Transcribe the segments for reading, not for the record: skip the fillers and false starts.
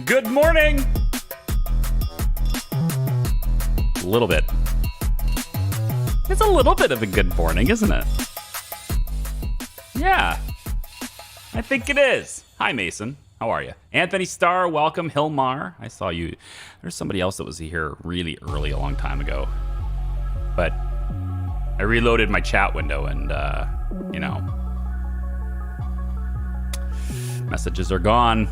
Good morning. A little bit. It's a little bit of a good morning, isn't it? Yeah, I think it is. Hi, Mason. How are you? Anthony Starr, welcome. Hilmar, I saw you. There's somebody else that was here really early a long time ago. But I reloaded my chat window and, you know, messages are gone.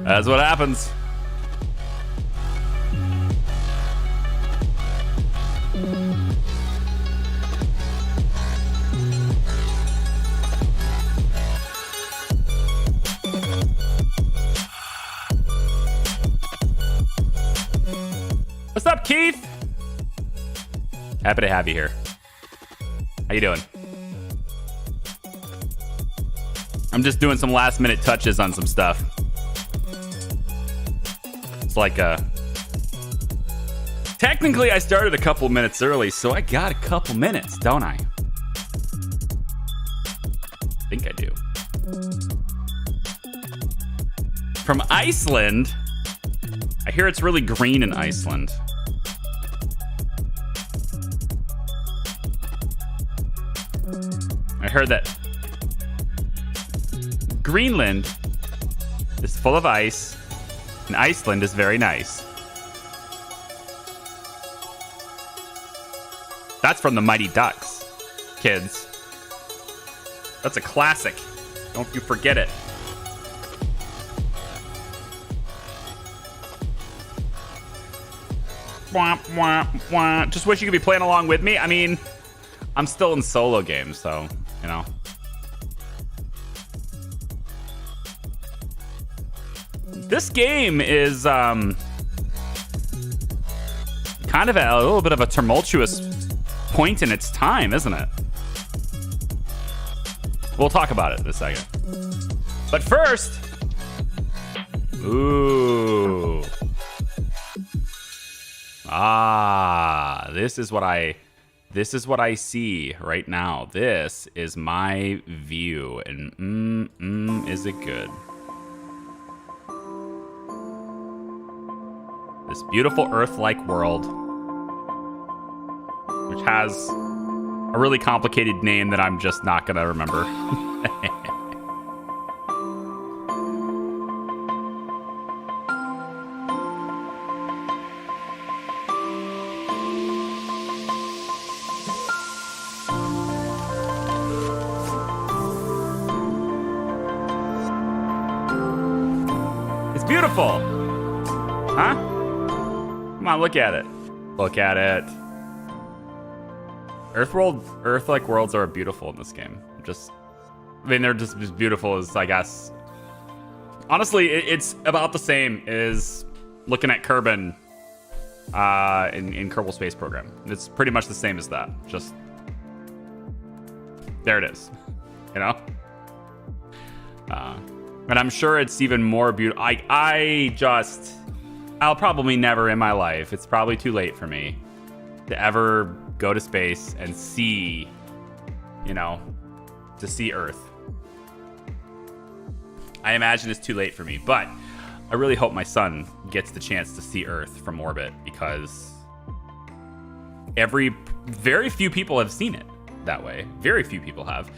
That's what happens. What's up, Keith? Happy to have you here. How you doing? I'm just doing some last minute touches on some stuff. It's like technically I started a couple minutes early, so I got a couple minutes, don't I? I think I do. From Iceland. I hear it's really green in Iceland. I heard that Greenland is full of ice, and Iceland is very nice. That's from the Mighty Ducks, kids. That's a classic. Don't you forget it. Wah, wah, wah. Just wish you could be playing along with me. I mean, I'm still in solo games, so, you know. This game is kind of a little bit of a tumultuous point in its time, isn't it? We'll talk about it in a second. But first, ooh. This is what I see right now. This is my view, and is it good? This beautiful Earth-like world, which has a really complicated name that I'm just not gonna remember. Beautiful. Huh? Come on, look at it. Look at it. Earth-like worlds are beautiful in this game. They're just as beautiful as, I guess. Honestly, it's about the same as looking at Kerbin in Kerbal Space Program. It's pretty much the same as that. Just there it is. You know? And I'm sure it's even more beautiful. I'll probably never in my life, it's probably too late for me to ever go to space and see, you know, to see Earth. I imagine it's too late for me, but I really hope my son gets the chance to see Earth from orbit, because very few people have seen it that way. Very few people have.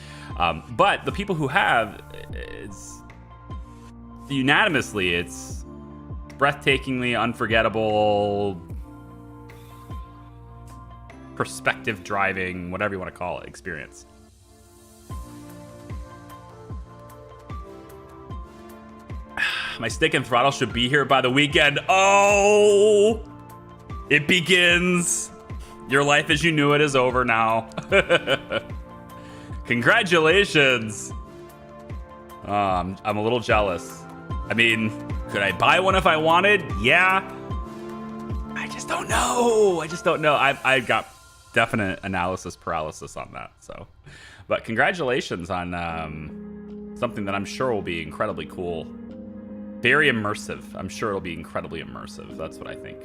But the people who have, unanimously, it's breathtakingly unforgettable, perspective driving, whatever you want to call it, experience. My stick and throttle should be here by the weekend. Oh, it begins. Your life as you knew it is over now. Congratulations. I'm a little jealous. I mean, could I buy one if I wanted? Yeah. I just don't know. I've got definite analysis paralysis on that. So, but congratulations on something that I'm sure will be incredibly cool. Very immersive. I'm sure it'll be incredibly immersive. That's what I think.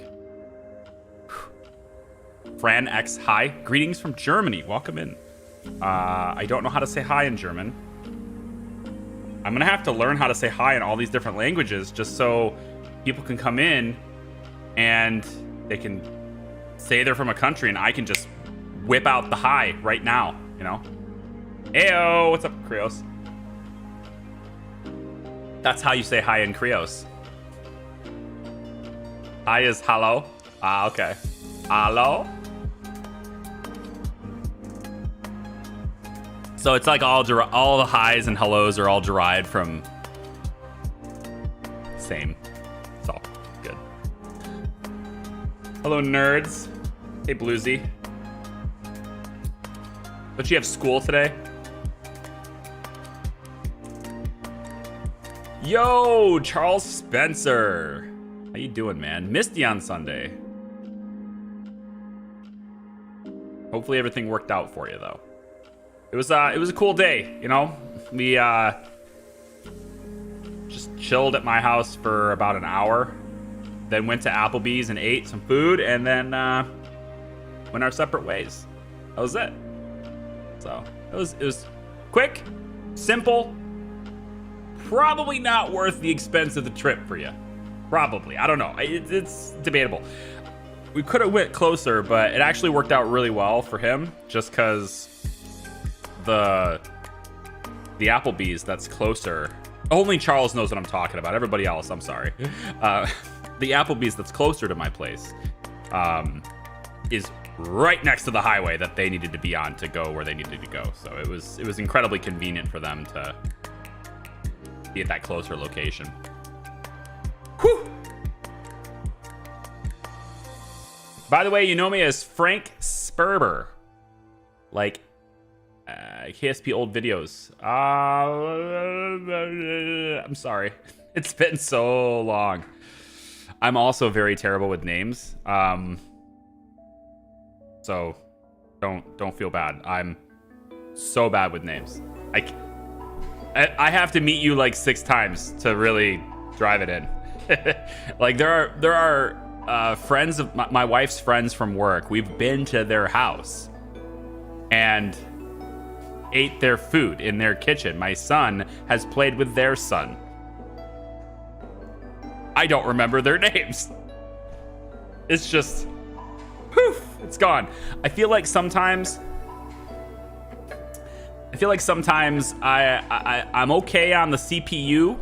Fran X, hi. Greetings from Germany. Welcome in. I don't know how to say hi in German. I'm gonna have to learn how to say hi in all these different languages just so people can come in and they can say they're from a country and I can just whip out the hi right now, you know? Ayo, what's up, Krios? That's how you say hi in Krios. Hi is hello. Ah, okay. Hello? So it's like all the highs and hellos are all derived from same. It's all good. Hello, nerds. Hey, Bluesy. Don't you have school today? Yo, Charles Spencer. How you doing, man? Misty on Sunday. Hopefully everything worked out for you, though. It was a cool day, you know? We just chilled at my house for about an hour, then went to Applebee's and ate some food, and then went our separate ways. That was it. So it was quick, simple, probably not worth the expense of the trip for you. Probably. I don't know. It's debatable. We could have went closer, but it actually worked out really well for him just because the Applebee's that's closer. Only Charles knows what I'm talking about. Everybody else, I'm sorry. The Applebee's that's closer to my place is right next to the highway that they needed to be on to go where they needed to go. So it was incredibly convenient for them to be at that closer location. Whew. By the way, you know me as Frank Sperber. Like KSP old videos. I'm sorry. It's been so long. I'm also very terrible with names. So don't feel bad. I'm so bad with names. I have to meet you like 6 times to really drive it in. Like there are friends of my wife's friends from work. We've been to their house and ate their food in their kitchen. My son has played with their son. I don't remember their names. It's just poof, it's gone. I feel like sometimes I'm okay on the CPU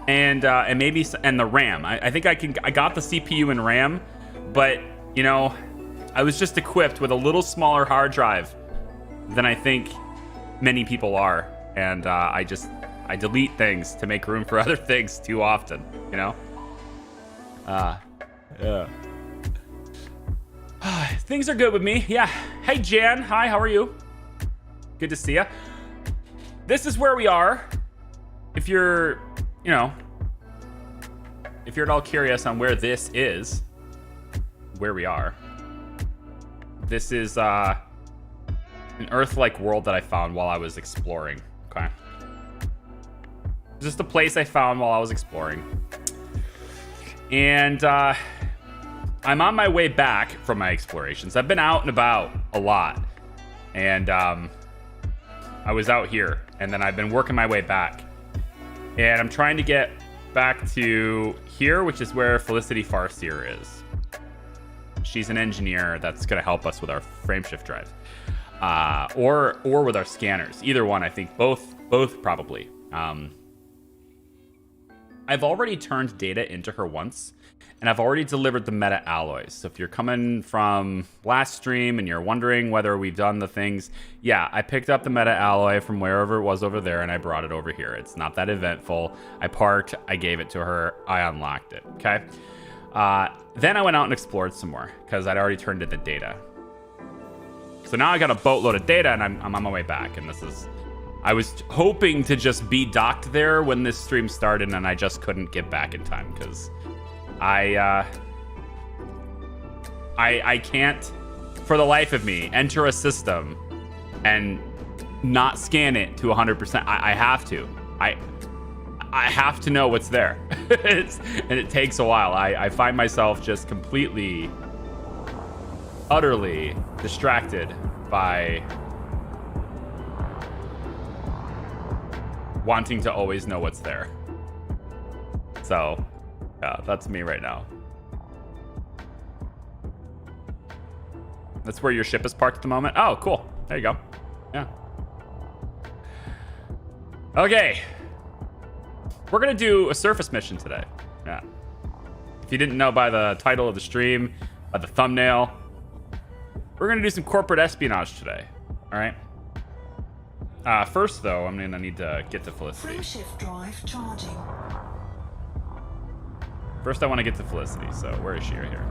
and maybe the RAM. I think I got the CPU and RAM, but you know, I was just equipped with a little smaller hard drive than I think many people are, and I delete things to make room for other things too often, you know? Yeah. Things are good with me, yeah. Hey, Jan, hi, how are you? Good to see you. This is where we are. If you're, you know, if you're at all curious on where this is, where we are, this is an Earth-like world that I found while I was exploring, okay? Just a place I found while I was exploring. And I'm on my way back from my explorations. I've been out and about a lot. And I was out here, and then I've been working my way back. And I'm trying to get back to here, which is where Felicity Farseer is. She's an engineer that's going to help us with our frameshift drive. Or with our scanners. Either one, I think. Both probably. I've already turned data into her once, and I've already delivered the meta alloys. So if you're coming from last stream and you're wondering whether we've done the things, yeah, I picked up the meta alloy from wherever it was over there and I brought it over here. It's not that eventful. I parked, I gave it to her, I unlocked it, okay? Then I went out and explored some more because I'd already turned in the data. So now I got a boatload of data and I'm on my way back, and I was hoping to just be docked there when this stream started, and I just couldn't get back in time because I can't, for the life of me, enter a system and not scan it to 100%. I have to. I have to know what's there. And it takes a while. I find myself just completely, utterly distracted by wanting to always know what's there. So, yeah, that's me right now. That's where your ship is parked at the moment. Oh, cool. There you go. Yeah. Okay. We're going to do a surface mission today. Yeah. If you didn't know by the title of the stream, by the thumbnail, we're going to do some corporate espionage today. All right. First, though, I'm going to need to get to Felicity. Shift drive charging. First, I want to get to Felicity. So, where is she right here?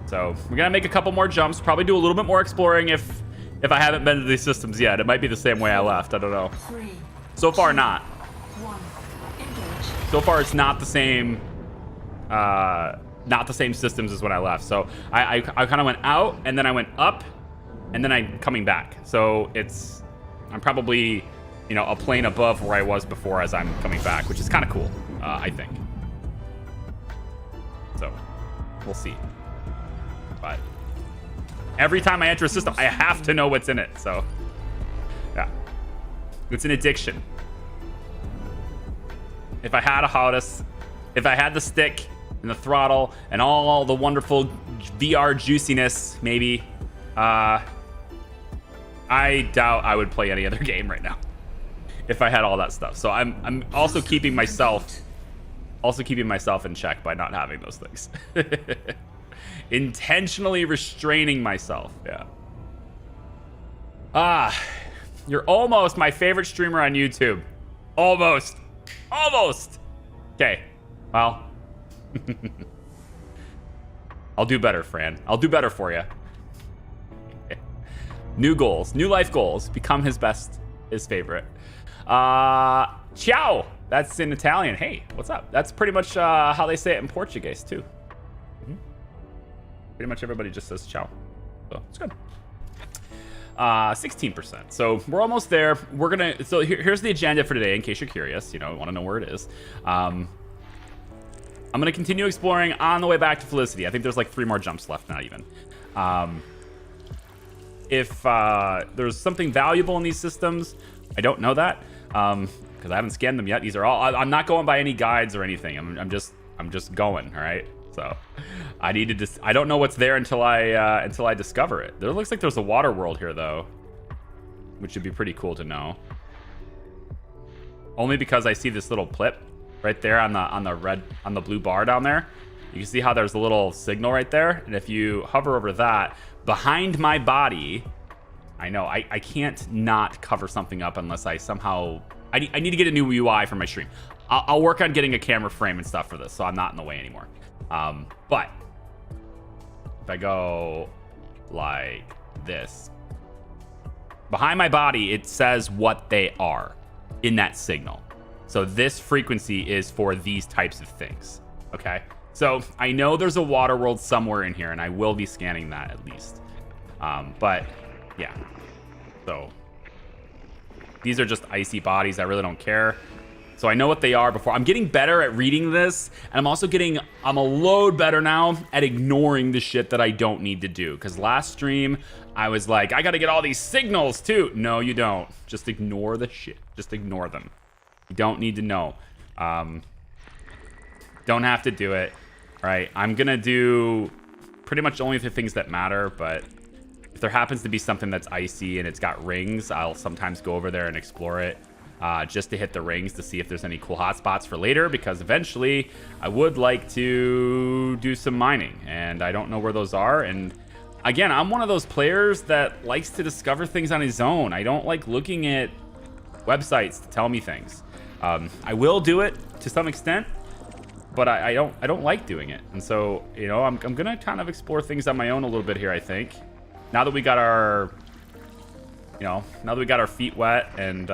So, we're going to make a couple more jumps. Probably do a little bit more exploring if I haven't been to these systems yet. It might be the same way I left. I don't know. So far, not. So far, it's not the same. Not the same systems as when I left. So I kind of went out, and then I went up, and then I'm coming back. So I'm probably, a plane above where I was before as I'm coming back, which is kind of cool, I think. So we'll see. But every time I enter a system, I have to know what's in it. So yeah, it's an addiction. If I had a HOTAS, if I had the stick and the throttle and all the wonderful VR juiciness, maybe, I doubt I would play any other game right now if I had all that stuff. So I'm also keeping myself in check by not having those things. Intentionally restraining myself. Yeah. You're almost my favorite streamer on YouTube. Almost. Okay. Well, I'll do better, Fran. I'll do better for you. New goals, new life goals. Become his favorite. Ciao. That's in Italian. Hey, what's up? That's pretty much how they say it in Portuguese too. Pretty much everybody just says ciao. So it's good. 16%. So we're almost there. So here's the agenda for today, in case you're curious, want to know where it is. I'm going to continue exploring on the way back to Felicity. I think there's like 3 more jumps left, not even. If there's something valuable in these systems, I don't know that, because I haven't scanned them yet. These are all, I'm not going by any guides or anything. I'm just going, all right? So I need to I don't know what's there until I discover it. There looks like there's a water world here though, which would be pretty cool to know. Only because I see this little blip right there on the blue bar down there. You can see how there's a little signal right there, and if you hover over that, behind my body, I know I can't not cover something up unless I somehow I need to get a new UI for my stream. I'll work on getting a camera frame and stuff for this, so I'm not in the way anymore. But if I go like this, behind my body, it says what they are in that signal. So this frequency is for these types of things. Okay. So I know there's a water world somewhere in here, and I will be scanning that at least. But yeah, so these are just icy bodies. I really don't care. So I know what they are before. I'm getting better at reading this, and I'm a load better now at ignoring the shit that I don't need to do. Because last stream, I was like, I gotta get all these signals too. No, you don't. Just ignore the shit. Just ignore them. You don't need to know. Don't have to do it. All right, I'm gonna do pretty much only the things that matter, but if there happens to be something that's icy and it's got rings, I'll sometimes go over there and explore it. Just to hit the rings to see if there's any cool hotspots for later, because eventually I would like to do some mining, and I don't know where those are. And again, I'm one of those players that likes to discover things on his own. I don't like looking at websites to tell me things. I will do it to some extent, but I don't like doing it. And so, I'm gonna kind of explore things on my own a little bit here, I think. Now that we got our feet wet and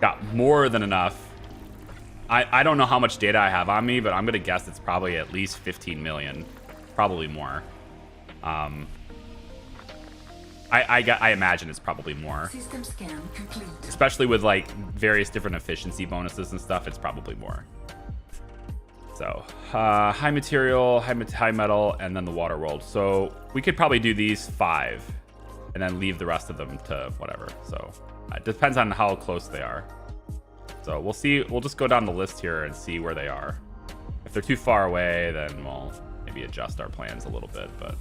got more than enough. I don't know how much data I have on me, but I'm gonna guess it's probably at least 15 million, probably more. I imagine it's probably more. System scan complete. Especially with like various different efficiency bonuses and stuff, it's probably more. So high material, high metal, and then the water world. So we could probably do these 5 and then leave the rest of them to whatever. So It depends on how close they are. So we'll see. We'll just go down the list here and see where they are. If they're too far away, then we'll maybe adjust our plans a little bit, but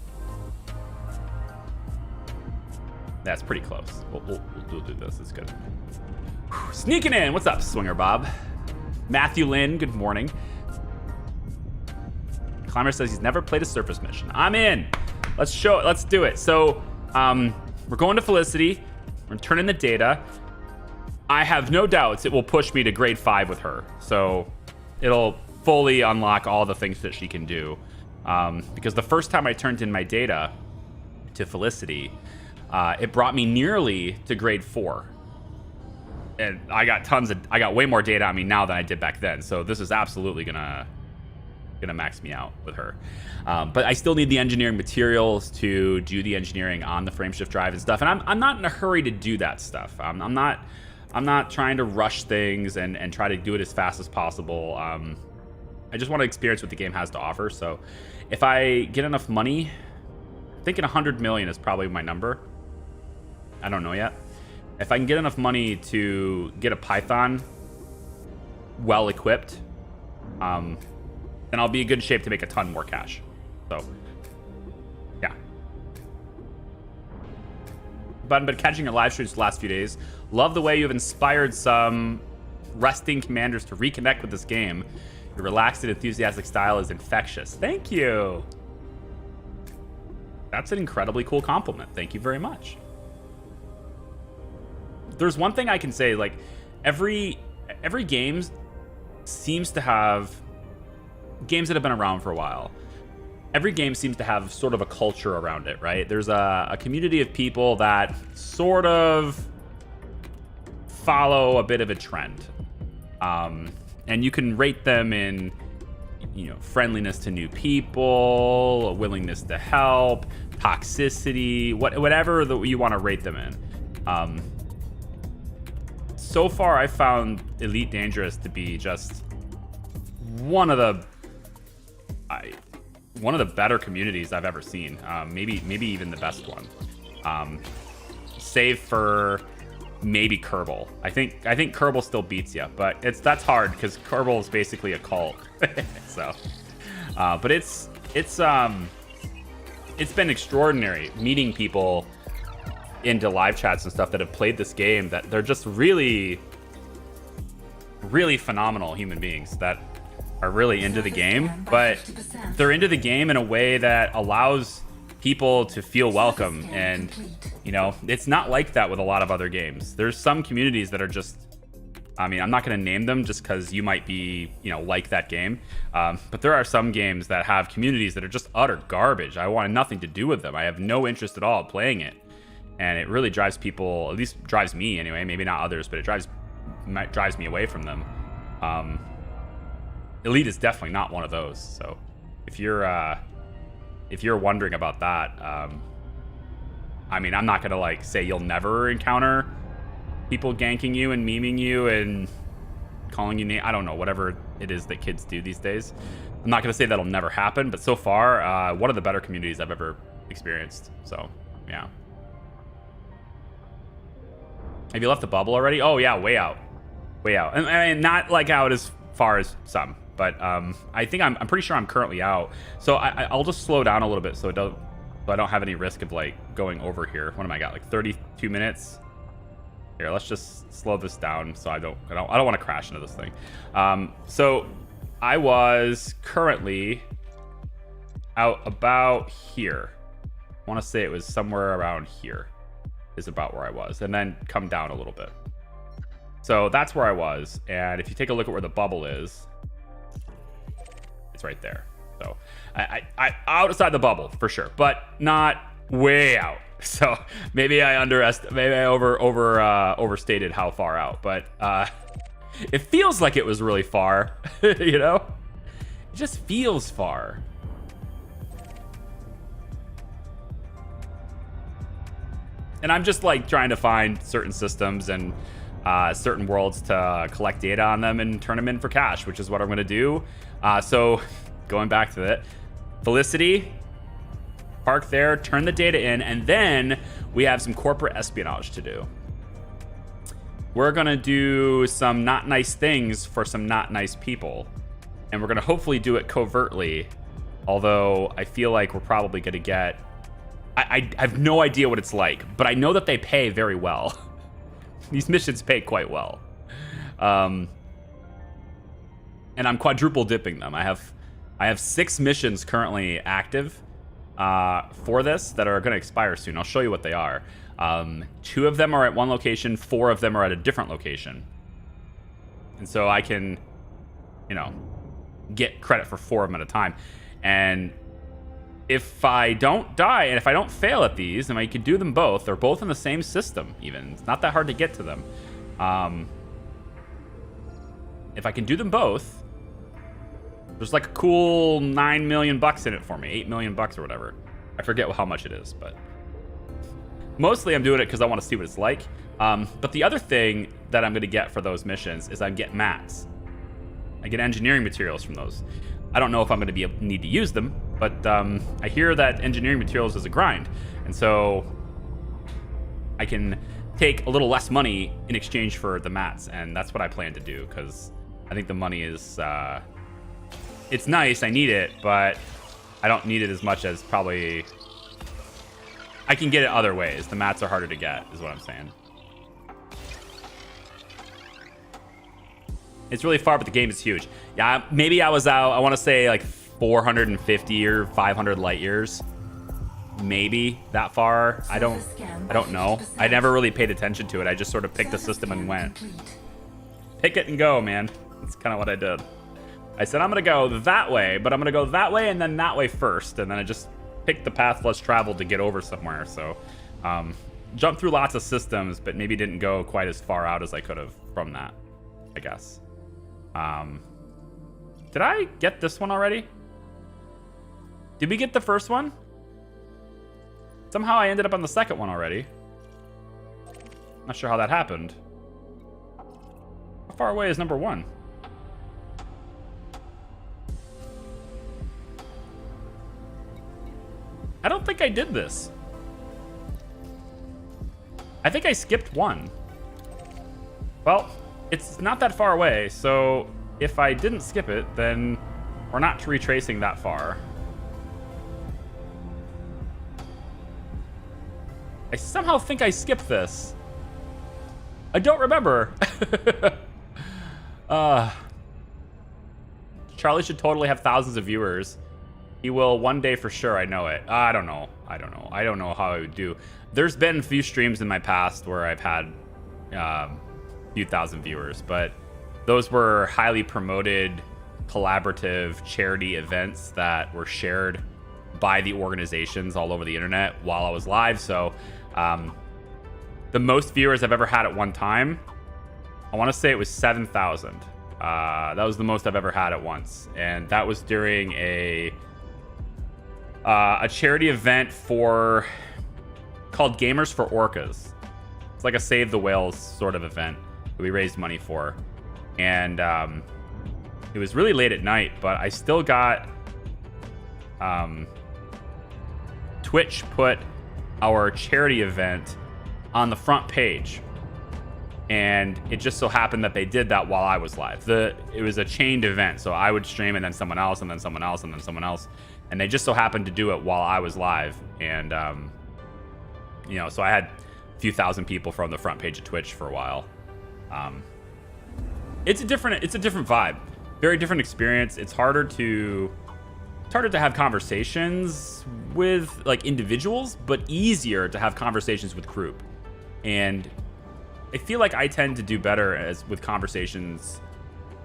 that's pretty close. We'll do this. It's good. Whew. Sneaking in. What's up, Swinger Bob? Matthew Lynn, good morning. Climber says he's never played a surface mission. I'm in. Let's do it. So we're going to Felicity. We're gonna turn in the data. I have no doubts it will push me to grade 5 with her. So it'll fully unlock all the things that she can do. Because the first time I turned in my data to Felicity, it brought me nearly to grade 4. And I got way more data on me now than I did back then. So this is absolutely gonna max me out with her. But I still need the engineering materials to do the engineering on the frameshift drive and stuff. And I'm not in a hurry to do that stuff. I'm not trying to rush things and try to do it as fast as possible. I just want to experience what the game has to offer. So if I get enough money, I'm thinking 100 million is probably my number. I don't know yet. If I can get enough money to get a Python well equipped, then I'll be in good shape to make a ton more cash. So, yeah. But I've been catching your live streams the last few days. Love the way you've inspired some resting commanders to reconnect with this game. Your relaxed and enthusiastic style is infectious. Thank you. That's an incredibly cool compliment. Thank you very much. There's one thing I can say, like every game seems to have games that have been around for a while. Every game seems to have sort of a culture around it, right? There's a community of people that sort of follow a bit of a trend. And you can rate them in, friendliness to new people, a willingness to help, toxicity, whatever you want to rate them in. So far, I found Elite Dangerous to be just one of the better communities I've ever seen. Maybe even the best one. Save for maybe Kerbal. I think Kerbal still beats you, but that's hard because Kerbal is basically a cult. So, but it's been extraordinary meeting people into live chats and stuff that have played this game, that they're just really, really phenomenal human beings that are really into the game, but they're into the game in a way that allows people to feel welcome. And it's not like that with a lot of other games. There's some communities that are just, I'm not going to name them just because you might be like that game, but there are some games that have communities that are just utter garbage. I want nothing to do with them. I have no interest at all playing it, and it really drives people, at least drives me anyway, maybe not others, but it drives me away from them. Elite is definitely not one of those. So if you're wondering about that, I'm not gonna say you'll never encounter people ganking you and memeing you and calling you I don't know, whatever it is that kids do these days. I'm not gonna say that'll never happen, but so far, one of the better communities I've ever experienced. So yeah. Have you left the bubble already? Oh yeah, way out. And not out as far as some, but I think I'm pretty sure I'm currently out. So I'll just slow down a little bit so I don't have any risk of going over here. What am I got? 32 minutes. Here, let's just slow this down so I don't want to crash into this thing. So I was currently out about here. I want to say it was somewhere around here is about where I was, and then come down a little bit. So that's where I was, and if you take a look at where the bubble is, it's right there. So I outside the bubble for sure, but not way out. So maybe I overstated how far out, but it feels like it was really far. It just feels far. And I'm just trying to find certain systems and certain worlds to collect data on them and turn them in for cash, which is what I'm going to do. So going back to it, Felicity, park there, turn the data in, and then we have some corporate espionage to do. we're gonna do some not nice things for some not nice people. And we're gonna hopefully do it covertly. Although I feel like we're probably gonna get... I have no idea what it's like, but I know that they pay very well. These missions pay quite well. And I'm quadruple dipping them. I have 6 missions currently active for this that are going to expire soon. I'll show you what they are. 2 of them are at one location, 4 of them are at a different location. And so I can, you know, get credit for 4 of them at a time. And if I don't die and if I don't fail at these, and I can do them both, they're both in the same system even. It's not that hard to get to them. If I can do them both, there's like a cool $9 million in it for me, $8 million or whatever. I forget how much it is, but mostly I'm doing it because I want to see what it's like. But the other thing that I'm going to get for those missions is I get mats. I get engineering materials from those. I don't know if I'm going to need to use them, but I hear that engineering materials is a grind, and so I can take a little less money in exchange for the mats, and that's what I plan to do because I think the money is it's nice. I need it, but I don't need it as much as probably I can get it other ways. The mats are harder to get, is what I'm saying. It's really far, but the game is huge. Yeah, maybe I was out, I want to say like 450 or 500 light years. Maybe that far. I don't know. I never really paid attention to it. I just sort of picked the system and went. Pick it and go, man. That's kind of what I did. I said, I'm going to go that way, but I'm going to go that way and then that way first. And then I just picked the path less traveled to get over somewhere. So jumped through lots of systems, but maybe didn't go quite as far out as I could have from that, I guess. Did I get this one already? Did we get the first one? Somehow I ended up on the second one already. Not sure how that happened. How far away is number 1? I don't think I did this. I think I skipped 1. Well, it's not that far away, so if I didn't skip it, then we're not retracing that far. I somehow think I skipped this. I don't remember. Charlie should totally have thousands of viewers. He will one day for sure, I know it. I don't know how I would do. There's been a few streams in my past where I've had a few thousand viewers, but those were highly promoted, collaborative charity events that were shared by the organizations all over the internet while I was live. So the most viewers I've ever had at one time, I want to say it was 7,000. That was the most I've ever had at once, and that was during a charity event called Gamers for Orcas. It's like a Save the Whales sort of event that we raised money for, and it was really late at night, but I still got Twitch put our charity event on the front page, and it just so happened that they did that while I was live. It was a chained event, so I would stream and then someone else and then someone else and then someone else, and they just so happened to do it while I was live. And you know, so I had a few thousand people from the front page of Twitch for a while. It's a different vibe, very different experience. It's harder to have conversations with like individuals, but easier to have conversations with group. And I feel like I tend to do better with conversations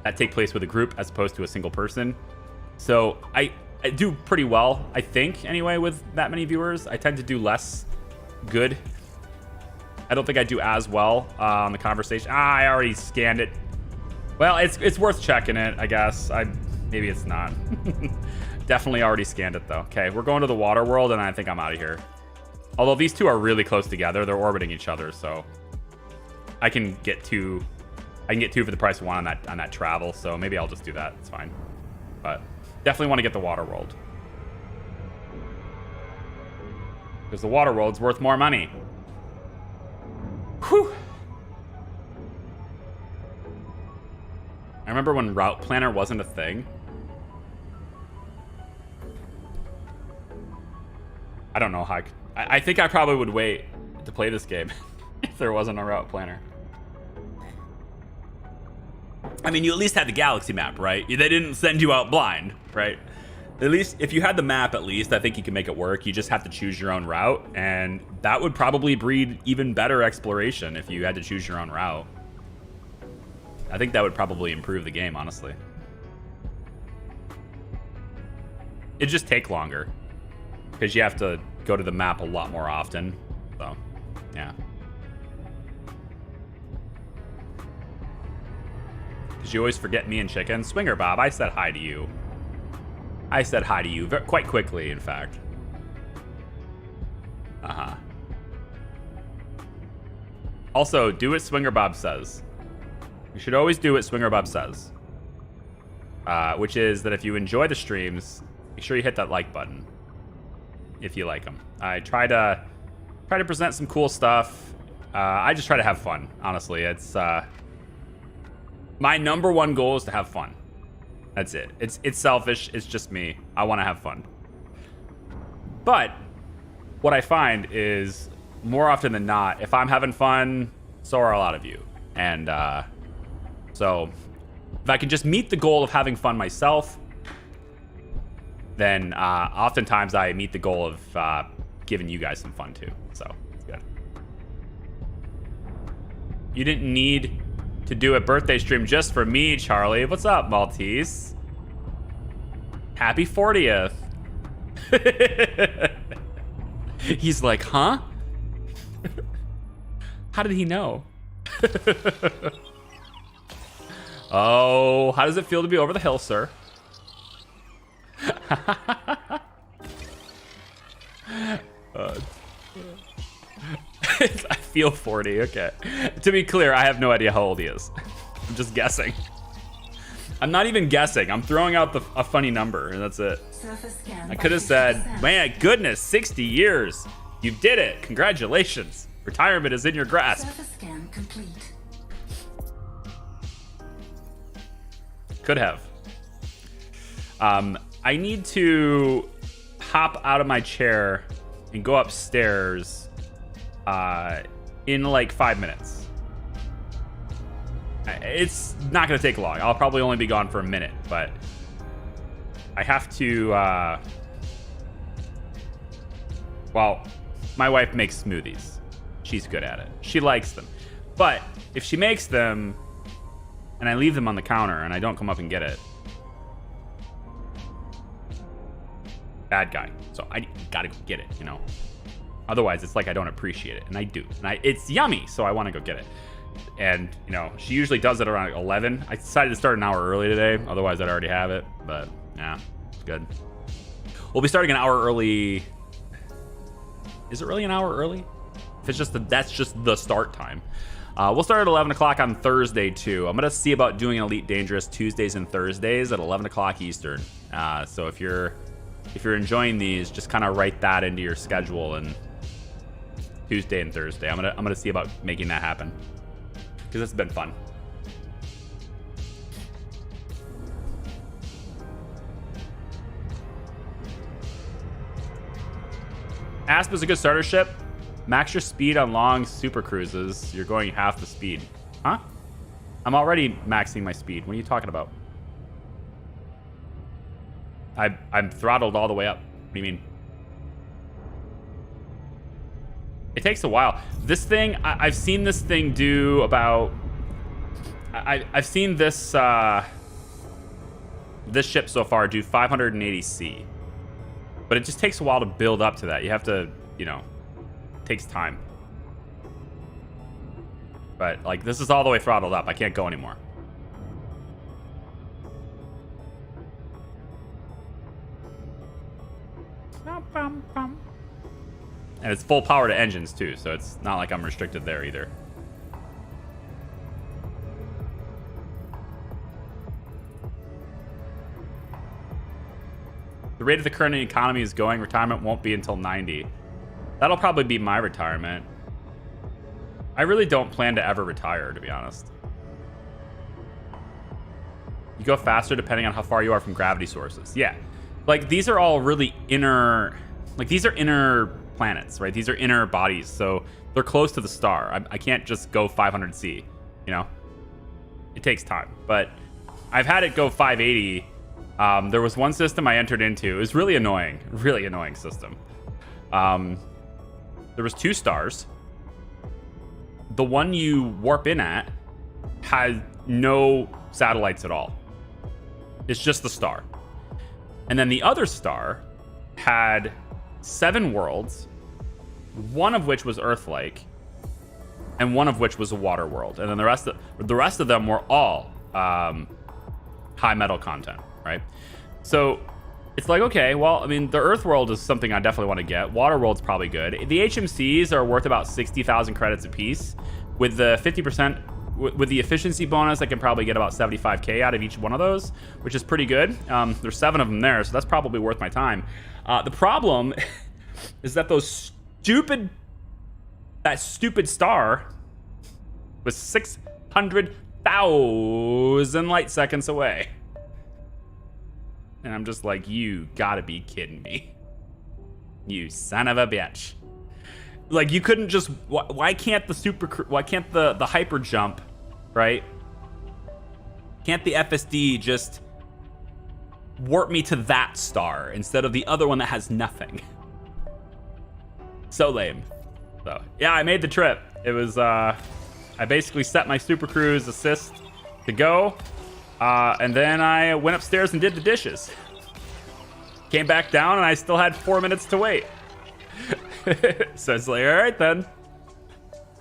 that take place with a group as opposed to a single person. So I do pretty well, I think, anyway, with that many viewers. I tend to do less good. I don't think I do as well on the conversation. I already scanned it. Well, it's worth checking it, I guess. Maybe it's not. Definitely already scanned it, though. Okay, we're going to the water world, and I think I'm out of here. Although these two are really close together. They're orbiting each other, so I can get two for the price of one on that travel, so maybe I'll just do that. It's fine. But definitely want to get the water world, because the water world's worth more money. Whew. I remember when Route Planner wasn't a thing. I don't know how I think I probably would wait to play this game if there wasn't a Route Planner. I mean, you at least had the galaxy map, right? They didn't send you out blind, right? At least if you had the map, at least I think you can make it work. You just have to choose your own route, and that would probably breed even better exploration if you had to choose your own route. I think that would probably improve the game, honestly. It'd just take longer because you have to go to the map a lot more often. So, yeah. Because you always forget me and Chicken. Swinger Bob, I said hi to you. I said hi to you quite quickly, in fact. Uh-huh. Also, do what Swinger Bob says. You should always do what Swinger Bob says. Which is that if you enjoy the streams, make sure you hit that like button. If you like them. I try to present some cool stuff. I just try to have fun, honestly. It's my number one goal is to have fun. That's it. It's selfish. It's just me. I want to have fun. But what I find is more often than not, if I'm having fun, so are a lot of you. And so if I can just meet the goal of having fun myself, then oftentimes I meet the goal of giving you guys some fun too. So it's good. You didn't need to do a birthday stream just for me, Charlie. What's up, Maltese? Happy 40th. He's like, huh? How did he know? Oh, how does it feel to be over the hill, sir? I feel 40, okay. To be clear, I have no idea how old he is. I'm just guessing. I'm not even guessing. I'm throwing out a funny number, and that's it. I could have said, man, goodness, 60 years. You did it. Congratulations. Retirement is in your grasp. Surface scan complete. Could have. I need to hop out of my chair and go upstairs in like 5 minutes. It's not going to take long. I'll probably only be gone for a minute, but I have to... well, my wife makes smoothies. She's good at it. She likes them. But if she makes them and I leave them on the counter and I don't come up and get it, bad guy. So I gotta go get it, you know. Otherwise, it's like I don't appreciate it, and I do. And it's yummy, so I want to go get it. And you know, she usually does it around 11. I decided to start an hour early today. Otherwise, I'd already have it. But yeah, it's good. We'll be starting an hour early. Is it really an hour early? If it's just that's just the start time. We'll start at 11 o'clock on Thursday too. I'm gonna see about doing Elite Dangerous Tuesdays and Thursdays at 11 o'clock Eastern. So if you're enjoying these, just kind of write that into your schedule, and Tuesday and Thursday. I'm gonna see about making that happen because it's been fun. Asp is a good starter ship. Max your speed on long super cruises. You're going half the speed. Huh? I'm already maxing my speed. What are you talking about? I'm throttled all the way up. What do you mean? It takes a while. This thing, I've seen this thing do about... I've seen this this ship so far do 580C. But it just takes a while to build up to that. You have to, you know, it takes time. But, like, this is all the way throttled up. I can't go anymore. And it's full power to engines, too, so it's not like I'm restricted there either. The rate of the current economy is going. Retirement won't be until 90. That'll probably be my retirement. I really don't plan to ever retire, to be honest. You go faster depending on how far you are from gravity sources. Yeah. Like, these are all really inner... Like, these are inner planets, right? These are inner bodies, so they're close to the star. I can't just go 500C, you know? It takes time. But I've had it go 580. There was one system I entered into. It was really annoying system. There was 2 stars. The one you warp in at had no satellites at all. It's just the star. And then the other star had 7 worlds, one of which was Earth-like, and one of which was a water world. And then the rest of them were all high metal content, right? So it's like, okay, well, I mean, the Earth world is something I definitely want to get. Water world's probably good. The HMCs are worth about 60,000 credits apiece. With the 50%, with the efficiency bonus, I can probably get about 75k out of each one of those, which is pretty good. There's 7 of them there, so that's probably worth my time. The problem is that that stupid star was 600,000 light seconds away. And I'm just like, you gotta be kidding me. You son of a bitch. Like, you couldn't just, why can't the hyper jump, right? Can't the FSD just warp me to that star instead of the other one that has nothing? So lame. So yeah, I made the trip. It was I basically set my Super Cruise assist to go, and then I went upstairs and did the dishes. Came back down and I still had 4 minutes to wait. So it's like, all right then.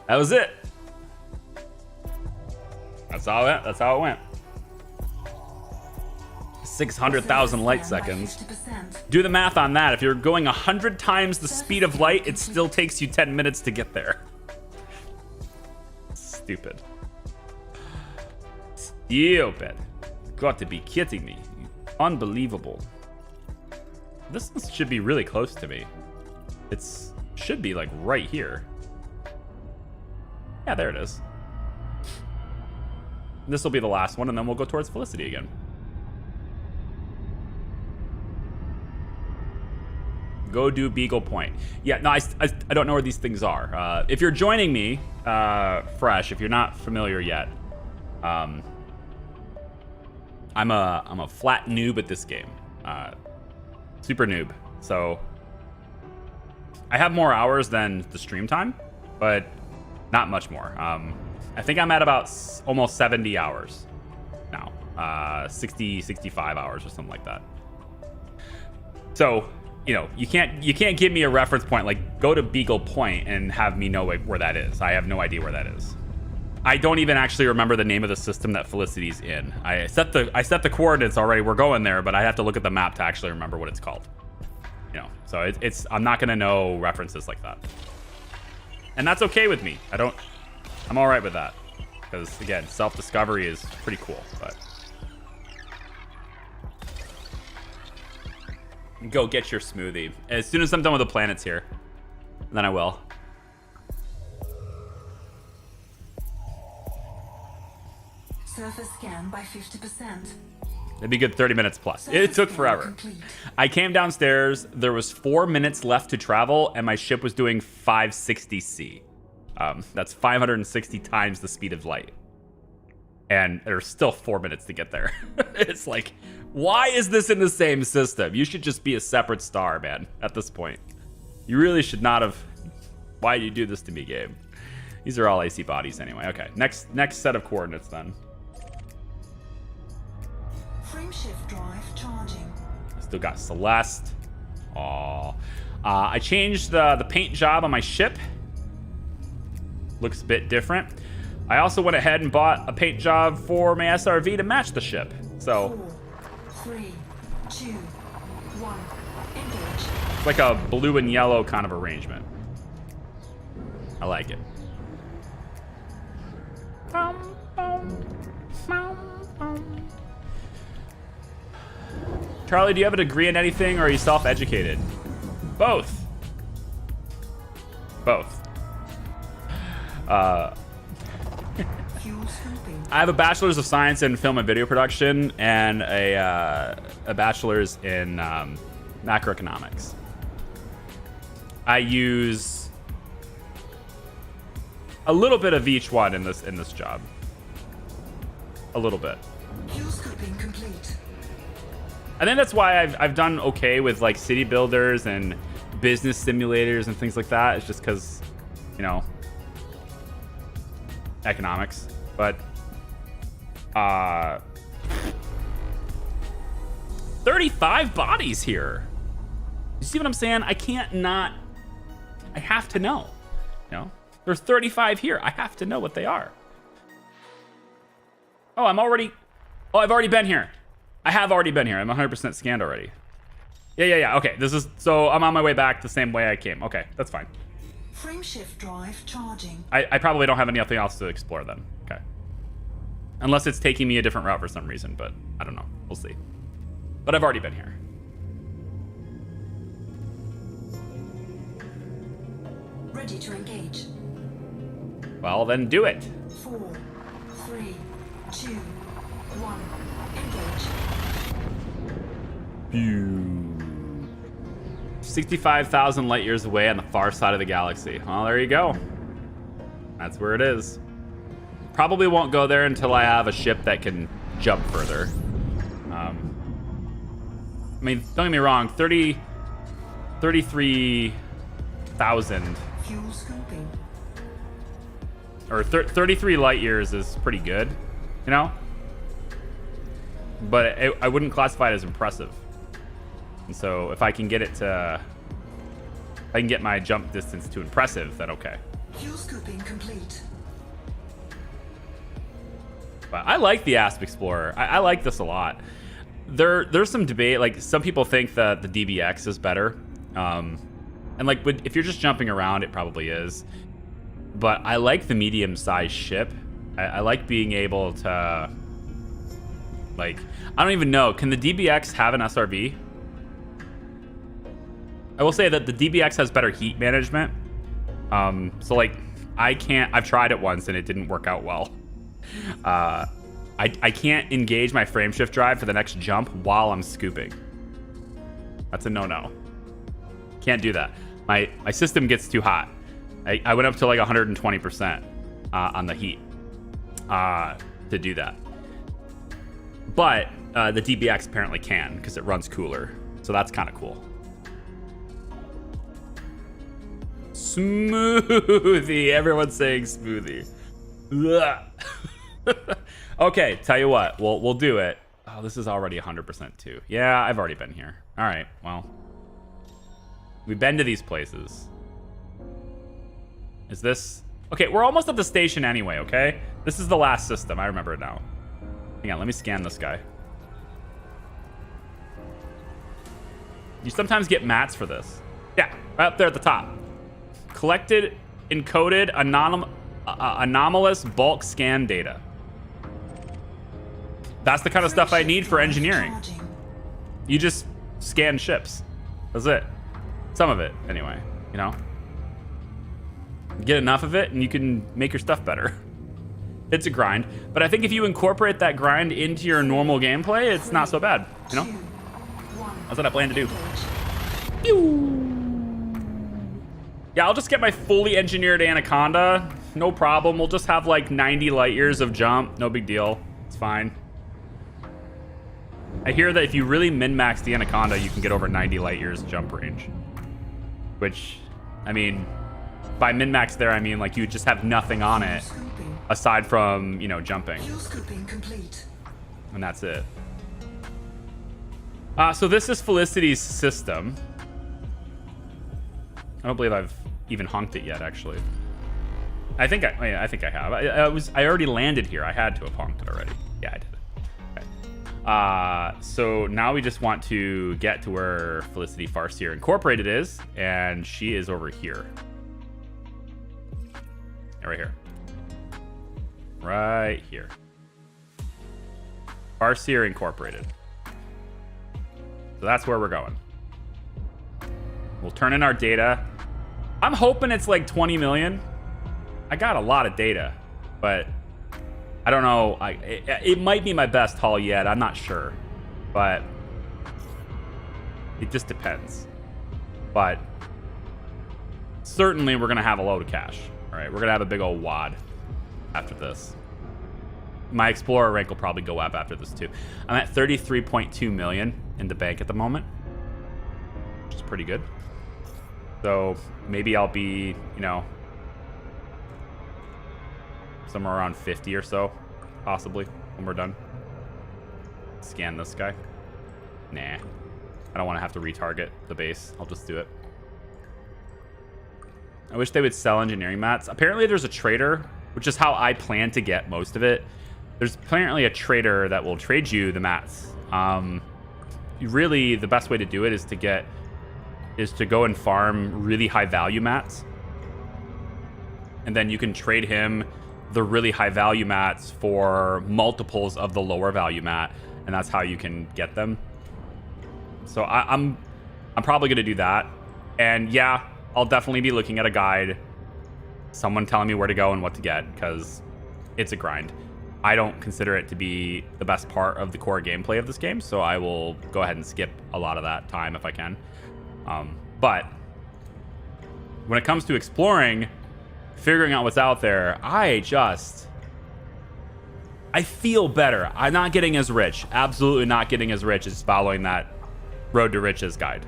That was it. That's how it went. 600,000 light seconds. Do the math on that. If you're going 100 times the speed of light, it still takes you 10 minutes to get there. Stupid. Stupid. Got to be kidding me. Unbelievable. This should be really close to me. Should be like right here. Yeah, there it is. This will be the last one, and then we'll go towards Felicity again. Go do Beagle Point. Yeah, no, I don't know where these things are. If you're joining me fresh, if you're not familiar yet, I'm a flat noob at this game. Super noob. So I have more hours than the stream time, but not much more. I think I'm at about almost 70 hours now. 65 hours or something like that. So, you know, you can't give me a reference point like go to Beagle Point and have me know where that is. I have no idea where that is. I don't even actually remember the name of the system that Felicity's in. I set the coordinates already. We're going there, but I have to look at the map to actually remember what it's called. You know, so I'm not gonna know references like that, and that's okay with me. I'm all right with that, because again, self-discovery is pretty cool. But go get your smoothie as soon as I'm done with the planets here, then I will. Surface scan by 50%. It'd be good 30 minutes plus. It took forever. Complete. I came downstairs. There was 4 minutes left to travel, and my ship was doing 560C. That's 560 times the speed of light. And there's still 4 minutes to get there. It's like, why is this in the same system? You should just be a separate star, man, at this point. You really should not have... Why did you do this to me, game? These are all AC bodies anyway. Okay, next set of coordinates then. Frameshift drive charging. Still got Celeste. Aww. I changed the paint job on my ship. Looks a bit different. I also went ahead and bought a paint job for my SRV to match the ship. So 4, 3, 2, 1. Engage. it's like a blue and yellow kind of arrangement. I like it. Charlie, do you have a degree in anything, or are you self-educated? Both. Both. Fuels complete. I have a bachelor's of science in film and video production and a bachelor's in macroeconomics. I use a little bit of each one in this job. A little bit. Fuel scooping complete. I think that's why I've done okay with like city builders and business simulators and things like that. It's just because, you know, economics. But 35 bodies here. You see what I'm saying? I can't not. I have to know. You know, there's 35 here. I have to know what they are. Oh, I've already been here. I have already been here. I'm 100% scanned already. Yeah. Okay, so I'm on my way back the same way I came. Okay, that's fine. Frameshift drive charging. I probably don't have anything else to explore then. Okay. Unless it's taking me a different route for some reason, but I don't know. We'll see. But I've already been here. Ready to engage. Well, then do it. 4, 3, 2, 1. Engage. 65,000 light years away on the far side of the galaxy. Well, there you go. That's where it is. Probably won't go there until I have a ship that can jump further. I mean, don't get me wrong, 33,000 Fuel scooping. or 33 light years is pretty good, you know? But I wouldn't classify it as impressive. And so if I can get it to, I can get my jump distance to impressive, then okay. Fuel scooping complete. But I like the Asp Explorer. I like this a lot. There's some debate. Like some people think that the DBX is better, and like if you're just jumping around, it probably is. But I like the medium-sized ship. I like being able to, like, I don't even know. Can the DBX have an SRB? I will say that the DBX has better heat management. So like, I've tried it once and it didn't work out well. I can't engage my frameshift drive for the next jump while I'm scooping. That's a no-no. Can't do that. My system gets too hot. I went up to like 120% on the heat to do that. But the DBX apparently can because it runs cooler. So that's kind of cool. Smoothie. Everyone's saying smoothie. Okay, tell you what. We'll do it. Oh, this is already 100% too. Yeah, I've already been here. All right, well. We've been to these places. Is this... Okay, we're almost at the station anyway, okay? This is the last system. I remember it now. Hang on, let me scan this guy. You sometimes get mats for this. Yeah, right up there at the top. Collected, encoded, anomalous bulk scan data. That's the kind of stuff I need for engineering. You just scan ships. That's it. Some of it, anyway, you know? Get enough of it and you can make your stuff better. It's a grind, but I think if you incorporate that grind into your normal gameplay, it's not so bad, you know? That's what I plan to do. Yeah, I'll just get my fully engineered Anaconda. No problem. We'll just have like 90 light years of jump. No big deal. It's fine. I hear that if you really min-max the Anaconda, you can get over 90 light years jump range. Which, I mean, by min-max there, I mean like you just have nothing on it aside from, you know, jumping. And that's it. So this is Felicity's system. I don't believe I've even honked it yet, actually. I think I have. I already landed here. I had to have honked it already. Yeah, I did. Okay. So now we just want to get to where Felicity Farseer Incorporated is, and she is over here. Yeah, right here. Right here. Farseer Incorporated. So that's where we're going. We'll turn in our data. I'm hoping it's like 20 million. I got a lot of data, but I don't know. It might be my best haul yet. I'm not sure. But it just depends. But certainly we're going to have a load of cash. All right, we're going to have a big old wad after this. My Explorer rank will probably go up after this too. I'm at 33.2 million in the bank at the moment, which is pretty good. So maybe I'll be, you know, somewhere around 50 or so, possibly, when we're done. Scan this guy. Nah. I don't want to have to retarget the base. I'll just do it. I wish they would sell engineering mats. Apparently there's a trader, which is how I plan to get most of it. There's apparently a trader that will trade you the mats. Really, the best way to do it is to go and farm really high value mats. And then you can trade him the really high value mats for multiples of the lower value mat. And that's how you can get them. So I'm probably going to do that. And yeah, I'll definitely be looking at a guide. Someone telling me where to go and what to get, because it's a grind. I don't consider it to be the best part of the core gameplay of this game, so I will go ahead and skip a lot of that time if I can. But when it comes to exploring, figuring out what's out there, I feel better. I'm not getting as rich. Absolutely not getting as rich as following that Road to Riches guide.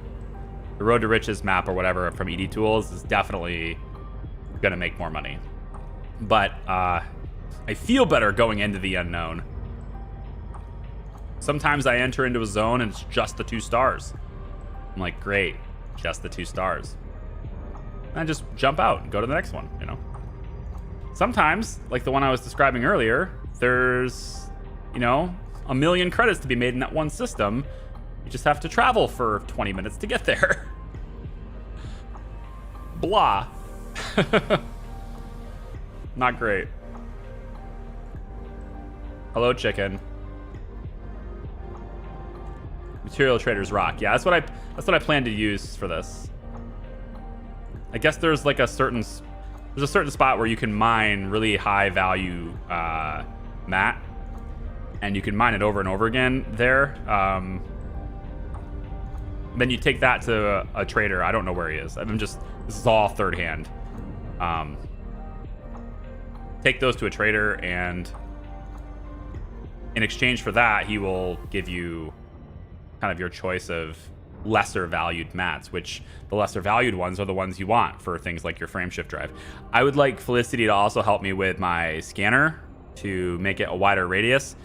The Road to Riches map or whatever from ED Tools is definitely going to make more money. But I feel better going into the unknown. Sometimes I enter into a zone and it's just the 2 stars. I'm like, great, just the 2 stars. And I just jump out and go to the next one, you know? Sometimes, like the one I was describing earlier, there's, you know, 1 million credits to be made in that one system. You just have to travel for 20 minutes to get there. Blah. Not great. Hello, chicken. Material traders rock. Yeah, that's what I plan to use for this. I guess there's like a certain spot where you can mine really high value mat, and you can mine it over and over again there. Then you take that to a trader. I don't know where he is. This is all third hand. Take those to a trader, and in exchange for that, he will give you kind of your choice of lesser valued mats, which the lesser valued ones are the ones you want for things like your frameshift drive. I would like Felicity to also help me with my scanner to make it a wider radius,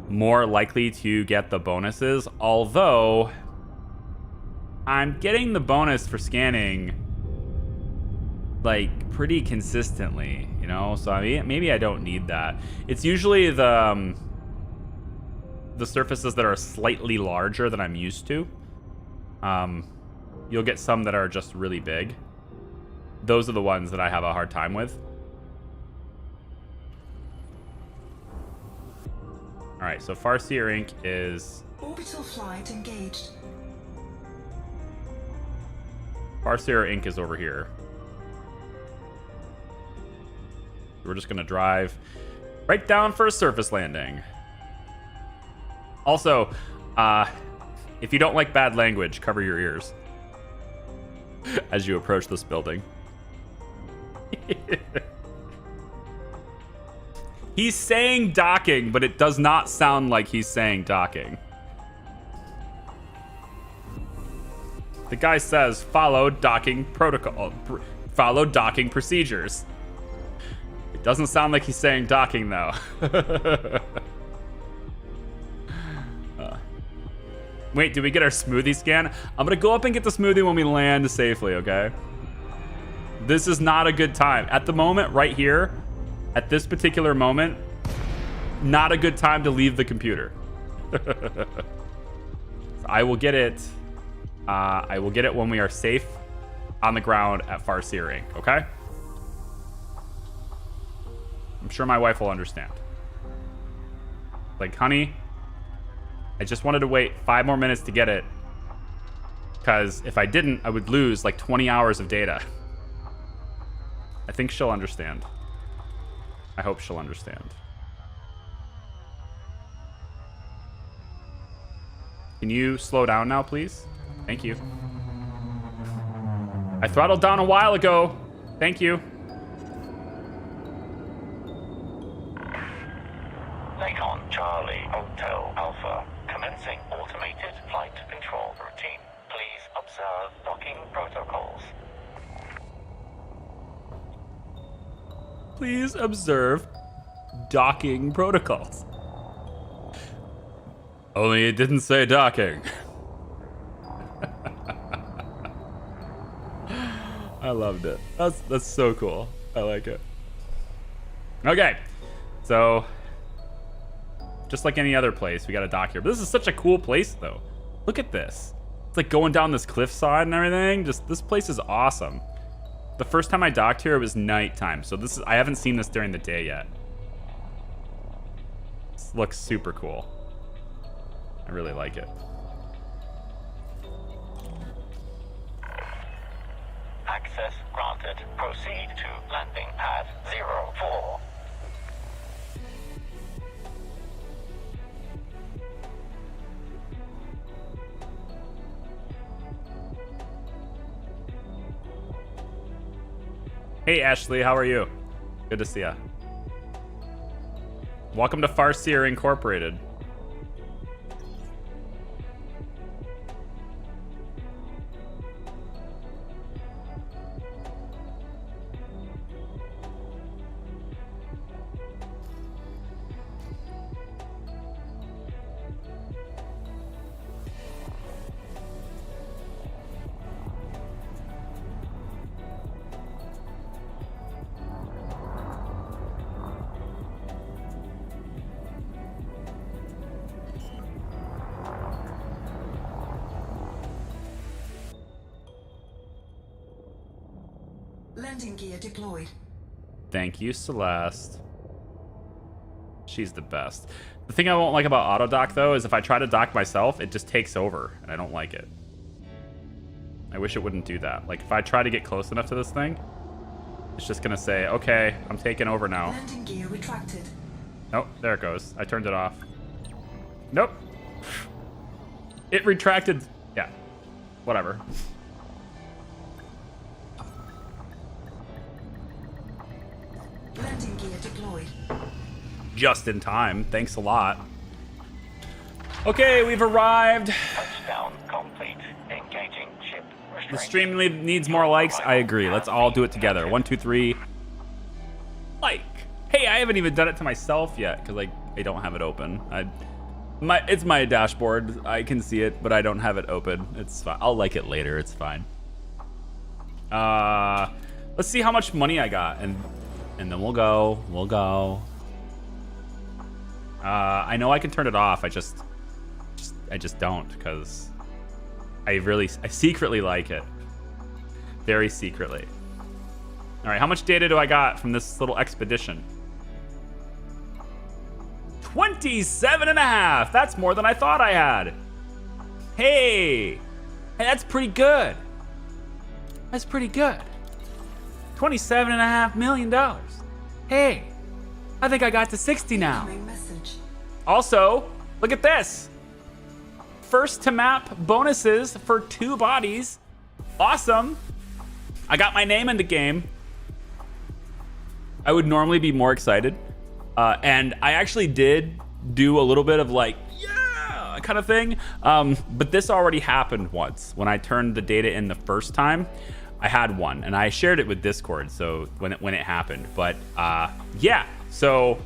more likely to get the bonuses, although I'm getting the bonus for scanning like pretty consistently, you know, so I mean, maybe I don't need that. It's usually the surfaces that are slightly larger than I'm used to. You'll get some that are just really big. Those are the ones that I have a hard time with. All right, so Farseer Inc. is... Orbital flight engaged. Farseer Inc. is over here. We're just going to drive right down for a surface landing. Also, if you don't like bad language, cover your ears as you approach this building. He's saying docking, but it does not sound like he's saying docking. The guy says, follow docking protocol, follow docking procedures. It doesn't sound like he's saying docking, though. Wait, did we get our smoothie scan? I'm gonna go up and get the smoothie when we land safely, okay? This is not a good time. At the moment, right here, at this particular moment, not a good time to leave the computer. I will get it. I will get it when we are safe on the ground at Farseer Inc., okay? I'm sure my wife will understand. Like, honey, I just wanted to wait 5 more minutes to get it, because if I didn't, I would lose like 20 hours of data. I think she'll understand. I hope she'll understand. Can you slow down now, please? Thank you. I throttled down a while ago. Thank you. Lakon Charlie Hotel Alpha. Commencing automated flight control routine. Please observe docking protocols. Please observe docking protocols. Only it didn't say docking. I loved it. That's so cool. I like it. Okay, so just like any other place, we got a dock here. But this is such a cool place, though. Look at this. It's like going down this cliffside and everything. Just this place is awesome. The first time I docked here, it was nighttime, so this is I haven't seen this during the day yet. This looks super cool. I really like it. Access granted. Proceed to landing pad 04. Hey Ashley, how are you? Good to see ya. Welcome to Farseer Incorporated. Landing gear deployed. Thank you, Celeste. She's the best. The thing I won't like about auto dock though is if I try to dock myself, it just takes over and I don't like it. I wish it wouldn't do that. Like if I try to get close enough to this thing, it's just gonna say, okay, I'm taking over now. Landing gear retracted. Nope, there it goes. I turned it off. Nope. It retracted. Yeah, whatever. Landing gear deployed. Just in time. Thanks a lot. Okay, we've arrived. Touchdown complete. Engaging ship restraint. The stream needs more likes. I agree. Let's all do it together. 1, 2, 3. Like. Hey, I haven't even done it to myself yet because I don't have it open. It's my dashboard. I can see it, but I don't have it open. It's fine. I'll like it later. It's fine. Let's see how much money I got, and then we'll go. We'll go. I know I can turn it off. I just don't because I secretly like it. Very secretly. All right, how much data do I got from this little expedition? 27.5. That's more than I thought I had. Hey, that's pretty good. That's pretty good. $27.5 million. Hey, I think I got to 60 now. Incoming message. Also, look at this. First to map bonuses for 2 bodies. Awesome. I got my name in the game. I would normally be more excited. And I actually did do a little bit of like, yeah, kind of thing. But this already happened once. When I turned the data in the first time, I had one. And I shared it with Discord, so when it happened. But yeah, so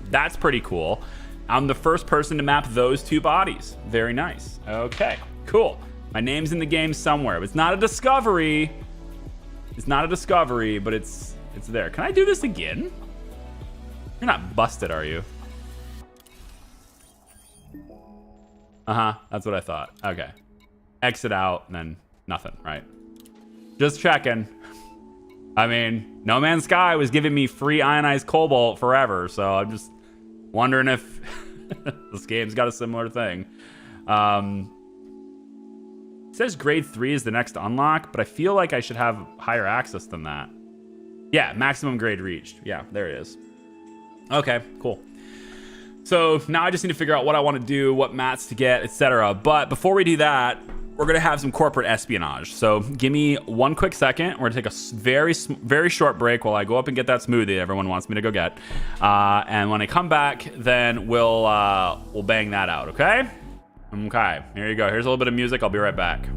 that's pretty cool. I'm the first person to map those 2 bodies. Very nice. Okay, cool. My name's in the game somewhere. It's not a discovery. It's not a discovery, but it's there. Can I do this again? You're not busted, are you? Uh-huh, that's what I thought. Okay. Exit out, and then nothing, right? Just checking. I mean, No Man's Sky was giving me free ionized cobalt forever, so I'm just wondering if this game's got a similar thing. It says grade 3 is the next unlock, but I feel like I should have higher access than that. Yeah, maximum grade reached. Yeah, there it is. Okay, cool. So now I just need to figure out what I want to do, what mats to get, etc. But before we do that, we're going to have some corporate espionage. So give me one quick second. We're going to take a very short break while I go up and get that smoothie everyone wants me to go get. And when I come back, then we'll bang that out, okay? Okay, here you go. Here's a little bit of music. I'll be right back.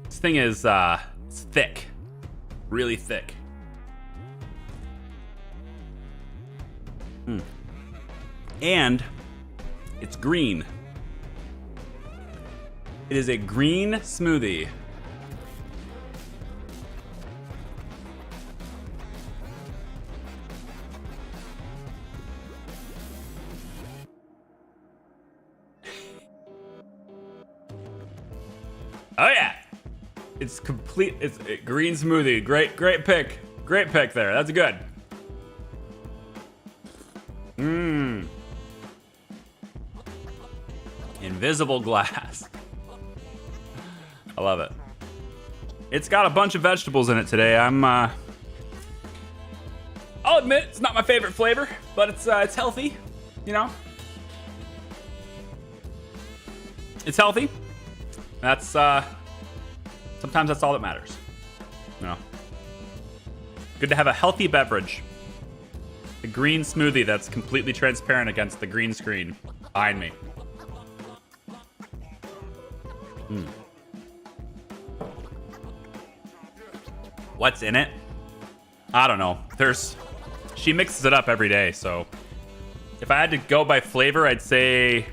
This thing is it's thick, really thick. And it's green. It is a green smoothie. Oh yeah, it's complete. It's a green smoothie. Great pick. Great pick there. That's good. Invisible glass. I love it. It's got a bunch of vegetables in it today. I'll admit it's not my favorite flavor, but it's healthy. You know, it's healthy. That's sometimes that's all that matters. You know, good to have a healthy beverage. A green smoothie that's completely transparent against the green screen behind me. What's in it? I don't know. She mixes it up every day, so if I had to go by flavor, I'd say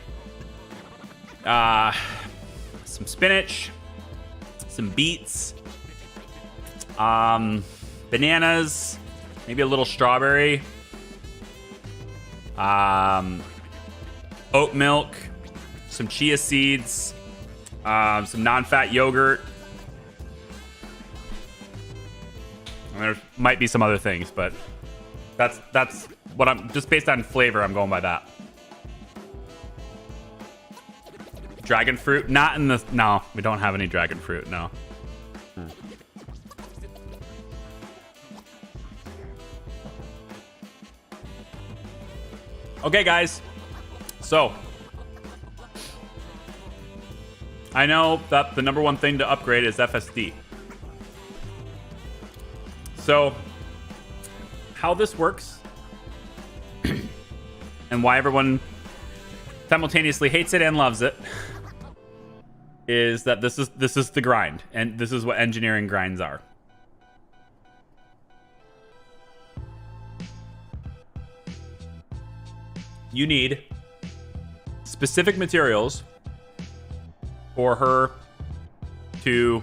some spinach, some beets, bananas, maybe a little strawberry, oat milk, some chia seeds, some non-fat yogurt. And there might be some other things, but that's what I'm just based on flavor. I'm going by that. Dragon fruit, not in the. No, we don't have any dragon fruit. No. Okay, guys. So I know that the number one thing to upgrade is FSD. So how this works and why everyone simultaneously hates it and loves it is that this is the grind, and this is what engineering grinds are. You need specific materials for her to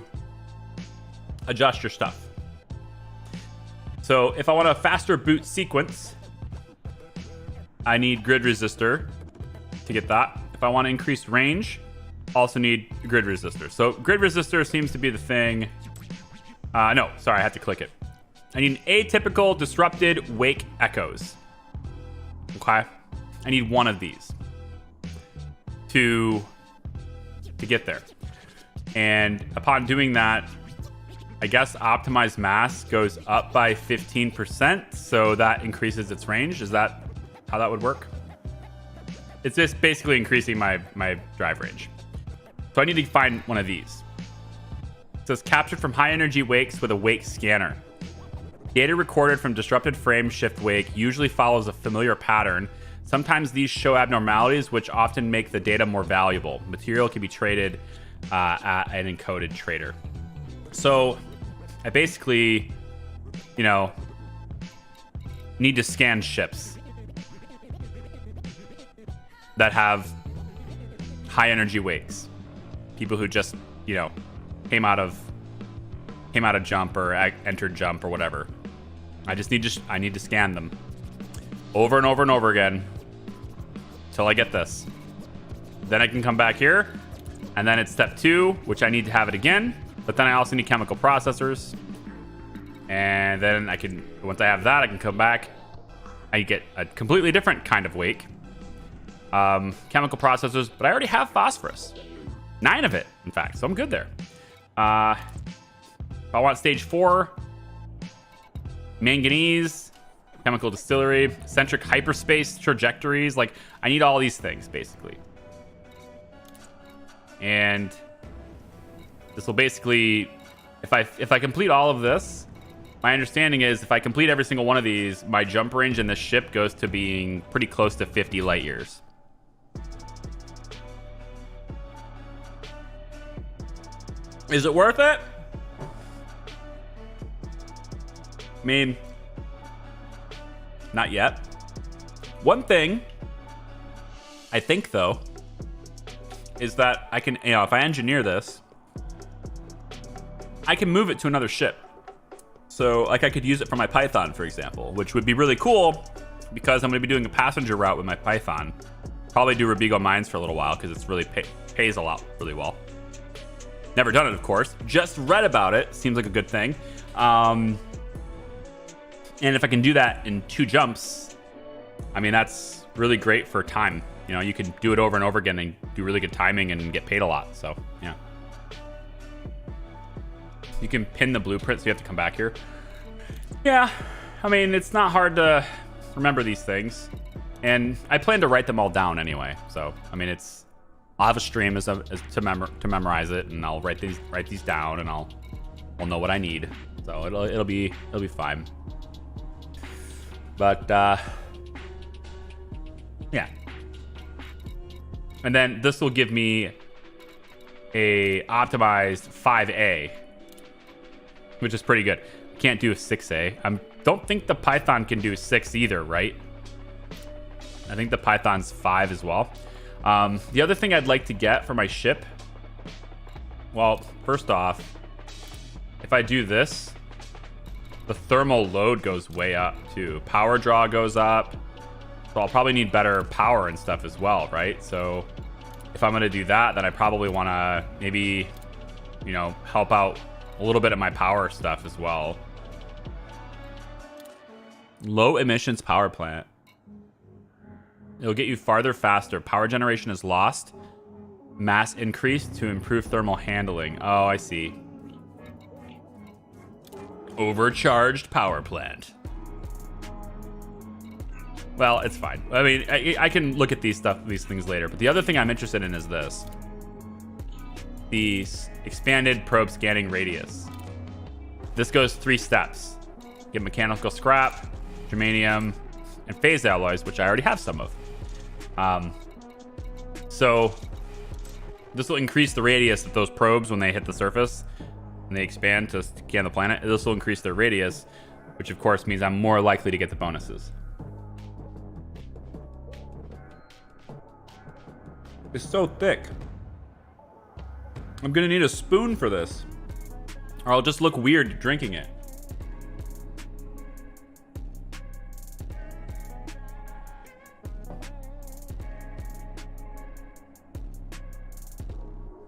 adjust your stuff. So if I want a faster boot sequence, I need grid resistor to get that. If I want to increase range, also need grid resistor. So grid resistor seems to be the thing. No, sorry, I had to click it. I need an atypical disrupted wake echoes. Okay. I need one of these to get there. And upon doing that, I guess optimized mass goes up by 15%, so that increases its range. Is that how that would work? It's just basically increasing my drive range. So I need to find one of these. It says captured from high energy wakes with a wake scanner. Data recorded from disrupted frame shift wake usually follows a familiar pattern. Sometimes these show abnormalities, which often make the data more valuable. Material can be traded at an encoded trader. So I basically, you know, need to scan ships that have high energy wakes. People who just, you know, came out of jump or entered jump or whatever. I need to scan them over and over and over again till I get this. Then I can come back here, and then it's step 2, which I need to have it again. But then I also need chemical processors, and then I can, once I have that, I can come back. I get a completely different kind of wake. Chemical processors, but I already have phosphorus. 9 of it, in fact, so I'm good there. If I want stage 4, manganese, chemical distillery, eccentric hyperspace trajectories. Like, I need all these things, basically. And this will basically, if I complete all of this, my understanding is if I complete every single one of these, my jump range in this ship goes to being pretty close to 50 light years. Is it worth it? I mean, not yet. One thing I think, though, is that I can, you know, if I engineer this, I can move it to another ship. So, like, I could use it for my Python, for example, which would be really cool because I'm going to be doing a passenger route with my Python. Probably do Rubigo Mines for a little while because it's really pays a lot really well. Never done it, of course. Just read about it. Seems like a good thing. And if I can do that in 2 jumps, I mean, that's really great for time. You know, you can do it over and over again and do really good timing and get paid a lot. So, yeah. You can pin the blueprint, so you have to come back here. Yeah, I mean, it's not hard to remember these things. And I plan to write them all down anyway. So, I mean, I'll have a stream to memorize it, and I'll write these down, and I'll know what I need. So it'll be fine. But yeah. And then this will give me a optimized 5A, which is pretty good. Can't do a 6A. I don't think the Python can do 6 either, right? I think the Python's 5 as well. The other thing I'd like to get for my ship, well, first off, if I do this, the thermal load goes way up too. Power draw goes up. So I'll probably need better power and stuff as well, right? So if I'm going to do that, then I probably want to maybe, you know, help out a little bit of my power stuff as well. Low emissions power plant. It'll get you farther faster. Power generation is lost. Mass increased to improve thermal handling. Oh, I see. Overcharged power plant. Well, it's fine. I mean, I can look at these things later. But the other thing I'm interested in is this. The expanded probe scanning radius. This goes 3 steps. Get mechanical scrap, germanium, and phase alloys, which I already have some of. So this will increase the radius of those probes when they hit the surface and they expand to scan the planet. This will increase their radius, which of course means I'm more likely to get the bonuses. It's so thick. I'm gonna need a spoon for this, or I'll just look weird drinking it.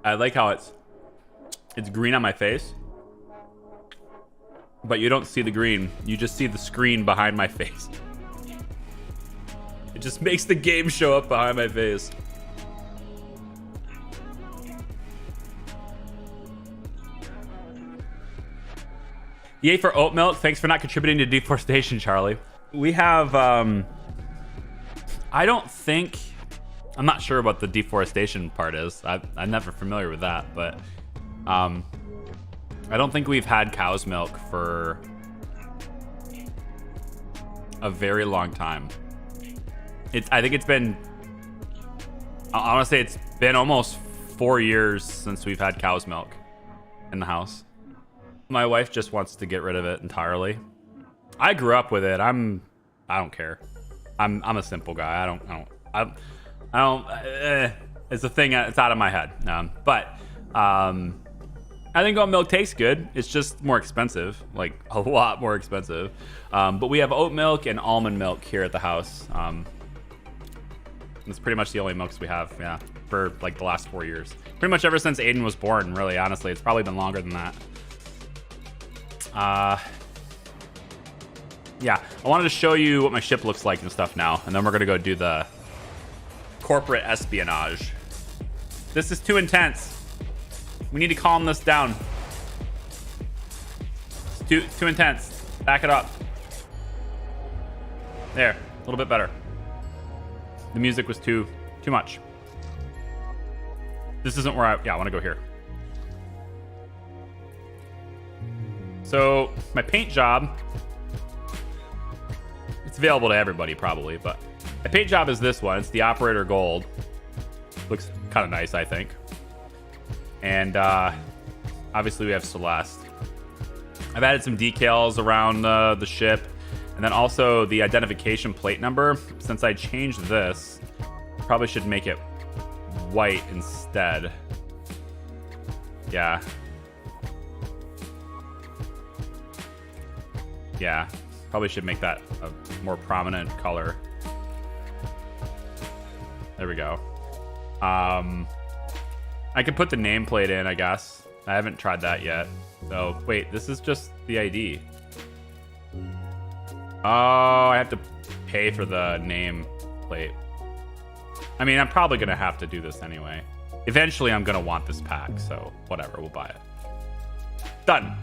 I like how it's green on my face. But you don't see the green. You just see the screen behind my face. It just makes the game show up behind my face. Yay for oat milk. Thanks for not contributing to deforestation, Charlie. We have, I don't think, I'm not sure what the deforestation part is. I'm never familiar with that, but I don't think we've had cow's milk for a very long time. I think it's been, I want to say it's been almost 4 years since we've had cow's milk in the house. My wife just wants to get rid of it entirely. I grew up with it. I don't care. I'm a simple guy. I don't. It's a thing. It's out of my head. I think oat milk tastes good. It's just more expensive, like a lot more expensive. But we have oat milk and almond milk here at the house. It's pretty much the only milks we have, yeah, for like the last 4 years. Pretty much ever since Aiden was born, really, honestly. It's probably been longer than that. Yeah, I wanted to show you what my ship looks like and stuff now, and then we're gonna go do the corporate espionage. This is too intense. We need to calm this down. It's too intense. Back it up. There, a little bit better. The music was too much. This isn't where I want to go here. So my paint job, it's available to everybody probably, but my paint job is this one. It's the Operator Gold. Looks kind of nice, I think. And obviously we have Celeste. I've added some decals around the ship, and then also the identification plate number. Since I changed this, probably should make it white instead. Yeah. Yeah, probably should make that a more prominent color. There we go. I could put the nameplate in, I guess. I haven't tried that yet. So, wait, this is just the ID. Oh, I have to pay for the nameplate. I mean, I'm probably going to have to do this anyway. Eventually, I'm going to want this pack, so whatever, we'll buy it. Done.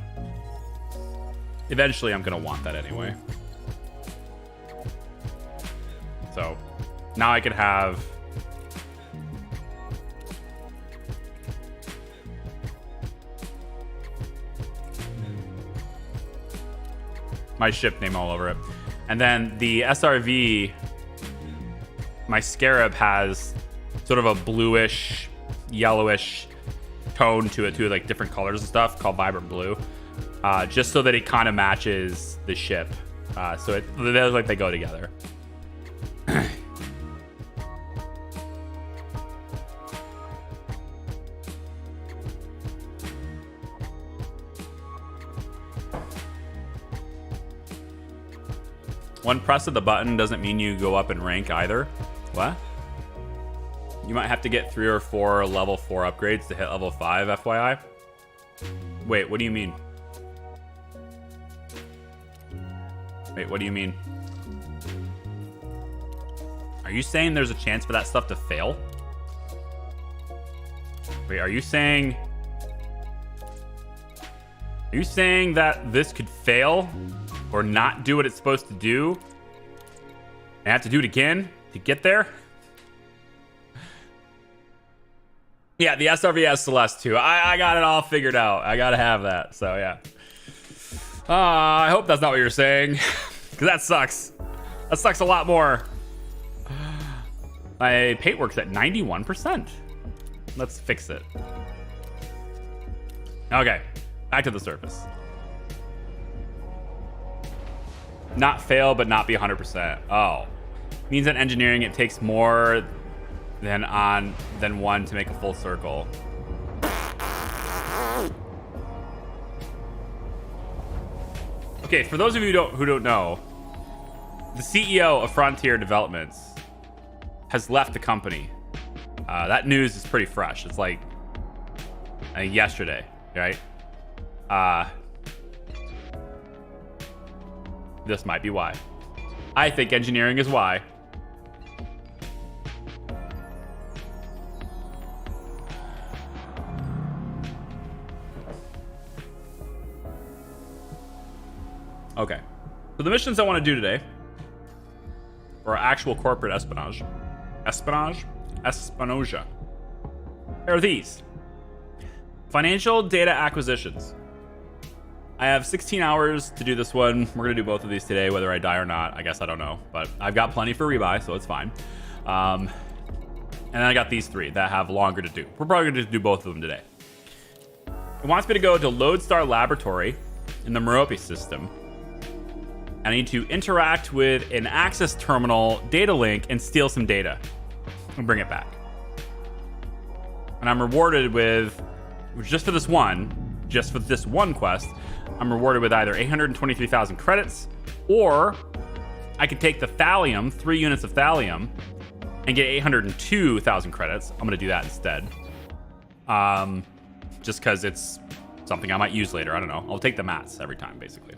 Eventually, I'm going to want that anyway. So, now I can have... my ship name all over it. And then the SRV, my Scarab has sort of a bluish, yellowish tone to it too, like different colors and stuff, called Vibrant Blue. Just so that it kind of matches the ship. So they look like they go together. One press of the button doesn't mean you go up in rank either. What? You might have to get 3 or 4 level 4 upgrades to hit level 5, FYI. Wait, what do you mean? Wait, what do you mean? Are you saying there's a chance for that stuff to fail? Wait, are you saying that this could fail or not do what it's supposed to do and have to do it again to get there? Yeah, the SRV has Celeste too. I got it all figured out. I gotta have that, so yeah. I hope that's not what you're saying, because that sucks. That sucks a lot more. My paintwork's at 91%. Let's fix it. Okay, back to the surface. Not fail, but not be 100%. Oh, means in engineering it takes more than one to make a full circle. Okay, for those of you who don't know, the CEO of Frontier Developments has left the company. That news is pretty fresh. It's like yesterday, right? This might be why. I think engineering is why. Okay. So the missions I want to do today for actual corporate espionage, are these. Financial data acquisitions. I have 16 hours to do this one. We're going to do both of these today, whether I die or not. I guess I don't know, but I've got plenty for rebuy, so it's fine. And then I got these 3 that have longer to do. We're probably going to do both of them today. It wants me to go to Lodestar Laboratory in the Merope system. I need to interact with an access terminal data link and steal some data and bring it back. And I'm rewarded with, just for this one quest, I'm rewarded with either 823,000 credits, or I can take the thallium, 3 units of thallium, and get 802,000 credits. I'm going to do that instead. Just because it's something I might use later. I don't know. I'll take the mats every time, basically.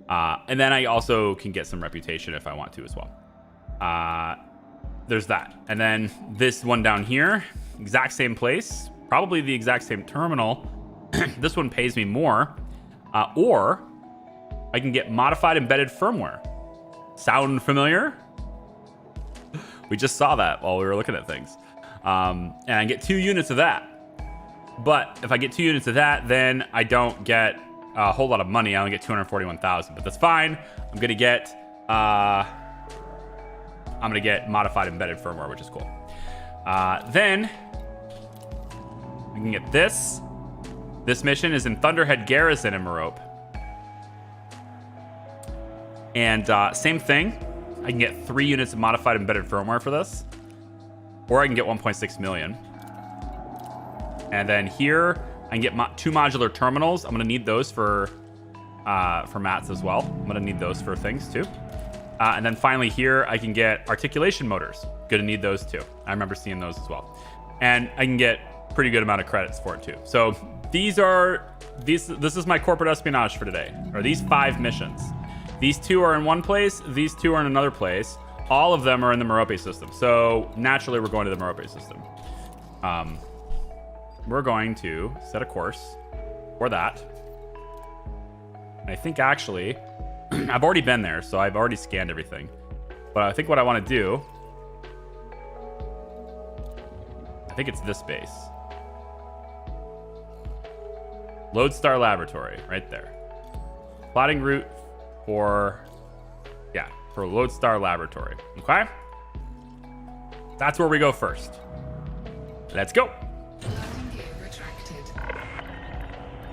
And then I also can get some reputation if I want to as well. There's that. And then this one down here, exact same place, probably the exact same terminal. This one pays me more. Or I can get modified embedded firmware. Sound familiar? We just saw that while we were looking at things. And I get 2 units of that. But if I get 2 units of that, then I don't get a whole lot of money. I only get 241,000, but that's fine. I'm gonna get modified embedded firmware, which is cool. Then we can get this. This mission is in Thunderhead Garrison in Merope. And same thing. I can get 3 units of modified embedded firmware for this, or I can get 1.6 million. And then here I can get 2 modular terminals. I'm gonna need those for mats as well. I'm gonna need those for things too. And then finally here I can get articulation motors. Gonna need those too. I remember seeing those as well. And I can get pretty good amount of credits for it too. So this is my corporate espionage for today. Or these 5 missions. These 2 are in one place. These 2 are in another place. All of them are in the Merope system. So naturally we're going to the Merope system. We're going to set a course for that. And I think actually, I've already been there, so I've already scanned everything. But I think what I want to do, I think it's this base. Lodestar Laboratory, right there. Plotting route for Lodestar Laboratory. Okay? That's where we go first. Let's go.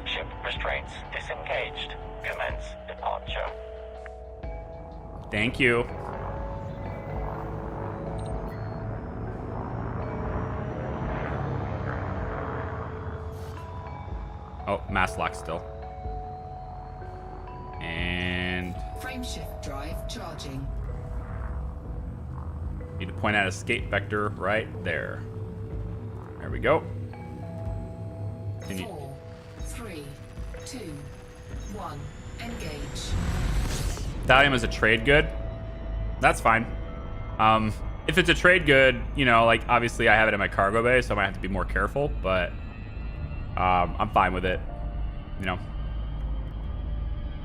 Ship restraints disengaged. Commence departure. Thank you. Oh, mass lock still. And Frameshift drive charging. need to point out escape vector right there. There we go. Continue. 4, 3, 2, 1. Engage. Thallium is a trade good. That's fine. If it's a trade good, you know, like obviously I have it in my cargo bay, so I might have to be more careful, but I'm fine with it. You know,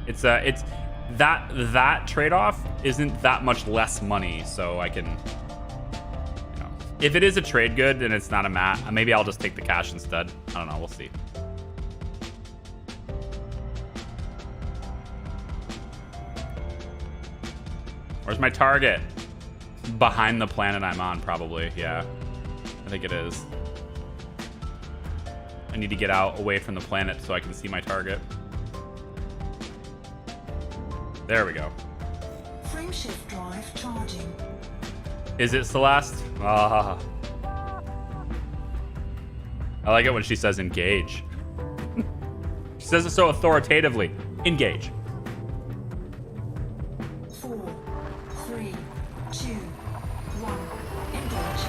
it's that trade-off isn't that much less money, so I can, you know, if it is a trade good and it's not a mat, maybe I'll just take the cash instead. I don't know, we'll see. Where's my target? Behind the planet I'm on, probably. Yeah, I think it is. I need to get out away from the planet so I can see my target. There we go. Frameshift drive charging. Is it Celeste? Ah. I like it when she says engage. She says it so authoritatively. Engage. 4, 3, 2, 1. Engage.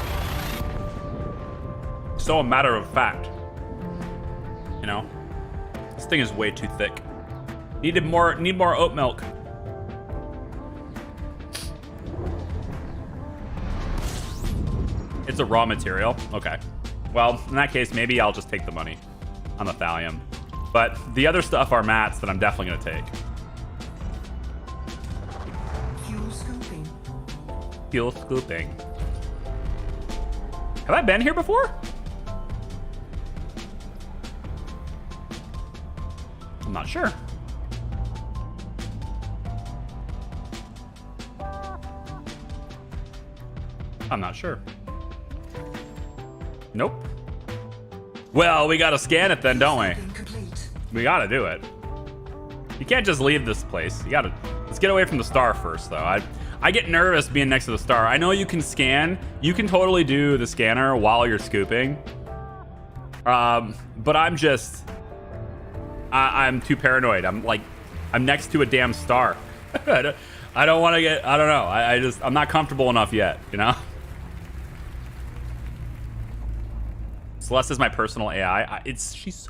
So a matter of fact. You know, this thing is way too thick. Need more oat milk. It's a raw material. Okay. Well, in that case, maybe I'll just take the money on the thallium. But the other stuff are mats that I'm definitely going to take. Fuel scooping. Fuel scooping. Have I been here before? I'm not sure. I'm not sure. Nope. Well, we gotta scan it then, don't we? Complete. We gotta do it. You can't just leave this place. You gotta... Let's get away from the star first, though. I get nervous being next to the star. I know you can scan. You can totally do the scanner while you're scooping. But I'm just... I'm too paranoid. I'm next to a damn star. I don't want to get... I don't know. I'm not comfortable enough yet, you know? Celeste is my personal AI. She's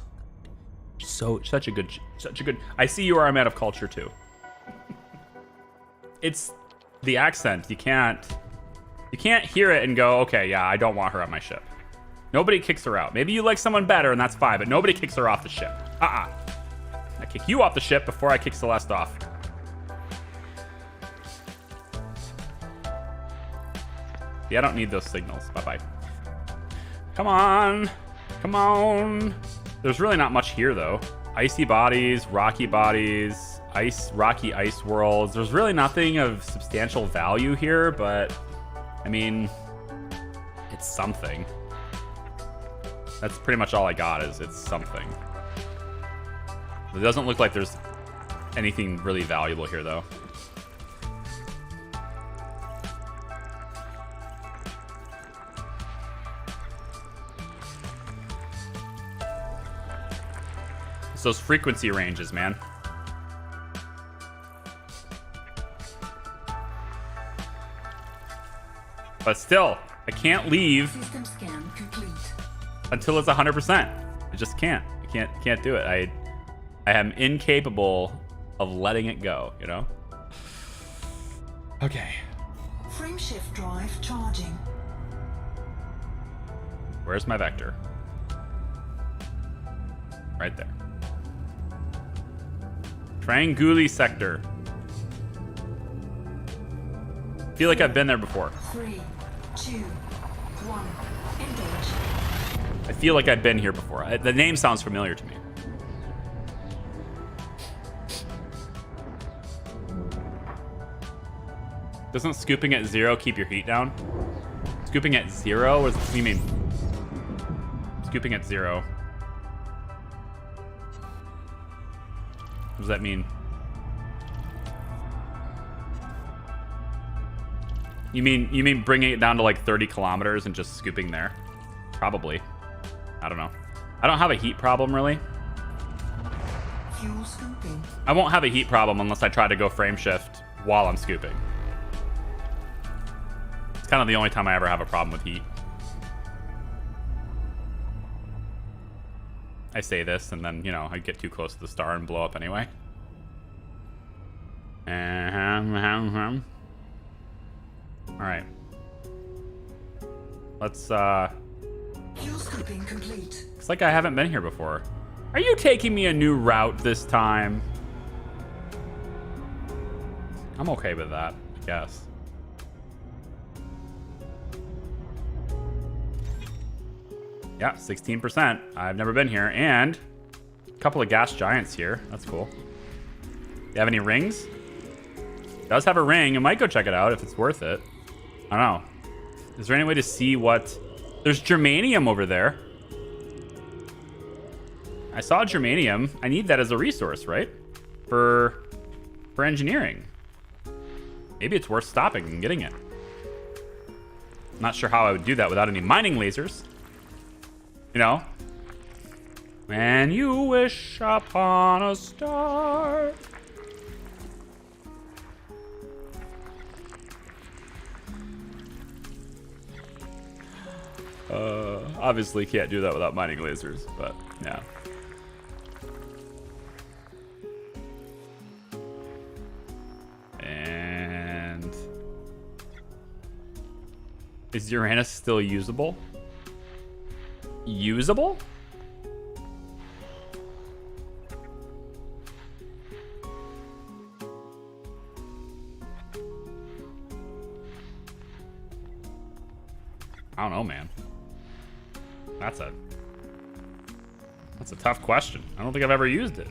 such a good. I see you are a man of culture too. It's the accent. You can't hear it and go, okay, yeah, I don't want her on my ship. Nobody kicks her out. Maybe you like someone better and that's fine, but nobody kicks her off the ship. I kick you off the ship before I kick Celeste off. Yeah, I don't need those signals. Bye-bye. Come on. Come on. There's really not much here, though. Icy bodies, rocky bodies, rocky ice worlds. There's really nothing of substantial value here, but, I mean, it's something. That's pretty much all I got is it's something. It doesn't look like there's anything really valuable here, though. It's those frequency ranges, man. But still, I can't leave System scan complete. until it's 100%. I just can't. I can't do it. I am incapable of letting it go, you know? Okay. Frameshift drive charging. Where's my vector? Right there. Trianguli sector. Feel like I've been there before. 3, 2, 1. Engage. I feel like I've been here before. The name sounds familiar to me. Doesn't scooping at 0 keep your heat down? Scooping at 0? What do you mean? Scooping at 0. What does that mean? You mean bringing it down to like 30 kilometers and just scooping there? Probably. I don't know. I don't have a heat problem really. Fuel scooping. I won't have a heat problem unless I try to go frame shift while I'm scooping. It's kind of the only time I ever have a problem with heat. I say this and then, you know, I get too close to the star and blow up anyway. All right. Let's, Fuel scooping complete. It's like I haven't been here before. Are you taking me a new route this time? I'm okay with that, I guess. Yeah, 16%. I've never been here. And a couple of gas giants here. That's cool. Do you have any rings? It does have a ring. I might go check it out if it's worth it. I don't know. Is there any way to see what... There's germanium over there. I saw germanium. I need that as a resource, right? For engineering. Maybe it's worth stopping and getting it. I'm not sure how I would do that without any mining lasers. You know? When you wish upon a star. Obviously can't do that without mining lasers, but yeah. And Is Uranus still usable? Usable? I don't know, man. That's a tough question. I don't think I've ever used it.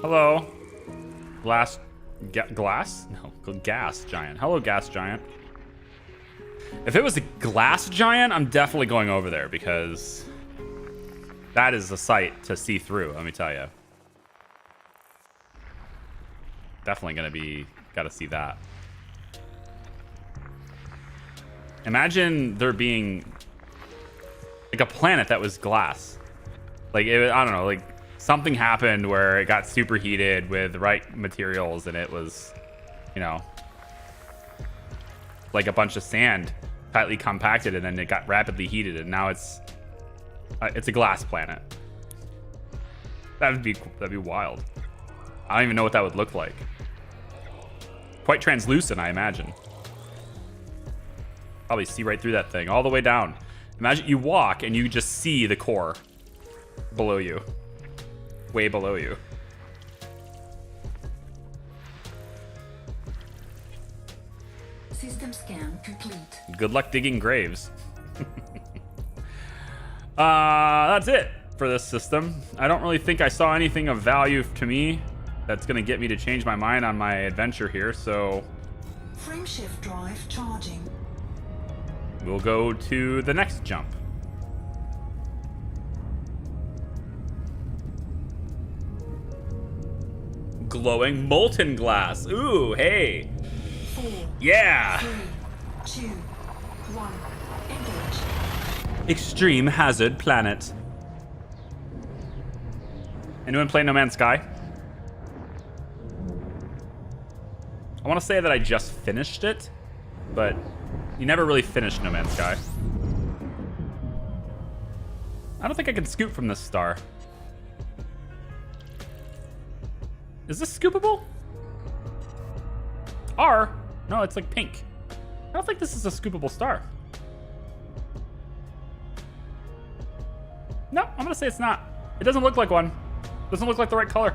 Hello. Glass? No, gas giant. Hello, gas giant. If it was a glass giant, I'm definitely going over there because that is a sight to see through, let me tell you. Definitely gotta see that. Imagine there being like a planet that was glass. Like, I don't know, like something happened where it got superheated with the right materials and it was, you know, like a bunch of sand tightly compacted and then it got rapidly heated and now it's a glass planet. That'd be wild. I don't even know what that would look like. Quite translucent, I imagine. Probably see right through that thing all the way down. Imagine you walk and you just see the core below you. Way below you. System scan complete. Good luck digging graves. That's it for this system. I don't really think I saw anything of value to me that's going to get me to change my mind on my adventure here, so Frameshift drive charging. we'll go to the next jump. Glowing molten glass. Ooh, hey. 4, Yeah. 3, 2, 1. Engage. Extreme hazard planet. Anyone play No Man's Sky? I want to say that I just finished it, but you never really finished No Man's Sky. I don't think I can scoop from this star. Is this scoopable? R? No, it's like pink. I don't think this is a scoopable star. No, I'm gonna say it's not. It doesn't look like one. Doesn't look like the right color.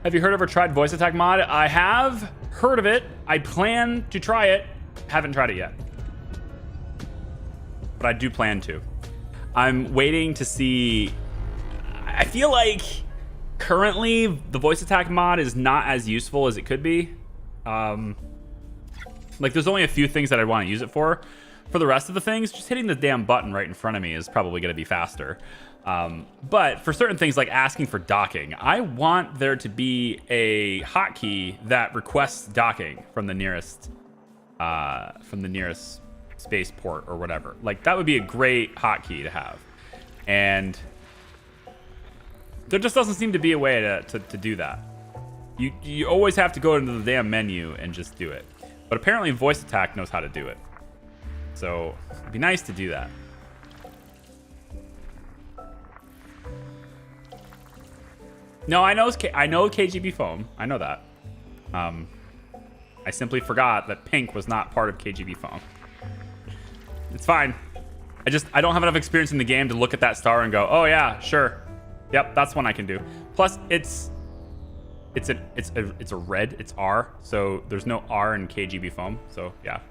Have you heard of or tried voice attack mod? I have heard of it. I plan to try it. Haven't tried it yet. But I do plan to. I'm waiting to see. I feel like currently the voice attack mod is not as useful as it could be. Like there's only a few things that I want to use it for. For the rest of the things, just hitting the damn button right in front of me is probably going to be faster. But for certain things like asking for docking, I want there to be a hotkey that requests docking from the nearest spaceport or whatever. Like that would be a great hotkey to have. And there just doesn't seem to be a way to do that. You always have to go into the damn menu and just do it. But apparently voice attack knows how to do it. So it'd be nice to do that. No, I know KGB foam. I know that. I simply forgot that pink was not part of KGB foam. It's fine. I don't have enough experience in the game to look at that star and go, oh yeah, sure. Yep, that's one I can do. Plus, it's a red. It's R. So there's no R in KGB foam. So yeah.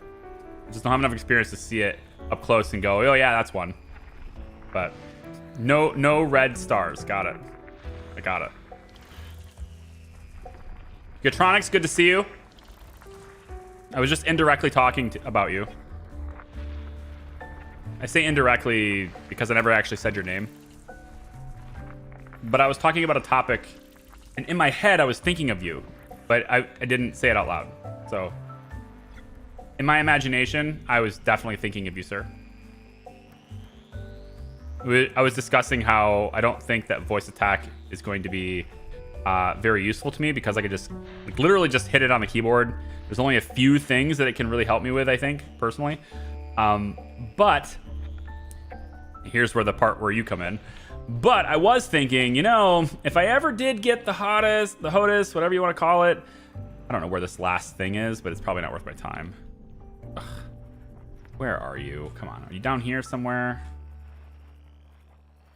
I just don't have enough experience to see it up close and go, oh yeah, that's one. But no red stars. Got it. I got it. Gatronics, good to see you. I was just indirectly talking about you. I say indirectly because I never actually said your name. But I was talking about a topic, and in my head I was thinking of you, but I didn't say it out loud. So in my imagination, I was definitely thinking of you, sir. I was discussing how I don't think that voice attack is going to be very useful to me because I could just literally just hit it on the keyboard. There's only a few things that it can really help me with, I think, personally. But here's where the part where you come in. But I was thinking, you know, if I ever did get the hottest, the HOTUS, whatever you want to call it, I don't know where this last thing is, but it's probably not worth my time. Ugh. Where are you? Come on, are you down here somewhere?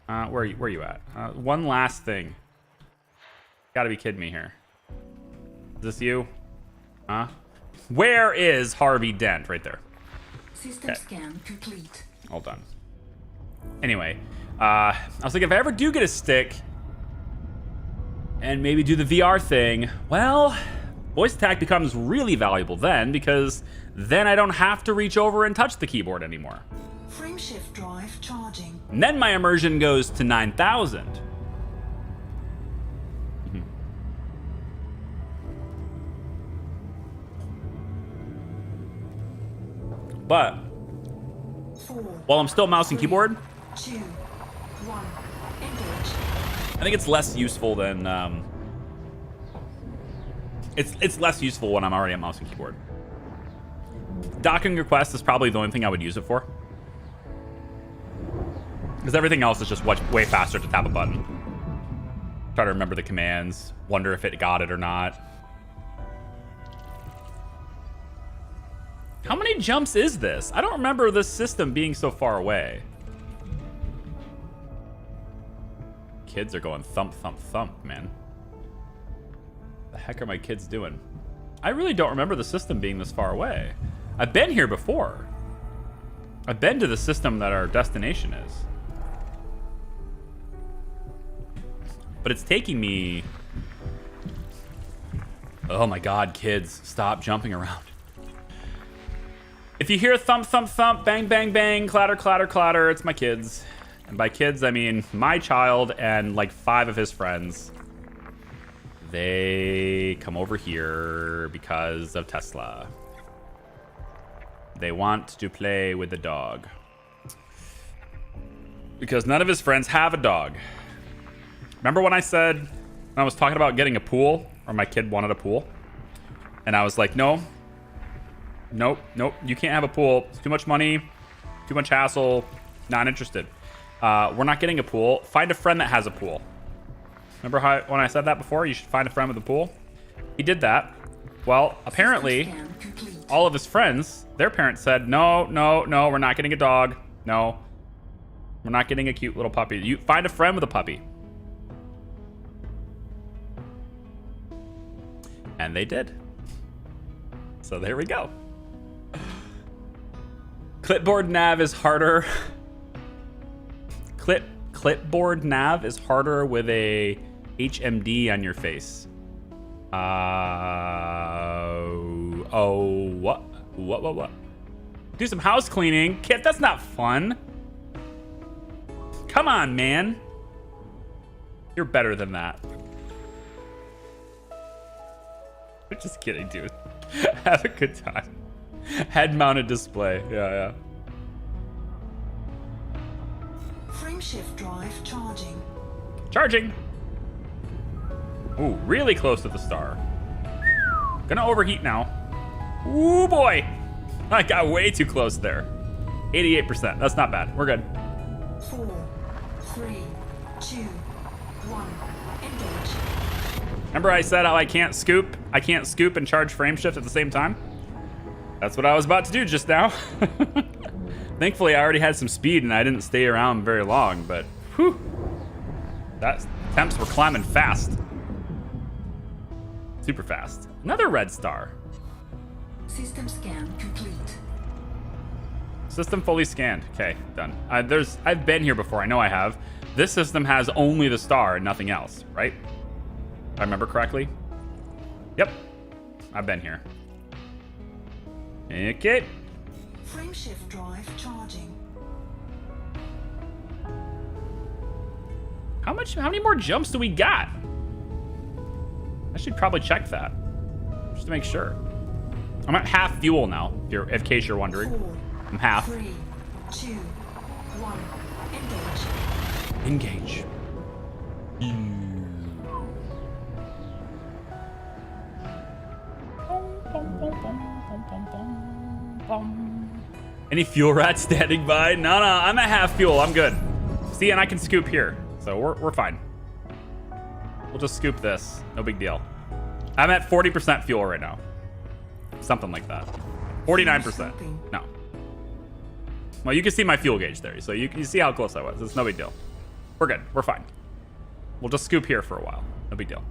Where are you at? One last thing. Gotta be kidding me here. Is this you? Huh? Where is Harvey Dent? Right there. System scan complete. All done. Anyway, I was like, if I ever do get a stick and maybe do the VR thing, well, voice attack becomes really valuable then, because then I don't have to reach over and touch the keyboard anymore. Frameshift drive charging. And then my immersion goes to 9,000. But 4, while I'm still mouse and keyboard, 2, 1, engage. I think it's less useful than it's less useful when I'm already at mouse and keyboard. Docking request is probably the only thing I would use it for, because everything else is just way faster to tap a button. Try to remember the commands, wonder if it got it or not. How many jumps is this? I don't remember this system being so far away. Kids are going thump, thump, thump, man. The heck are my kids doing? I really don't remember the system being this far away. I've been here before. I've been to the system that our destination is. But it's taking me... Oh my god, kids, stop jumping around. If you hear thump, thump, thump, bang, bang, bang, clatter, clatter, clatter, it's my kids. And by kids, I mean my child and like 5 of his friends. They come over here because of Tesla. They want to play with the dog. Because none of his friends have a dog. Remember when I said, when I was talking about getting a pool, or my kid wanted a pool? And I was like, no. Nope, you can't have a pool. It's too much money, too much hassle, not interested. We're not getting a pool. Find a friend that has a pool. Remember how when I said that before, you should find a friend with a pool? He did that. Well, apparently, all of his friends, their parents said, no, we're not getting a dog. No, we're not getting a cute little puppy. You find a friend with a puppy. And they did. So there we go. Clipboard nav is harder. Clipboard nav is harder with a HMD on your face. What? Do some house cleaning. Kit, that's not fun. Come on, man. You're better than that. I'm just kidding, dude. Have a good time. Head-mounted display. Yeah. Frameshift drive charging. Charging. Ooh, really close to the star. Gonna overheat now. Ooh, boy. I got way too close there. 88%. That's not bad. We're good. 4, 3, 2, 1, engage. Remember I said how I can't scoop? I can't scoop and charge frame shift at the same time? That's what I was about to do just now. Thankfully, I already had some speed and I didn't stay around very long, but whew. That temps were climbing fast. Super fast. Another red star. System scan complete. System fully scanned. Okay, done. I've been here before. I know I have. This system has only the star and nothing else, right? If I remember correctly. Yep. I've been here. Okay. Frameshift drive charging. How many more jumps do we got? I should probably check that. Just to make sure. I'm at half fuel now, in case you're wondering. 4, I'm half. 3, 2, 1, engage. Engage. Any fuel rats standing by? No, I'm at half fuel. I'm good. See, and I can scoop here. So we're fine. We'll just scoop this. No big deal. I'm at 40% fuel right now. Something like that. 49%. No. Well, you can see my fuel gauge there. So you see how close I was. It's no big deal. We're good. We're fine. We'll just scoop here for a while. No big deal.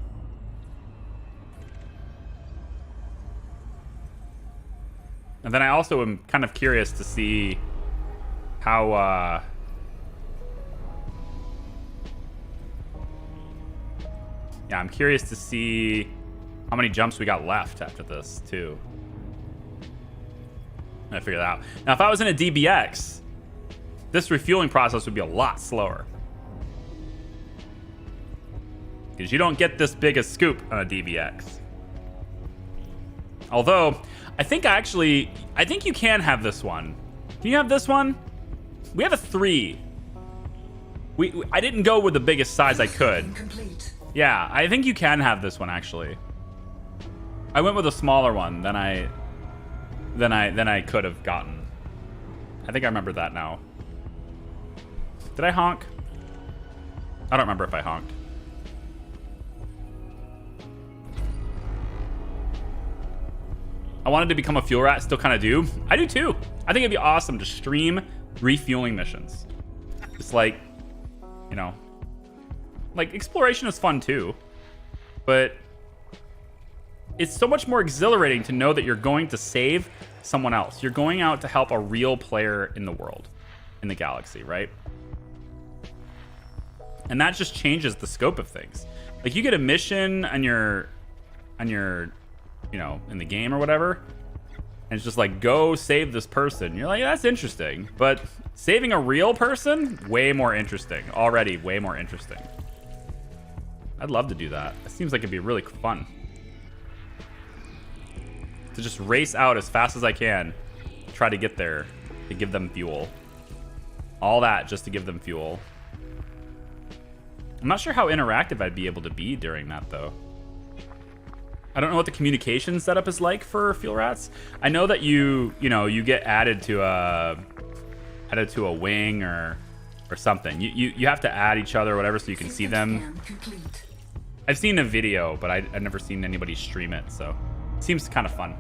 And then I also am kind of curious to see how yeah, I'm curious to see how many jumps we got left after this too. I'm gonna figure that out. Now, if I was in a DBX, this refueling process would be a lot slower. Because you don't get this big a scoop on a DBX. Although, I think you can have this one. Can you have this one? We have a 3. I didn't go with the biggest size I could. Complete. Yeah, I think you can have this one actually. I went with a smaller one than I could have gotten. I think I remember that now. Did I honk? I don't remember if I honked. I wanted to become a fuel rat, still kind of do. I do too. I think it'd be awesome to stream refueling missions. Just like, you know, like exploration is fun too, but it's so much more exhilarating to know that you're going to save someone else. You're going out to help a real player in the world, in the galaxy, right? And that just changes the scope of things. Like you get a mission on your, you know, in the game or whatever, and it's just like, go save this person. You're like, that's interesting. But saving a real person, way more interesting. Already way more interesting. I'd love to do that. It seems like it'd be really fun. To just race out as fast as I can, try to get there, to give them fuel. All that just to give them fuel. I'm not sure how interactive I'd be able to be during that though. I don't know what the communication setup is like for fuel rats. I know that you get added to a wing or something. You have to add each other or whatever so you can see them. I've seen a video, but I've never seen anybody stream it, so it seems kind of fun.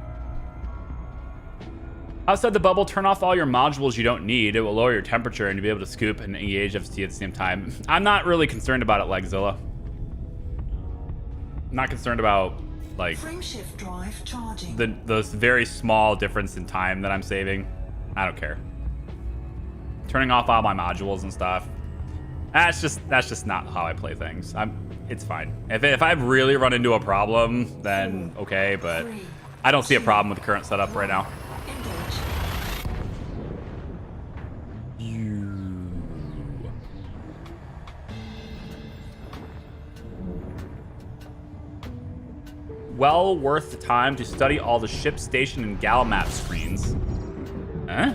Outside the bubble, turn off all your modules you don't need. It will lower your temperature and you'll be able to scoop and engage FT at the same time. I'm not really concerned about it, Legzilla. I'm not concerned about like Frameshift drive charging. those very small difference in time that I'm saving. I don't care. Turning off all my modules and stuff. That's just not how I play things. It's fine. If I've really run into a problem, then okay, but I don't see a problem with the current setup right now. Well worth the time to study all the ship, station, and gal map screens. Huh?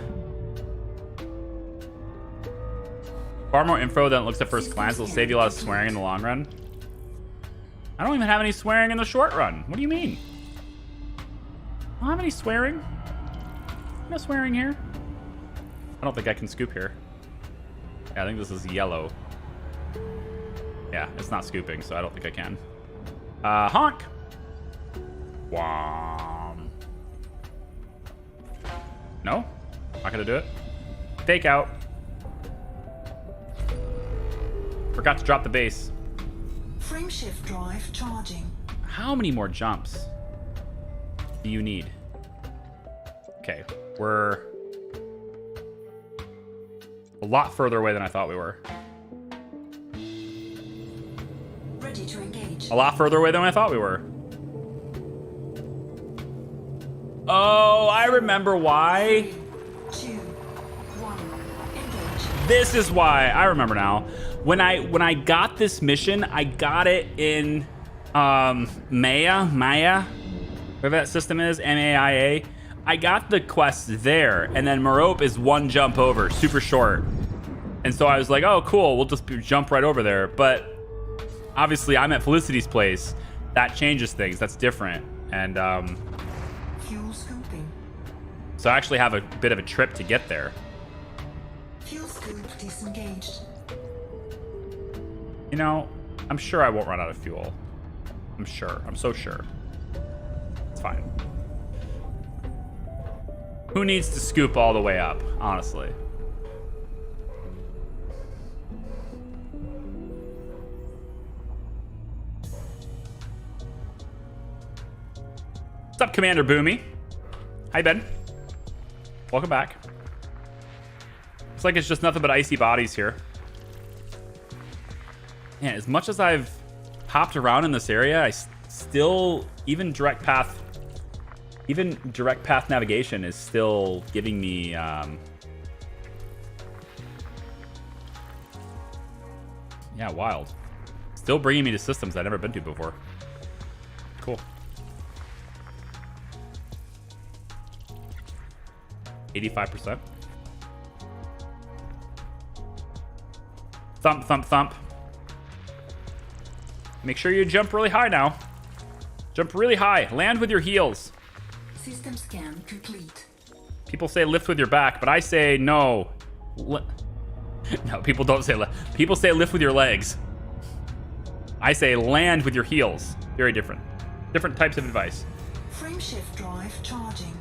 Far more info than it looks at first glance. It'll save you a lot of swearing in the long run. I don't even have any swearing in the short run. What do you mean? I don't have any swearing. No swearing here. I don't think I can scoop here. Yeah, I think this is yellow. Yeah, it's not scooping, so I don't think I can. Honk. Wham. No? Not gonna do it. Take out. Forgot to drop the base. Frameshift drive charging. How many more jumps do you need? Okay, we're a lot further away than I thought we were. Ready to engage. A lot further away than I thought we were. Oh, I remember why. 3, 2, 1, engage. This is why. I remember now. When I got this mission, I got it in Maya, whatever that system is, MAIA. I got the quest there, and then Merope is one jump over, super short. And so I was like, oh, cool, we'll just jump right over there. But obviously, I'm at Felicity's place. That changes things. That's different. And Fuel scooping. So I actually have a bit of a trip to get there. Fuel scoop disengaged. You know, I'm sure I won't run out of fuel. I'm sure. I'm so sure. It's fine. Who needs to scoop all the way up, honestly? What's up, Commander Boomy? Hi, Ben. Welcome back. Looks like it's just nothing but icy bodies here. Man, as much as I've hopped around in this area, I still, even direct path navigation is still giving me, yeah, wild. Still bringing me to systems I've never been to before. Cool. 85%. Thump, thump, thump. Make sure you jump really high now. Jump really high. Land with your heels. System scan complete. People say lift with your back, but I say no. No, people don't say lift. People say lift with your legs. I say land with your heels. Very different. Different types of advice. Frameshift drive charging.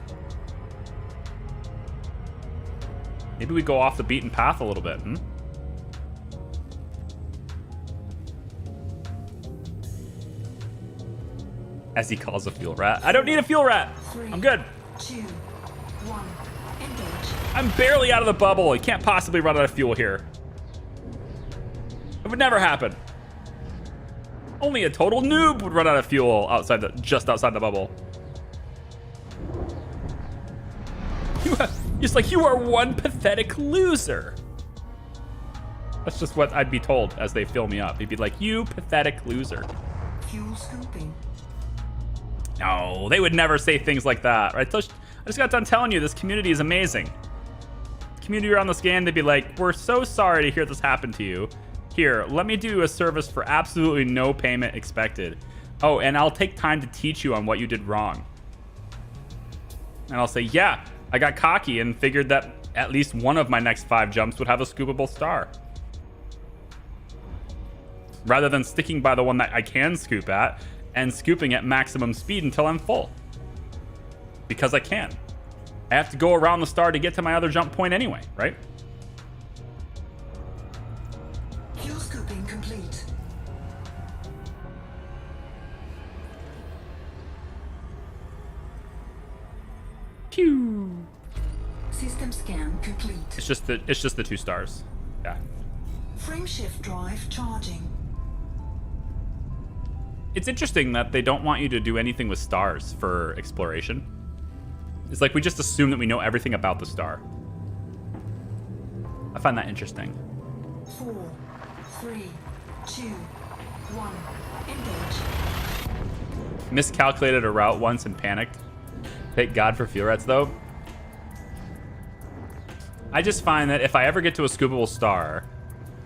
Maybe we go off the beaten path a little bit, hmm? As he calls a fuel rat. I don't need a fuel rat. I'm good. 2, 1, engage. I'm barely out of the bubble. You can't possibly run out of fuel here. It would never happen. Only a total noob would run out of fuel just outside the bubble. You are one pathetic loser. That's just what I'd be told as they fill me up. He'd be like, you pathetic loser. Fuel scooping. No, they would never say things like that, right? I just got done telling you this community is amazing. Community around the scan, they'd be like, we're so sorry to hear this happen to you. Here, let me do a service for absolutely no payment expected. Oh, and I'll take time to teach you on what you did wrong. And I'll say, yeah, I got cocky and figured that at least one of my next 5 jumps would have a scoopable star. Rather than sticking by the one that I can scoop at and scooping at maximum speed until I'm full. Because I can. I have to go around the star to get to my other jump point anyway, right? Fuel scooping complete. Pew. System scan complete. It's just the 2 stars. Yeah. Frameshift drive charging. It's interesting that they don't want you to do anything with stars for exploration. It's like we just assume that we know everything about the star. I find that interesting. 4, 3, 2, 1, engage. Miscalculated a route once and panicked. Thank God for fuel rats, though. I just find that if I ever get to a scoopable star,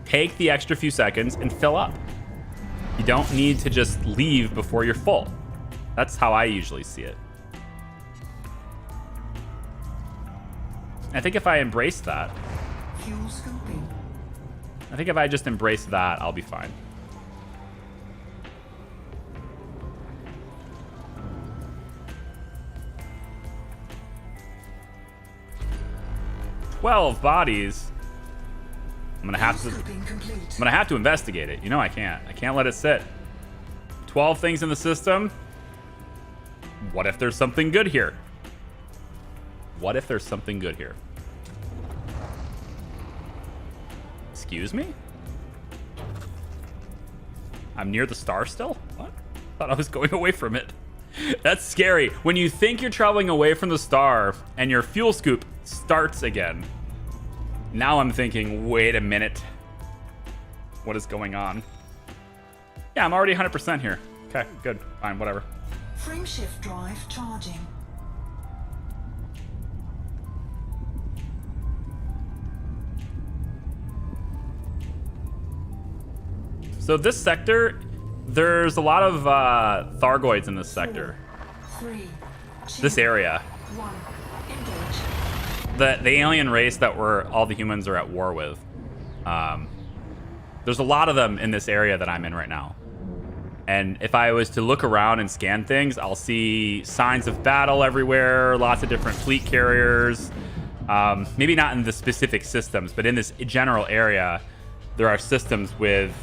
take the extra few seconds and fill up. You don't need to just leave before you're full. That's how I usually see it. I think if I embrace that, Fuel scooping. I think if I just embrace that, I'll be fine. "12 bodies. I'm gonna have to investigate it. You know I can't let it sit. 12 things in the system. What if there's something good here? What if there's something good here? Excuse me? I'm near the star still? What? Thought I was going away from it. That's scary. When you think you're traveling away from the star and your fuel scoop starts again. Now I'm thinking, wait a minute. What is going on? Yeah, I'm already 100% here. Okay, good. Fine, whatever. Frameshift drive charging. So this sector, there's a lot of Thargoids in this sector. 3, 2, This area. 1, engage. the alien race that all the humans are at war with. There's a lot of them in this area that I'm in right now. And if I was to look around and scan things, I'll see signs of battle everywhere, lots of different fleet carriers. Maybe not in the specific systems, but in this general area, there are systems with...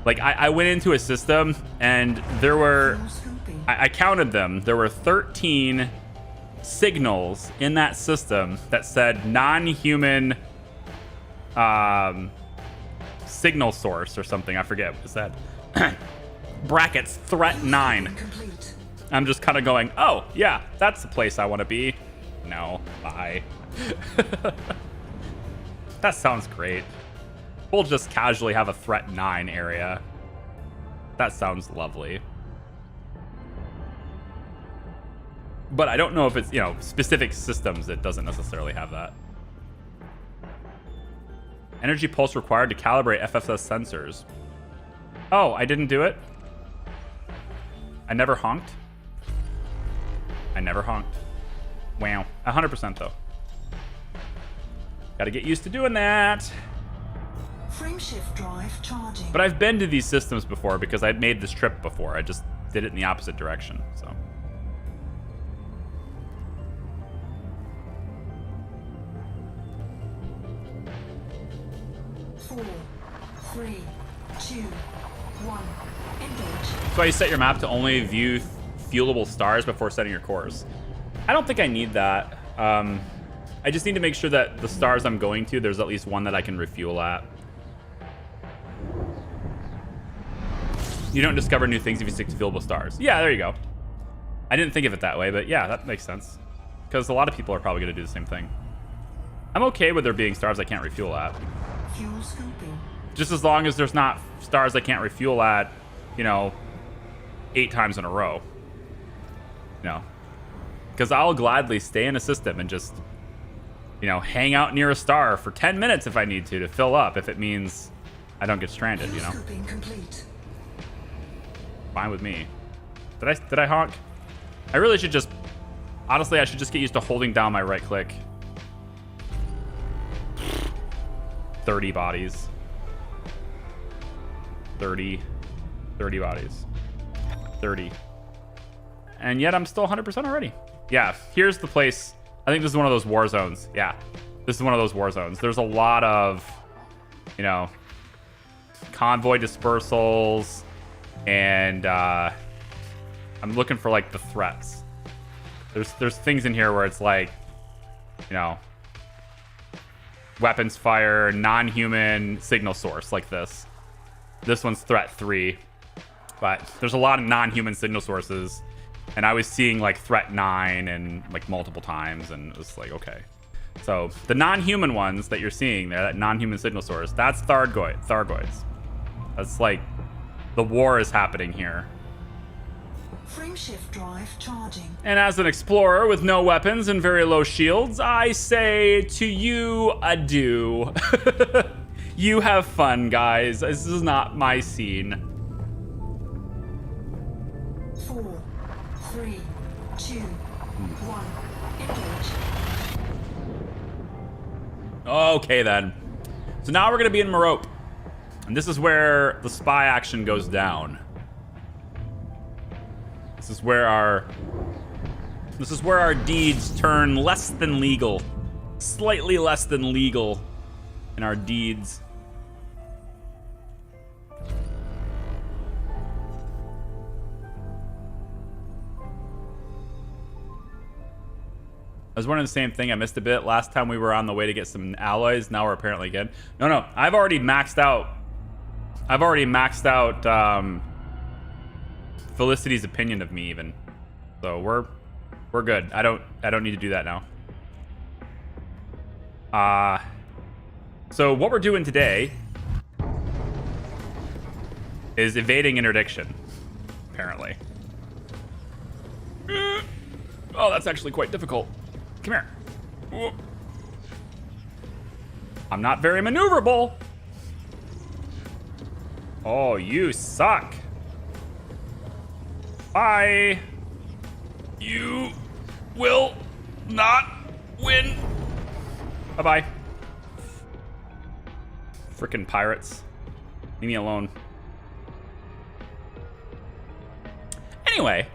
Like, I went into a system, and there were... Fuel scooping. I counted them. There were 13 signals in that system that said non-human signal source or something. I forget what it said. Brackets, threat 9. Complete. I'm just kind of going, oh, yeah, that's the place I want to be. No, bye. That sounds great. We'll just casually have a threat 9 area. That sounds lovely. But I don't know if it's, specific systems, it doesn't necessarily have that. Energy pulse required to calibrate FFS sensors. Oh, I didn't do it? I never honked? I never honked. Wow. 100% though. Gotta get used to doing that. Frameshift drive charging. But I've been to these systems before because I'd made this trip before. I just did it in the opposite direction, so. Four, three, two, one. Engage. So you set your map to only view fuelable stars before setting your course. I don't think I need that. I just need to make sure that the stars I'm going to, there's at least one that I can refuel at. You don't discover new things if you stick to fuelable stars. Yeah, there you go. I didn't think of it that way, but yeah, that makes sense. Because a lot of people are probably going to do the same thing. I'm okay with there being stars I can't refuel at. Fuel scooping. Just as long as there's not stars I can't refuel at, 8 times in a row. Because I'll gladly stay in a system and just, hang out near a star for 10 minutes if I need to fill up, if it means I don't get stranded, Fuel scooping complete. Fine with me. Did I honk? I really should just... Honestly, I should just get used to holding down my right click. 30 bodies. 30 bodies. 30. And yet I'm still 100% already. Yeah, here's the place. I think this is one of those war zones. Yeah, this is one of those war zones. There's a lot of, convoy dispersals, and I'm looking for like the threats. There's things in here where it's like, weapons fire, non-human signal source like this. This one's threat 3, but there's a lot of non-human signal sources, and I was seeing like threat 9 and like multiple times, and it was like, okay. So the non-human ones that you're seeing there, that non-human signal source, that's Thargoids. That's like, the war is happening here. Frameshift drive charging. And as an explorer with no weapons and very low shields, I say to you, adieu. You have fun, guys. This is not my scene. 4, 3, 2, 1. Engage. Okay, then. So now we're going to be in Merope. And this is where the spy action goes down. This is where our deeds turn less than legal. Slightly less than legal in our deeds. I was wondering the same thing. I missed a bit. Last time we were on the way to get some alloys. Now we're apparently again. No. I've already maxed out Felicity's opinion of me even. So we're good. I don't need to do that now. So what we're doing today is evading interdiction, apparently. Oh, that's actually quite difficult. Come here. Whoa. I'm not very maneuverable. Oh, you suck. Bye. You will not win. Bye-bye. Frickin' pirates. Leave me alone. Anyway,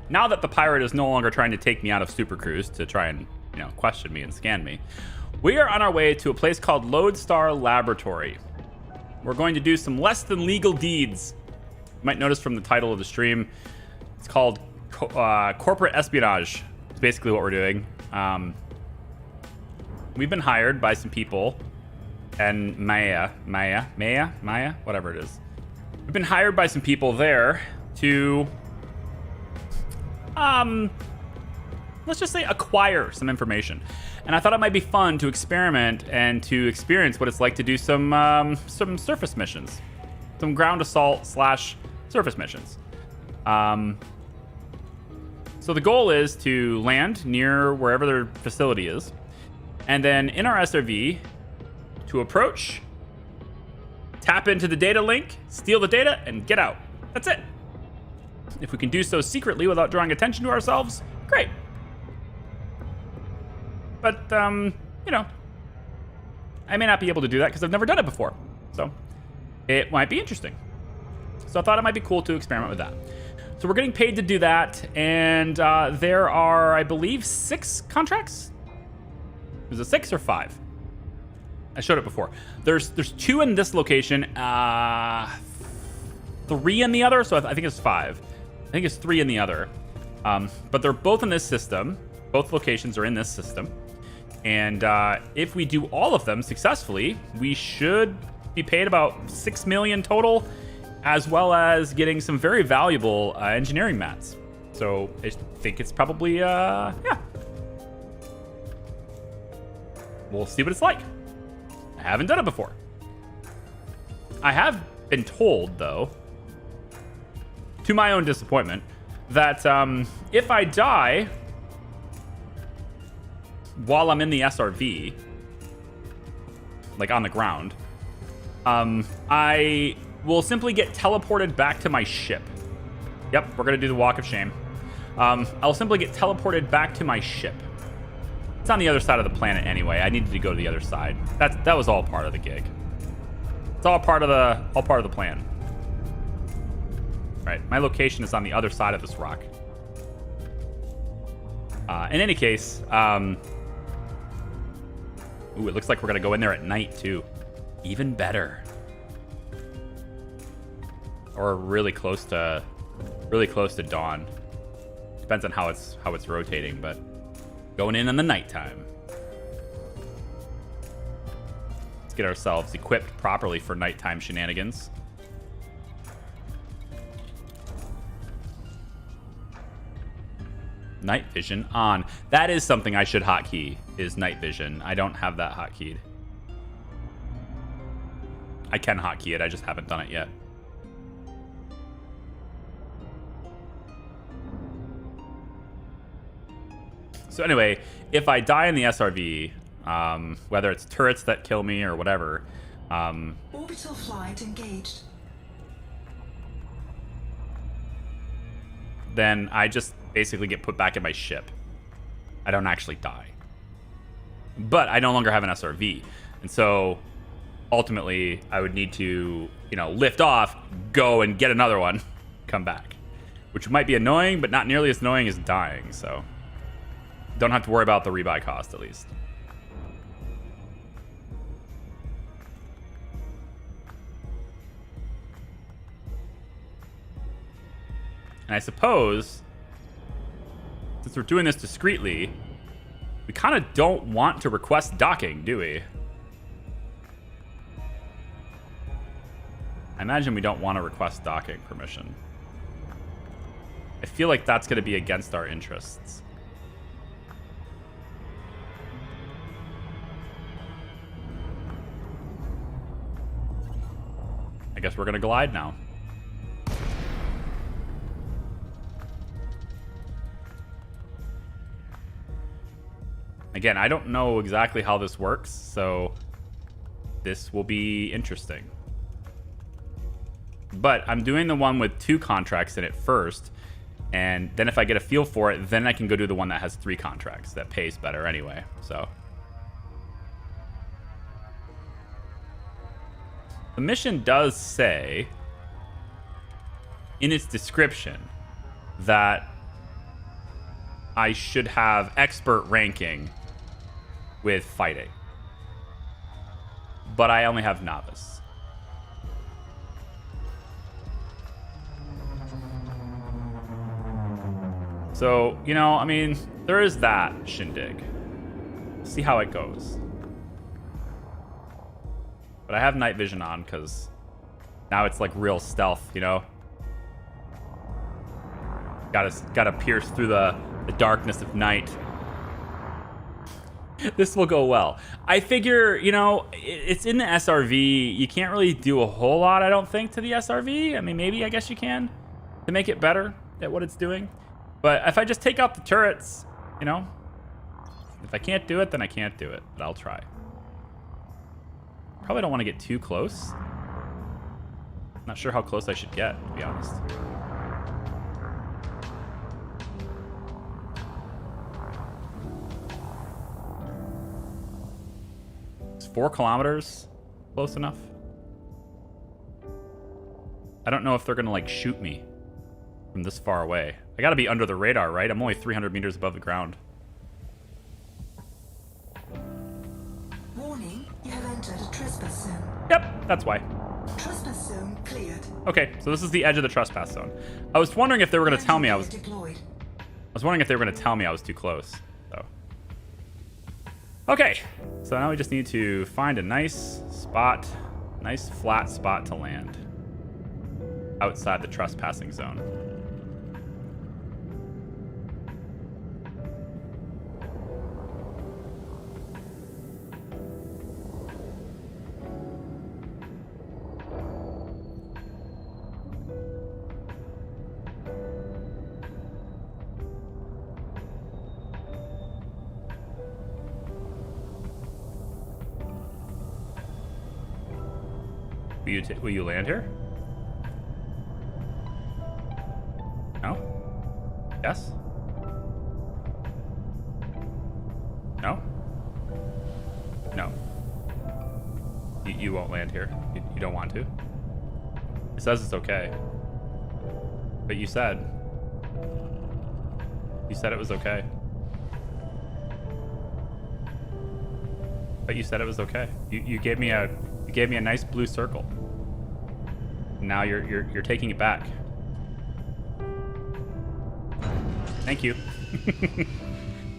now that the pirate is no longer trying to take me out of Super Cruise to try and, question me and scan me, we are on our way to a place called Lodestar Laboratory. We're going to do some less than legal deeds. You might notice from the title of the stream, it's called corporate espionage. It's basically what we're doing. We've been hired by some people, and Maya, whatever it is. We've been hired by some people there to, let's just say acquire some information. And I thought it might be fun to experiment and to experience what it's like to do some surface missions, some ground assault / surface missions. So the goal is to land near wherever their facility is, and then in our SRV to approach, tap into the data link, steal the data, and get out. That's it. If we can do so secretly without drawing attention to ourselves, great. But, I may not be able to do that because I've never done it before. So it might be interesting. So I thought it might be cool to experiment with that. So we're getting paid to do that. And there are, I believe, 6 contracts. Is it 6 or 5? I showed it before. There's 2 in this location, 3 in the other. So I think it's 5. I think it's 3 in the other. But they're both in this system. Both locations are in this system. And if we do all of them successfully, we should be paid about 6 million total, as well as getting some very valuable engineering mats. So I think it's probably, yeah. We'll see what it's like. I haven't done it before. I have been told, though, to my own disappointment, that if I die while I'm in the SRV, like on the ground, I will simply get teleported back to my ship. Yep, we're gonna do the walk of shame. I'll simply get teleported back to my ship. It's on the other side of the planet anyway. I needed to go to the other side. That was all part of the gig. It's all part of the plan. Right, my location is on the other side of this rock. In any case, ooh, it looks like we're gonna go in there at night too. Even better. Or really close to dawn. Depends on how it's rotating, but going in the nighttime. Let's get ourselves equipped properly for nighttime shenanigans. Night vision on. That is something I should hotkey, is night vision. I don't have that hotkeyed. I can hotkey it, I just haven't done it yet. So anyway, if I die in the SRV, whether it's turrets that kill me or whatever, Orbital flight engaged. then I just basically get put back in my ship. I don't actually die. But I no longer have an SRV. And so ultimately I would need to, lift off, go and get another one, come back. Which might be annoying, but not nearly as annoying as dying, so don't have to worry about the rebuy cost at least. And I suppose, since we're doing this discreetly, we kind of don't want to request docking, do we? I imagine we don't want to request docking permission. I feel like that's going to be against our interests. I guess we're going to glide now. Again, I don't know exactly how this works, so this will be interesting. But I'm doing the one with 2 contracts in it first, and then if I get a feel for it, then I can go do the one that has 3 contracts that pays better anyway. So The mission does say in its description that I should have expert ranking with fighting. But I only have novice. So, you know, I mean, there is that shindig. See how it goes. But I have night vision on because now it's like real stealth, you know? Gotta pierce through the darkness of night. This will go well. I figure, you know, it's in the SRV. You can't really do a whole lot, I don't think, to the SRV. I mean, maybe, I guess you can to make it better at what it's doing. But if I just take out the turrets, you know, if I can't do it, then I can't do it. But I'll try. Probably don't want to get too close. Not sure how close I should get, to be honest. Is 4 kilometers close enough? I don't know if they're gonna like shoot me from this far away. I gotta be under the radar, right? I'm only 300 meters above the ground. Warning, you have entered a trespass zone. Yep, that's why. Trespass zone cleared. Okay, so this is the edge of the trespass zone. I was wondering if they were gonna tell me I was... Deployed. I was wondering if they were gonna tell me I was too close. So. Okay, so now we just need to find a nice spot, nice flat spot to land outside the trespassing zone. Will you land here? No? Yes? No? No. You won't land here. You don't want to? It says it's okay. But you said it was okay. But you said it was okay. You gave me a nice blue circle. Now you're taking it back. Thank you.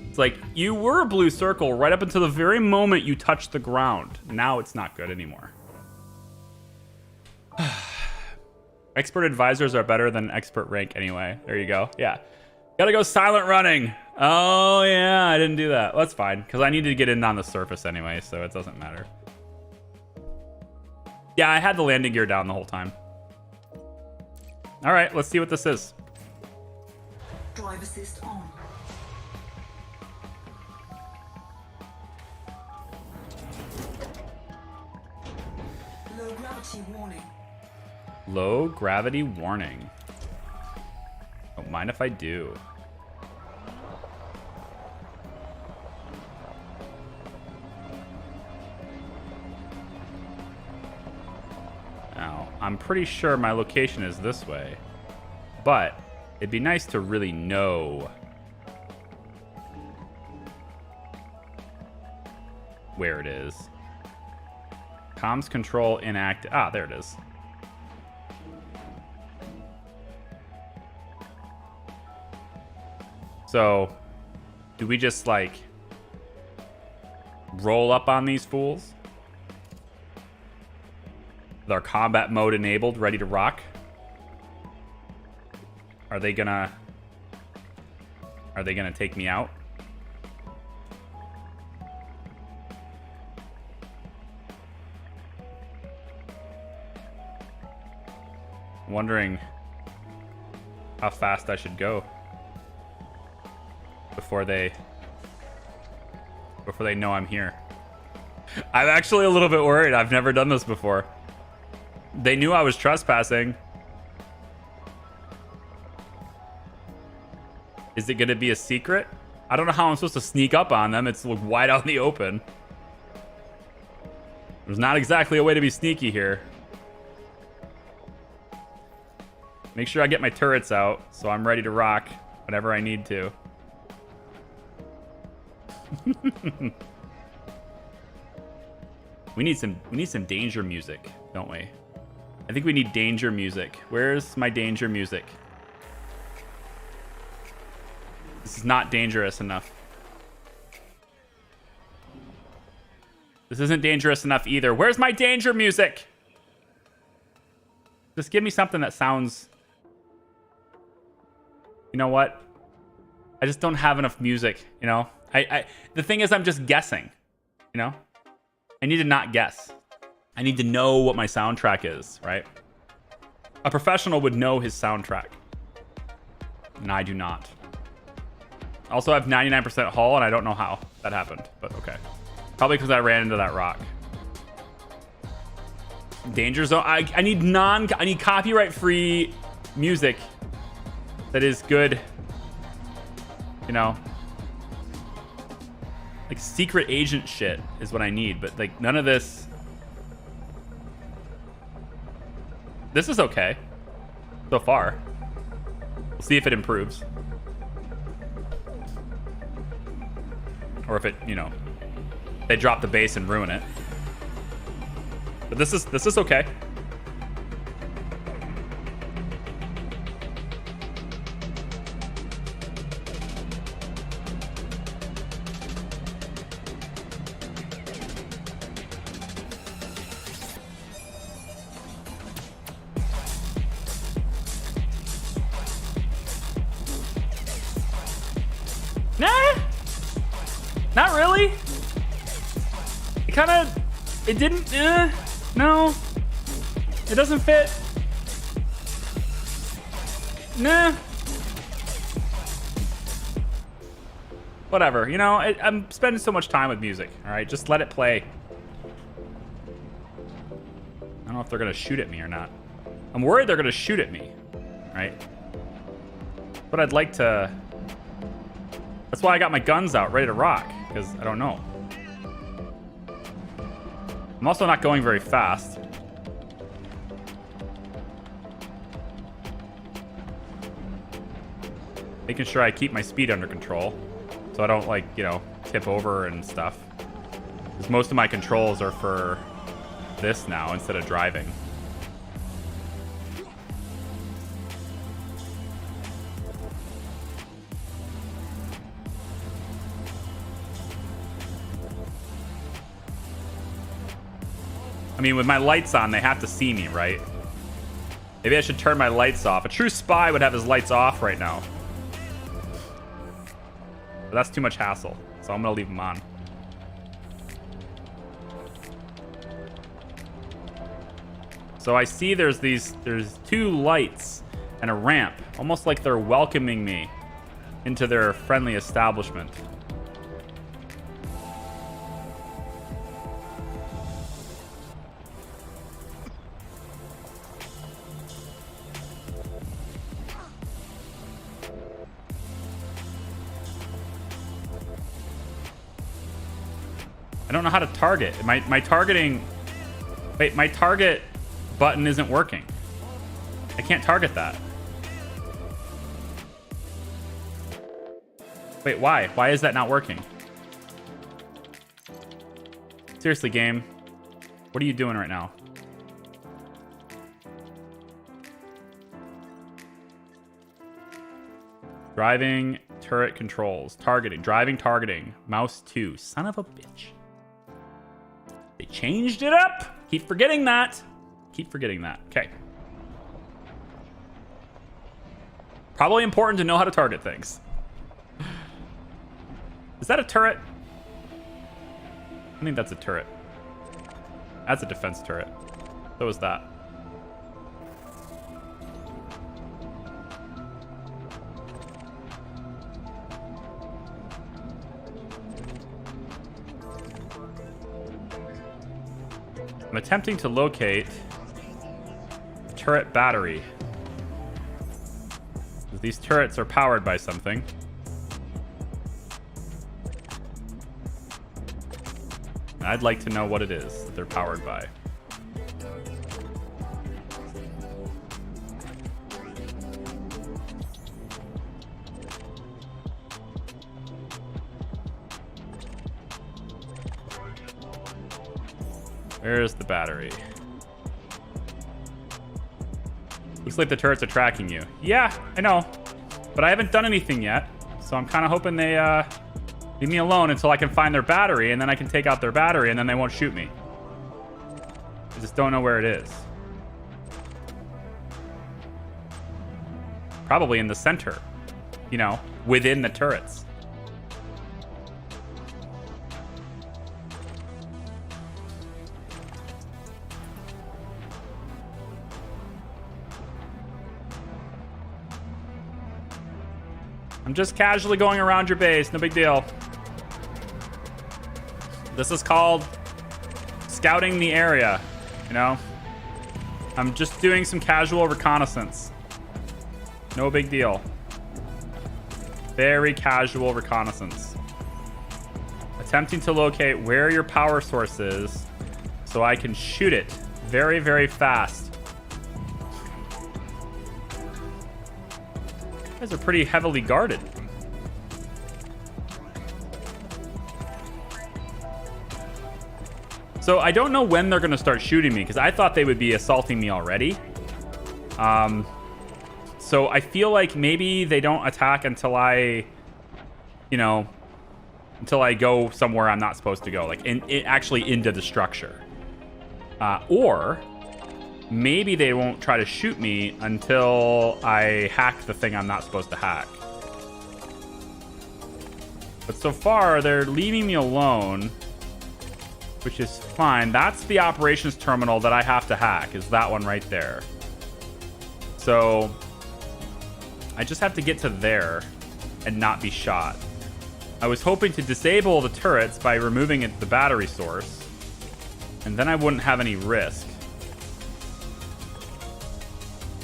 It's like you were a blue circle right up until the very moment you touched the ground. Now it's not good anymore. Expert advisors are better than expert rank anyway. There you go. Yeah. Gotta go silent running. Oh yeah, I didn't do that. Well, that's fine, because I needed to get in on the surface anyway, so it doesn't matter. Yeah, I had the landing gear down the whole time. All right, let's see what this is. Drive assist on. Low gravity warning. Low gravity warning. Don't mind if I do. Now, I'm pretty sure my location is this way, but it'd be nice to really know where it is. Comms control inactive. Ah, there it is. So, do we just like roll up on these fools? With our combat mode enabled, ready to rock? Are they gonna take me out? I'm wondering how fast I should go before they know I'm here. I'm actually a little bit worried. I've never done this before. They knew I was trespassing. Is it gonna be a secret? I don't know how I'm supposed to sneak up on them. It's like wide out in the open. There's not exactly a way to be sneaky here. Make sure I get my turrets out so I'm ready to rock whenever I need to. We need some danger music, don't we? I think we need danger music. Where's my danger music? This is not dangerous enough. This isn't dangerous enough either. Where's my danger music? Just give me something that sounds... You know what? I just don't have enough music, you know? The thing is, I'm just guessing, you know? I need to not guess. I need to know what my soundtrack is, right? A professional would know his soundtrack. And I do not. Also, I have 99% hull, and I don't know how that happened, but okay. Probably because I ran into that rock. Danger zone. I need copyright-free music that is good. You know, like secret agent shit is what I need, but like none of this. This is okay so far. We'll see if it improves, or if it, you know, they drop the bass and ruin it. But this is okay. Nah, not really. It kind of, it didn't, no, it doesn't fit. Nah. Whatever, you know, I'm spending so much time with music, all right? Just let it play. I don't know if they're gonna shoot at me or not. I'm worried they're gonna shoot at me, right? But I'd like to... That's why I got my guns out, ready to rock, because I don't know. I'm also not going very fast. Making sure I keep my speed under control, so I don't, like, you know, tip over and stuff. Because most of my controls are for this now instead of driving. I mean, with my lights on, they have to see me, right? Maybe I should turn my lights off. A true spy would have his lights off right now. But that's too much hassle, so I'm gonna leave them on. So I see there's two lights and a ramp, almost like they're welcoming me into their friendly establishment. I don't know how to target. My targeting... Wait, my target button isn't working. I can't target that. Wait, why? Why is that not working? Seriously, game. What are you doing right now? Driving, turret controls, targeting, driving, targeting, mouse 2. Son of a bitch. They changed it up. Keep forgetting that. Keep forgetting that. Okay. Probably important to know how to target things. Is that a turret? I think that's a turret. That's a defense turret. So is that. I'm attempting to locate the turret battery. These turrets are powered by something. I'd like to know what it is that they're powered by. Where's the battery? Looks like the turrets are tracking you. Yeah, I know. But I haven't done anything yet. So I'm kind of hoping they leave me alone until I can find their battery, and then I can take out their battery, and then they won't shoot me. I just don't know where it is. Probably in the center. You know, within the turrets. I'm just casually going around your base. No big deal. This is called scouting the area, you know? I'm just doing some casual reconnaissance. No big deal. Very casual reconnaissance. Attempting to locate where your power source is so I can shoot it very, very fast. You guys are pretty heavily guarded. So I don't know when they're going to start shooting me, because I thought they would be assaulting me already. So I feel like maybe they don't attack until I, you know, until I go somewhere I'm not supposed to go, like actually into the structure. Or maybe they won't try to shoot me until I hack the thing I'm not supposed to hack. But so far, they're leaving me alone, which is fine. That's the operations terminal that I have to hack, is that one right there. So I just have to get to there and not be shot. I was hoping to disable the turrets by removing the battery source, and then I wouldn't have any risk.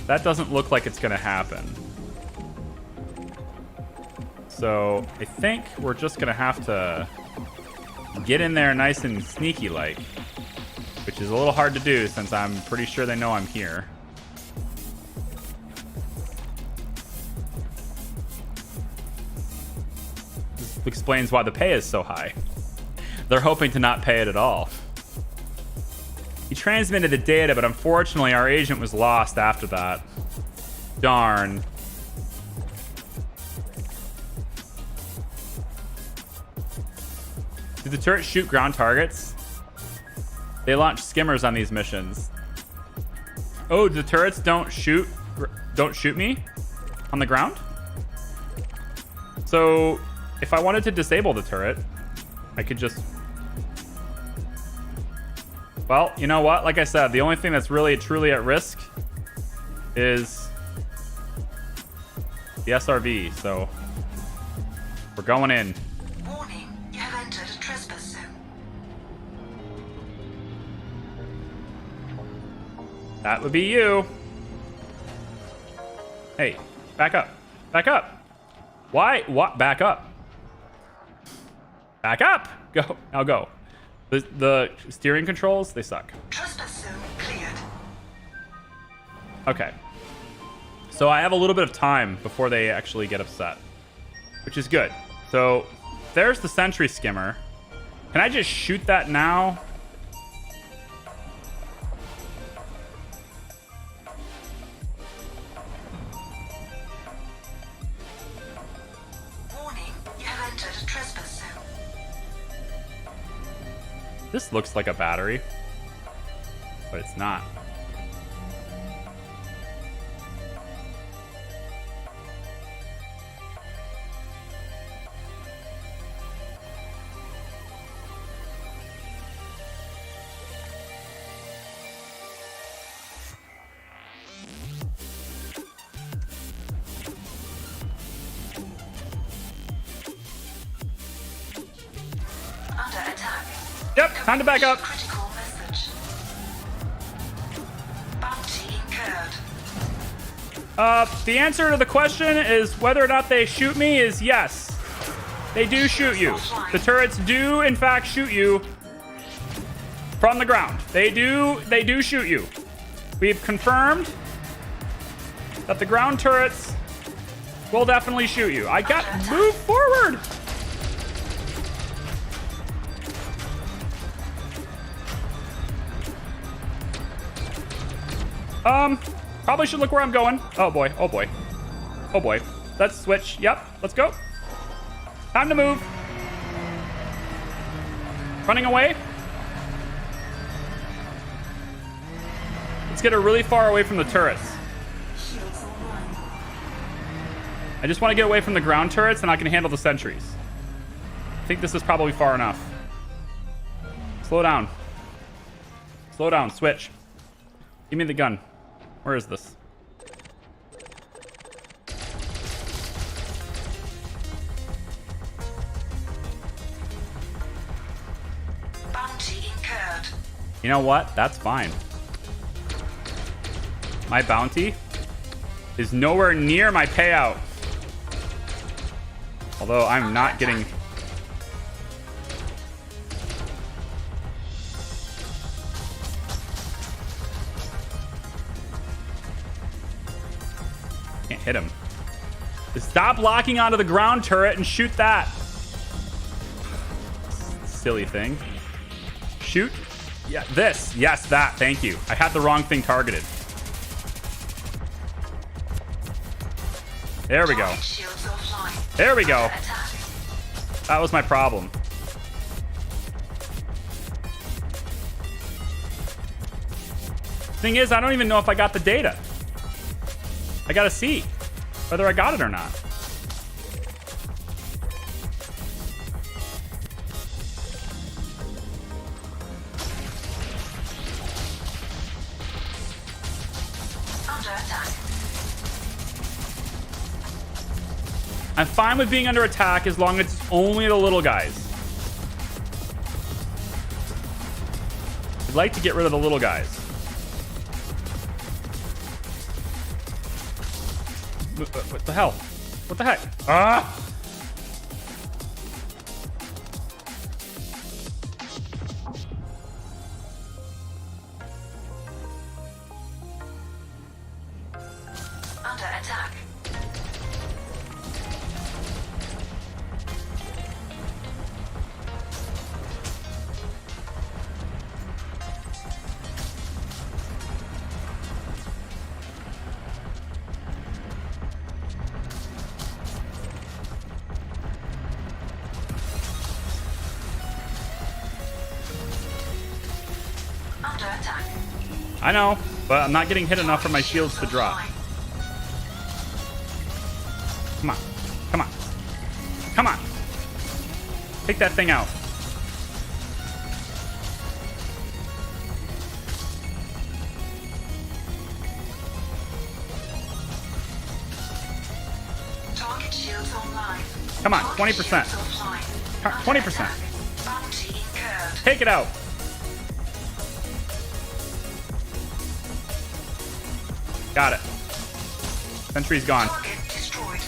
That doesn't look like it's going to happen. So I think we're just going to have to get in there nice and sneaky like, which is a little hard to do since I'm pretty sure they know I'm here. This explains why the pay is so high. They're hoping to not pay it at all. He transmitted the data, but unfortunately our agent was lost after that. Darn. Do the turrets shoot ground targets? They launch skimmers on these missions. Oh, the turrets don't shoot me on the ground? So if I wanted to disable the turret, I could just... Well, you know what? Like I said, the only thing that's really truly at risk is the SRV, so we're going in. Warning, you have entered a trespass zone. That would be you. Hey, back up. Back up. Why? What? Back up. Back up. Go. Now go. The steering controls, they suck. Trespass zone cleared. Okay. So I have a little bit of time before they actually get upset, which is good. So there's the sentry skimmer. Can I just shoot that now? Warning, you have entered a trespass zone. This looks like a battery, but it's not. Under attack. Yep, time to back up. Critical message. Bounty incurred. The answer to the question is whether or not they shoot me is yes. They do shoot you. The turrets do, in fact, shoot you from the ground. They do shoot you. We've confirmed that the ground turrets will definitely shoot you. I got move forward. Probably should look where I'm going. Oh boy, oh boy. Oh boy. Let's switch. Yep, let's go. Time to move. Running away. Let's get her really far away from the turrets. Shields online. I just want to get away from the ground turrets and I can handle the sentries. I think this is probably far enough. Slow down. Slow down. Switch. Give me the gun. Where is this? Bounty incurred. You know what? That's fine. My bounty is nowhere near my payout. Although I'm not getting... Can't hit him. Stop locking onto the ground turret and shoot that. Silly thing. Shoot. Yeah, this. Yes, that. Thank you. I had the wrong thing targeted. There we go. Target shields offline. There we go. Attack. That was my problem. Thing is, I don't even know if I got the data. I gotta see whether I got it or not. Under attack. I'm fine with being under attack as long as it's only the little guys. I'd like to get rid of the little guys. What the hell? What the heck? Ah! Under attack. Under attack. I know, but I'm not getting hit enough for my shields to drop. Offline. Come on. Come on. Come on. Take that thing out. Target shields online. Come on, Target 20%. shields offline. Under 20%. attack. Bounty incurred. Take it out. Got it. Sentry's gone. Target destroyed.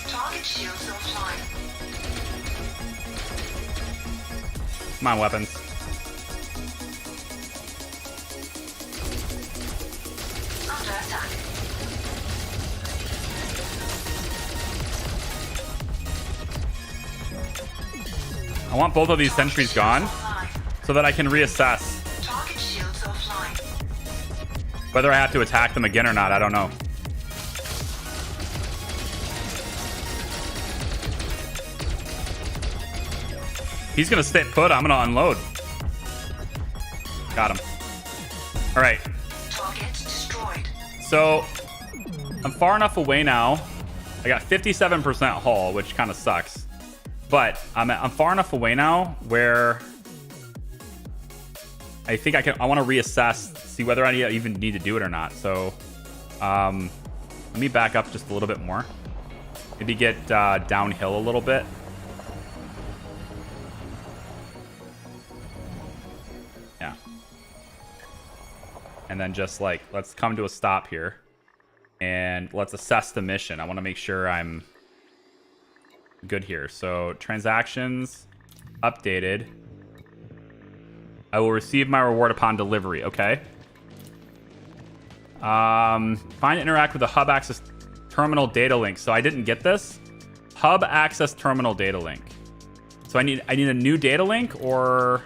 Target shields offline. Come on, weapons. Under attack. I want both of these sentries gone Offline. so that I can reassess Target shields offline. whether I have to attack them again or not. I don't know. He's gonna stay put. I'm gonna unload. Got him. All right. Target destroyed. So I'm far enough away now. I got 57% hull, which kind of sucks. But I'm far enough away now where I think I want to reassess, see whether I even need to do it or not. So let me back up just a little bit more. Maybe get downhill a little bit. Yeah. And then just like, let's come to a stop here. And let's assess the mission. I want to make sure I'm good here. So transactions updated. I will receive my reward upon delivery. Okay. Find and interact with the hub access terminal data link. So I didn't get this. hub access terminal data link. So I need a new data link, or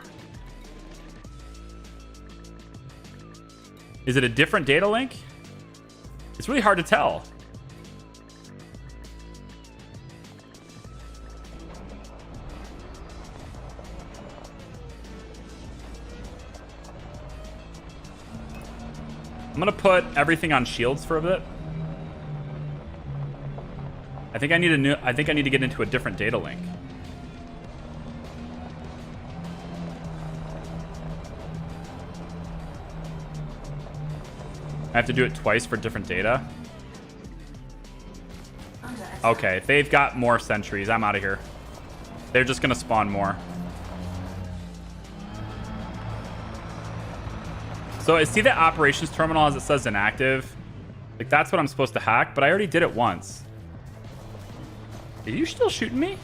is it a different data link? It's really hard to tell. I'm gonna put everything on shields for a bit. I think I need to get into a different data link. I have to do it twice for different data. Okay, they've got more sentries. I'm out of here. They're just gonna spawn more. So see that operations terminal as it says inactive? Like, that's what I'm supposed to hack, but I already did it once. Are you still shooting me?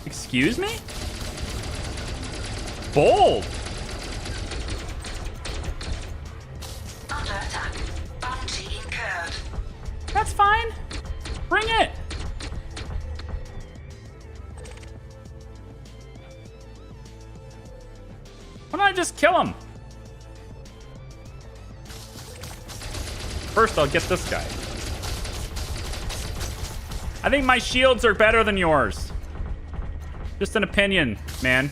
Excuse me? Bold! Under attack. Bounty incurred. That's fine. Bring it. Why don't I just kill him? First, I'll get this guy. I think my shields are better than yours. Just an opinion, man.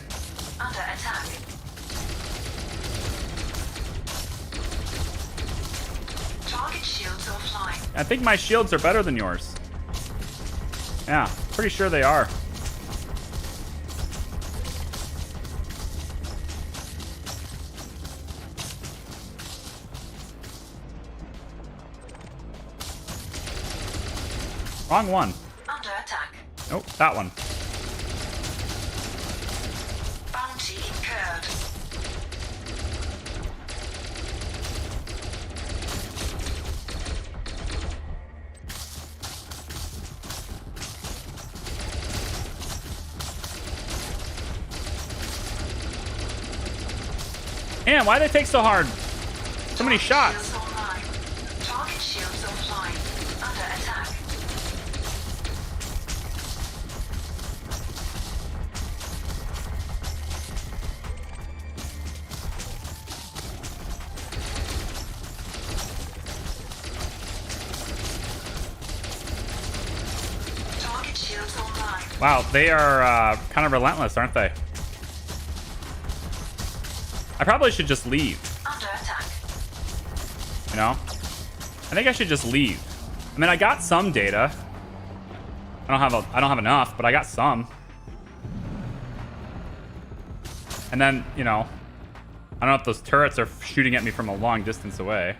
Under attack. Target shields offline. I think my shields are better than yours. Yeah, pretty sure they are. Wrong one. Under attack. Nope, that one. Bounty incurred. Man, why did they take so hard? So many shots. Shields online. Target shields offline. Under attack. Target shields online. Wow, they are kind of relentless, aren't they? I probably should just leave, Under attack. you know? I think I should just leave. I mean, I got some data. I don't have enough, but I got some. And then, you know, I don't know if those turrets are shooting at me from a long distance away.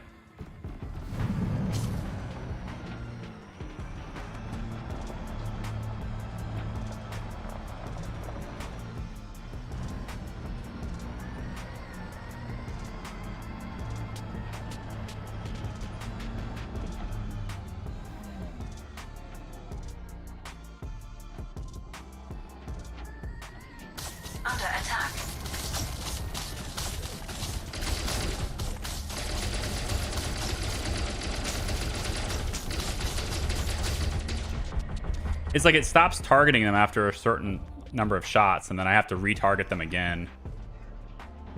Under attack. It's like it stops targeting them after a certain number of shots, and then I have to retarget them again.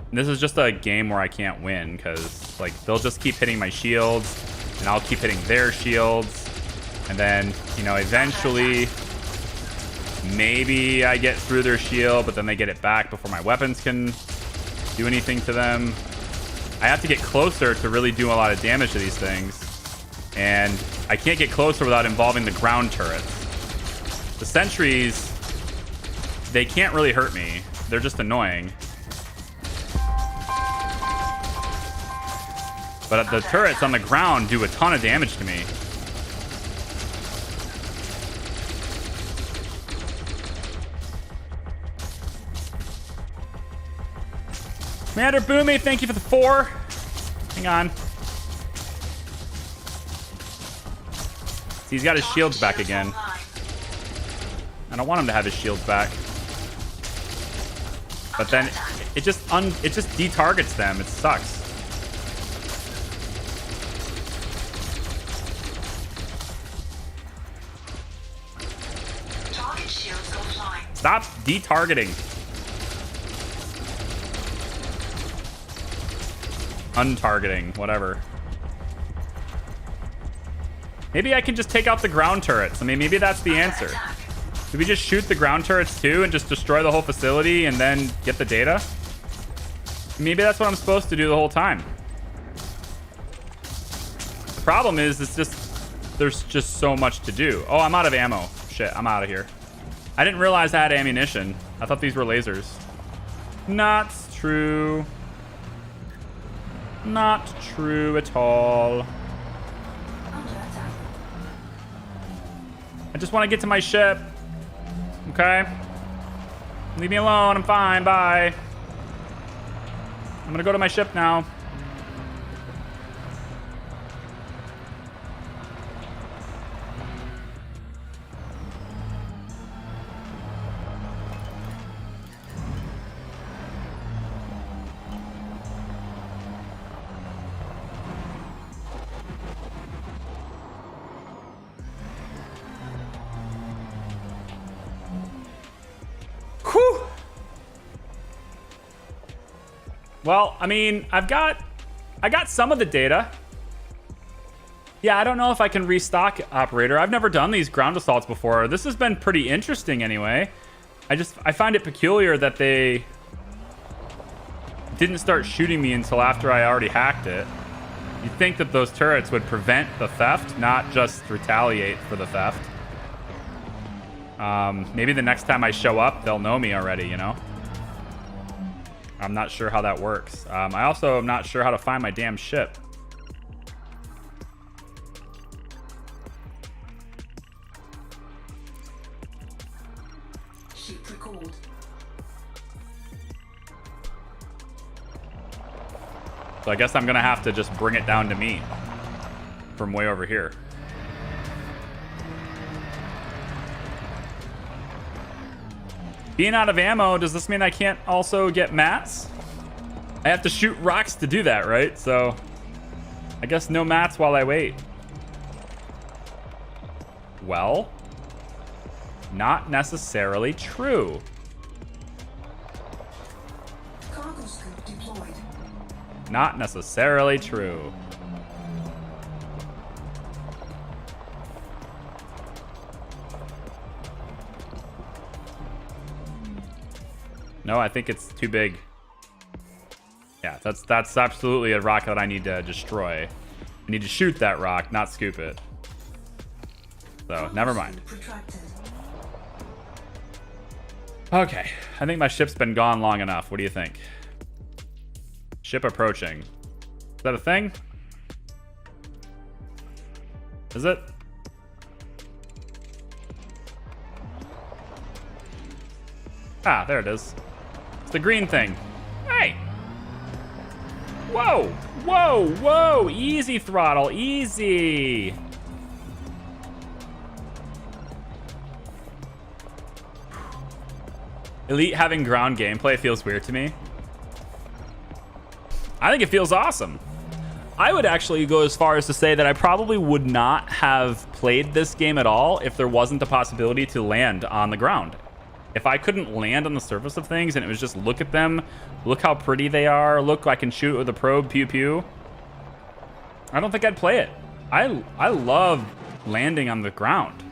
And this is just a game where I can't win, because like they'll just keep hitting my shields, and I'll keep hitting their shields, and then, you know, eventually maybe I get through their shield, but then they get it back before my weapons can do anything to them. I have to get closer to really do a lot of damage to these things, and I can't get closer without involving the ground turrets. The sentries, they can't really hurt me. They're just annoying. But the turrets on the ground do a ton of damage to me. Commander Boomy, thank you for the 4. Hang on. See, he's got his shields back again. I don't want him to have his shields back. But then it just detargets them. It sucks. shields offline. Stop detargeting. Untargeting, whatever. Maybe I can just take out the ground turrets. I mean, maybe that's the answer. Do we just shoot the ground turrets too and just destroy the whole facility and then get the data? Maybe that's what I'm supposed to do the whole time. The problem is, it's just, there's just so much to do. Oh, I'm out of ammo. Shit, I'm out of here. I didn't realize I had ammunition. I thought these were lasers. Not true. Not true at all. I just want to get to my ship. Okay? Leave me alone. I'm fine. Bye. I'm gonna go to my ship now. Whew. Well, I mean, I got some of the data. Yeah, I don't know if I can restock, operator. I've never done these ground assaults before. This has been pretty interesting anyway. I find it peculiar that they didn't start shooting me until after I already hacked it. You'd think that those turrets would prevent the theft, not just retaliate for the theft. Maybe the next time I show up, they'll know me already, you know? I'm not sure how that works. I also am not sure how to find my damn ship. Ship recalled. So I guess I'm gonna have to just bring it down to me from way over here. Being out of ammo, does this mean I can't also get mats? I have to shoot rocks to do that, right? So I guess no mats while I wait. Well, not necessarily true. Cargo scoop deployed. Not necessarily true. No, I think it's too big. Yeah, that's absolutely a rock that I need to destroy. I need to shoot that rock, not scoop it. So, never mind. Okay, I think my ship's been gone long enough. What do you think? Ship approaching. Is that a thing? Is it? Ah, there it is. It's the green thing. Hey! Whoa! Whoa! Whoa! Easy throttle. Easy! Elite having ground gameplay feels weird to me. I think it feels awesome. I would actually go as far as to say that I probably would not have played this game at all if there wasn't the possibility to land on the ground. If I couldn't land on the surface of things and it was just look at them, look how pretty they are, look, I can shoot with a probe, pew pew, I don't think I'd play it. I love landing on the ground.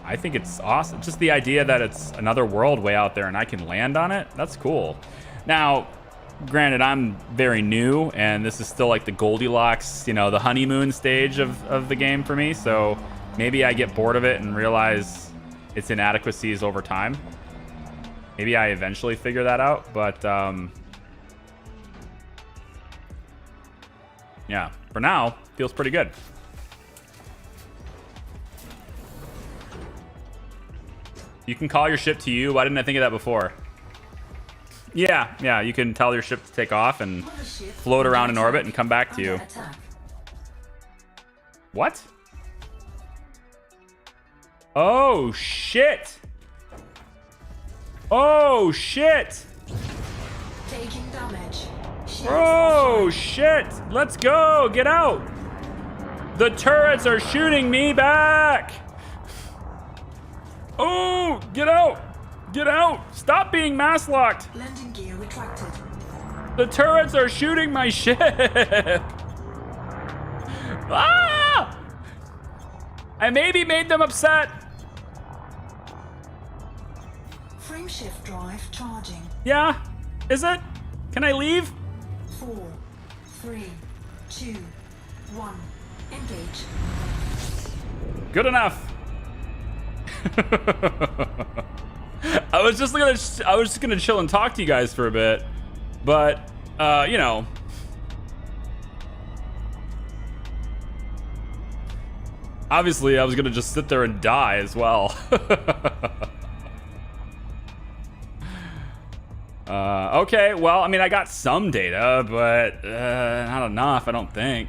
I think it's awesome. Just the idea that it's another world way out there and I can land on it, that's cool. Now, granted, I'm very new and this is still like the Goldilocks, you know, the honeymoon stage of the game for me. So maybe I get bored of it and realize its inadequacies over time. Maybe I eventually figure that out, but yeah, for now, feels pretty good. You can call your ship to you. Why didn't I think of that before? Yeah, you can tell your ship to take off and float around in orbit and come back to you. What? Oh, shit. Oh, shit. Taking damage. Oh, shit. Let's go. Get out. The turrets are shooting me back. Oh, No! Get out! Get out! Stop being mass locked! Landing gear retracted. The turrets are shooting my ship! Ah! I maybe made them upset. Frameshift drive charging. Yeah? Is it? Can I leave? 4, 3, 2, 1. Engage. Good enough. I was just gonna chill and talk to you guys for a bit, but you know. Obviously, I was gonna just sit there and die as well. Okay, well, I mean, I got some data, but not enough, I don't think.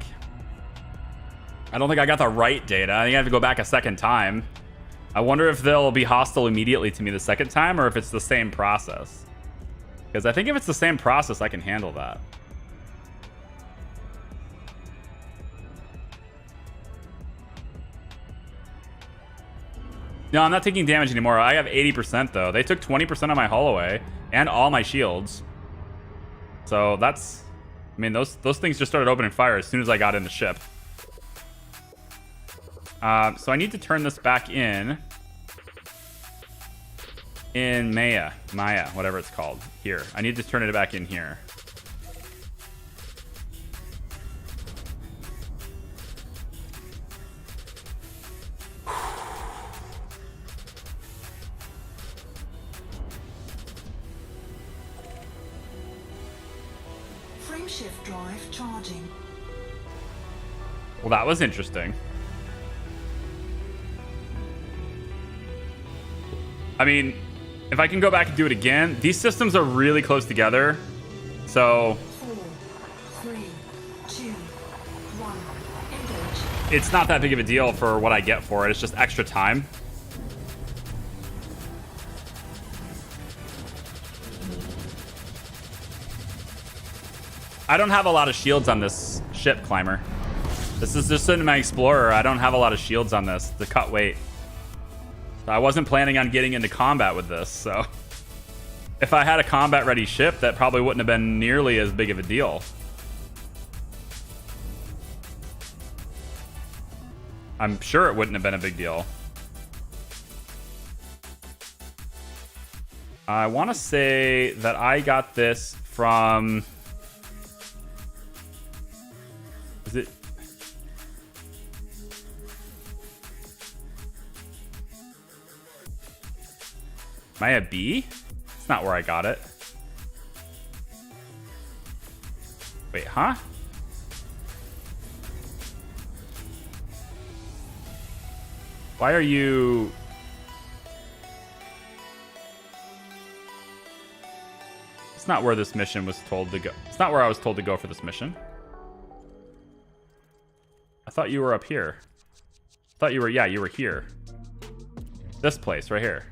I don't think I got the right data. I think I have to go back a second time. I wonder if they'll be hostile immediately to me the second time, or if it's the same process. Because I think if it's the same process, I can handle that. No, I'm not taking damage anymore. I have 80% though. They took 20% of my hull away and all my shields. So that's, I mean, those things just started opening fire as soon as I got in the ship. So I need to turn this back in Maya, whatever it's called. Here, I need to turn it back in here. Frameshift drive charging. Well, that was interesting. I mean, if I can go back and do it again, these systems are really close together. So 4, 3, 2, 1. Engage. it's not that big of a deal for what I get for it. It's just extra time. I don't have a lot of shields on this ship, Climber. This is just in my Explorer. I don't have a lot of shields on this to cut weight. I wasn't planning on getting into combat with this, so if I had a combat-ready ship, that probably wouldn't have been nearly as big of a deal. I'm sure it wouldn't have been a big deal. I want to say that I got this from... Is it... Maya B? It's not where I got it. Wait, huh? Why are you... It's not where this mission was told to go. It's not where I was told to go for this mission. I thought you were up here. I thought you were, yeah, you were here. This place, right here.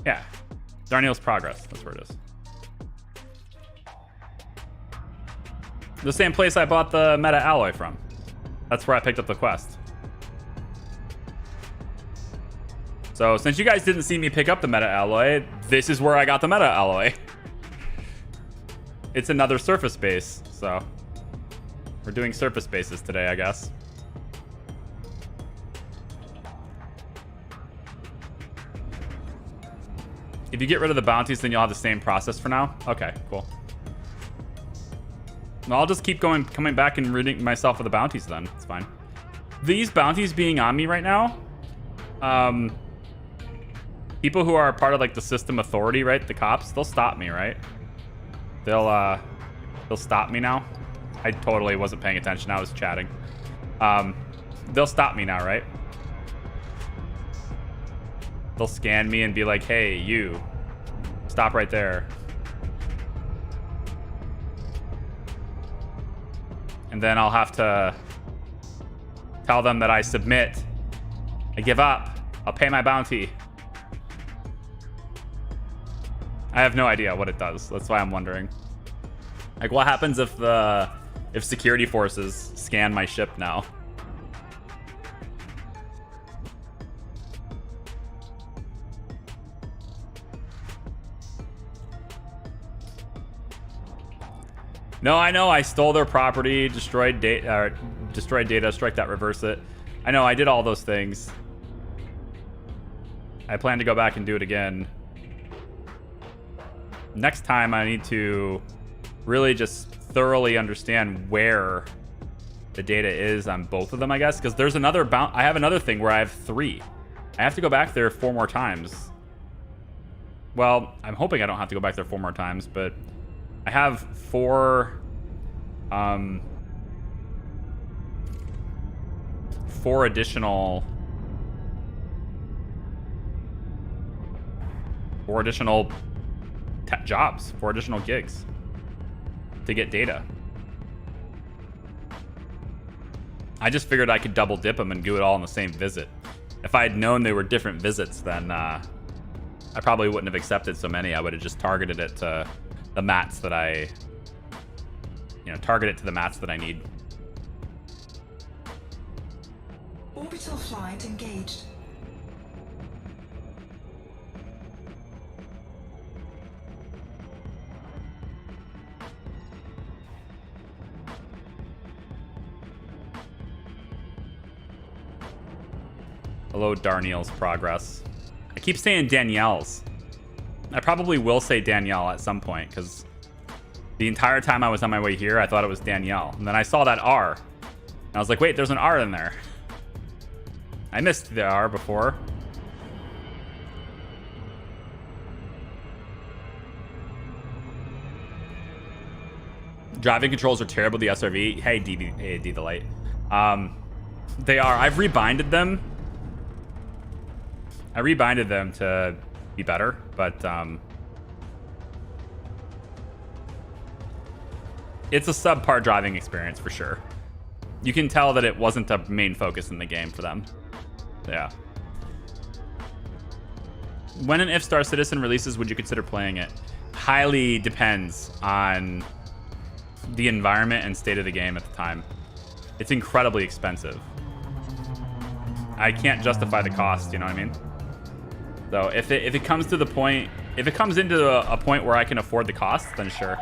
Yeah, Darniel's Progress. That's where it is. The same place I bought the meta alloy from. That's where I picked up the quest. So since you guys didn't see me pick up the meta alloy, this is where I got the meta alloy. It's another surface base, so we're doing surface bases today, I guess. If you get rid of the bounties, then you'll have the same process for now. Okay, cool. Well, I'll just keep coming back and ridding myself of the bounties then. It's fine. These bounties being on me right now, people who are part of like the system authority, right? The cops, they'll stop me, right? They'll stop me now. I totally wasn't paying attention. I was chatting. They'll stop me now, right? They'll scan me and be like, hey, you, stop right there. And then I'll have to tell them that I submit. I give up. I'll pay my bounty. I have no idea what it does. That's why I'm wondering. Like, what happens if security forces scan my ship now? No, I know. I stole their property, destroyed data, strike that, reverse it. I know. I did all those things. I plan to go back and do it again. Next time, I need to really just thoroughly understand where the data is on both of them, I guess, because there's another I have another thing where I have 3. I have to go back there 4 more times. Well, I'm hoping I don't have to go back there 4 more times, but I have 4 additional 4 additional jobs, 4 additional gigs to get data. I just figured I could double dip them and do it all in the same visit. If I had known they were different visits, then I probably wouldn't have accepted so many. I would have just targeted it to the mats that I, target it to the mats that I need. Orbital flight engaged. Hello, Darniel's progress. I keep saying Danielle's. I probably will say Danielle at some point, because the entire time I was on my way here, I thought it was Danielle. And then I saw that R. And I was like, wait, there's an R in there. I missed the R before. Driving controls are terrible, the SRV. Hey, D the light. They are. I've rebinded them. I rebinded them to be better, but it's a subpar driving experience for sure. You can tell that it wasn't a main focus in the game for them. Yeah. When an If Star Citizen releases, would you consider playing it? Highly depends on the environment and state of the game at the time. It's incredibly expensive. I can't justify the cost, you know what I mean? So if it comes to the point, if it comes into a point where I can afford the cost, then sure.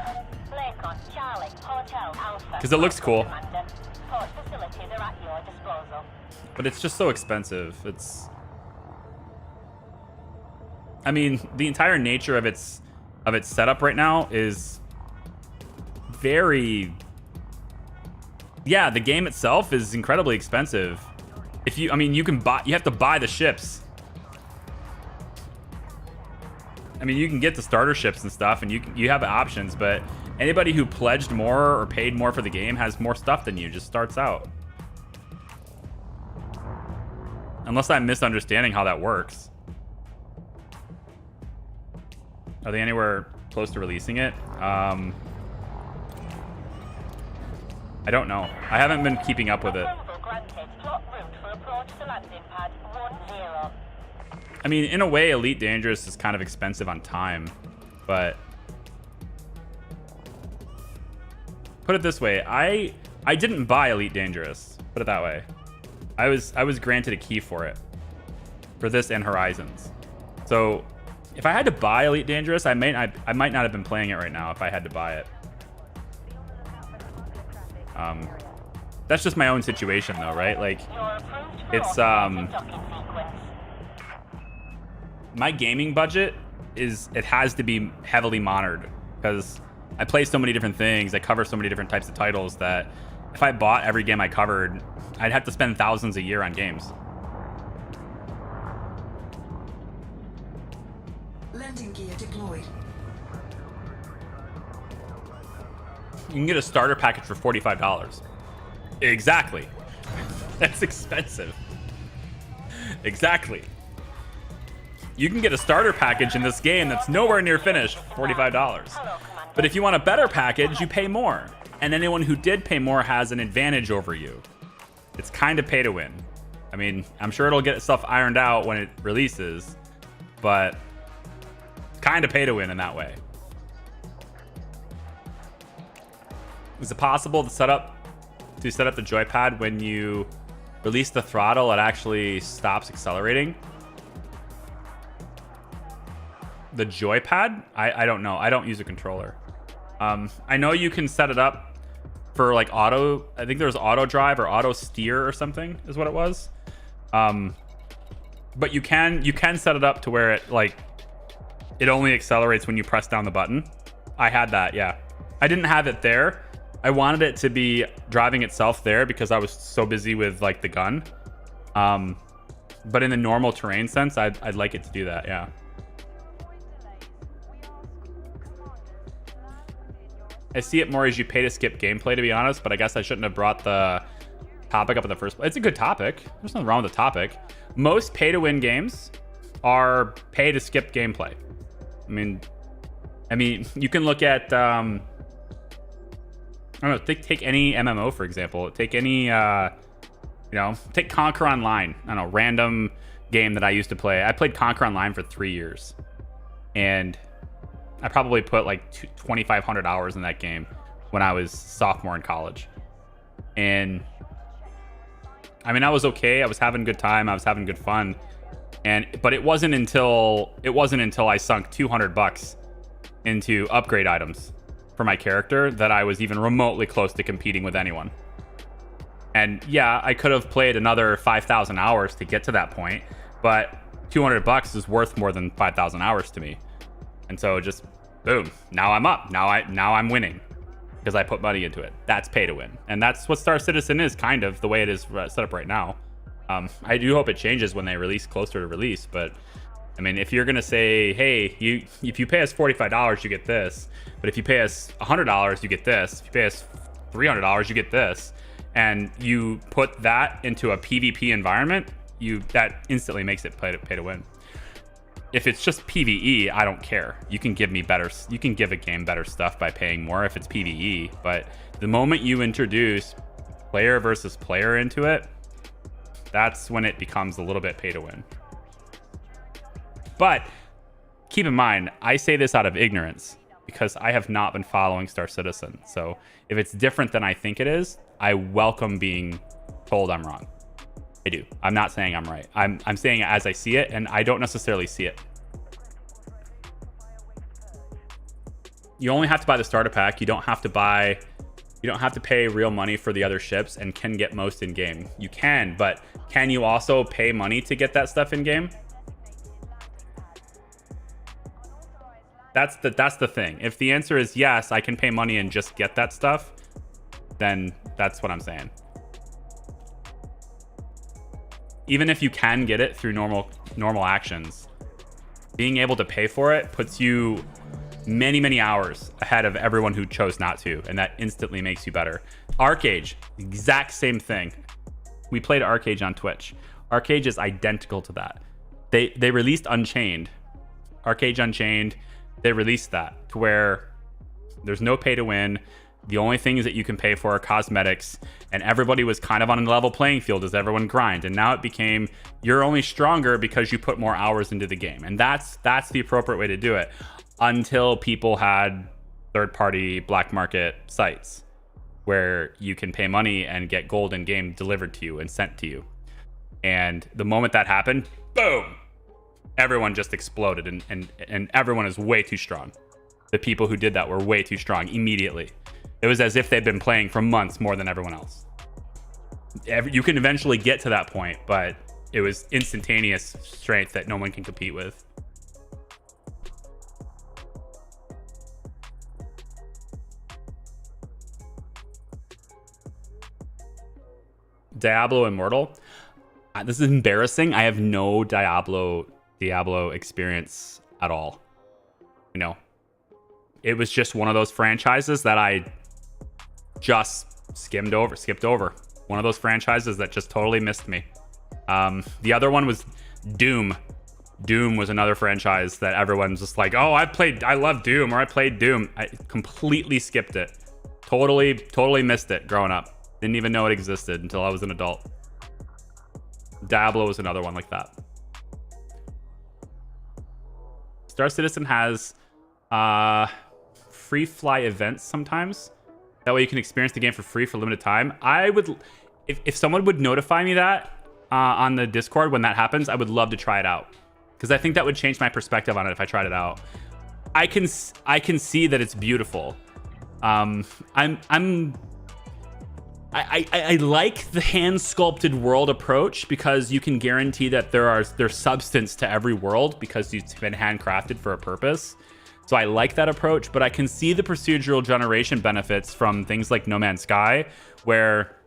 Because it looks cool. But it's just so expensive. I mean, the entire nature of its setup right now is very... Yeah, the game itself is incredibly expensive. You have to buy the ships. I mean, you can get the starter ships and stuff, and you have options, but anybody who pledged more or paid more for the game has more stuff than you, just starts out. Unless I'm misunderstanding how that works. Are they anywhere close to releasing it? I don't know. I haven't been keeping up with it. I mean, in a way, Elite Dangerous is kind of expensive on time, but put it this way, I didn't buy Elite Dangerous. Put it that way. I was granted a key for it, for this and Horizons. So if I had to buy Elite Dangerous, I might not have been playing it right now if I had to buy it. That's just my own situation though, right? Like, it's my gaming budget it has to be heavily monitored because I play so many different things. I cover so many different types of titles that if I bought every game I covered, I'd have to spend thousands a year on games. Landing gear deployed. You can get a starter package for $45. Exactly. That's expensive. Exactly. You can get a starter package in this game that's nowhere near finished for $45. But if you want a better package, you pay more. And anyone who did pay more has an advantage over you. It's kind of pay to win. I mean, I'm sure it'll get itself ironed out when it releases, but it's kind of pay to win in that way. Is it possible to set up the joypad when you release the throttle, it actually stops accelerating? The joypad? I don't know. I don't use a controller. I know you can set it up for like auto. I think there's auto drive or auto steer or something is what it was. But you can set it up to where it only accelerates when you press down the button. I had that, yeah. I didn't have it there. I wanted it to be driving itself there because I was so busy with like the gun. But in the normal terrain sense, I'd like it to do that, yeah. I see it more as you pay to skip gameplay, to be honest, but I guess I shouldn't have brought the topic up in the first place. It's a good topic. There's nothing wrong with the topic. Most pay-to-win games are pay to skip gameplay. I mean, you can look at I don't know, take any MMO, for example. Take any take Conquer Online. I don't know, random game that I used to play. I played Conquer Online for 3 years. And I probably put like 2,500 hours in that game when I was sophomore in college. And I mean, I was okay. I was having a good time. I was having good fun. But it wasn't until I sunk $200 into upgrade items for my character that I was even remotely close to competing with anyone. And yeah, I could have played another 5,000 hours to get to that point, but $200 is worth more than 5,000 hours to me. And so just boom, now I'm up. Now I'm winning because I put money into it. That's pay to win. And that's what Star Citizen is, kind of the way it is set up right now. I do hope it changes when they release closer to release, but I mean, if you're gonna say, hey, if you pay us $45, you get this, but if you pay us $100, you get this. If you pay us $300, you get this, and you put that into a PvP environment, that instantly makes it pay to win. If it's just PvE, I don't care. You can give a game better stuff by paying more if it's PvE, but the moment you introduce player versus player into it, that's when it becomes a little bit pay to win. But keep in mind, I say this out of ignorance because I have not been following Star Citizen. So if it's different than I think it is, I welcome being told I'm wrong. I do. I'm not saying I'm right. I'm saying it as I see it, and I don't necessarily see it. You only have to buy the starter pack. You don't have to pay real money for the other ships and can get most in game. You can, but can you also pay money to get that stuff in game? That's the thing. If the answer is yes, I can pay money and just get that stuff, then that's what I'm saying. Even if you can get it through normal actions, being able to pay for it puts you many hours ahead of everyone who chose not to, and that instantly makes you better. Arcage, exact same thing. We played Arcage on Twitch. Arcage is identical to that. They released Unchained. Arcage Unchained, they released that to where there's no pay to win. The only things that you can pay for are cosmetics, and everybody was kind of on a level playing field as everyone grind. And now it became you're only stronger because you put more hours into the game, and that's the appropriate way to do it. Until people had third-party black market sites where you can pay money and get gold in game delivered to you and sent to you. And the moment that happened, boom, everyone just exploded, and everyone is way too strong. The people who did that were way too strong immediately. It was as if they'd been playing for months more than everyone else. You can eventually get to that point, but it was instantaneous strength that no one can compete with. Diablo Immortal. This is embarrassing. I have no Diablo experience at all. You know, it was just one of those franchises that I just skipped over. One of those franchises that just totally missed me. The other one was Doom. Doom was another franchise that everyone's just like, oh, I love Doom, or I played Doom. I completely skipped it. Totally missed it growing up. Didn't even know it existed until I was an adult. Diablo was another one like that. Star Citizen has free fly events sometimes. That way you can experience the game for free for limited time. I would, if someone would notify me that on the Discord when that happens, I would love to try it out, because I think that would change my perspective on it if I tried it out. I can see that it's beautiful, I like the hand sculpted world approach because you can guarantee that there's substance to every world because it's been handcrafted for a purpose. So I like that approach, but I can see the procedural generation benefits from things like No Man's Sky, where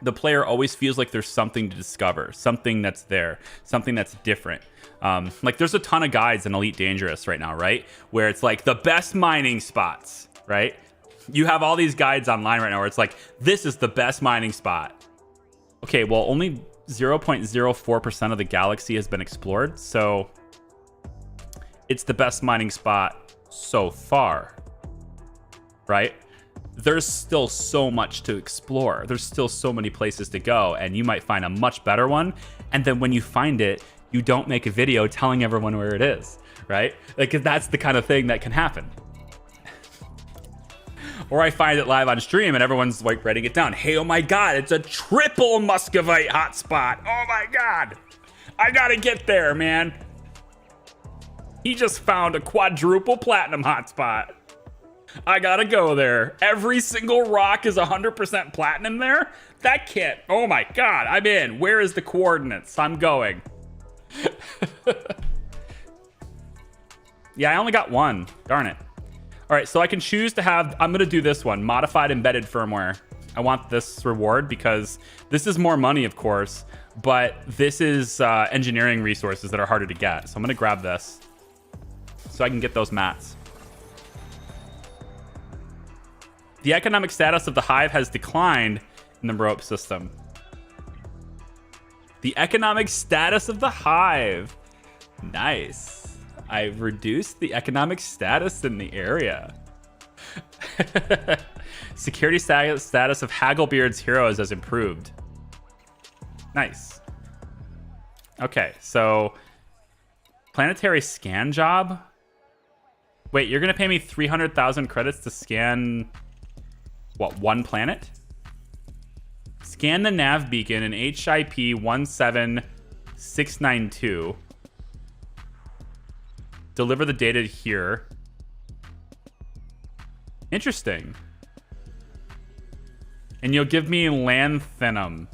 the player always feels like there's something to discover, something that's there, something that's different. Like there's a ton of guides in Elite Dangerous right now, right? Where it's like the best mining spots, right? You have all these guides online right now where it's like, this is the best mining spot. Okay, well, only 0.04% of the galaxy has been explored, so it's the best mining spot so far, right? There's still so much to explore. There's still so many places to go, and you might find a much better one. And then when you find it, you don't make a video telling everyone where it is, right? Like that's the kind of thing that can happen. Or I find it live on stream and everyone's like writing it down. Hey, oh my God, it's a triple Muscovite hotspot. Oh my God, I gotta get there, man. He just found a quadruple platinum hotspot. I gotta go there. Every single rock is 100% platinum there? That can't. Oh my God, I'm in. Where is the coordinates? I'm going. Yeah, I only got one. Darn it. All right, so I can choose to have, I'm gonna do this one, modified embedded firmware. I want this reward because this is more money, of course, but this is engineering resources that are harder to get. So I'm gonna grab this so I can get those mats. The economic status of the hive has declined in the rope system. The economic status of the hive. Nice. I've reduced the economic status in the area. Security status of Hagglebeard's heroes has improved. Nice. Okay, so planetary scan job. Wait, you're gonna pay me 300,000 credits to scan what, one planet? Scan the nav beacon in HIP 17692. Deliver the data here. Interesting. And you'll give me lanthanum.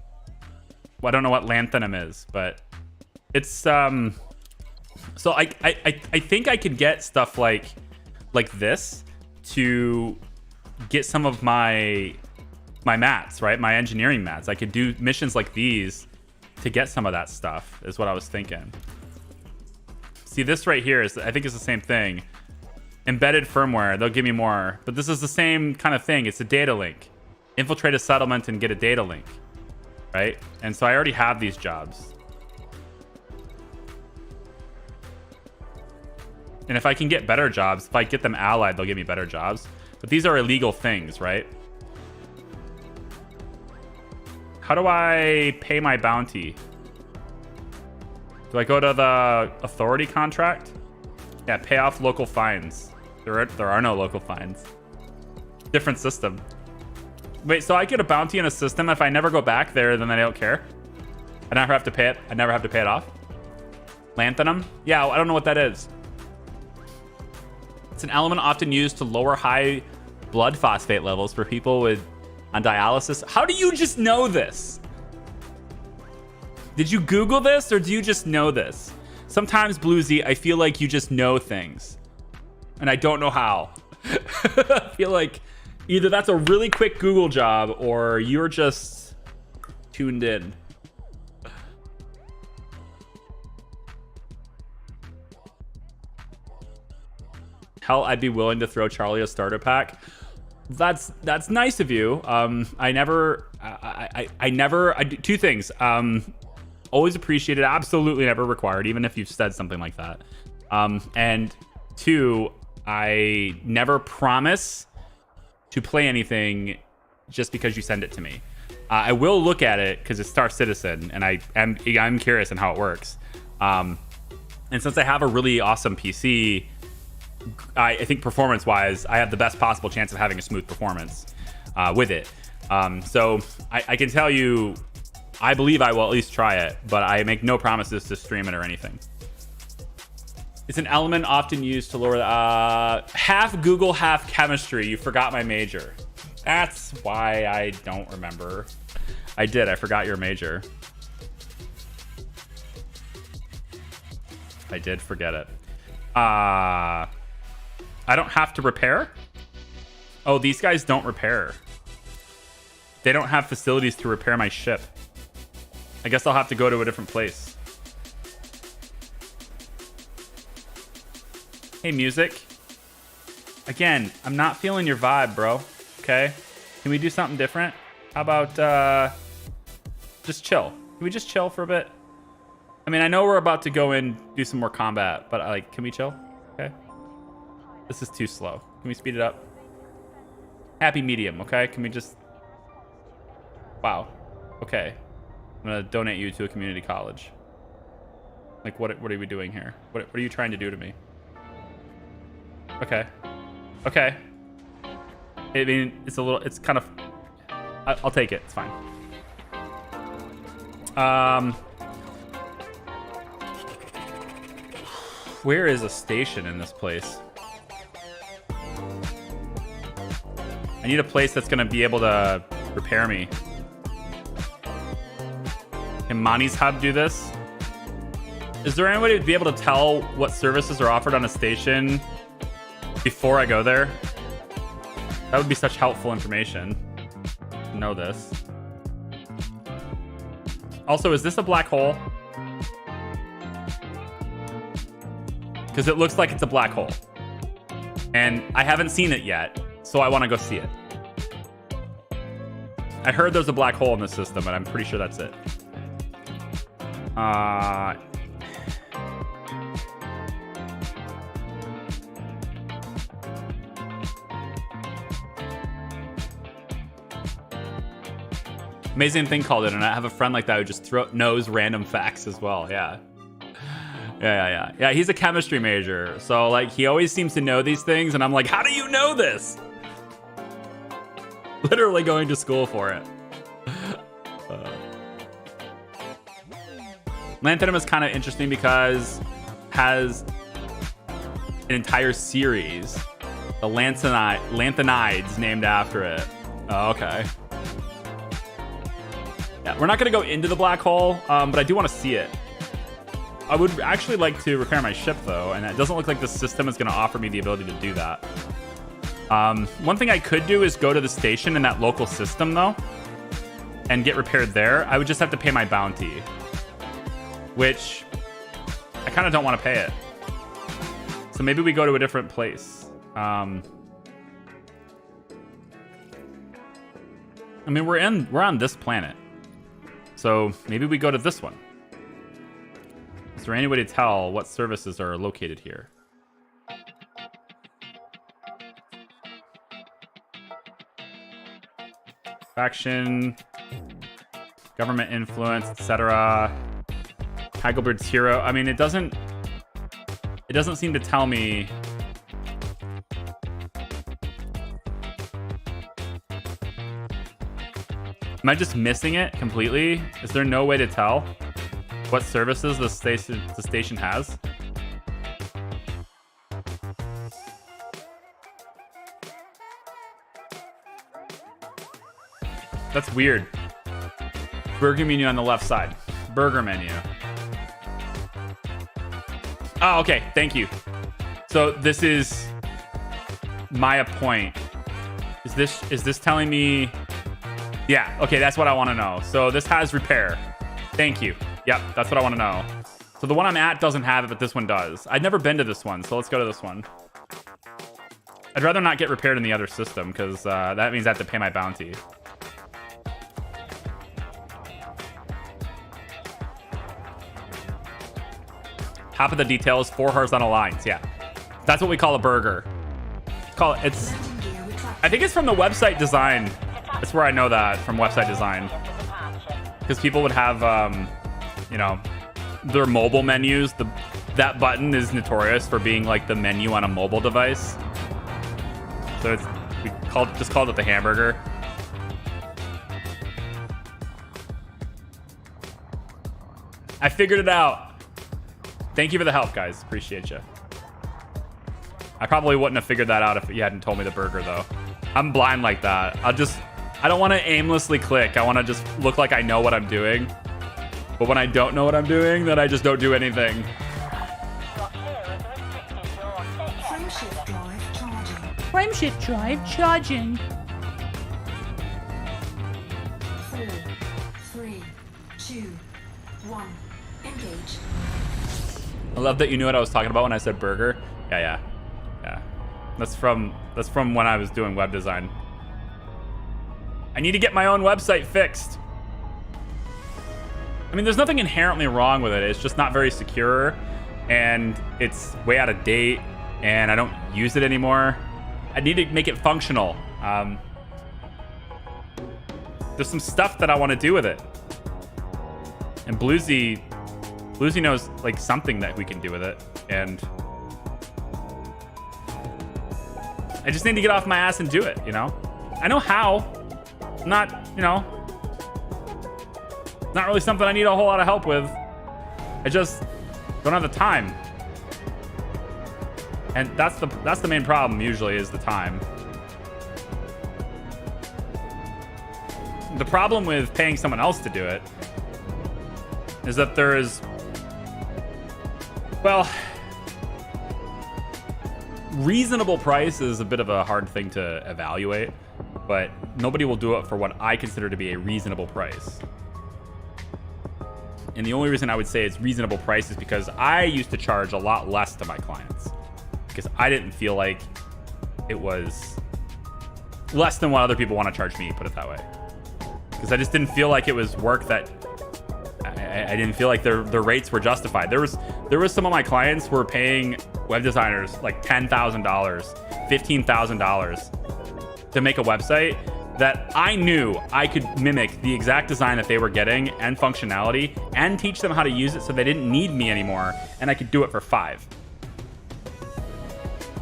Well, I don't know what lanthanum is, but it's so I think I could get stuff like this to get some of my mats, right? My engineering mats. I could do missions like these to get some of that stuff, is what I was thinking. See, this right here is, I think it's the same thing. Embedded firmware, they'll give me more. But this is the same kind of thing. It's a data link. Infiltrate a settlement and get a data link, right? And so I already have these jobs. And if I can get better jobs, if I get them allied, they'll give me better jobs. But these are illegal things, right? How do I pay my bounty? Do I go to the authority contract? Yeah, pay off local fines. There are no local fines. Different system. Wait, so I get a bounty in a system. If I never go back there, then I don't care? I never have to pay it. I never have to pay it off? Lanthanum? Yeah, I don't know what that is. It's an element often used to lower high blood phosphate levels for people on dialysis. How do you just know this? Did you Google this or do you just know this? Sometimes, Bluesy, I feel like you just know things. And I don't know how. I feel like either that's a really quick Google job or you're just tuned in. Hell, I'd be willing to throw Charlie a starter pack. That's nice of you. I do two things. Always appreciated, absolutely never required, even if you've said something like that. And two, I never promise to play anything just because you send it to me. I will look at it because it's Star Citizen, and I'm curious on how it works. And since I have a really awesome PC, I think performance-wise, I have the best possible chance of having a smooth performance with it. So I can tell you, I believe I will at least try it, but I make no promises to stream it or anything. It's an element often used to lower the, half Google, half chemistry. You forgot my major. That's why I don't remember. I did. I forgot your major. I did forget it. I don't have to repair? Oh, these guys don't repair. They don't have facilities to repair my ship. I guess I'll have to go to a different place. Hey, music. Again, I'm not feeling your vibe, bro. Okay? Can we do something different? How about, just chill? Can we just chill for a bit? I mean, I know we're about to go in, do some more combat, but, like, can we chill? Okay? This is too slow. Can we speed it up? Happy medium, okay? Can we just... Wow. Okay. I'm gonna donate you to a community college. Like, what are we doing here? What are you trying to do to me? Okay. Okay. I mean, it's a little... It's kind of... I'll take it. It's fine. Where is a station in this place? I need a place that's gonna be able to repair me. Can Mani's Hub do this? Is there any way to be able to tell what services are offered on a station before I go there? That would be such helpful information to know this. Also, is this a black hole? Because it looks like it's a black hole. And I haven't seen it yet, so I want to go see it. I heard there's a black hole in the system, and I'm pretty sure that's it. Amazing thing called it, and I have a friend like that who just knows random facts as well. Yeah. Yeah, he's a chemistry major, so like he always seems to know these things, and I'm like, how do you know this? Literally going to school for it. Lanthanum is kind of interesting because it has an entire series, the Lanthanides, named after it. Oh, okay. Yeah, we're not going to go into the black hole, but I do want to see it. I would actually like to repair my ship, though, and it doesn't look like the system is going to offer me the ability to do that. One thing I could do is go to the station in that local system, though, and get repaired there. I would just have to pay my bounty, which I kind of don't want to pay it. So maybe we go to a different place. I mean, we're on this planet, so maybe we go to this one. Is there any way to tell what services are located here? Faction, government influence, etc. Hagelbeard's hero. I mean, it doesn't seem to tell me. Am I just missing it completely? Is there no way to tell what services the station has? That's weird. Burger menu on the left side. Burger menu. Oh, okay. Thank you. So this is Maya Point. Is this telling me? Yeah. Okay, that's what I want to know. So this has repair. Thank you. Yep, that's what I want to know. So the one I'm at doesn't have it, but this one does. I've never been to this one, so let's go to this one. I'd rather not get repaired in the other system, because that means I have to pay my bounty. Half of the details, 4 horizontal lines. Yeah, that's what we call a burger. It's I think it's from the website design. That's where I know that, from website design. Because people would have, you know, their mobile menus. That button is notorious for being like the menu on a mobile device. So we just called it the hamburger. I figured it out. Thank you for the help, guys. Appreciate you. I probably wouldn't have figured that out if you hadn't told me the burger, though. I'm blind like that. I don't want to aimlessly click. I want to just look like I know what I'm doing. But when I don't know what I'm doing, then I just don't do anything. Frameshift drive charging. Frameshift drive charging. 4, 3, 2, 1. Engage. I love that you knew what I was talking about when I said burger. Yeah. That's from when I was doing web design. I need to get my own website fixed. I mean, there's nothing inherently wrong with it. It's just not very secure, and it's way out of date, and I don't use it anymore. I need to make it functional. There's some stuff that I want to do with it, and Bluesy knows like something that we can do with it, and I just need to get off my ass and do it. You know, I know how. Not, you know, not really something I need a whole lot of help with. I just don't have the time. And that's the main problem usually, is the time. The problem with paying someone else to do it is that there is, well, reasonable price is a bit of a hard thing to evaluate, but nobody will do it for what I consider to be a reasonable price. And the only reason I would say it's reasonable price is because I used to charge a lot less to my clients, because I didn't feel like it was less than what other people want to charge me, put it that way. Because I just didn't feel like it was work that I didn't feel like their rates were justified. There was some of my clients who were paying web designers like $10,000, $15,000 to make a website that I knew I could mimic the exact design that they were getting and functionality, and teach them how to use it so they didn't need me anymore, and I could do it for $5.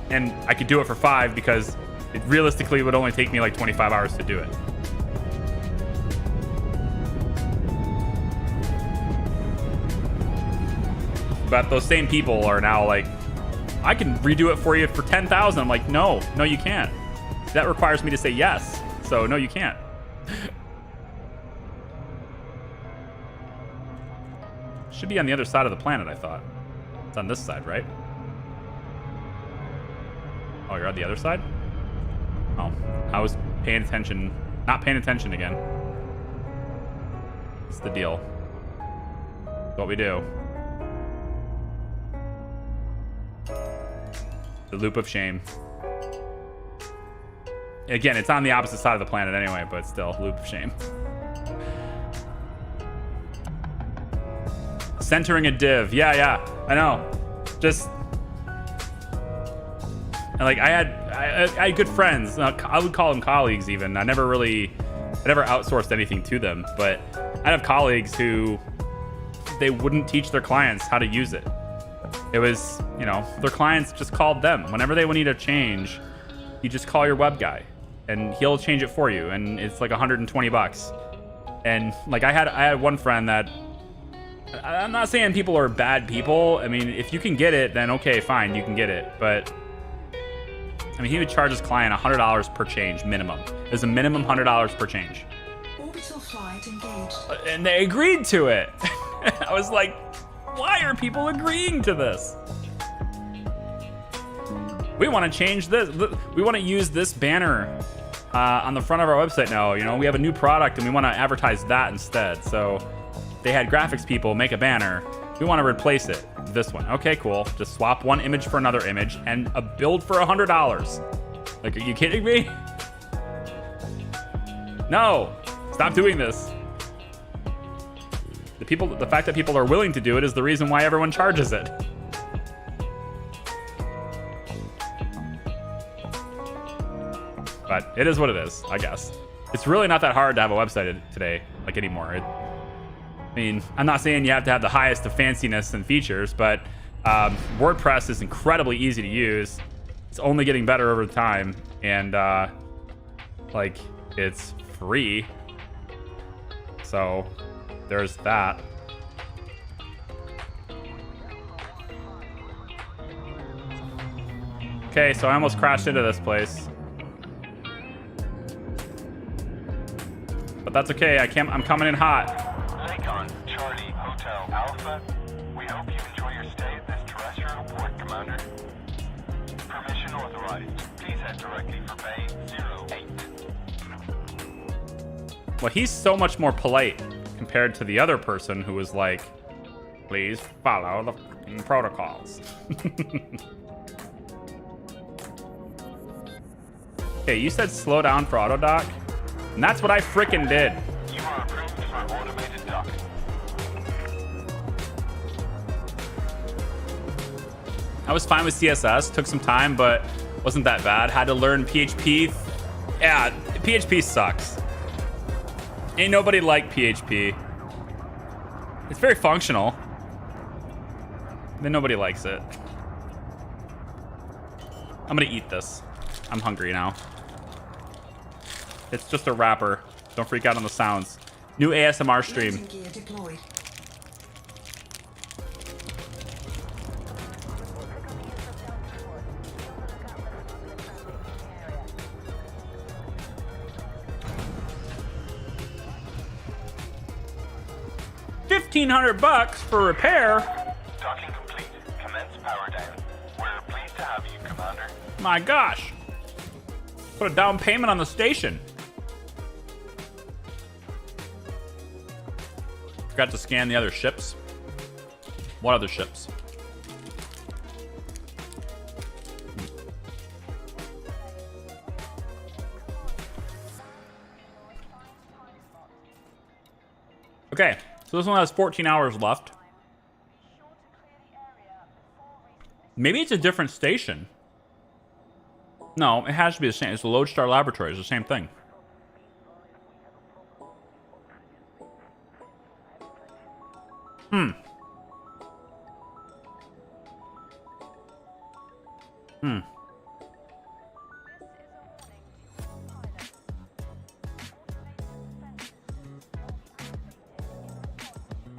And I could do it for $5 because it realistically would only take me like 25 hours to do it. But those same people are now like, I can redo it for you for $10,000. I'm like, no, you can't. That requires me to say yes. So no, you can't. Should be on the other side of the planet, I thought. It's on this side, right? Oh, you're on the other side? Oh, I was paying attention. Not paying attention again. What's the deal? What we do. The loop of shame. Again, it's on the opposite side of the planet anyway, but still, loop of shame. Centering a div. Yeah, I know. Just, and like I had good friends. I would call them colleagues even. I never outsourced anything to them, but I have colleagues who they wouldn't teach their clients how to use it. It was, you know, their clients just called them. Whenever they would need a change, you just call your web guy and he'll change it for you, and it's like $120. And like I had one friend that, I'm not saying people are bad people. I mean, if you can get it, then okay, fine, you can get it. But I mean, he would charge his client $100 per change minimum. There's a minimum $100 per change. Orbital flight engaged. And they agreed to it. I was like, why are people agreeing to this? We want to change this. We want to use this banner on the front of our website now. You know, we have a new product and we want to advertise that instead. So they had graphics people make a banner. We want to replace it with this one. Okay, cool. Just swap one image for another image and a build for $100. Like, are you kidding me? No, stop doing this. The fact that people are willing to do it is the reason why everyone charges it. But it is what it is, I guess. It's really not that hard to have a website today, like anymore. I mean, I'm not saying you have to have the highest of fanciness and features, but WordPress is incredibly easy to use. It's only getting better over time, and like, it's free. So there's that. Okay, so I almost crashed into this place. But that's okay. I'm coming in hot. Lakon, Charlie, Hotel, Alpha. We hope you enjoy your stay at this terrestrial port, Commander. Permission authorized. Please head directly for Bay 08. Well, he's so much more polite compared to the other person who was like, please follow the fucking protocols. Okay, you said slow down for auto dock, and that's what I frickin' did. You are approved for automated dock. I was fine with CSS, took some time, but wasn't that bad. Had to learn PHP. Yeah, PHP sucks. Ain't nobody like PHP. It's very functional, but nobody likes it. I'm gonna eat this. I'm hungry now. It's just a wrapper. Don't freak out on the sounds. New ASMR stream. Landing gear deployed. $1,500 for repair. Docking complete. Commence power down. We're pleased to have you, Commander. My gosh. Put a down payment on the station. Forgot to scan the other ships. What other ships? Okay, so this one has 14 hours left. Maybe it's a different station. No, it has to be the same. It's the Lodestar Laboratory. It's the same thing.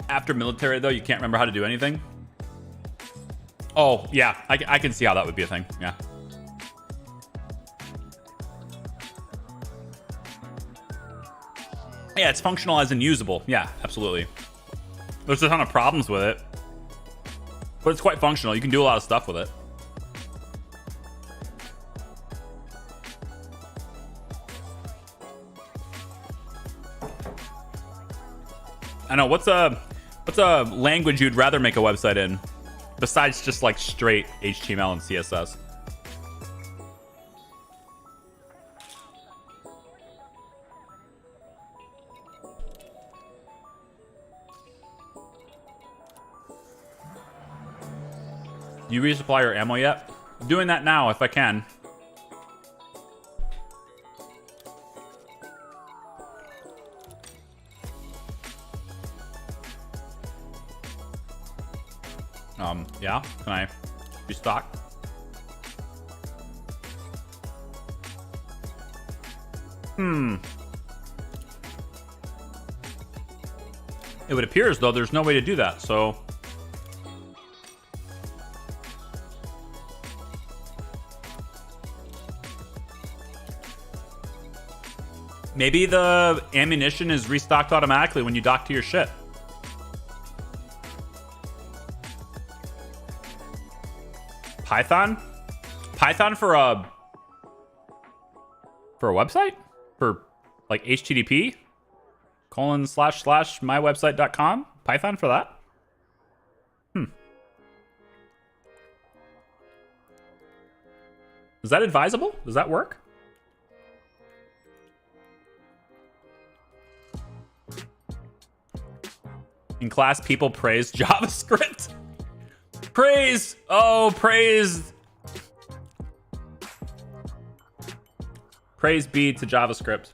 After military, though, you can't remember how to do anything? Oh, yeah. I can see how that would be a thing. Yeah. Yeah, it's functional as in usable. Yeah, absolutely. There's a ton of problems with it, but it's quite functional. You can do a lot of stuff with it. I know. What's a language you'd rather make a website in, besides just like straight HTML and CSS? You resupply your ammo yet? I'm doing that now if I can. Yeah, can I restock? It would appear as though there's no way to do that, so... Maybe the ammunition is restocked automatically when you dock to your ship. Python? Python for a website? For like HTTP? / mywebsite.com? Python for that? Is that advisable? Does that work? In class, people praise JavaScript. Praise! Oh, praise! Praise be to JavaScript.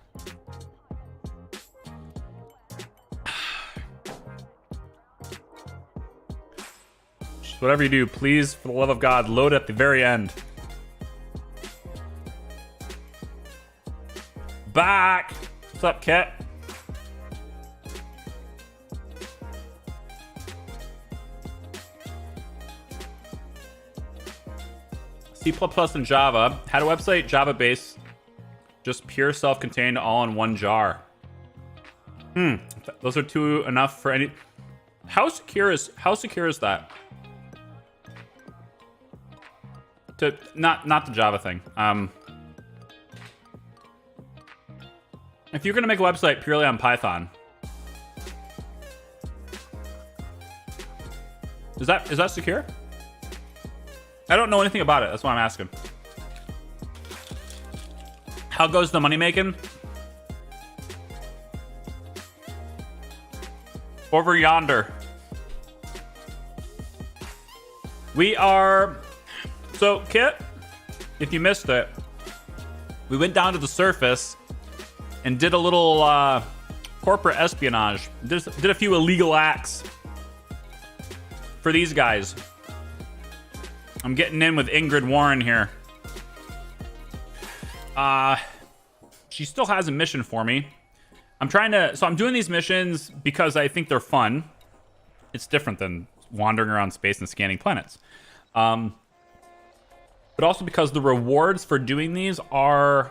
Just whatever you do, please, for the love of God, load at the very end. Back! What's up, Cat? C++ and Java. Had a website, Java base, just pure self-contained, all in one jar. Those are two enough for any. How secure is that? To not the Java thing. If you're gonna make a website purely on Python, is that secure? I don't know anything about it. That's why I'm asking. How goes the money making? Over yonder. We are... So, Kit, if you missed it, we went down to the surface and did a little corporate espionage. Did a few illegal acts for these guys. I'm getting in with Ingrid Warren here. She still has a mission for me. So I'm doing these missions because I think they're fun. It's different than wandering around space and scanning planets. But also because the rewards for doing these are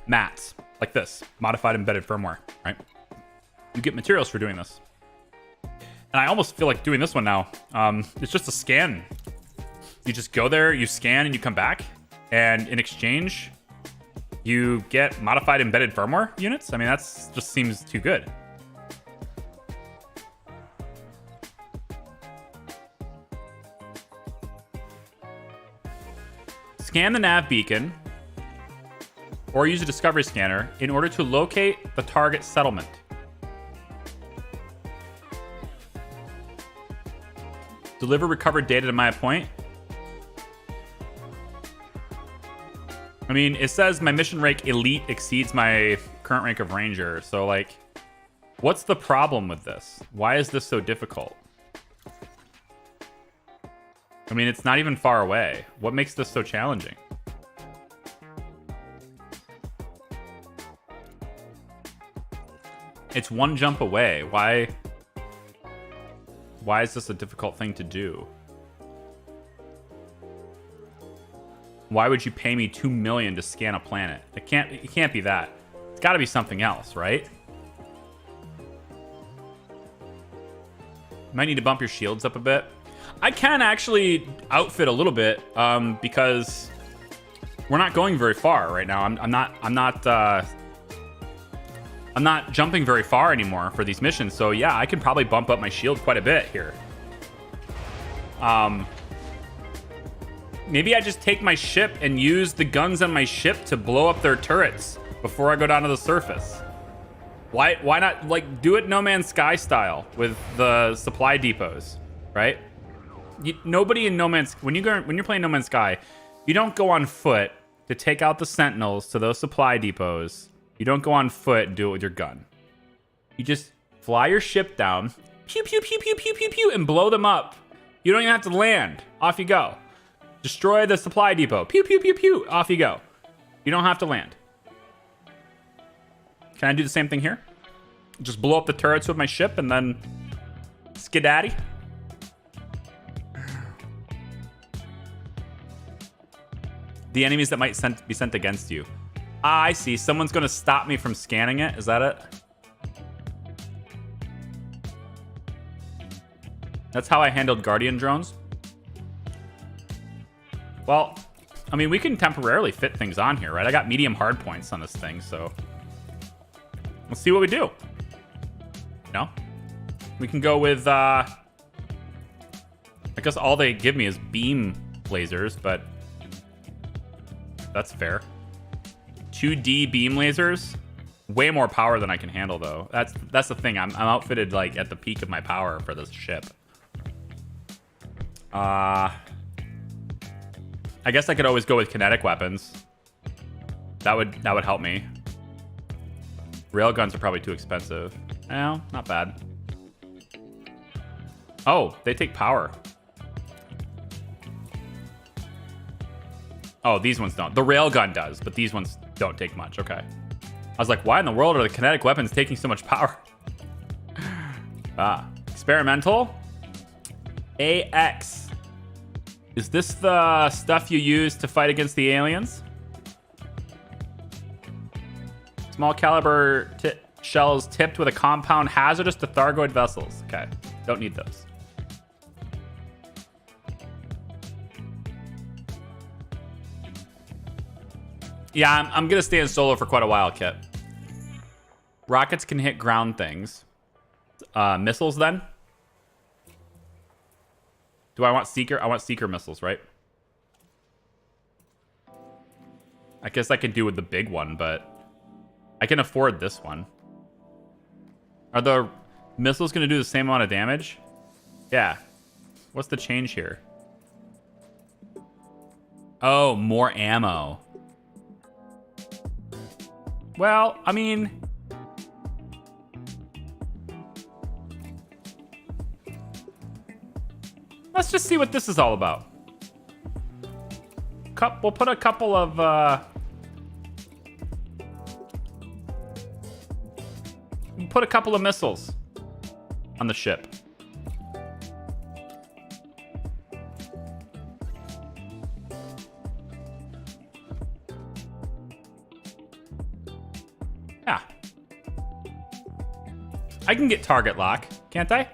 mats, like this, modified embedded firmware, right? You get materials for doing this. And I almost feel like doing this one now. It's just a scan. You just go there, you scan, and you come back. And in exchange, you get modified embedded firmware units. I mean, that's just seems too good. Scan the nav beacon or use a discovery scanner in order to locate the target settlement. Deliver recovered data to my point. I mean, it says my mission rank elite exceeds my current rank of ranger. So, like, what's the problem with this? Why is this so difficult? I mean, it's not even far away. What makes this so challenging? It's one jump away. Why is this a difficult thing to do? Why would you pay me $2 million to scan a planet? It can't be that. It's got to be something else, right? Might need to bump your shields up a bit. I can actually outfit a little bit because we're not going very far right now. I'm not jumping very far anymore for these missions. So yeah, I can probably bump up my shield quite a bit here. Maybe I just take my ship and use the guns on my ship to blow up their turrets before I go down to the surface. Why not, like, do it No Man's Sky style with the supply depots, right? Nobody in No Man's... When you're playing No Man's Sky, you don't go on foot to take out the sentinels to those supply depots. You don't go on foot and do it with your gun. You just fly your ship down, pew, pew, pew, pew, pew, pew, pew, and blow them up. You don't even have to land. Off you go. Destroy the supply depot. Pew, pew, pew, pew. Off you go. You don't have to land. Can I do the same thing here? Just blow up the turrets with my ship and then skidaddy? The enemies that might be sent against you. Ah, I see. Someone's going to stop me from scanning it. Is that it? That's how I handled Guardian drones. Well, I mean, we can temporarily fit things on here, right? I got medium hard points on this thing, so let's see what we do. No? We can go with, I guess all they give me is beam lasers, but that's fair. 2D beam lasers, way more power than I can handle, though. That's the thing. I'm outfitted like at the peak of my power for this ship. I guess I could always go with kinetic weapons. That would help me. Railguns are probably too expensive. No, not bad. Oh, they take power. Oh, these ones don't. The railgun does, but these ones don't take much. Okay. I was like, why in the world are the kinetic weapons taking so much power? Experimental. AX. Is this the stuff you use to fight against the aliens? Small caliber shells tipped with a compound hazardous to Thargoid vessels. Okay, don't need those. Yeah, I'm gonna stay in solo for quite a while, Kit. Rockets can hit ground things. Missiles then? Do I want Seeker? I want Seeker missiles, right? I guess I can do with the big one, but I can afford this one. Are the missiles going to do the same amount of damage? Yeah. What's the change here? Oh, more ammo. Well, I mean... let's just see what this is all about. We'll put a couple of... put a couple of missiles on the ship. Yeah. I can get target lock, can't I?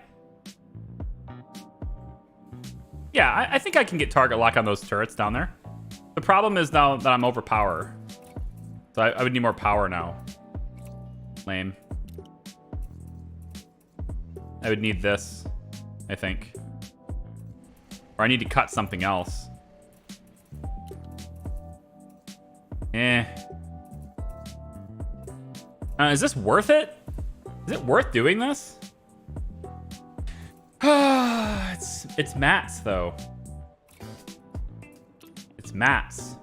Yeah, I think I can get target lock on those turrets down there. The problem is now that I'm overpowered. So I would need more power now. Lame. I would need this, I think. Or I need to cut something else. Is this worth it? Is it worth doing this? It's mats, though. It's mats.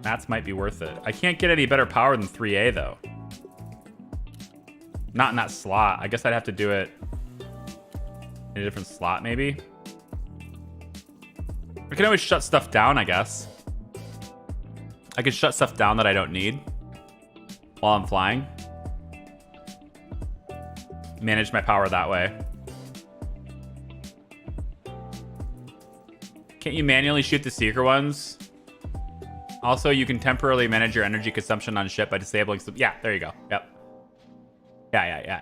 Mats might be worth it. I can't get any better power than 3A, though. Not in that slot. I guess I'd have to do it in a different slot, maybe. I can always shut stuff down, I guess. I can shut stuff down that I don't need while I'm flying. Manage my power that way. Can't you manually shoot the Seeker ones? Also, you can temporarily manage your energy consumption on ship by disabling some... Yeah, there you go. Yep. Yeah.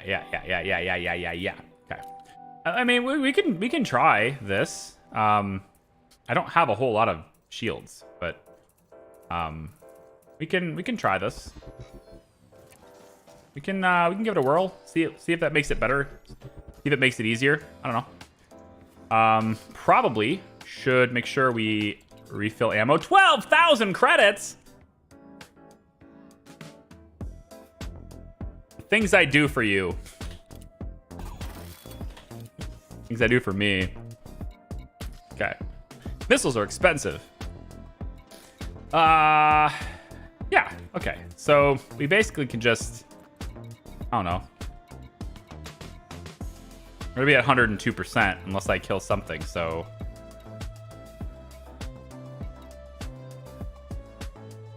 Okay. I mean, we can try this. I don't have a whole lot of shields, but we can try this. We can give it a whirl. See if that makes it better. See if it makes it easier. I don't know. Probably should make sure we refill ammo. 12,000 credits. Things I do for you. Things I do for me. Okay. Missiles are expensive. Yeah. Okay. So we basically can just... I don't know. We're gonna be at 102% unless I kill something, so...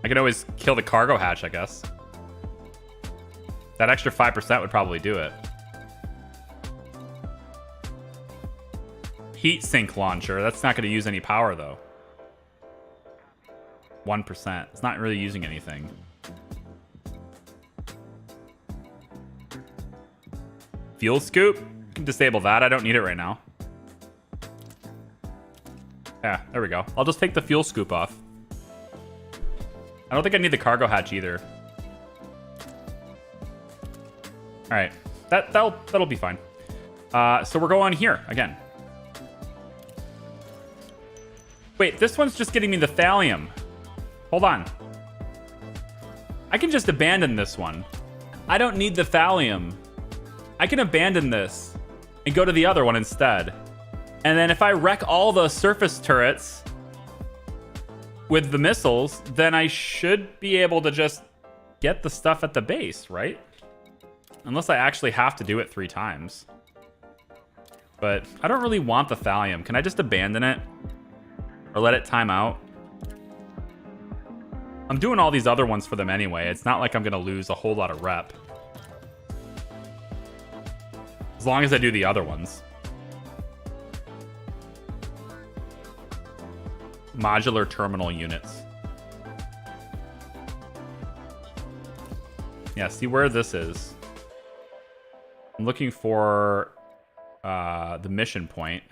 I can always kill the cargo hatch, I guess. That extra 5% would probably do it. Heat sink launcher. That's not going to use any power, though. 1%. It's not really using anything. Fuel scoop. You can disable that. I don't need it right now. Yeah, there we go. I'll just take the fuel scoop off. I don't think I need the cargo hatch either. All right, that'll be fine. So we're going here again. Wait, this one's just getting me the thallium. Hold on. I can just abandon this one. I don't need the thallium. I can abandon this and go to the other one instead. And then if I wreck all the surface turrets with the missiles, then I should be able to just get the stuff at the base, right? Unless I actually have to do it 3 times. But I don't really want the thallium. Can I just abandon it? Or let it time out? I'm doing all these other ones for them anyway. It's not like I'm going to lose a whole lot of rep. As long as I do the other ones. modular terminal units. Yeah, see where this is. I'm looking for the mission point.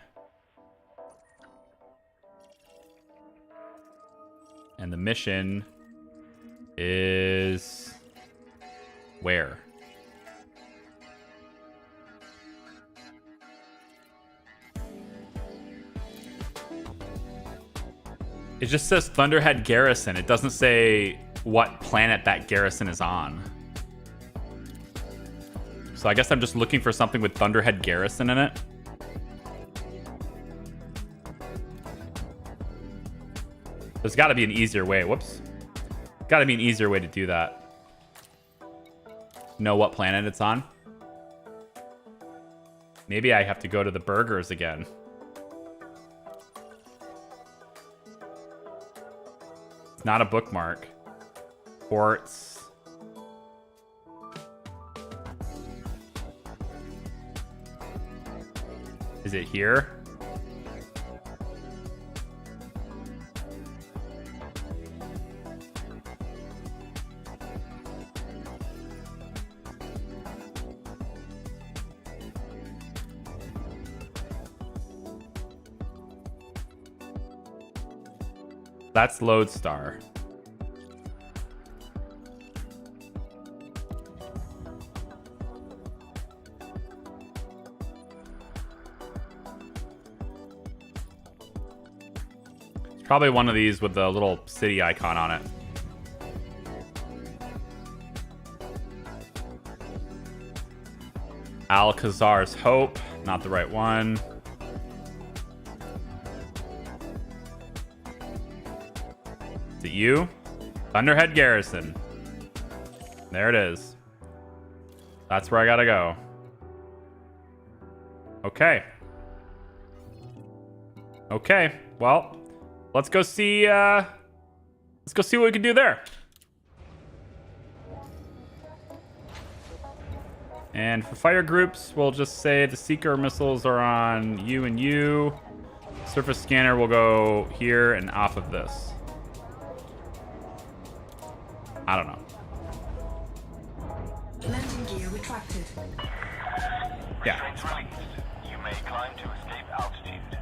And the mission is where? It just says Thunderhead Garrison. It doesn't say what planet that garrison is on. So I guess I'm just looking for something with Thunderhead Garrison in it. There's got to be an easier way. Whoops. Got to be an easier way to do that. Know what planet it's on. Maybe I have to go to the burgers again. It's not a bookmark. Ports. Is it here? That's Lodestar. It's probably one of these with the little city icon on it. Alcazar's Hope, not the right one. Is it you? Thunderhead Garrison. There it is. That's where I gotta go. Okay. Okay. Well, let's go see what we can do there. And for fire groups, we'll just say the Seeker missiles are on you and you. Surface scanner will go here and off of this. I don't know. Landing gear retracted. Yeah. Restraints released. You may climb to escape altitude.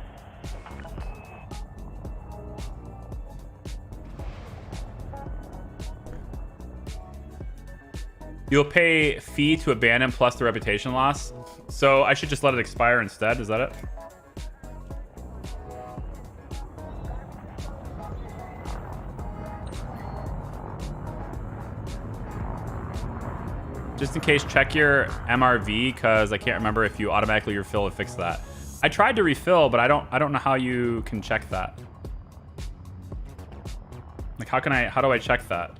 You'll pay fee to abandon plus the reputation loss. So I should just let it expire instead. Is that it? Just in case, check your MRV because I can't remember if you automatically refill to fix that. I tried to refill, but I don't know how you can check that. Like how do I check that?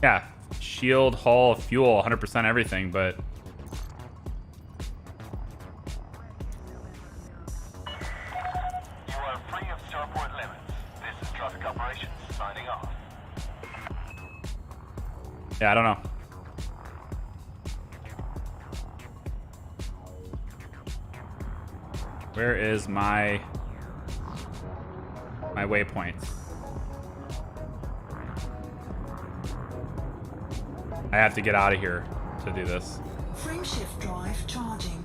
Yeah, shield, hull, fuel, 100% everything, but You are free of starport limits. This is traffic operations signing off. yeah, I don't know. Where is my waypoints? I have to get out of here to do this. Frameshift drive charging.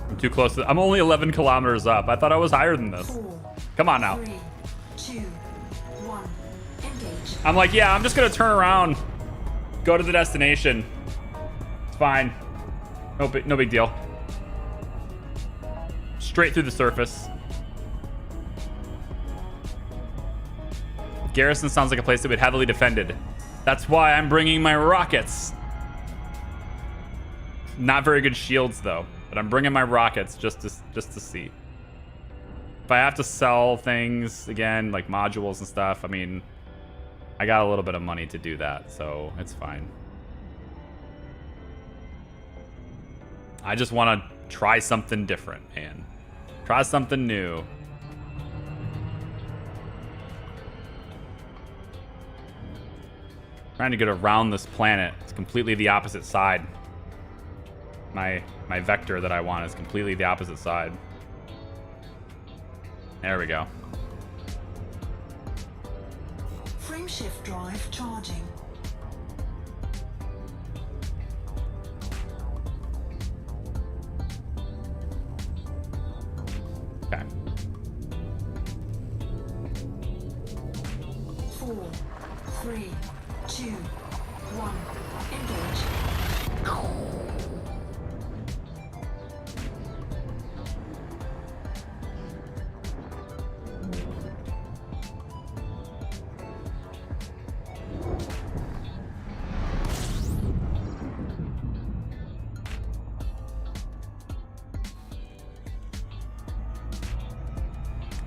I'm too close to... I'm only 11 kilometers up. I thought I was higher than this. 4, Come on now. 3, 2, 1. Engage. I'm like, yeah, I'm just going to turn around. Go to the destination. It's fine. No big deal. Straight through the surface. Garrison sounds like a place that would be heavily defended. That's why I'm bringing my rockets. Not very good shields though, but I'm bringing my rockets just to see. If I have to sell things again, like modules and stuff, I mean, I got a little bit of money to do that, so it's fine. I just want to try something different, man. Try something new. Trying to get around this planet. It's completely the opposite side. My vector that I want is completely the opposite side. There we go. Frameshift drive charging. Okay. 4, 3, 2, 1. Engage.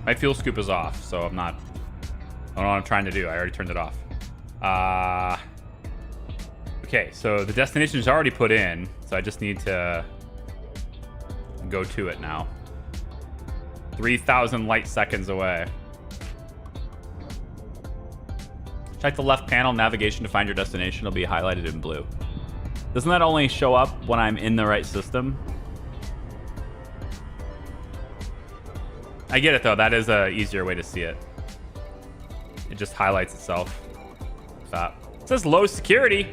My fuel scoop is off, so I'm not. I don't know what I'm trying to do. I already turned it off. Okay, so the destination is already put in, so I just need to go to it now. 3,000 light seconds away. Check the left panel navigation to find your destination. It'll be highlighted in blue. Doesn't that only show up when I'm in the right system? I get it though. That is a easier way to see it. It just highlights itself. That. It says low security.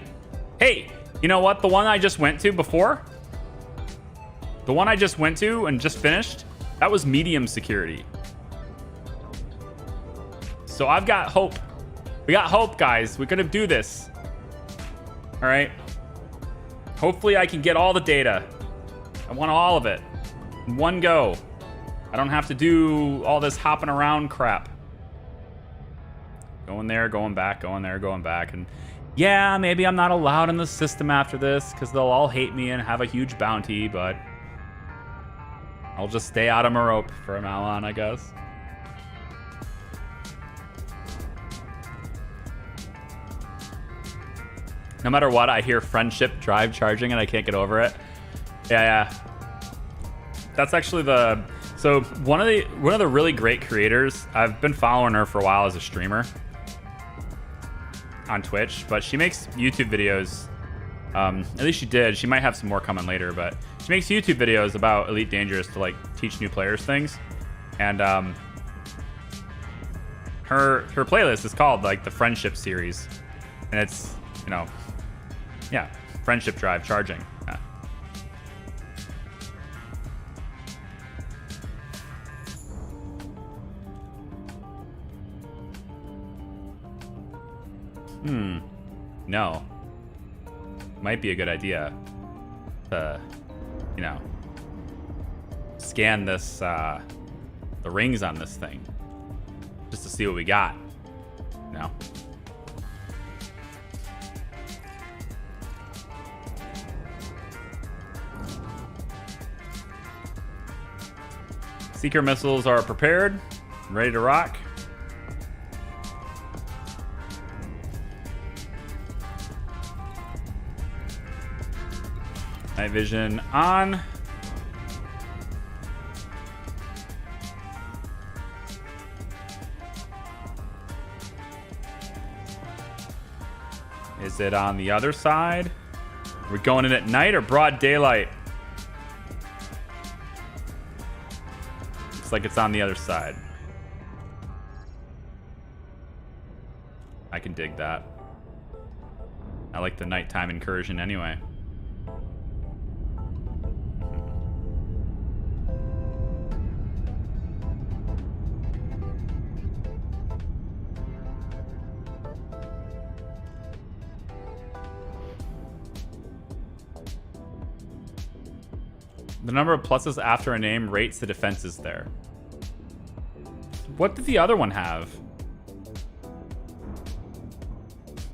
Hey, you know what? The one I just went to before? The one I just went to and just finished? That was medium security. So I've got hope. We got hope, guys. We're gonna do this. All right. Hopefully I can get all the data. I want all of it in one go. I don't have to do all this hopping around crap. Going there, going back, going there, going back. And yeah, maybe I'm not allowed in the system after this because they'll all hate me and have a huge bounty, but I'll just stay out of Merope from now on, I guess. No matter what, I hear friendship drive charging and I can't get over it. Yeah. That's actually the... So one of the really great creators, I've been following her for a while as a streamer on Twitch, but she makes YouTube videos. At least she did. She might have some more coming later, but she makes YouTube videos about Elite Dangerous to like teach new players things. And her playlist is called like the Friendship series, and it's, you know, yeah, friendship drive charging. Yeah. No. Might be a good idea to, you know, scan this, the rings on this thing, just to see what we got. No. Seeker missiles are prepared, ready to rock. Night vision on. Is it on the other side? Are we going in at night or broad daylight? Looks like it's on the other side. I can dig that. I like the nighttime incursion anyway. The number of pluses after a name rates the defenses there. What did the other one have?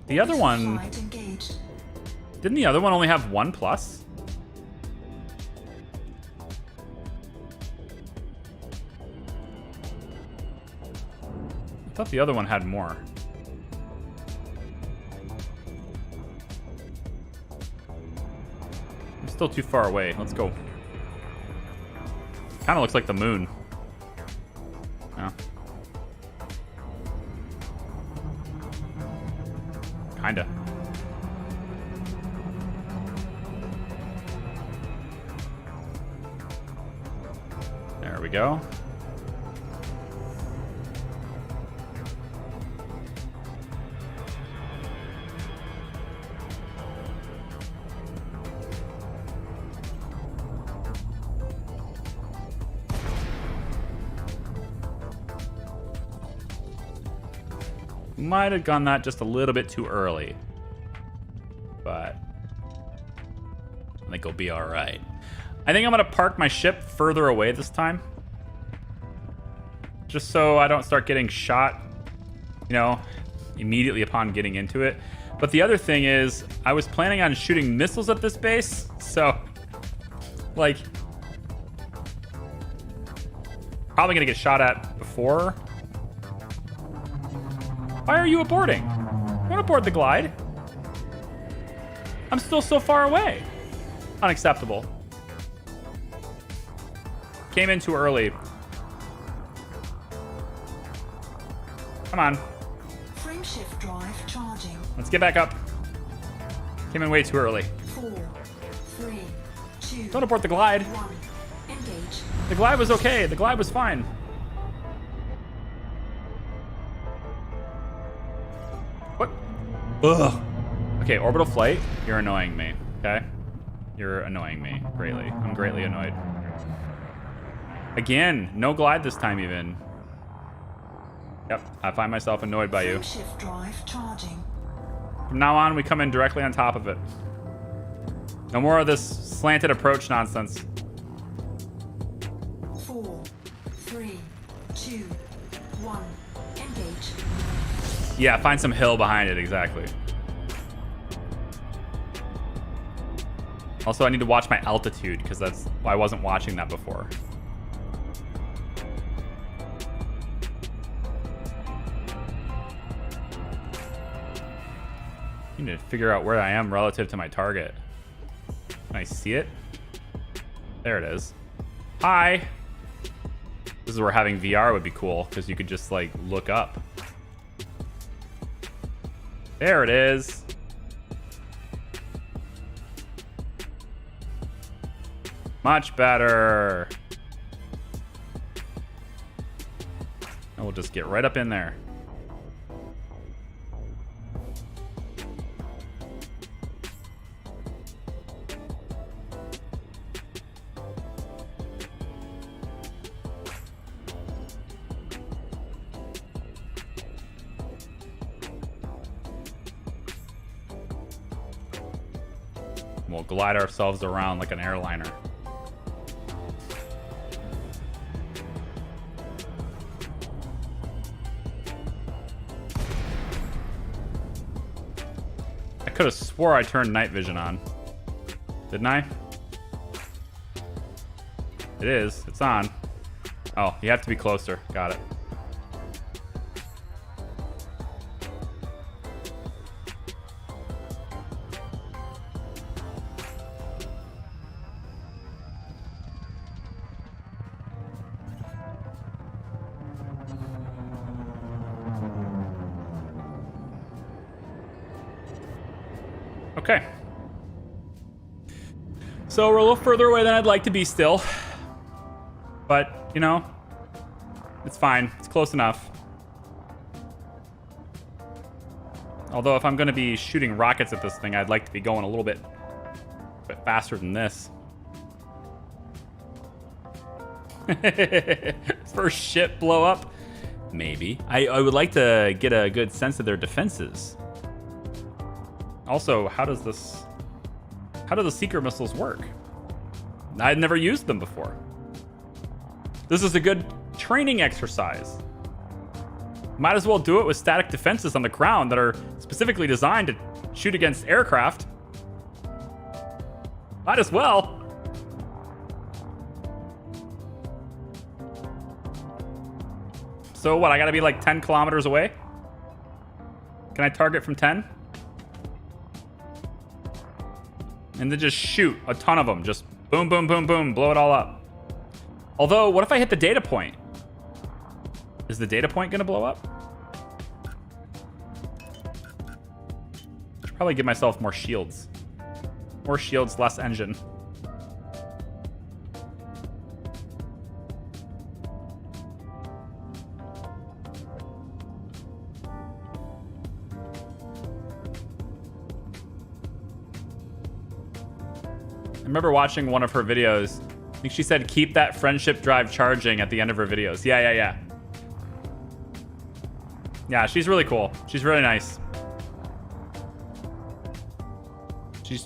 The other one... Didn't the other one only have 1 plus? I thought the other one had more. I'm still too far away. Let's go. Kind of looks like the moon. Yeah. Kinda. There we go. Might have gone that just a little bit too early. But I think we'll be all right. I think I'm going to park my ship further away this time. Just so I don't start getting shot, you know, immediately upon getting into it. But the other thing is, I was planning on shooting missiles at this base. So, like, probably going to get shot at before. Why are you aborting? I want to board the glide. I'm still so far away. Unacceptable. Came in too early. Come on. Frameshift drive charging. Let's get back up. Came in way too early. 4, 3, 2, Don't abort the glide. 1. Engage. The glide was okay. The glide was fine. What? Ugh. Okay, orbital flight. You're annoying me. Okay? You're annoying me greatly. I'm greatly annoyed. Again, no glide this time even. Yep, I find myself annoyed by you. Frameshift drive charging. From now on, we come in directly on top of it. No more of this slanted approach nonsense. 4, 3, 2, 1. Engage. Yeah, find some hill behind it, exactly. Also, I need to watch my altitude, because that's why I wasn't watching that before. I need to figure out where I am relative to my target. Can I see it? There it is. Hi! This is where having VR would be cool, because you could just, like, look up. There it is. Much better. And we'll just get right up in there. We'll glide ourselves around like an airliner. I could have swore I turned night vision on. Didn't I? It is. It's on. Oh, you have to be closer. Got it. Okay. So we're a little further away than I'd like to be still. But, you know, it's fine. It's close enough. Although if I'm going to be shooting rockets at this thing, I'd like to be going a little bit faster than this. First ship blow up? Maybe. I would like to get a good sense of their defenses. Also, how do the seeker missiles work? I'd never used them before. This is a good training exercise. Might as well do it with static defenses on the ground that are specifically designed to shoot against aircraft. Might as well. So what, I gotta be like 10 kilometers away? Can I target from 10? And then just shoot a ton of them. Just boom, boom, boom, boom. Blow it all up. Although, what if I hit the data point? Is the data point going to blow up? Should probably give myself more shields. More shields, less engine. I remember watching one of her videos. I think she said, keep that friendship drive charging at the end of her videos. Yeah. Yeah, she's really cool. She's really nice.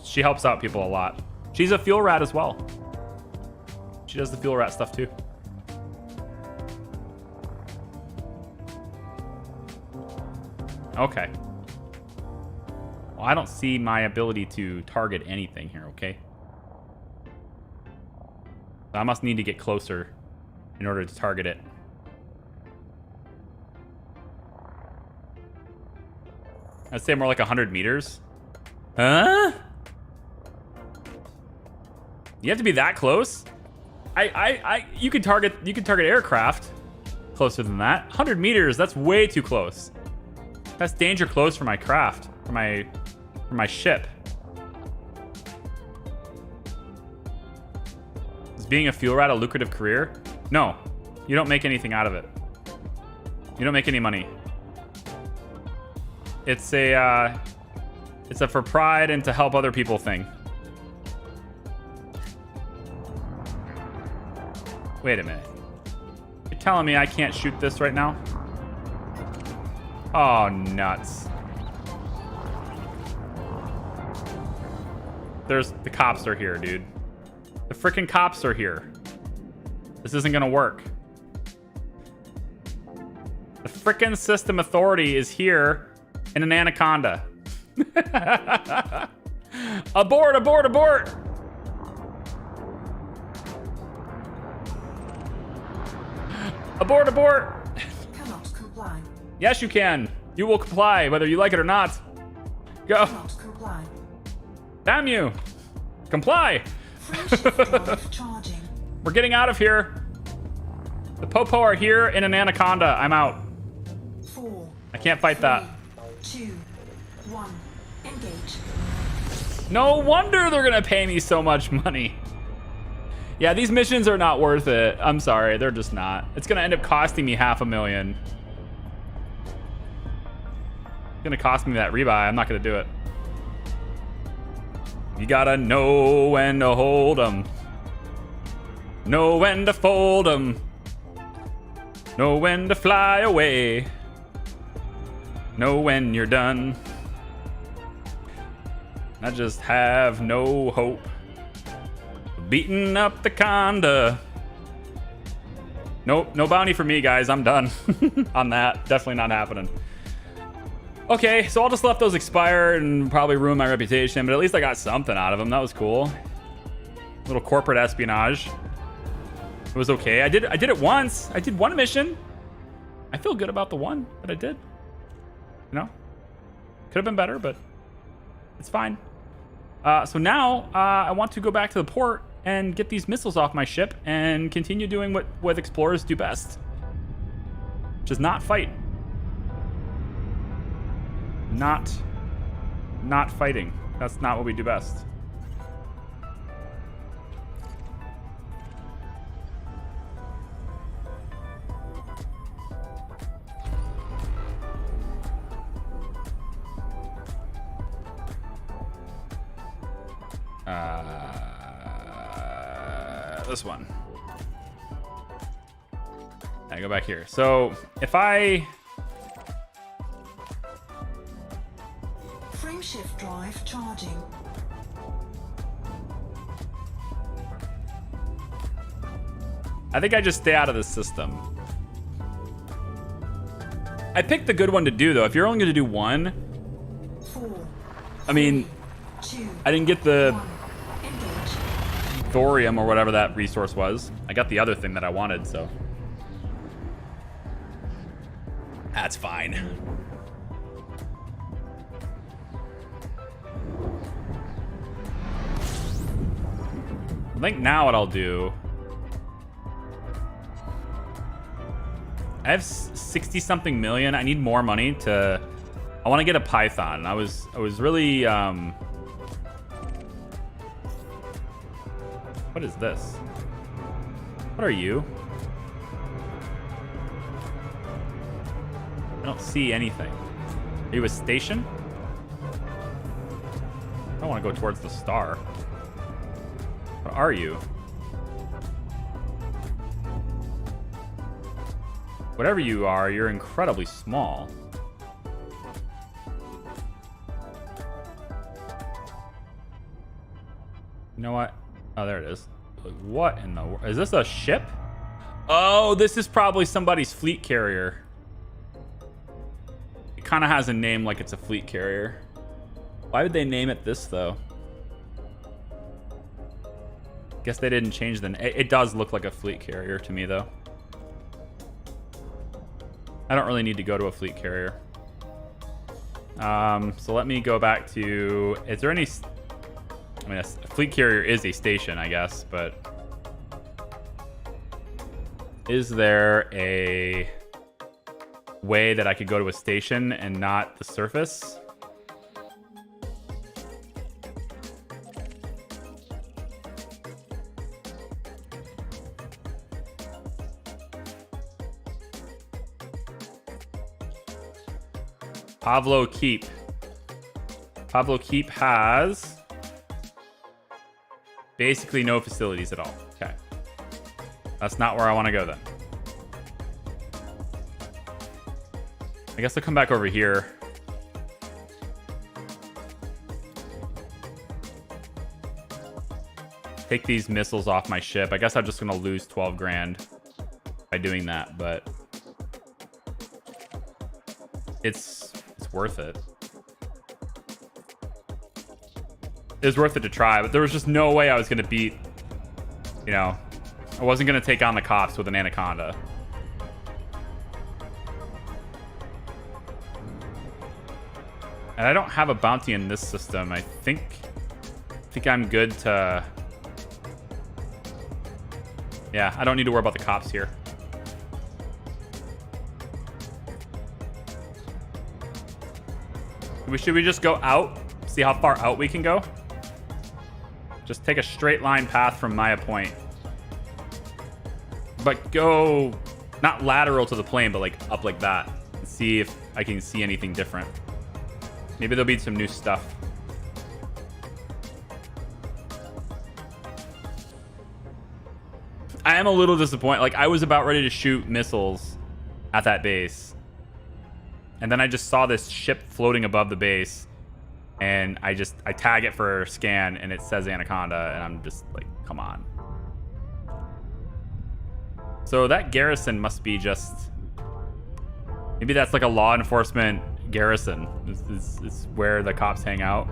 She helps out people a lot. She's a fuel rat as well. She does the fuel rat stuff too. Okay. Well, I don't see my ability to target anything here, okay? So I must need to get closer in order to target it. I'd say more like 100 meters. Huh? You have to be that close? You could target aircraft closer than that. 100 meters, that's way too close. That's danger close for my craft, for my ship. Is being a fuel rat a lucrative career? No, you don't make anything out of it. You don't make any money. It's a for pride and to help other people thing. Wait a minute. You're telling me I can't shoot this right now? Oh, nuts. The cops are here, dude. The freaking cops are here. This isn't gonna work. The freaking system authority is here in an anaconda. Abort, abort, abort! Abort, abort! Cannot comply. Yes, you can. You will comply, whether you like it or not. Go. Cannot comply. Damn you. Comply. Frameshift drive charging. We're getting out of here. The Popo are here in an anaconda. I'm out. 4. I can't fight that. 2. 1. Engage. No wonder they're gonna pay me so much money. Yeah, these missions are not worth it. I'm sorry, they're just not. It's gonna end up costing me $500,000. It's gonna cost me that rebuy. I'm not gonna do it. You gotta know when to hold 'em. Know when to fold 'em. Know when to fly away. Know when you're done. I just have no hope. Beating up the conda. Nope, no bounty for me, guys. I'm done on that. Definitely not happening. Okay, so I'll just let those expire and probably ruin my reputation, but at least I got something out of them. That was cool. Little corporate espionage. It was okay. I did it once. I did one mission. I feel good about the one that I did. You know? Could have been better, but it's fine. So now I want to go back to the port and get these missiles off my ship and continue doing what explorers do best, which is not fight. Not fighting. That's not what we do best. This one. I go back here. So if I Frameshift drive charging. think I just stay out of the system. I picked the good one to do though. If you're only going to do one, 4. I mean, 2. I didn't get the 1. Engage. thorium or whatever that resource was. I got the other thing that I wanted, so that's fine. I think now what I'll do, I have 60 something million. I need more money to, I want to get a Python. I was really what is this? What are you? I don't see anything. Are you a station? I don't want to go towards the star. What are you? Whatever you are, you're incredibly small. You know what? Oh, there it is. Like, what in the world? Is this a ship? Oh, this is probably somebody's fleet carrier. It kind of has a name like it's a fleet carrier. Why would they name it this, though? Guess they didn't change the name. It does look like a fleet carrier to me, though. I don't really need to go to a fleet carrier. So let me go back to... Is there any... I mean, a fleet carrier is a station, I guess, but... Is there a way that I could go to a station and not the surface? Pavlo Keep. Pavlo Keep has basically no facilities at all. Okay. That's not where I want to go then. I guess I'll come back over here. Take these missiles off my ship. I guess I'm just going to lose 12 grand by doing that, but it's worth it. It was worth it to try, but there was just no way I was going to beat, you know, I wasn't going to take on the cops with an anaconda. And I don't have a bounty in this system. I think I'm good to... Yeah, I don't need to worry about the cops here. Should we just go out? See how far out we can go? Just take a straight line path from Maya Point. But go not lateral to the plane, but like up like that. And see if I can see anything different. Maybe there'll be some new stuff. I am a little disappointed. Like, I was about ready to shoot missiles at that base. And then I just saw this ship floating above the base. And I tag it for scan and it says Anaconda. And I'm just like, come on. So that garrison must be just... Maybe that's like a law enforcement garrison. Is where the cops hang out.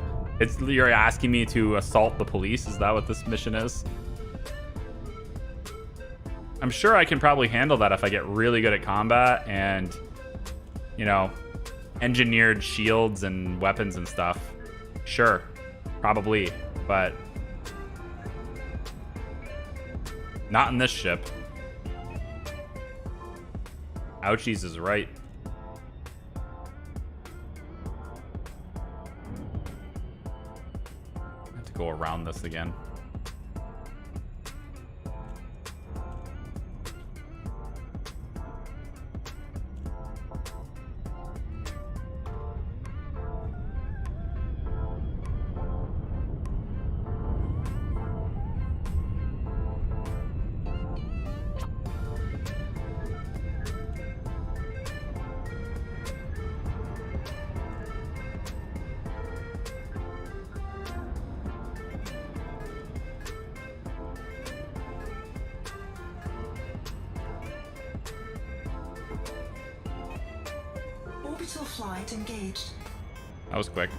You're asking me to assault the police? Is that what this mission is? I'm sure I can probably handle that if I get really good at combat and, you know, engineered shields and weapons and stuff. Sure, probably, but not in this ship. Ouchies is right. I have to go around this again. Orbital flight engaged. That was quick.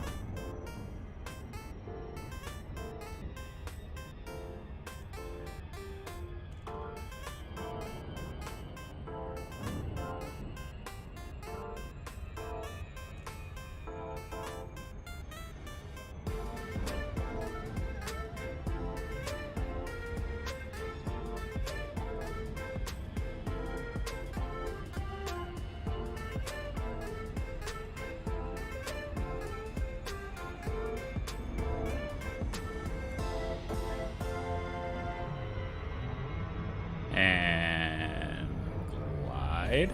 And glide.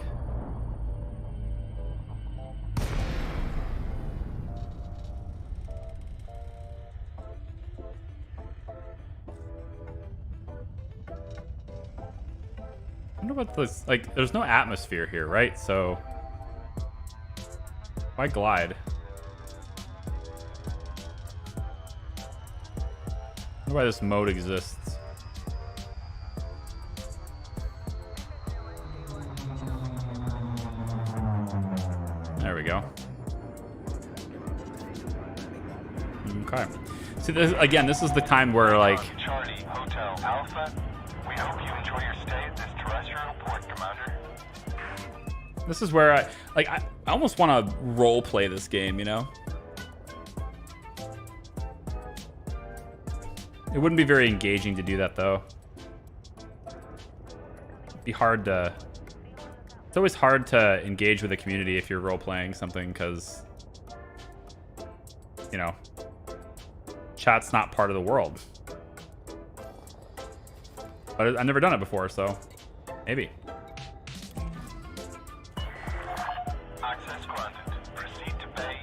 I wonder what this, like, there's no atmosphere here, right? So why glide? I wonder why this mode exists. There we go. Okay. See, this, again, this is the time where, like... Charlie Hotel Alpha, we hope you enjoy your stay at this terrestrial port, Commander. This is where I almost want to role play this game, you know? It wouldn't be very engaging to do that, though. It'd be hard to... It's always hard to engage with the community if you're role-playing something, because... You know... Chat's not part of the world. But I've never done it before, so... Maybe. Access granted. Proceed to Bay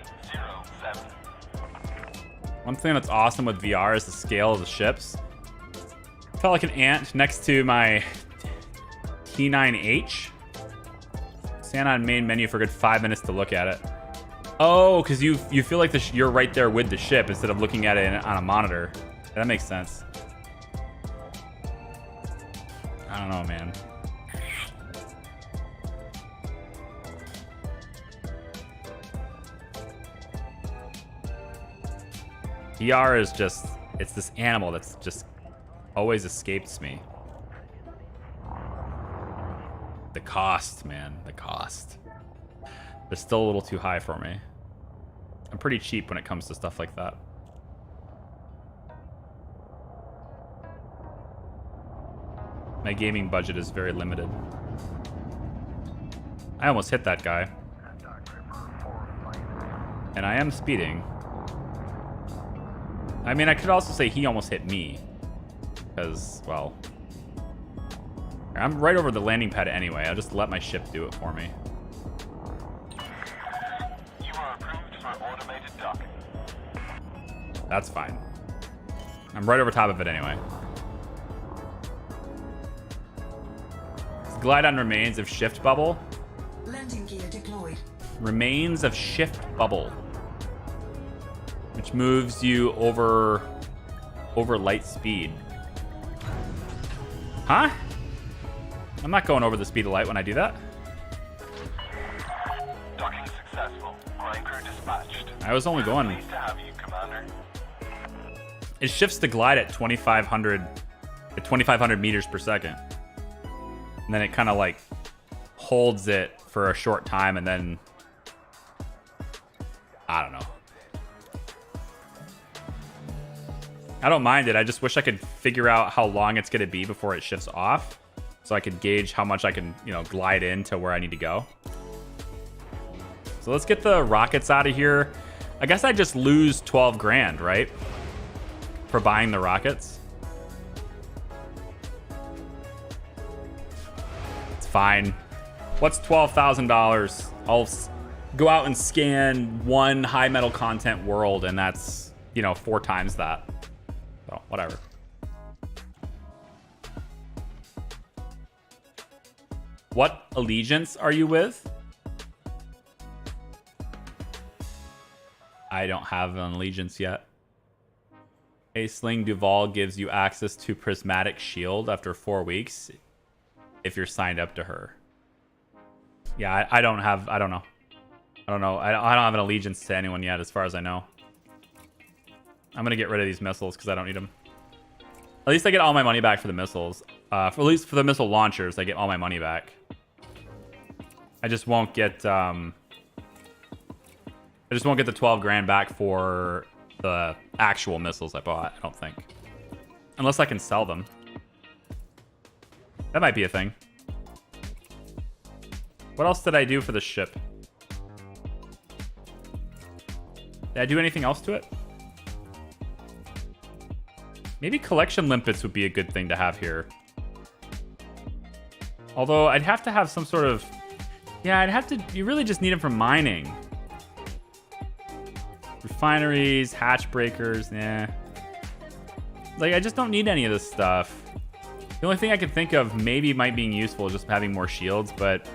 07. One thing that's awesome with VR is the scale of the ships. Felt like an ant next to my T9H. Stand on main menu for a good 5 minutes to look at it. Oh, because you feel like you're right there with the ship instead of looking at it on a monitor. That makes sense. I don't know, man. VR is just, it's this animal that's just always escapes me. The cost, man, the cost. They're still a little too high for me. I'm pretty cheap when it comes to stuff like that. My gaming budget is very limited. I almost hit that guy. And I am speeding. I mean, I could also say he almost hit me. Because, well... I'm right over the landing pad anyway. I'll just let my ship do it for me. You are approved for automated docking. That's fine. I'm right over top of it anyway. Glide on remains of shift bubble. Landing gear deployed. Remains of shift bubble. Which moves you over light speed. Huh? I'm not going over the speed of light when I do that. Docking successful. Ground crew dispatched. I was only going... Pleased to have you, Commander. It shifts to glide at 2,500 meters per second. And then it kind of like holds it for a short time and then... I don't know. I don't mind it. I just wish I could figure out how long it's going to be before it shifts off. So I could gauge how much I can, you know, glide into where I need to go. So let's get the rockets out of here. I guess I just lose 12 grand, right? For buying the rockets. It's fine. What's $12,000? I'll go out and scan one high metal content world, and that's, you know, 4 times that. So, whatever. What allegiance are you with? I don't have an allegiance yet. Aisling Duval gives you access to Prismatic Shield after 4 weeks if you're signed up to her. Yeah, I don't know. I don't have an allegiance to anyone yet, as far as I know. I'm gonna get rid of these missiles because I don't need them. At least I get all my money back for the missiles. At least for the missile launchers, I get all my money back. I just won't get the 12 grand back for the actual missiles I bought, I don't think. Unless I can sell them. That might be a thing. What else did I do for the ship? Did I do anything else to it? Maybe collection limpets would be a good thing to have here. Although I'd have to have some sort of... Yeah, I'd have to... You really just need them for mining. Refineries, hatch breakers, nah. Like, I just don't need any of this stuff. The only thing I can think of maybe might being useful is just having more shields, but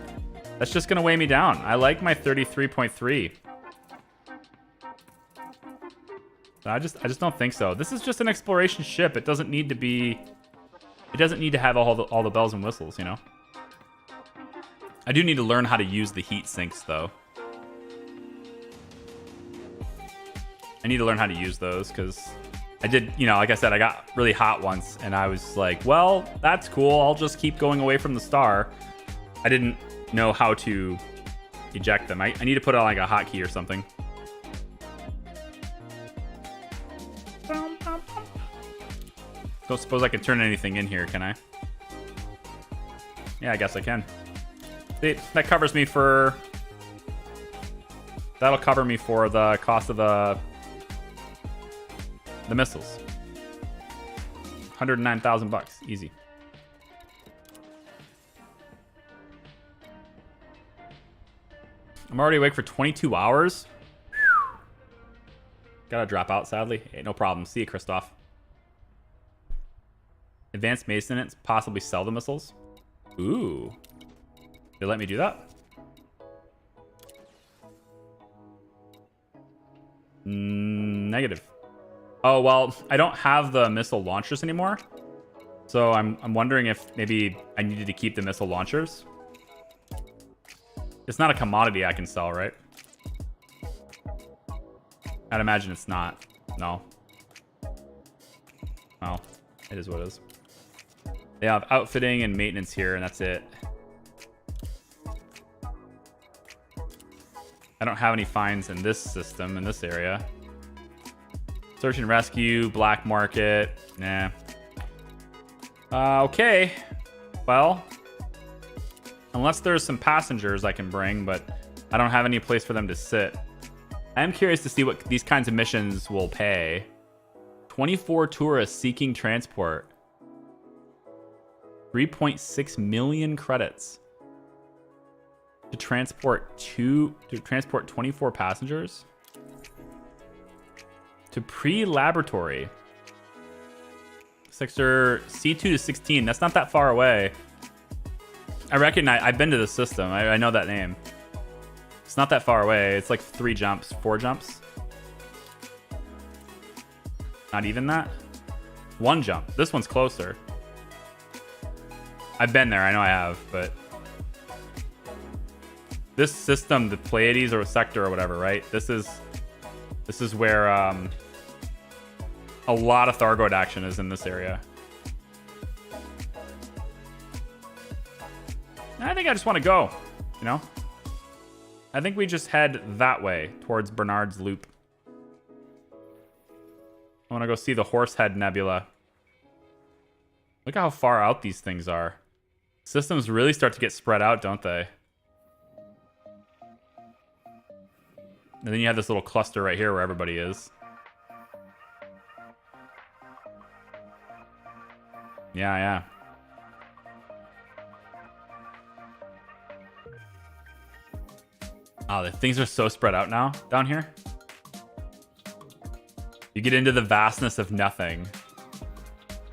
that's just going to weigh me down. I like my 33.3. I just don't think so. This is just an exploration ship. It doesn't need to be. It doesn't need to have all the bells and whistles, you know. I do need to learn how to use the heat sinks, though. I need to learn how to use those because I did, you know, like I said, I got really hot once and I was like, well, that's cool. I'll just keep going away from the star. I didn't know how to eject them. I need to put on like a hotkey or something. Don't suppose I can turn anything in here, can I? Yeah, I guess I can. See, that covers me for... That'll cover me for the cost of the missiles. 109,000 bucks, easy. I'm already awake for 22 hours. Gotta drop out, sadly. Hey, no problem. See you, Christoph. Advanced maintenance, possibly sell the missiles. Ooh. They let me do that? Negative. Oh, well, I don't have the missile launchers anymore. So I'm wondering if maybe I needed to keep the missile launchers. It's not a commodity I can sell, right? I'd imagine it's not. No. Oh, it is what it is. They have outfitting and maintenance here, and that's it. I don't have any finds in this system, in this area. Search and rescue, black market. Nah. Okay. Well, unless there's some passengers I can bring, but I don't have any place for them to sit. I am curious to see what these kinds of missions will pay. 24 tourists seeking transport. 3.6 million credits to transport 24 passengers to pre-laboratory sector C2 to 16. That's not that far away. I recognize. I've been to the system. I know that name. It's not that far away. It's like 4 jumps. Not even that. 1 jump. This one's closer. I've been there. I know I have, but this system, the Pleiades or sector or whatever, right? This is where a lot of Thargoid action is in this area. I think I just want to go, you know? I think we just head that way towards Bernard's Loop. I want to go see the Horsehead Nebula. Look at how far out these things are. Systems really start to get spread out, don't they? And then you have this little cluster right here where everybody is. Yeah. Oh, the things are so spread out now down here. You get into the vastness of nothing.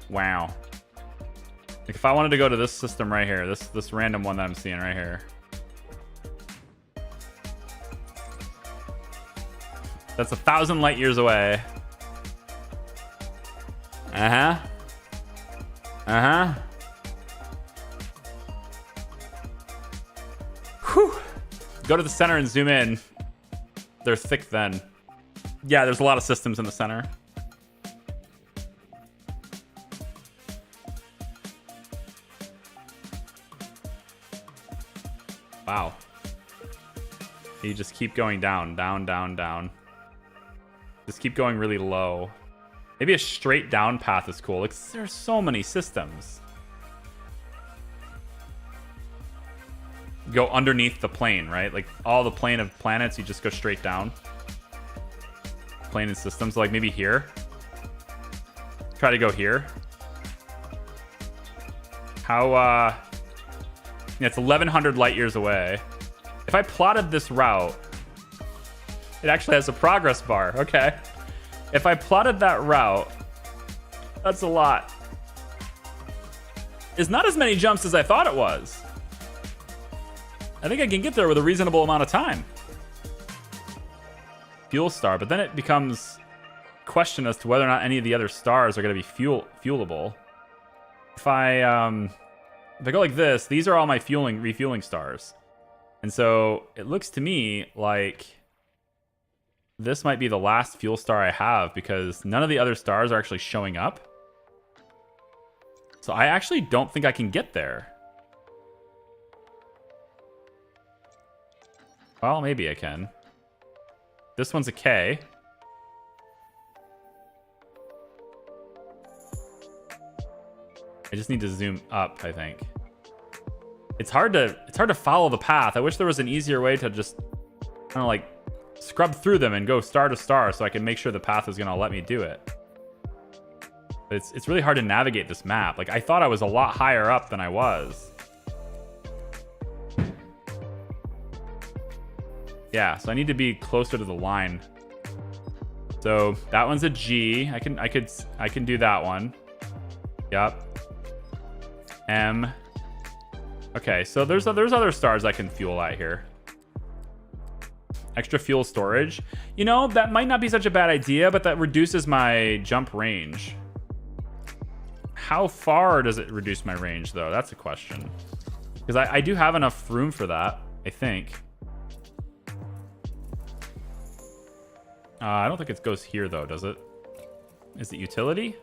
Wow. Like if I wanted to go to this system right here, this random one that I'm seeing right here. That's 1,000 light years away. Whew. Go to the center and zoom in. They're thick then. Yeah, there's a lot of systems in the center. Wow. You just keep going down. Just keep going really low. Maybe a straight down path is cool. Like, there's so many systems. Go underneath the plane, right? Like all the plane of planets, you just go straight down. Plane and systems, like maybe here. Try to go here. How, yeah, it's 1,100 light years away. If I plotted this route, it actually has a progress bar. Okay. If I plotted that route, that's a lot. It's not as many jumps as I thought it was. I think I can get there with a reasonable amount of time. Fuel star, but then it becomes question as to whether or not any of the other stars are going to be fuelable. If I go like this, these are all my refueling stars. And so it looks to me like this might be the last fuel star I have because none of the other stars are actually showing up. So I actually don't think I can get there. Well, maybe I can. This one's a K. I just need to zoom up, I think. It's hard to follow the path. I wish there was an easier way to just kind of like scrub through them and go star to star so I can make sure the path is going to let me do it. But it's really hard to navigate this map. Like I thought I was a lot higher up than I was. Yeah, so I need to be closer to the line. So that one's a G. I can do that one. Yep. M. Okay, so there's other stars I can fuel at here. Extra fuel storage. You know, that might not be such a bad idea, but that reduces my jump range. How far does it reduce my range, though? That's a question. Because I do have enough room for that, I think. I don't think it goes here, though, does it? Is it utility?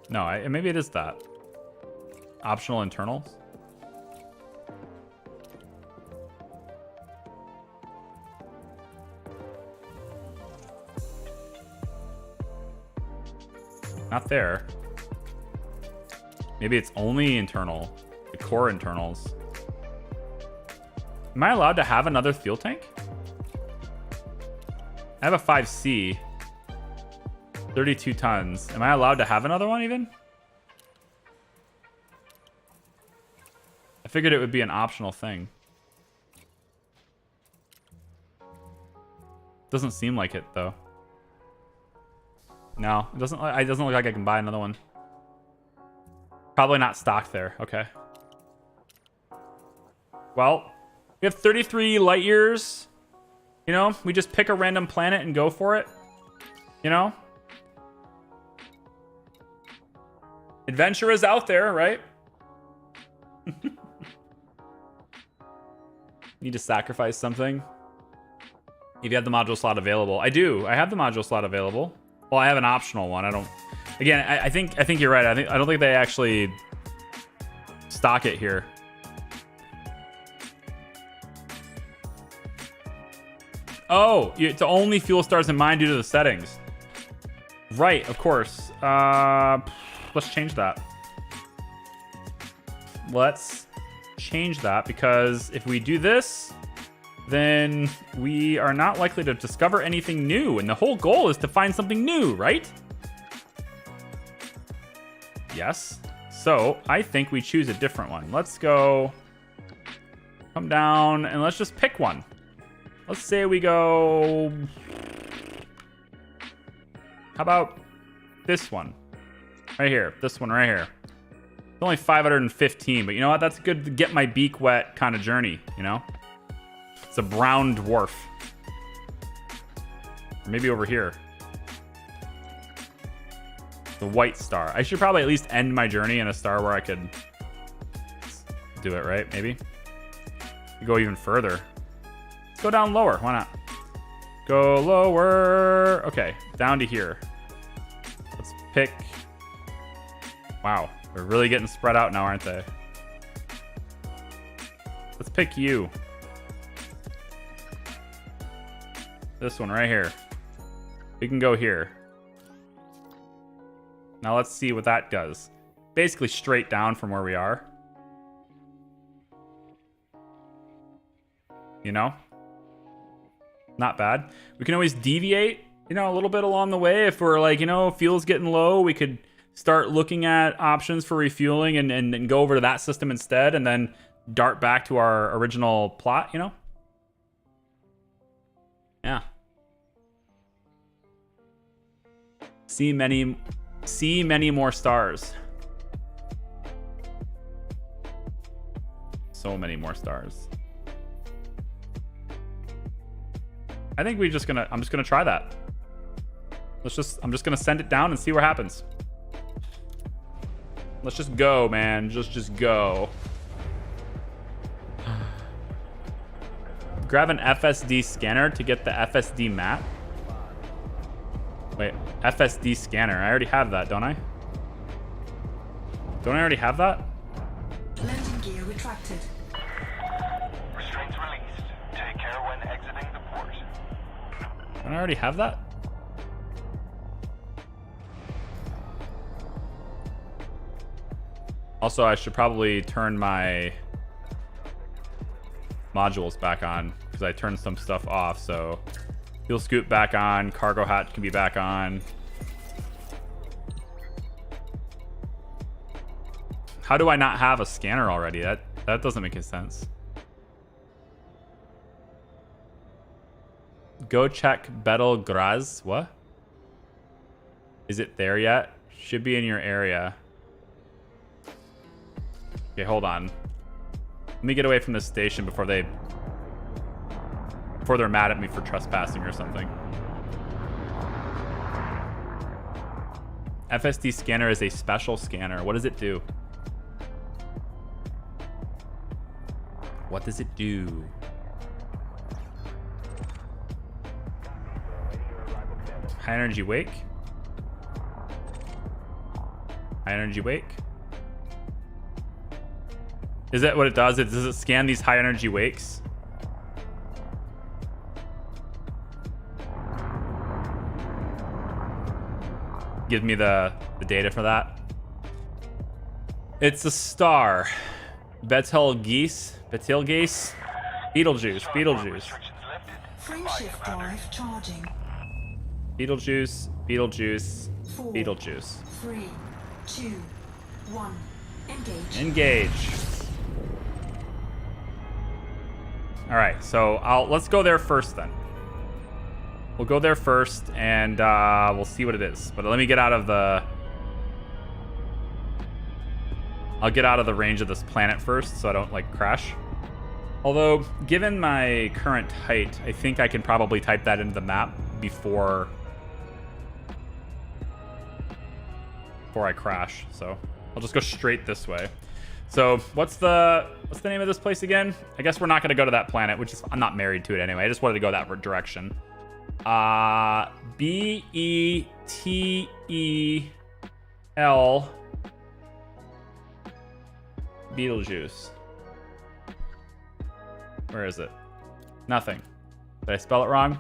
No, maybe it is that. Optional internals. Not there. Maybe it's only internal. The core internals. Am I allowed to have another fuel tank? I have a 5C. 32 tons. Am I allowed to have another one even? I figured it would be an optional thing. Doesn't seem like it though. No, it doesn't look like I can buy another one. Probably not stocked there. Okay. Well, we have 33 light years. You know, we just pick a random planet and go for it. You know? Adventure is out there, right? Need to sacrifice something. If you have the module slot available. I do. I have the module slot available. Well, I have an optional one. I don't... Again, I think you're right. I don't think they actually stock it here. Oh, it's only fuel stars in mine due to the settings. Right, of course. Let's change that. Let's change that because if we do this, then we are not likely to discover anything new. And the whole goal is to find something new, right? Yes. So I think we choose a different one. Let's go, come down and let's just pick one. Let's say we go, how about this one right here? This one right here. It's only 515, but you know what? That's good to get my beak wet kind of journey, you know? It's a brown dwarf. Or maybe over here. The white star. I should probably at least end my journey in a star where I could do it, right? Maybe. Go even further. Let's go down lower. Why not? Go lower. Okay, down to here. Let's pick. Wow, they're really getting spread out now, aren't they? Let's pick you. This one right here. We can go here. Now let's see what that does. Basically straight down from where we are. You know? Not bad. We can always deviate, you know, a little bit along the way. If we're like, you know, fuel's getting low, we could start looking at options for refueling and go over to that system instead and then dart back to our original plot, you know? Yeah. See many more stars. So many more stars. I think I'm just gonna try that. I'm just gonna send it down and see what happens. Let's just go, man. Just go. Grab an FSD scanner to get the FSD map. Wait, FSD scanner. I already have that, don't I? Don't I already have that? Landing gear retracted. Restraints released. Take care when exiting the port. Don't I already have that? Also, I should probably turn my modules back on because I turned some stuff off. So fuel scoop back on, cargo hatch can be back on. How do I not have a scanner already? That doesn't make any sense. Go check Betel Graz. What? Is it there yet? Should be in your area. Okay, hold on. Let me get away from this station before they're mad at me for trespassing or something. FSD scanner is a special scanner. What does it do? What does it do? High energy wake. High energy wake. Is that what it does? Does it scan these high energy wakes? Give me the data for that. It's a star. Betelgeuse. Betelgeuse. Beetlejuice. Beetlejuice. Frameshift drive charging. Beetlejuice. Beetlejuice. 4, Beetlejuice. 3, 2, 1. Engage. Engage. All right, so let's go there first then. We'll go there first and we'll see what it is. But let me get out of I'll get out of the range of this planet first so I don't like crash. Although, given my current height, I think I can probably type that into the map before I crash. So I'll just go straight this way. So what's the name of this place again? I guess we're not going to go to that planet, which is, I'm not married to it anyway. I just wanted to go that direction. B-E-T-E-L Beetlejuice. Where is it? Nothing. Did I spell it wrong?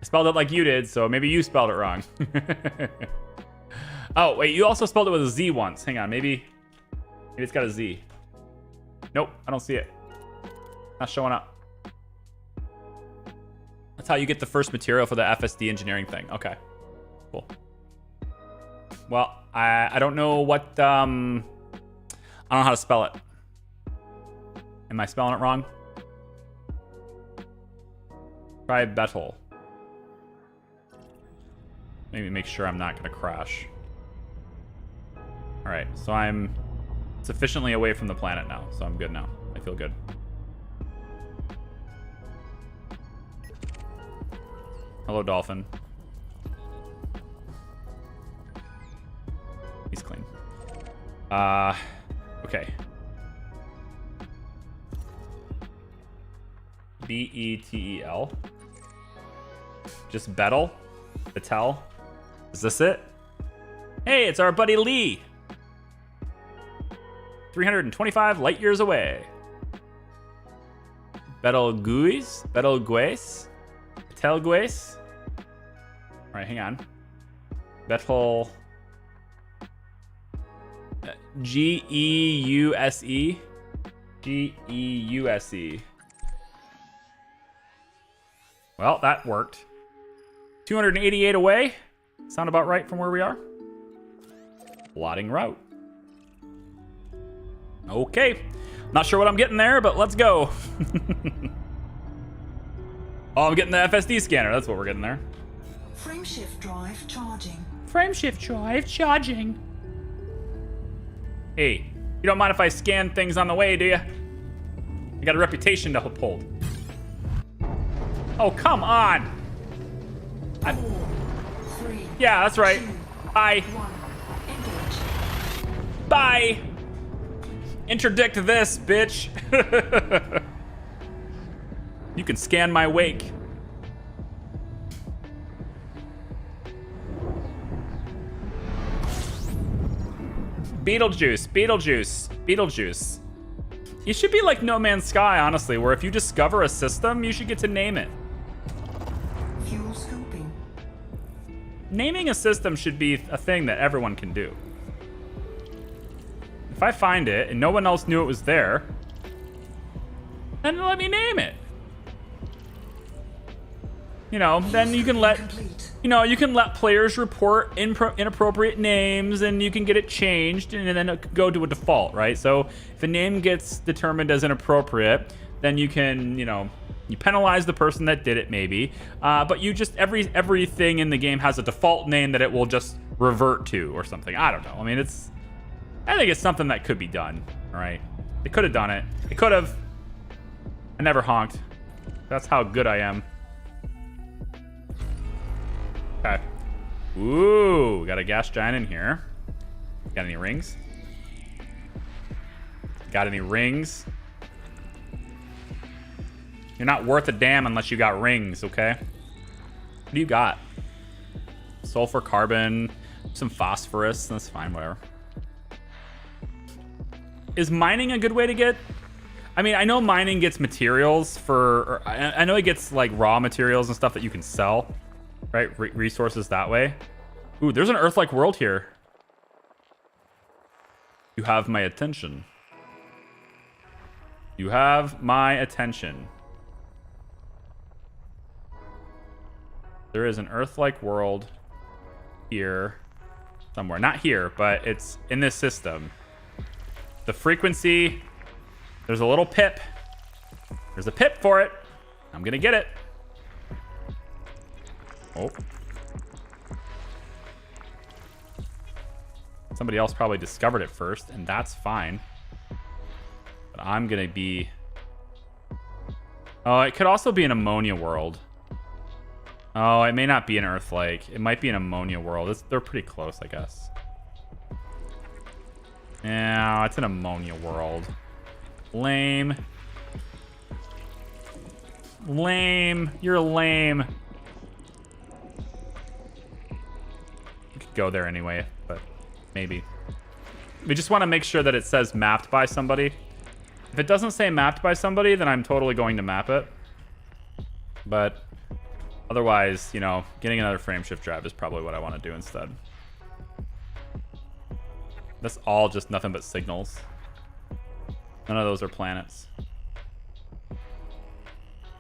I spelled it like you did, so maybe you spelled it wrong. Oh, wait, you also spelled it with a Z once. Hang on, maybe it's got a Z. Nope, I don't see it. Not showing up. That's how you get the first material for the FSD engineering thing. Okay, cool. Well, I don't know what, I don't know how to spell it. Am I spelling it wrong? Try Betel. Maybe make sure I'm not going to crash. All right, so I'm sufficiently away from the planet now, so I'm good now. I feel good. Hello, dolphin. He's clean. Okay. B-E-T-E-L. Just Betel? Betel? Is this it? Hey, it's our buddy Lee. 325 light years away. Betelgeuse? Betelgeuse? Betelgeuse? All right, hang on. Betel... G-E-U-S-E? G-E-U-S-E. Well, that worked. 288 away. Sound about right from where we are? Plotting route. Okay. Not sure what I'm getting there, but let's go. Oh, I'm getting the FSD scanner. That's what we're getting there. Frameshift drive charging. Frameshift drive charging. Hey, you don't mind if I scan things on the way, do you? I got a reputation to uphold. Oh, come on. 4, 3, Yeah, that's right. 2, Bye. 1. Engage. Bye. Interdict this, bitch. You can scan my wake. Beetlejuice, Beetlejuice, Beetlejuice. You should be like No Man's Sky, honestly, where if you discover a system, you should get to name it. Fuel scooping. Naming a system should be a thing that everyone can do. If I find it and no one else knew it was there, then let me name it. You know, then you can let, Complete. you know, you can let players report inappropriate names and you can get it changed and then it could go to a default, right? So if a name gets determined as inappropriate, then you can, you know, you penalize the person that did it maybe, but you just, everything in the game has a default name that it will just revert to or something. I don't know. I mean, I think it's something that could be done, all right? They could have done it. They could have. I never honked. That's how good I am. Okay. Ooh, got a gas giant in here. Got any rings? Got any rings? You're not worth a damn unless you got rings, okay? What do you got? Sulfur, carbon, some phosphorus. That's fine, whatever. Is mining a good way to get... I mean, I know mining gets materials for... I know it gets, like, raw materials and stuff that you can sell. Right? Resources that way. Ooh, there's an Earth-like world here. You have my attention. You have my attention. There is an Earth-like world here. Somewhere. Not here, but it's in this system. The frequency... There's a little pip. There's a pip for it. I'm gonna get it. Oh. Somebody else probably discovered it first, and that's fine. But I'm gonna be... Oh, it could also be an ammonia world. Oh, it may not be an Earth-like. It might be an ammonia world. They're pretty close, I guess. Yeah, it's an ammonia world. Lame. Lame. You're lame. We could go there anyway, but maybe. We just want to make sure that it says mapped by somebody. If it doesn't say mapped by somebody, then I'm totally going to map it. But otherwise, you know, getting another frameshift drive is probably what I want to do instead. That's all just nothing but signals. None of those are planets.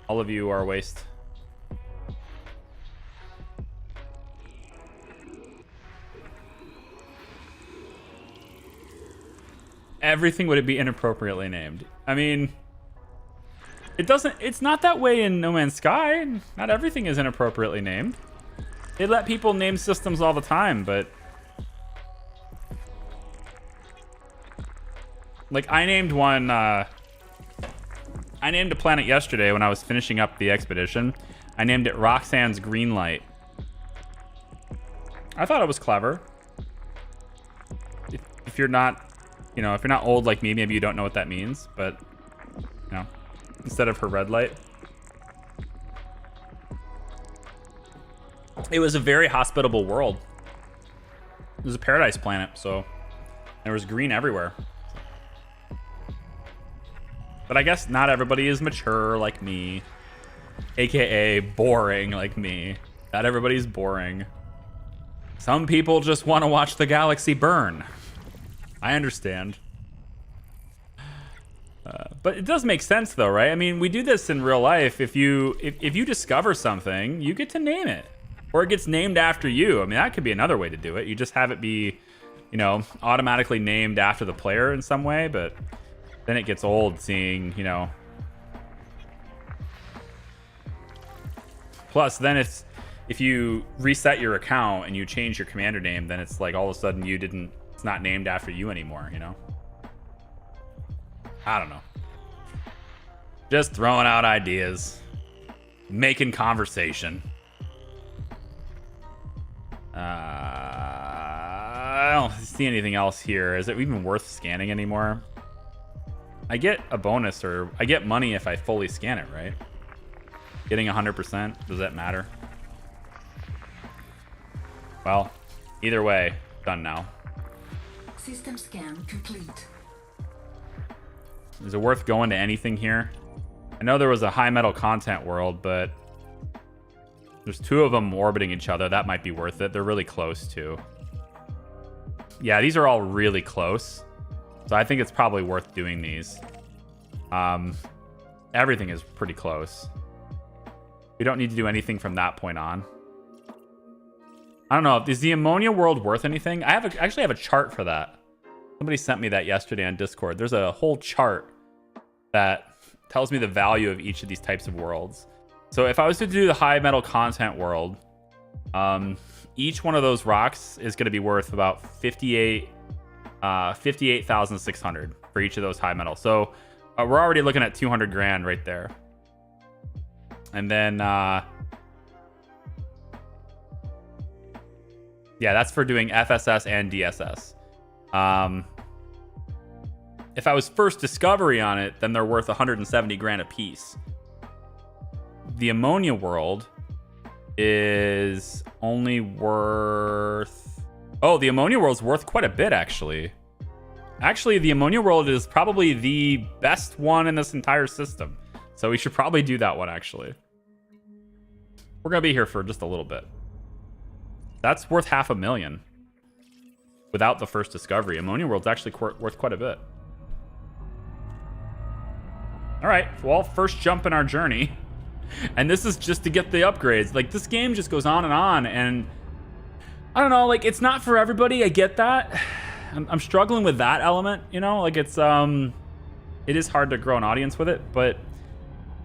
All of you are waste. Everything would be inappropriately named. I mean, it's not that way in No Man's Sky. Not everything is inappropriately named. They let people name systems all the time, but like I named one, I named a planet yesterday when I was finishing up the expedition. I named it Roxanne's Green Light. I thought it was clever. If you're not, you know, if you're not old like me, maybe you don't know what that means, but, you know, instead of her red light. It was a very hospitable world. It was a paradise planet, so there was green everywhere. But I guess not everybody is mature like me, aka boring like me. Not everybody's boring. Some people just want to watch the galaxy burn. I understand. But it does make sense though, right? I mean, we do this in real life. If you discover something, you get to name it. Or it gets named after you. I mean, that could be another way to do it. You just have it be, you know, automatically named after the player in some way, but then it gets old seeing, you know. Plus, then if you reset your account and you change your commander name, then it's like all of a sudden it's not named after you anymore, you know? I don't know. Just throwing out ideas. Making conversation. I don't see anything else here. Is it even worth scanning anymore? I get a bonus, or I get money if I fully scan it, right? Getting 100%, does that matter? Well, either way, done now. System scan complete. Is it worth going to anything here? I know there was a high metal content world, but there's 2 of them orbiting each other. That might be worth it. They're really close, too. Yeah, these are all really close. So I think it's probably worth doing these. Everything is pretty close. We don't need to do anything from that point on. I don't know. Is the ammonia world worth anything? I actually have a chart for that. Somebody sent me that yesterday on Discord. There's a whole chart that tells me the value of each of these types of worlds. So if I was to do the high metal content world, each one of those rocks is going to be worth about 58,600 for each of those high metal. So we're already looking at 200 grand right there. And then yeah, that's for doing FSS and DSS. If I was first discovery on it, then they're worth 170 grand a piece. The ammonia world is only worth... Oh, the ammonia world's worth quite a bit, actually. Actually, the ammonia world is probably the best one in this entire system. So we should probably do that one, actually. We're going to be here for just a little bit. That's worth 500,000 without the first discovery. Ammonia world's actually worth quite a bit. All right, well, first jump in our journey. And this is just to get the upgrades. Like, this game just goes on, and I don't know, like, it's not for everybody. I get that. I'm struggling with that element, you know? Like, it is hard to grow an audience with it, but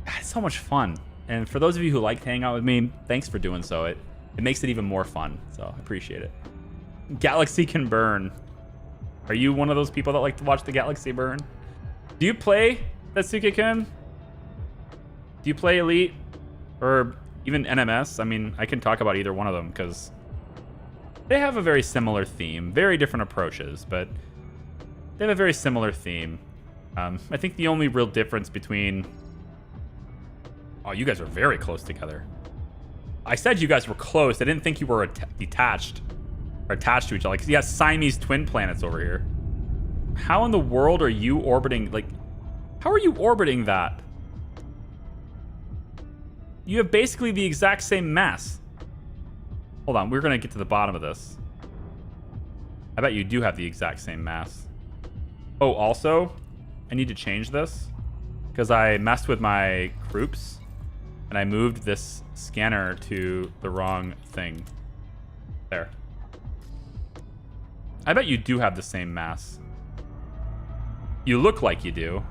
God, it's so much fun. And for those of you who like to hang out with me, thanks for doing so. It makes it even more fun, so I appreciate it. Galaxy can burn. Are you one of those people that like to watch the galaxy burn? Do you play Tetsuke-kun? Do you play Elite or even NMS? I mean, I can talk about either one of them because they have a very similar theme, very different approaches, but they have a very similar theme. I think the only real difference between... Oh, you guys are very close together. I said you guys were close. I didn't think you were detached or attached to each other. Like, you have Siamese twin planets over here. How in the world are you orbiting? Like, how are you orbiting that? You have basically the exact same mass. Hold on, we're going to get to the bottom of this. I bet you do have the exact same mass. Oh, also, I need to change this because I messed with my groups and I moved this scanner to the wrong thing. There. I bet you do have the same mass. You look like you do.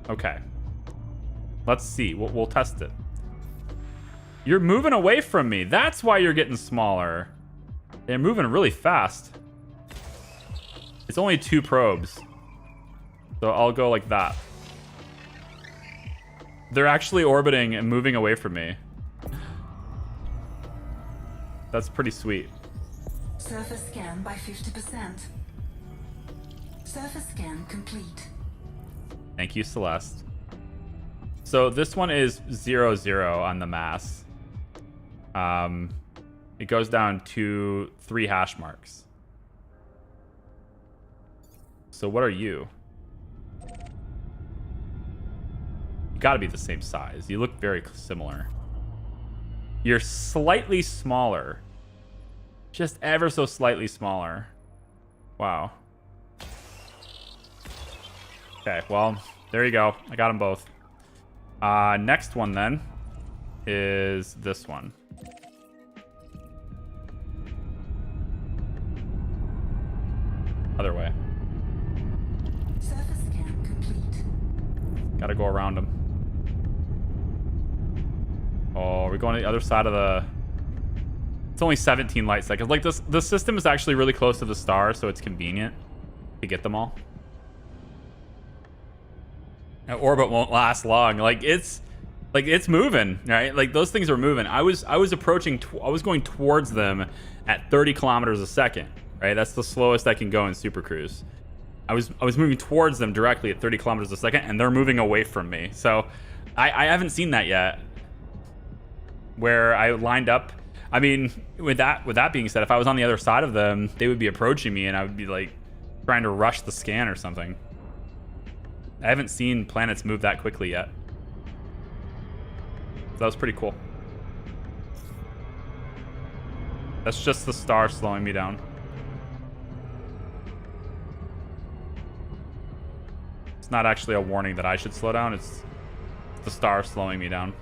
Okay. Let's see. We'll test it. You're moving away from me. That's why you're getting smaller. They're moving really fast. It's only 2 probes. So I'll go like that. They're actually orbiting and moving away from me. That's pretty sweet. Surface scan by 50%. Surface scan complete. Thank you, Celeste. So this one is 0-0 on the mass. It goes down to 3 hash marks. So what are you? You gotta be the same size. You look very similar. You're slightly smaller. Just ever so slightly smaller. Wow. Okay, well, there you go. I got them both. Next one then is this one. Other way. Surface scan complete. Gotta go around them. Oh, we're going to the other side of the... It's only 17 light seconds. Like, the system is actually really close to the star, so it's convenient to get them all. Orbit won't last long. Like it's moving, right? Like those things are moving. I was approaching. I was going towards them at 30 kilometers a second, right? That's the slowest I can go in Super Cruise. I was moving towards them directly at 30 kilometers a second, and they're moving away from me. So I haven't seen that yet, where I lined up. I mean, with that being said, if I was on the other side of them, they would be approaching me, and I would be like trying to rush the scan or something. I haven't seen planets move that quickly yet. So that was pretty cool. That's just the star slowing me down. It's not actually a warning that I should slow down. It's the star slowing me down.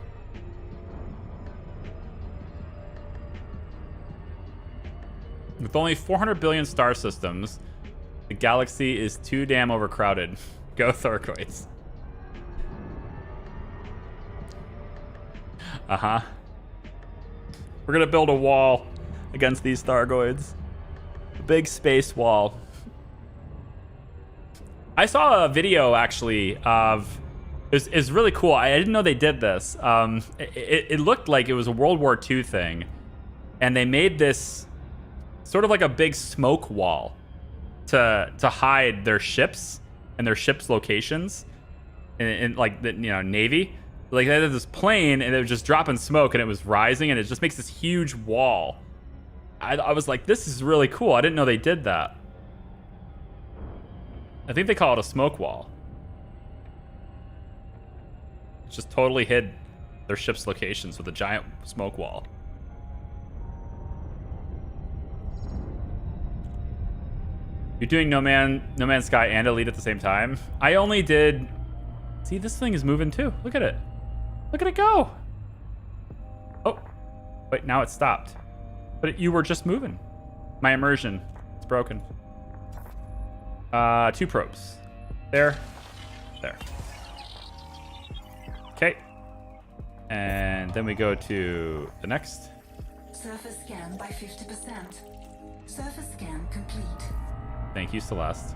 With only 400 billion star systems, the galaxy is too damn overcrowded. Go Thorcoids. Uh-huh. We're gonna build a wall against these Thargoids. A big space wall. I saw a video actually of it's really cool. I didn't know they did this. It looked like it was a World War II thing, and they made this sort of like a big smoke wall to hide their ships and their ships' locations in like the Navy. Like they had this plane and it was just dropping smoke and it was rising and it just makes this huge wall. I was like, this is really cool. I didn't know they did that. I think they call it a smoke wall. It just totally hid their ship's locations with a giant smoke wall. You're doing No Man's Sky and Elite at the same time? I only did... See, this thing is moving too. Look at it. Look at it go. Oh. Wait, now it stopped. But you were just moving. My immersion. It's broken. 2 probes. There. There. Okay. And then we go to the next. Surface scan by 50%. Surface scan complete. Thank you, Celeste.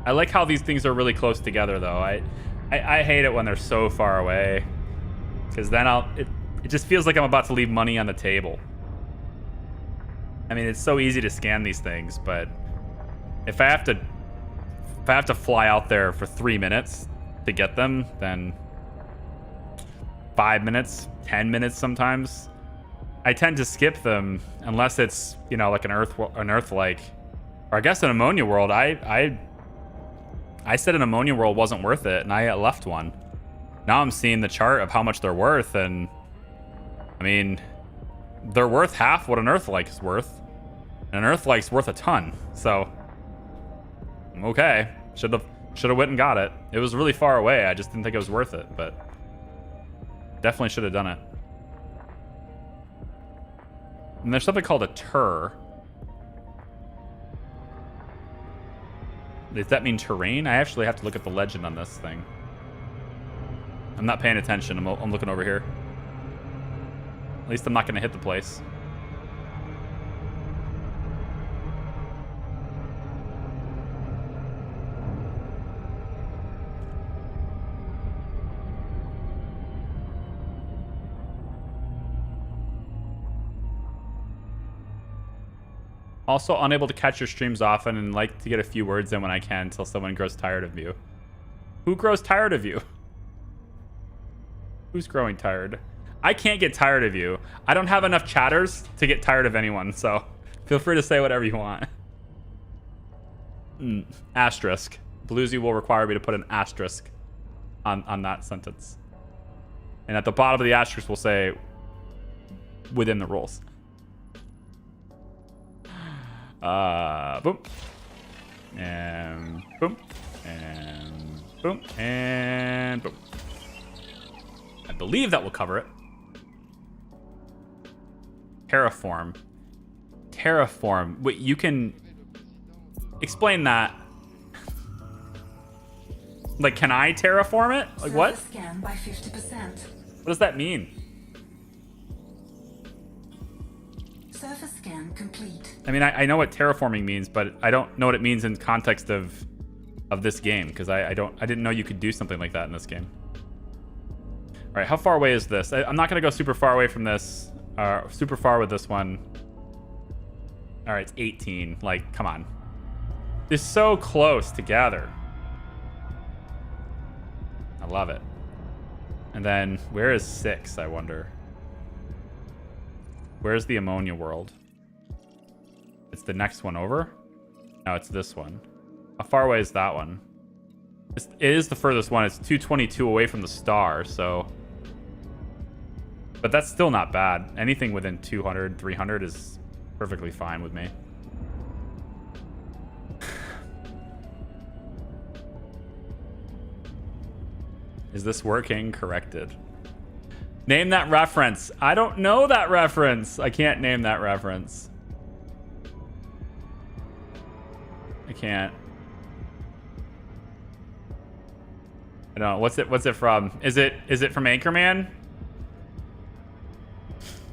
I like how these things are really close together, though. I hate it when they're so far away, because then it just feels like I'm about to leave money on the table. I mean, it's so easy to scan these things, but if I have to fly out there for 3 minutes to get them, then 5 minutes, 10 minutes sometimes, I tend to skip them unless it's like an Earth-like. Or I guess an ammonia world. I said an ammonia world wasn't worth it, and I left one. Now I'm seeing the chart of how much they're worth, and I mean, they're worth half what an Earth-like is worth. And an Earth-like's worth a ton. So, okay, should have went and got it. It was really far away. I just didn't think it was worth it, but definitely should have done it. And there's something called a tur. Does that mean terrain? I actually have to look at the legend on this thing. I'm not paying attention. I'm looking over here. At least I'm not going to hit the place. Also unable to catch your streams often and like to get a few words in when I can until someone grows tired of you. Who grows tired of you? Who's growing tired? I can't get tired of you. I don't have enough chatters to get tired of anyone, so feel free to say whatever you want. Asterisk. Bluesy will require me to put an asterisk on that sentence. And at the bottom of the asterisk will say, within the rules. Boom. And boom. And boom. And boom. I believe that will cover it. Terraform. Terraform. Wait, you can explain that. Like, can I terraform it? Like, what? Scan by 50%. What does that mean? Surface scan complete. I mean, I know what terraforming means, but I don't know what it means in context of of this game, because I didn't know you could do something like that in this game. All right, how far away is this? I'm not gonna go super far away from this, super far with this one. All right, it's 18. Like, come on. It's so close together. I love it. And then, where is 6, I wonder? Where's the ammonia world? It's the next one over? No, it's this one. How far away is that one? It is the furthest one. It's 222 away from the star, so... But that's still not bad. Anything within 200, 300 is perfectly fine with me. Is this working? Corrected. Name that reference. I don't know that reference. I can't name that reference. I can't. I don't know. What's it from? Is it from Anchorman?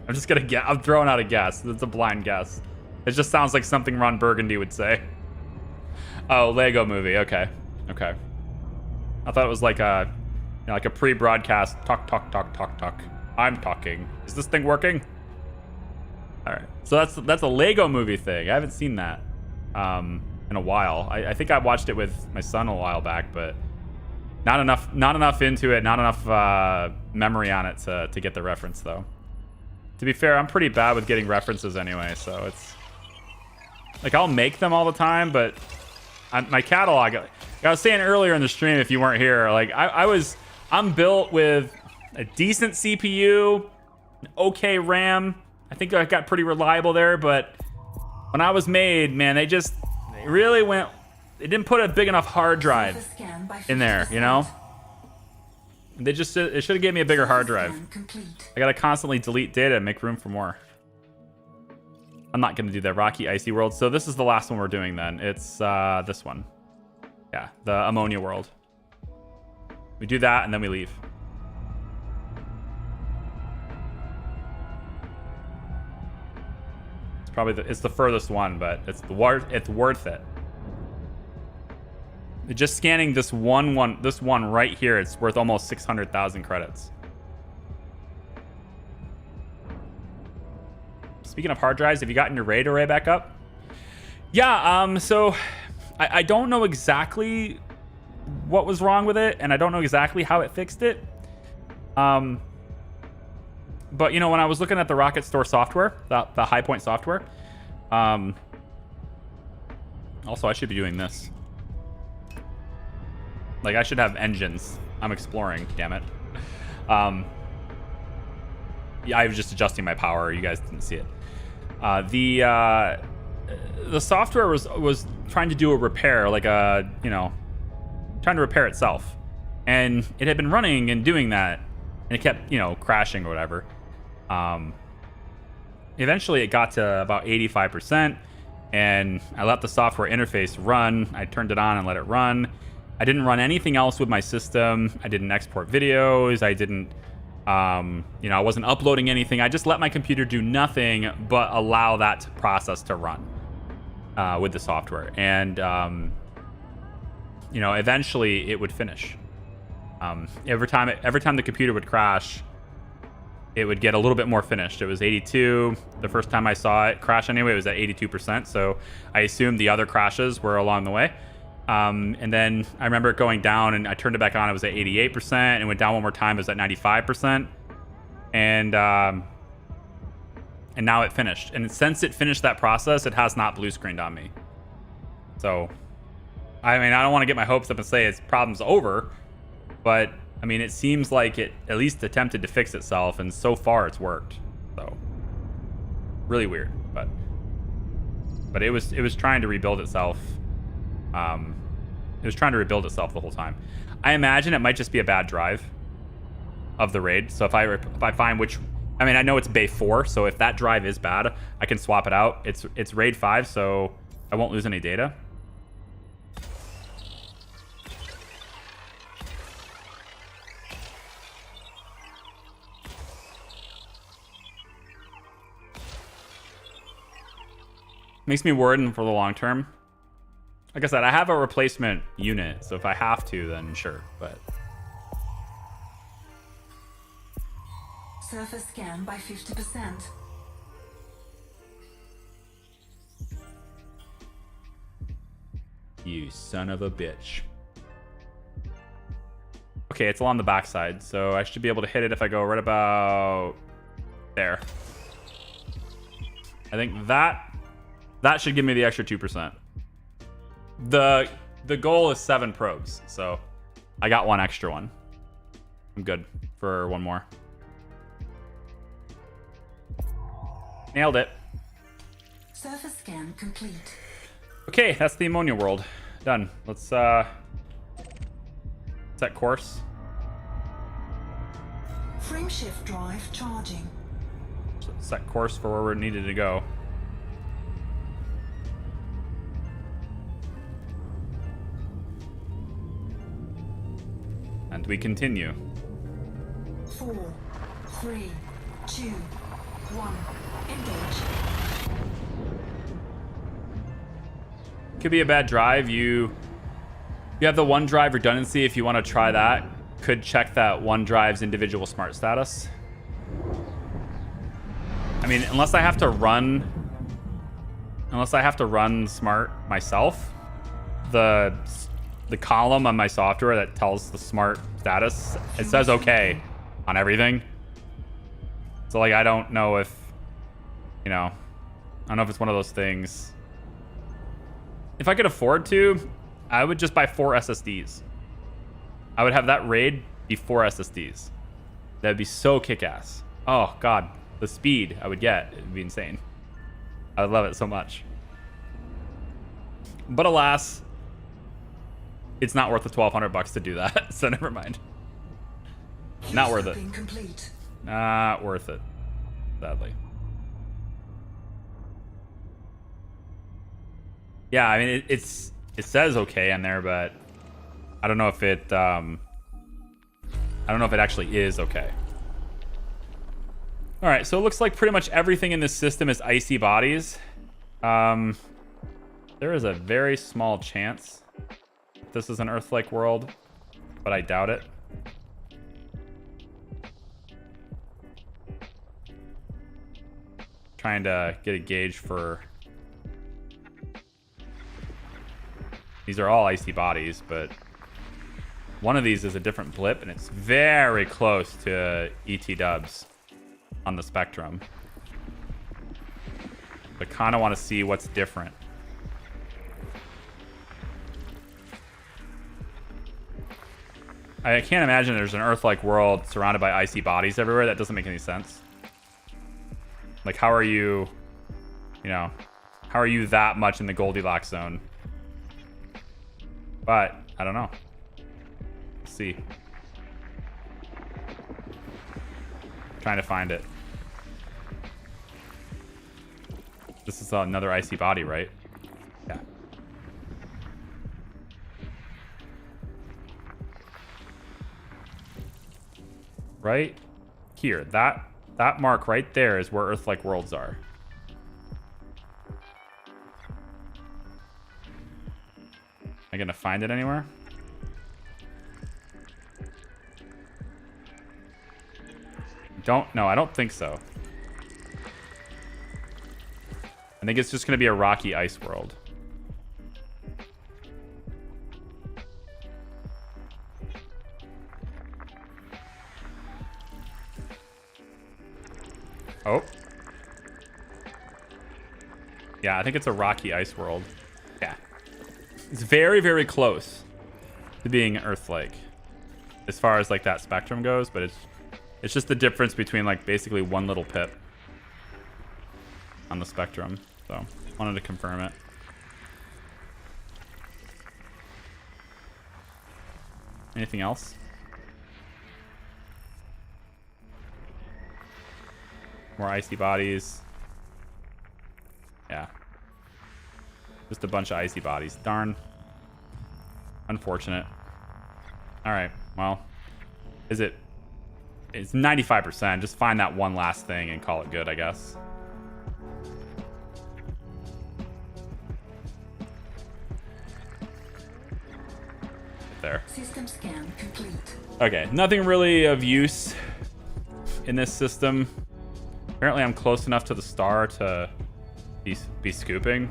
I'm just gonna guess. I'm throwing out a guess. It's a blind guess. It just sounds like something Ron Burgundy would say. Oh, Lego Movie. Okay. Okay. I thought it was like a, you know, like a pre-broadcast talk. I'm talking. Is this thing working? All right. So that's a Lego Movie thing. I haven't seen that in a while. I think I watched it with my son a while back, but not enough into it. Not enough memory on it to get the reference though. To be fair, I'm pretty bad with getting references anyway, so it's like I'll make them all the time, but my catalog. Like I was saying earlier in the stream, if you weren't here, like I'm built with a decent CPU, an okay RAM. I think I got pretty reliable there, but when I was made, man, they really went. They didn't put a big enough hard drive in there, you know. It should have gave me a bigger hard drive. I gotta constantly delete data and make room for more. I'm not gonna do that Rocky Icy World. So this is the last one we're doing then. It's this one. Yeah, the ammonia world. We do that and then we leave. It's probably it's the furthest one, but it's worth it. Just scanning this one right here, it's worth almost 600,000 credits. Speaking of hard drives, have you gotten your RAID array back up? Yeah, so I don't know exactly what was wrong with it, and I don't know exactly how it fixed it. But you know, when I was looking at the Rocket Store software, the High Point software, also I should be doing this. Like, I should have engines. I'm exploring, damn it. Yeah, I was just adjusting my power. You guys didn't see it. The software was trying to do a repair, like trying to repair itself. And it had been running and doing that, and it kept, crashing or whatever. Eventually, it got to about 85%, and I let the software interface run. I turned it on and let it run. I didn't run anything else with my system. I didn't export videos. I didn't, I wasn't uploading anything. I just let my computer do nothing but allow that process to run with the software. And, eventually it would finish. Every time the computer would crash, it would get a little bit more finished. It was 82. The first time I saw it crash anyway, it was at 82%. So I assumed the other crashes were along the way. And then I remember it going down, and I turned it back on. It was at 88%, and went down one more time. It was at 95%, and now it finished. And since it finished that process, it has not blue screened on me. So, I mean, I don't want to get my hopes up and say its problem's over, but I mean, it seems like it at least attempted to fix itself, and so far it's worked. So, really weird, but it was trying to rebuild itself. It was trying to rebuild itself the whole time. I imagine it might just be a bad drive of the RAID. So if I find I know it's Bay 4, so if that drive is bad, I can swap it out. It's RAID 5, so I won't lose any data. Makes me worried for the long term. Like I said, I have a replacement unit, so if I have to, then sure. But Surface scan by 50%. you son of a bitch. Okay, it's along the backside, so I should be able to hit it if I go right about there. I think that should give me the extra 2%. The goal is 7 probes, so I got 1 extra one. I'm good for 1 more. Nailed it. Surface scan complete. Okay, that's the ammonia world. Done. Let's set course. Frameshift drive charging. Set course for where we're needed to go. And we continue. 4, 3, 2, 1. Engage. Could be a bad drive. You have the OneDrive redundancy if you want to try that. Could check that OneDrive's individual smart status. I mean, unless I have to run smart myself, the column on my software that tells the smart status, it says okay on everything. So like, I don't know if, I don't know if it's one of those things. If I could afford to, I would just buy 4 SSDs. I would have that RAID be 4 SSDs. That'd be so kick-ass. Oh god, the speed I would get, it'd be insane. I would love it so much. But alas, it's not worth the $1,200 to do that, so never mind. Not worth it. Complete. Not worth it, sadly. Yeah, I mean, it says okay in there, but I don't know if it actually is okay. All right, so it looks like pretty much everything in this system is icy bodies. There is a very small chance this is an Earth-like world, but I doubt it. Trying to get a gauge for... These are all icy bodies, but one of these is a different blip, and it's very close to ET dubs on the spectrum. But kind of want to see what's different. I can't imagine there's an Earth-like world surrounded by icy bodies everywhere. That doesn't make any sense. Like, how are you that much in the Goldilocks zone? But I don't know. Let's see. Trying to find it. This is another icy body, right? Yeah. Right here. That mark right there is where Earth-like worlds are. Am I gonna find it anywhere? I don't think so. I think it's just gonna be a rocky ice world. Oh. Yeah, I think it's a rocky ice world. Yeah. It's very, very close to being Earth-like as far as like that spectrum goes, but it's just the difference between like basically one little pip on the spectrum. So wanted to confirm it. Anything else? More icy bodies. Yeah. Just a bunch of icy bodies. Darn. Unfortunate. Alright, well. It's 95%. Just find that one last thing and call it good, I guess. there. System scan complete. Okay, nothing really of use in this system. Apparently I'm close enough to the star to be scooping.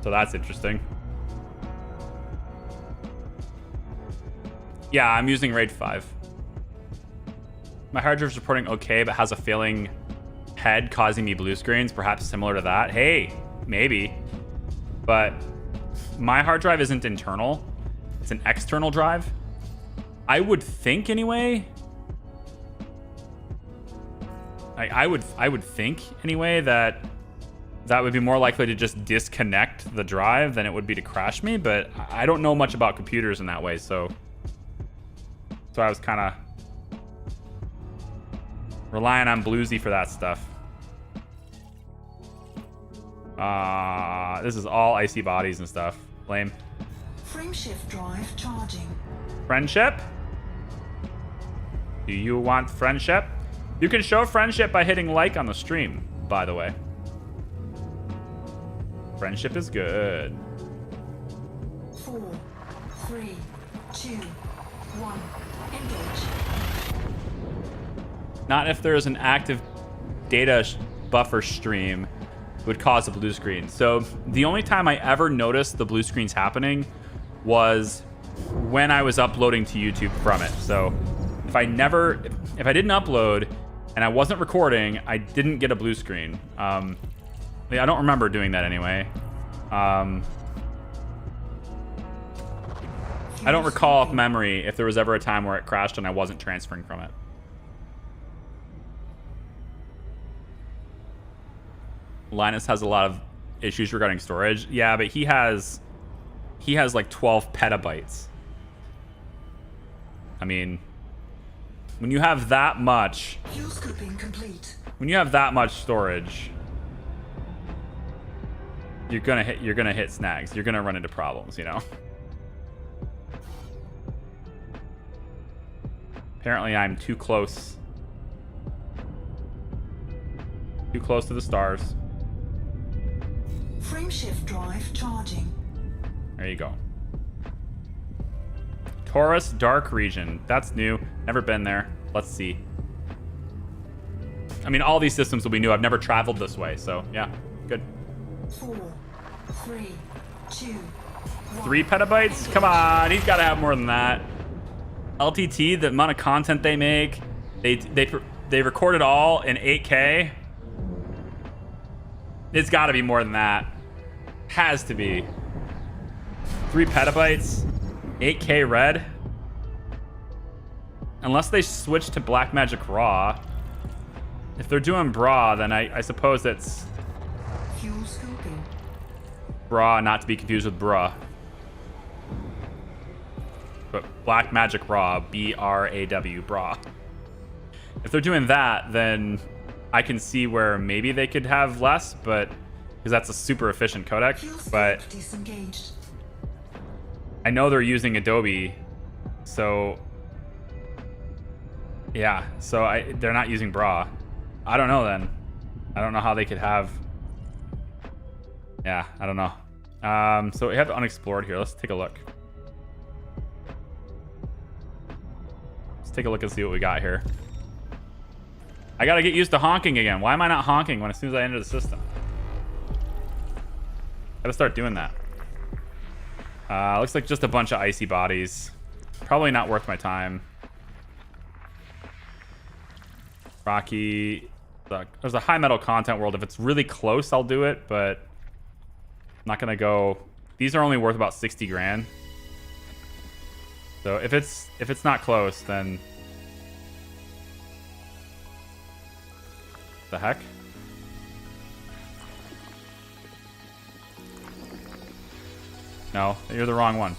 So that's interesting. Yeah, I'm using RAID 5. My hard drive's reporting okay, but has a failing head causing me blue screens, perhaps similar to that. Hey, maybe. But my hard drive isn't internal. It's an external drive. I would think anyway. I would think anyway that would be more likely to just disconnect the drive than it would be to crash me, but I don't know much about computers in that way, so I was kind of relying on Bluesy for that stuff. This is all icy bodies and stuff. Lame. Frameshift drive charging. Friendship? Do you want friendship? You can show friendship by hitting like on the stream, by the way. Friendship is good. 4, 3, 2, 1. Engage. Not if there's an active data buffer stream, it would cause a blue screen. So the only time I ever noticed the blue screens happening was when I was uploading to YouTube from it. So if I didn't upload and I wasn't recording, I didn't get a blue screen. I don't remember doing that anyway. I don't recall off memory if there was ever a time where it crashed and I wasn't transferring from it. Linus has a lot of issues regarding storage. Yeah, but he has like 12 petabytes. I mean, when you have that much, Fuel scooping complete. when you have that much storage, you're gonna hit snags. You're gonna run into problems, you know. Apparently, I'm too close. Too close to the stars. Frameshift drive charging. There you go. Taurus Dark Region. That's new. Never been there. Let's see. I mean, all these systems will be new. I've never traveled this way, so yeah, good. 4, 3, 2, 1. 3 petabytes? Come on, he's got to have more than that. LTT, the amount of content they make, they record it all in 8K. It's got to be more than that. Has to be. 3 petabytes, 8K red. Unless they switch to Blackmagic Raw. If they're doing BRAW, then I suppose it's Fuel scooping. BRAW, not to be confused with BRAW. But Blackmagic Raw, B-R-A-W, BRAW. If they're doing that, then I can see where maybe they could have less, but because that's a super efficient codec. Fuel But scoop disengaged. I know they're using Adobe, so yeah, so they're not using BRAW. I don't know then. I don't know how they could have. Yeah, I don't know. So we have unexplored here. Let's take a look. Let's take a look and see what we got here. I gotta get used to honking again. Why am I not honking as soon as I enter the system? Gotta start doing that. Looks like just a bunch of icy bodies. Probably not worth my time. Rocky. There's a high metal content world. If it's really close, I'll do it, but I'm not gonna go. These are only worth about 60 grand. So if it's not close, then the heck? No, you're the wrong one.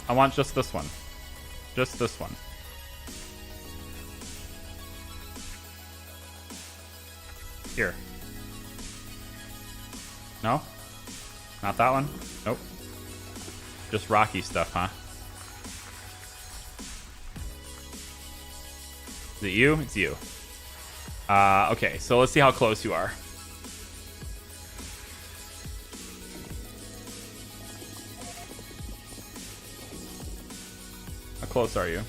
I want just this one. Just this one. Here. No? Not that one? Nope. Just Rocky stuff, huh? Is it you? It's you. Okay, so let's see how close you are. close are you?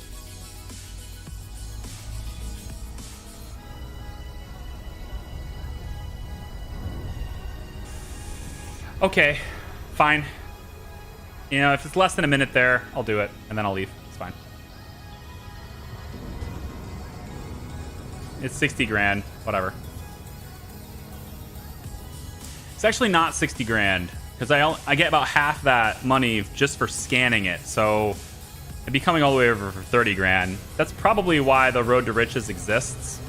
Okay, fine. You know, if it's less than a minute there, I'll do it, and then I'll leave. It's fine. It's 60 grand, whatever. It's actually not 60 grand, because I get about half that money just for scanning it, so it'd be coming all the way over for 30 grand. That's probably why the Road to Riches exists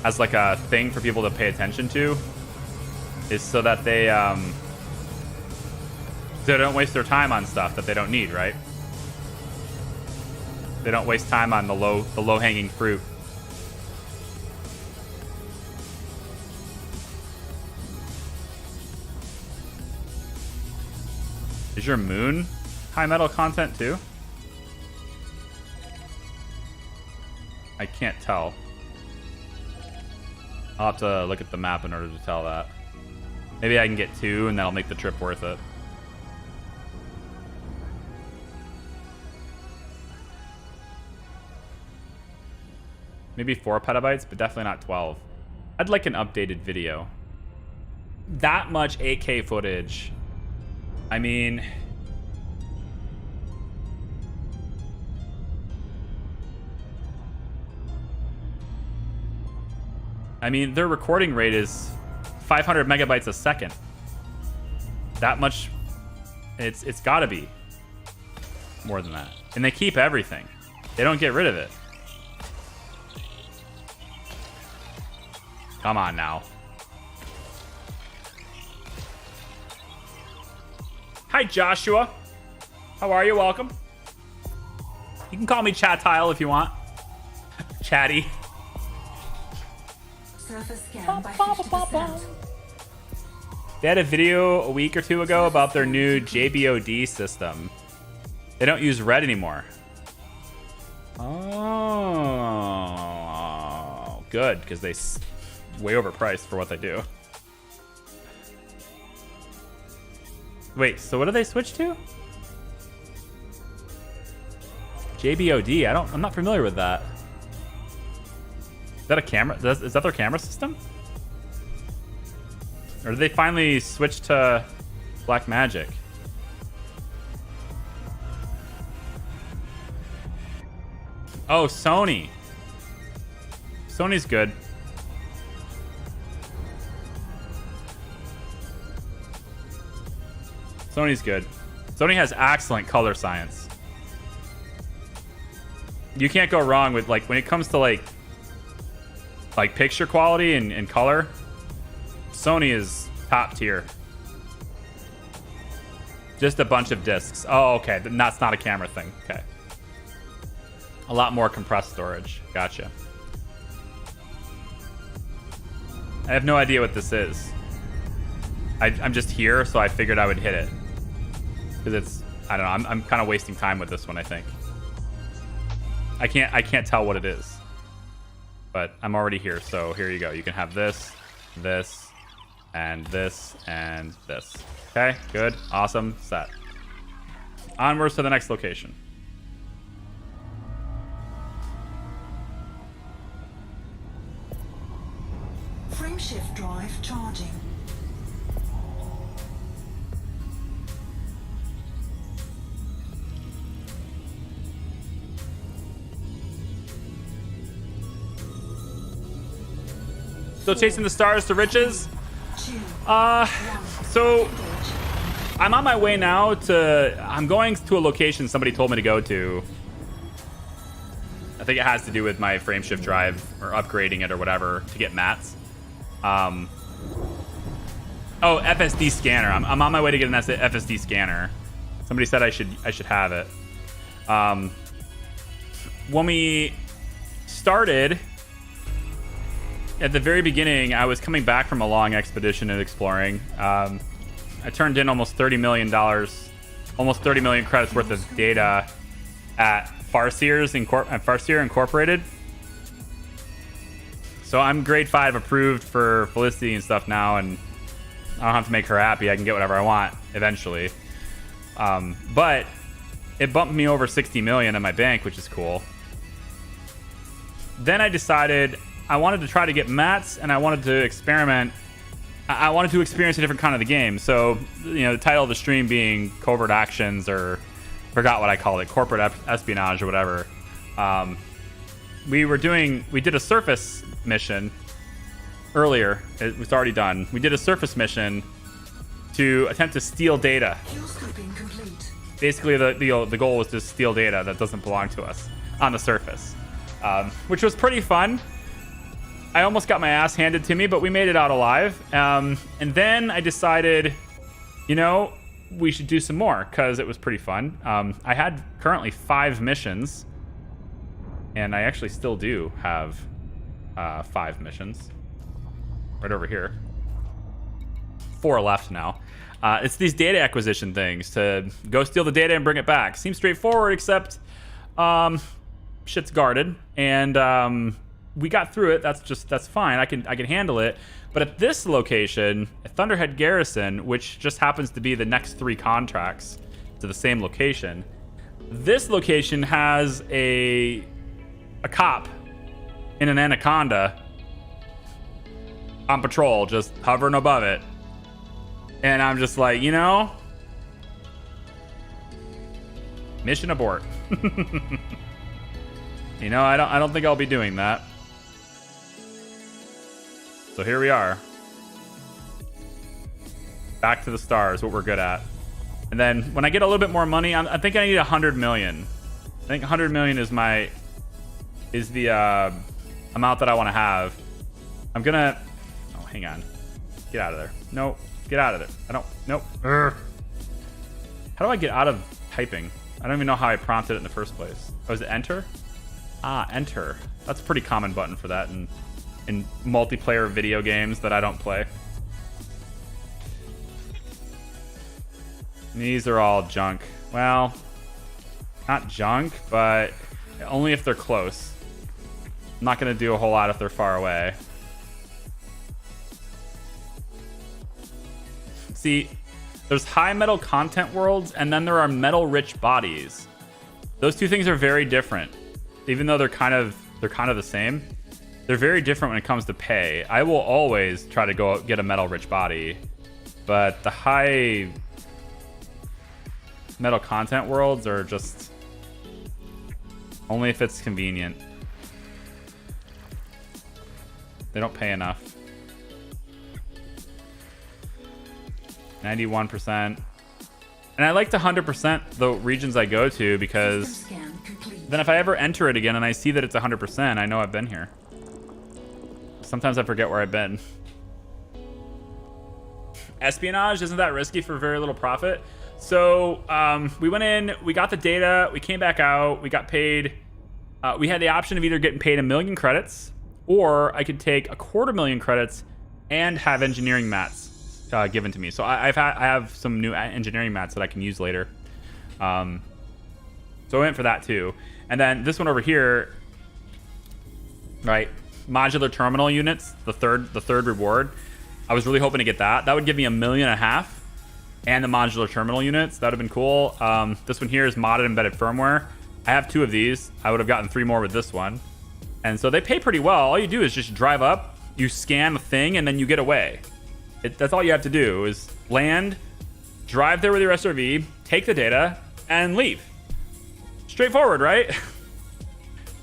as like a thing for people to pay attention to, is so that they don't waste their time on stuff that they don't need, right? They don't waste time on the low-hanging fruit. Is your moon high metal content too? I can't tell. I'll have to look at the map in order to tell that. Maybe I can get 2 and that'll make the trip worth it. Maybe 4 petabytes, but definitely not 12. I'd like an updated video. That much 8K footage. I mean... their recording rate is 500 megabytes a second. That much... It's gotta be more than that. And they keep everything. They don't get rid of it. Come on now. Hi, Joshua. How are you? Welcome. You can call me Chatile if you want. Chatty. Surface scan by 50%. They had a video a week or 2 ago about their new JBOD system. They don't use red anymore. Oh, good, because they way overpriced for what they do. Wait, so what do they switch to? JBOD. I'm not familiar with that. Is that a camera? Is that their camera system? Or did they finally switch to Black Magic? Oh, Sony. Sony's good. Sony's good. Sony has excellent color science. You can't go wrong with, like, when it comes to like picture quality and color, Sony is top tier. Just a bunch of discs. Oh, okay. That's not a camera thing. Okay. A lot more compressed storage. Gotcha. I have no idea what this is. I'm just here, so I figured I would hit it. Because it's, I don't know, I'm kind of wasting time with this one, I think. I can't tell what it is. But I'm already here, so here you go. You can have this, this, and this, and this. Okay, good, awesome, set. Onwards to the next location. Frameshift drive charging. Still chasing the stars to riches? 2, So I'm on my way now to, I'm going to a location somebody told me to go to. I think it has to do with my frameshift drive or upgrading it or whatever to get mats. Oh, FSD scanner. I'm on my way to get an FSD scanner. Somebody said I should have it. When we started, at the very beginning, I was coming back from a long expedition and exploring. I turned in almost $30 million, almost 30 million credits worth of data at Farseer Incorporated. So I'm grade 5 approved for Felicity and stuff now, and I don't have to make her happy. I can get whatever I want eventually. But it bumped me over 60 million in my bank, which is cool. Then I decided I wanted to try to get mats, and I wanted to experiment. I wanted to experience a different kind of the game. So, you know, the title of the stream being Covert Actions, or forgot what I called it, corporate espionage or whatever. We did a surface mission earlier. It was already done. We did a surface mission to attempt to steal data. Kill scooping complete. Basically, the goal was to steal data that doesn't belong to us on the surface, which was pretty fun. I almost got my ass handed to me, but we made it out alive. And then I decided, you know, we should do some more because it was pretty fun. I had currently 5 missions, and I actually still do have 5 missions right over here. 4 left now. It's these data acquisition things to go steal the data and bring it back. Seems straightforward, except shit's guarded, and we got through it. That's fine. I can handle it. But at this location, at Thunderhead Garrison, which just happens to be the next 3 contracts to the same location, this location has a cop in an anaconda on patrol, just hovering above it. And I'm just like, you know, mission abort. You know, I don't think I'll be doing that. So here we are. Back to the stars, what we're good at. And then when I get a little bit more money, I think I need 100 million. I think 100 million is the amount that I want to have. I'm gonna. Oh, hang on. Get out of there. No, get out of it. I don't. Nope. How do I get out of typing? I don't even know how I prompted it in the first place. Oh, is it enter? Ah, enter. That's a pretty common button for that in multiplayer video games that I don't play. These are all junk. Well, not junk, but only if they're close. I'm not going to do a whole lot if they're far away. See, there's high metal content worlds, and then there are metal rich bodies. Those two things are very different. Even though they're kind of the same, they're very different when it comes to pay. I will always try to go get a metal rich body, but the high metal content worlds are just only if it's convenient. They don't pay enough. 91%. And I like to 100% the regions I go to, because then if I ever enter it again and I see that it's 100%, I know I've been here. Sometimes I forget where I've been. Espionage, isn't that risky for very little profit? So we went in, we got the data, we came back out, we got paid. We had the option of either getting paid 1 million credits, or I could take 250,000 credits and have engineering mats given to me. So I have some new engineering mats that I can use later. So I went for that too. And then this one over here, right? Modular terminal units, the third reward. I was really hoping to get that. That would give me 1.5 million, and the modular terminal units. That would have been cool. This one here is modded embedded firmware. I have 2 of these. I would have gotten 3 more with this one. And so they pay pretty well. All you do is just drive up, you scan the thing, and then you get away. That's all you have to do is land, drive there with your SRV, take the data, and leave. Straightforward, right?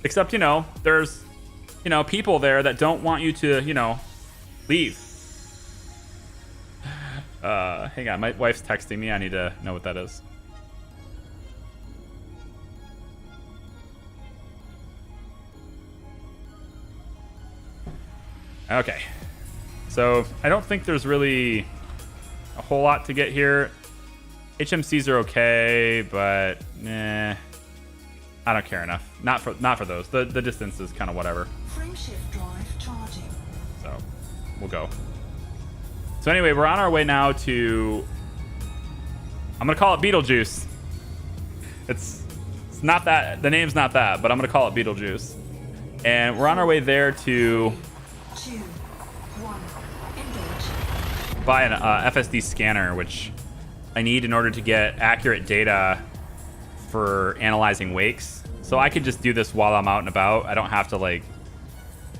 Except, you know, there's, you know, people there that don't want you to, you know, leave. Hang on, my wife's texting me. I need to know what that is. Okay. So I don't think there's really a whole lot to get here. HMCs are okay, but I don't care enough. Not for those. The distance is kind of whatever. Frameshift drive charging. So we'll go. So anyway, we're on our way now to, I'm gonna call it Beetlejuice. It's not that, the name's not that, but I'm gonna call it Beetlejuice. And we're on our way there to 2, 1, engage. buy an FSD scanner, which I need in order to get accurate data for analyzing wakes. So I could just do this while I'm out and about. I don't have to like,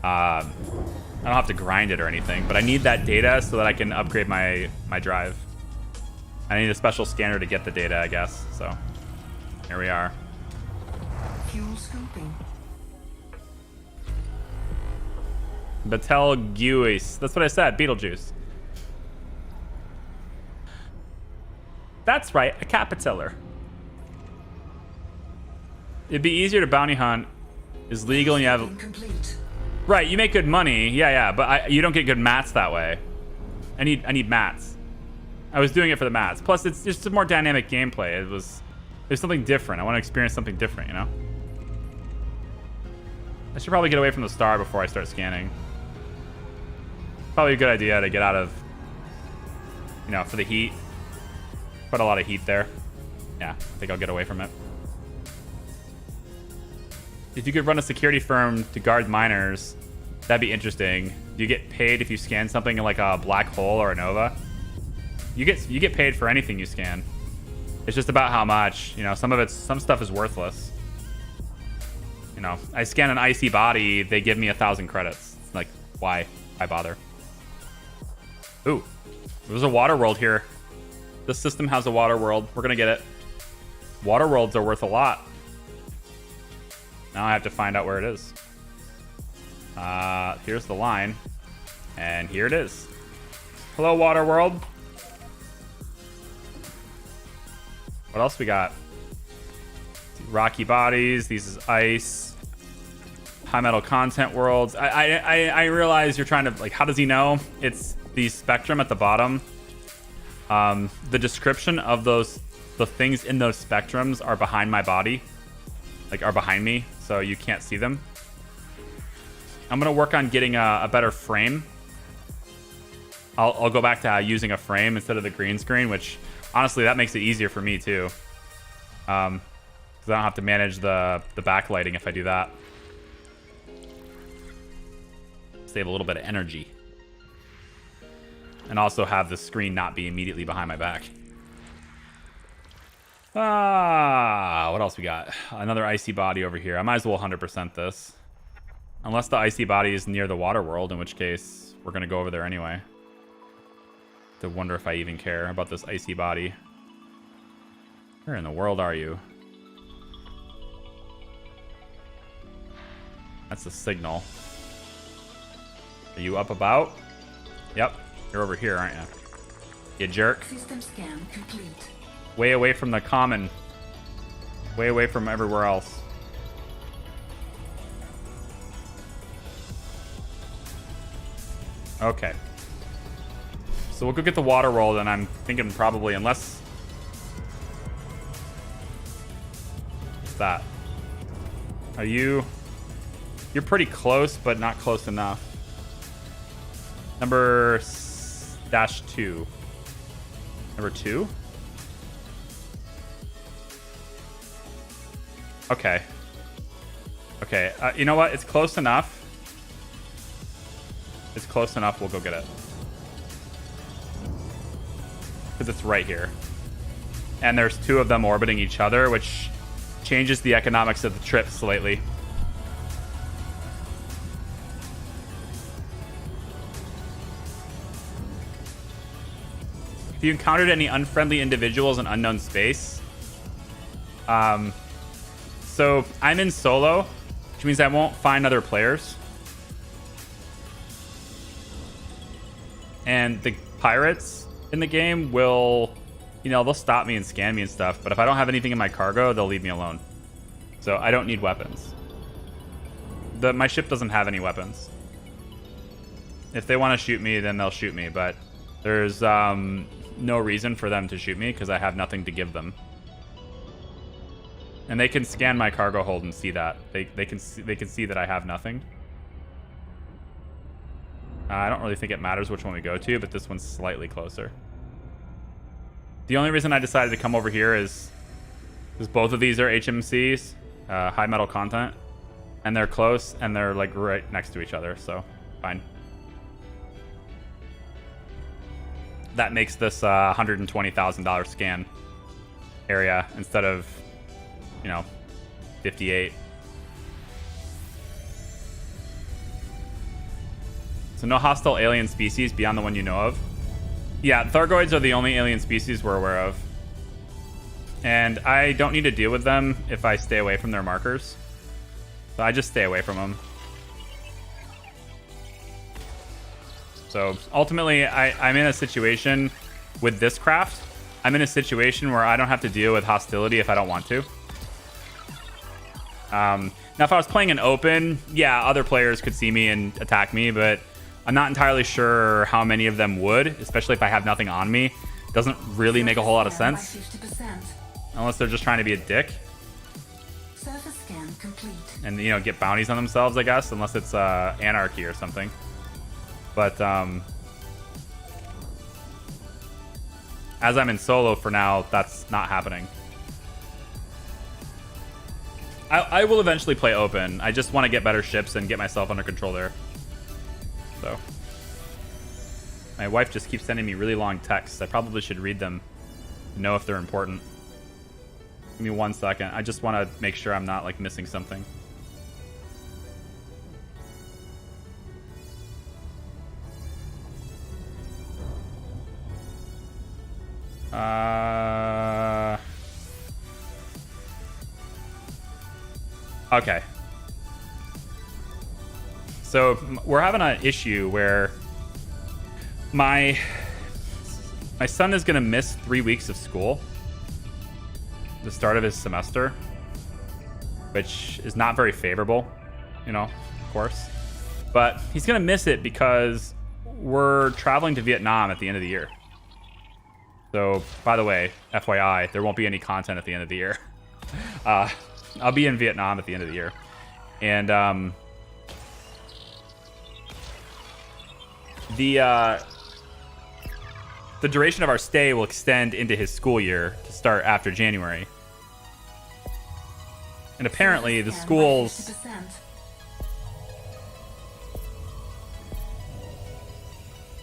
I don't have to grind it or anything, but I need that data so that I can upgrade my drive. I need a special scanner to get the data, I guess. So here we are. Fuel scooping. Betelgeuse. That's what I said. Beetlejuice. That's right. A caterpillar. It'd be easier to bounty hunt. Is legal and you have... Incomplete. Right, you make good money. Yeah, but you don't get good mats that way. I need mats. I was doing it for the mats. Plus, it's just a more dynamic gameplay. There's something different. I want to experience something different, you know? I should probably get away from the star before I start scanning. Probably a good idea to get out of, you know, for the heat. Put a lot of heat there. Yeah, I think I'll get away from it. If you could run a security firm to guard miners, that'd be interesting. Do you get paid if you scan something in like a black hole or a nova? You get paid for anything you scan. It's just about how much. You know, some stuff is worthless. You know, I scan an icy body, they give me 1,000 credits. Like, why? Why bother? Ooh, there's a water world here. This system has a water world. We're gonna get it. Water worlds are worth a lot. Now I have to find out where it is. Here's the line. And here it is. Hello, water world. What else we got? Rocky bodies. These is ice. High metal content worlds. I realize you're trying to, like, how does he know? It's the spectrum at the bottom. The description of the things in those spectrums are behind my body. Like, are behind me, so you can't see them. I'm gonna work on getting a better frame. I'll go back to using a frame instead of the green screen, which honestly that makes it easier for me too. Because I don't have to manage the backlighting if I do that. Save a little bit of energy. And also have the screen not be immediately behind my back. What else we got? Another icy body over here. I might as well 100% this. Unless the icy body is near the water world, in which case we're going to go over there anyway. To wonder if I even care about this icy body. Where in the world are you? That's the signal. Are you up about? Yep. You're over here, aren't you? You jerk. System scan complete. Way away from the common. Way away from everywhere else. Okay. So we'll go get the water world, and I'm thinking probably, unless... What's that? Are you... You're pretty close, but not close enough. Number -2. Number 2? Okay. Okay, you know what? It's close enough. It's close enough. We'll go get it. Because it's right here. And there's 2 of them orbiting each other, which changes the economics of the trip slightly. If you encountered any unfriendly individuals in unknown space, so I'm in solo, which means I won't find other players. And the pirates in the game will, you know, they'll stop me and scan me and stuff. But if I don't have anything in my cargo, they'll leave me alone. So I don't need weapons. My ship doesn't have any weapons. If they want to shoot me, then they'll shoot me. But there's no reason for them to shoot me because I have nothing to give them. And they can scan my cargo hold and see that. They can see that I have nothing. I don't really think it matters which one we go to, but this one's slightly closer. The only reason I decided to come over here is because both of these are HMCs, high metal content, and they're close and they're like right next to each other, so fine. That makes this $120,000 scan area instead of you know, 58. So no hostile alien species beyond the one you know of. Yeah, Thargoids are the only alien species we're aware of. And I don't need to deal with them if I stay away from their markers. So I just stay away from them. So ultimately, I'm in a situation with this craft. I'm in a situation where I don't have to deal with hostility if I don't want to. Now, if I was playing an open, yeah, other players could see me and attack me, but I'm not entirely sure how many of them would, especially if I have nothing on me. Doesn't really make a whole lot of sense. Unless they're just trying to be a dick. Surface scan complete. And, you know, get bounties on themselves, I guess, unless it's anarchy or something. But, as I'm in solo for now, that's not happening. I will eventually play open. I just want to get better ships and get myself under control there. So. My wife just keeps sending me really long texts. I probably should read them to know if they're important. Give me 1 second. I just want to make sure I'm not, like, missing something. Okay. So we're having an issue where my son is going to miss 3 weeks of school, the start of his semester, which is not very favorable, you know, of course. But he's going to miss it because we're traveling to Vietnam at the end of the year. So, by the way, FYI, there won't be any content at the end of the year. I'll be in Vietnam at the end of the year. And the duration of our stay will extend into his school year to start after January. And apparently the schools...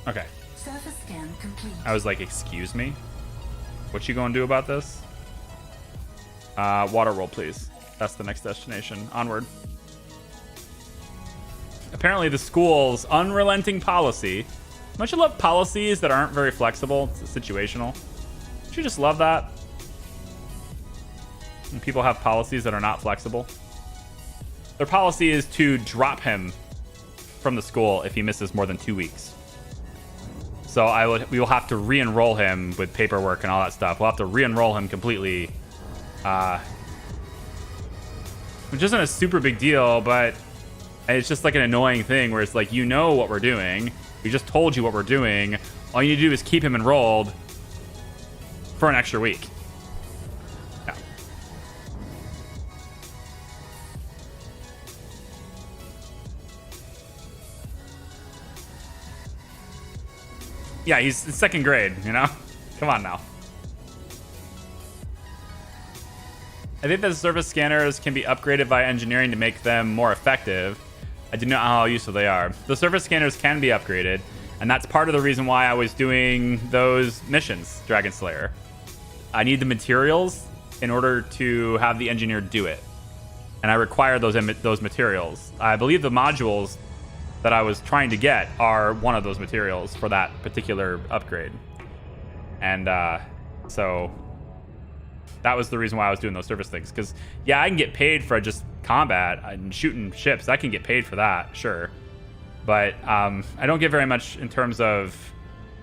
Okay. Surface scan complete. I was like, excuse me? What you gonna do about this? Water roll, please. That's the next destination. Onward. Apparently the school's unrelenting policy. Don't you love policies that aren't very flexible? It's situational. Don't you just love that? When people have policies that are not flexible. Their policy is to drop him from the school if he misses more than 2 weeks. So we will have to re-enroll him with paperwork and all that stuff. We'll have to re-enroll him completely. Which isn't a super big deal, but it's just like an annoying thing where it's like, you know what we're doing. We just told you what we're doing. All you need to do is keep him enrolled for an extra week. Yeah. Yeah, he's in second grade, you know? Come on now. I think that the surface scanners can be upgraded by engineering to make them more effective. I do not know how useful they are. The surface scanners can be upgraded, and that's part of the reason why I was doing those missions, Dragon Slayer. I need the materials in order to have the engineer do it, and I require those materials. I believe the modules that I was trying to get are one of those materials for that particular upgrade. And so that was the reason why I was doing those service things. Because, yeah, I can get paid for just combat and shooting ships. I can get paid for that, sure. But I don't get very much in terms of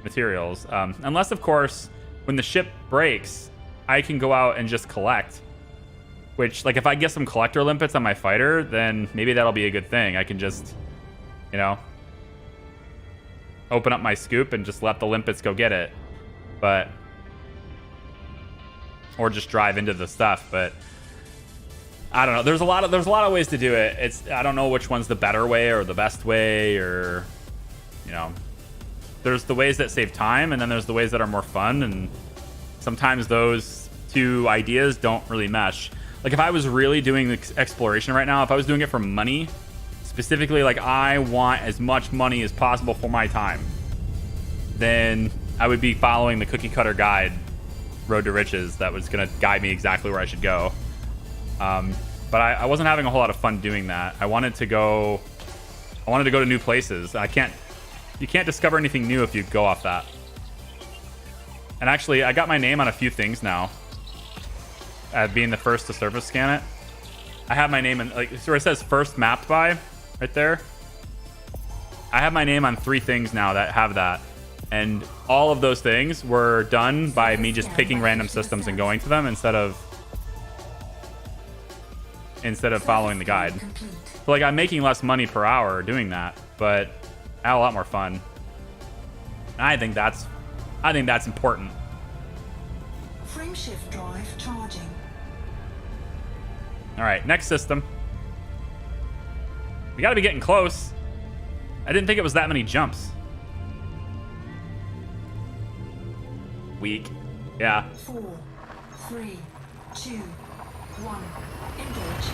materials. Unless, of course, when the ship breaks, I can go out and just collect. Which, like, if I get some collector limpets on my fighter, then maybe that'll be a good thing. I can just, you know, open up my scoop and just let the limpets go get it. But... or just drive into the stuff, but I don't know. There's a lot of ways to do it. I don't know which one's the better way or the best way, or, you know, there's the ways that save time, and then there's the ways that are more fun, and sometimes those two ideas don't really mesh. Like, if I was really doing the exploration right now, if I was doing it for money, specifically, like, I want as much money as possible for my time, then I would be following the cookie cutter guide Road to Riches that was going to guide me exactly where I should go. But I wasn't having a whole lot of fun doing that. I wanted to go to new places. You can't discover anything new if you go off that. And actually, I got my name on a few things now. Being the first to surface scan it. I have my name in, like, so where it says first mapped by, right there. I have my name on 3 things now that have that. And all of those things were done by me just picking random systems and going to them instead of following the guide. So, like, I'm making less money per hour doing that, but I had a lot more fun. And I think that's important. Frameshift drive charging. All right, next system. We got to be getting close. I didn't think it was that many jumps. Weak. Yeah. 4, 3, 2, 1. Engage.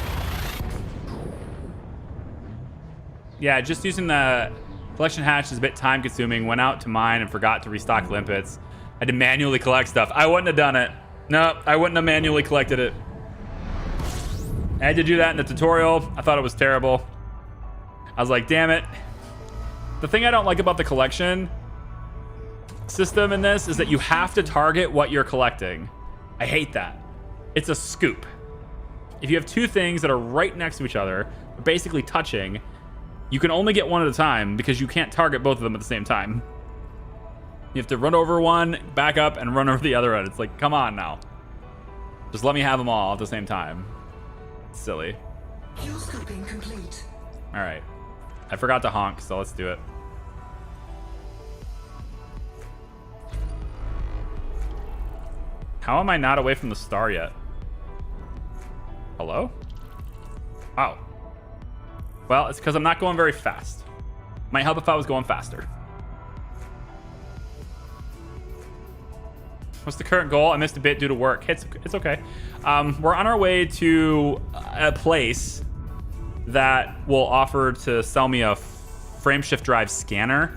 Yeah, just using the collection hatch is a bit time consuming. Went out to mine and forgot to restock limpets. I had to manually collect stuff. I wouldn't have done it. No, I wouldn't have manually collected it. I had to do that in the tutorial. I thought it was terrible. I was like, damn it. The thing I don't like about the collection system in this is that you have to target what you're collecting. I hate that. It's a scoop. If you have 2 things that are right next to each other, basically touching, you can only get one at a time because you can't target both of them at the same time. You have to run over one, back up, and run over the other one. It's like, come on now. Just let me have them all at the same time. It's silly. Fuel scooping complete. All right. I forgot to honk, so let's do it. How am I not away from the star yet? Hello? Oh. Well, it's because I'm not going very fast. Might help if I was going faster. What's the current goal? I missed a bit due to work. It's okay. We're on our way to a place that will offer to sell me a frameshift drive scanner,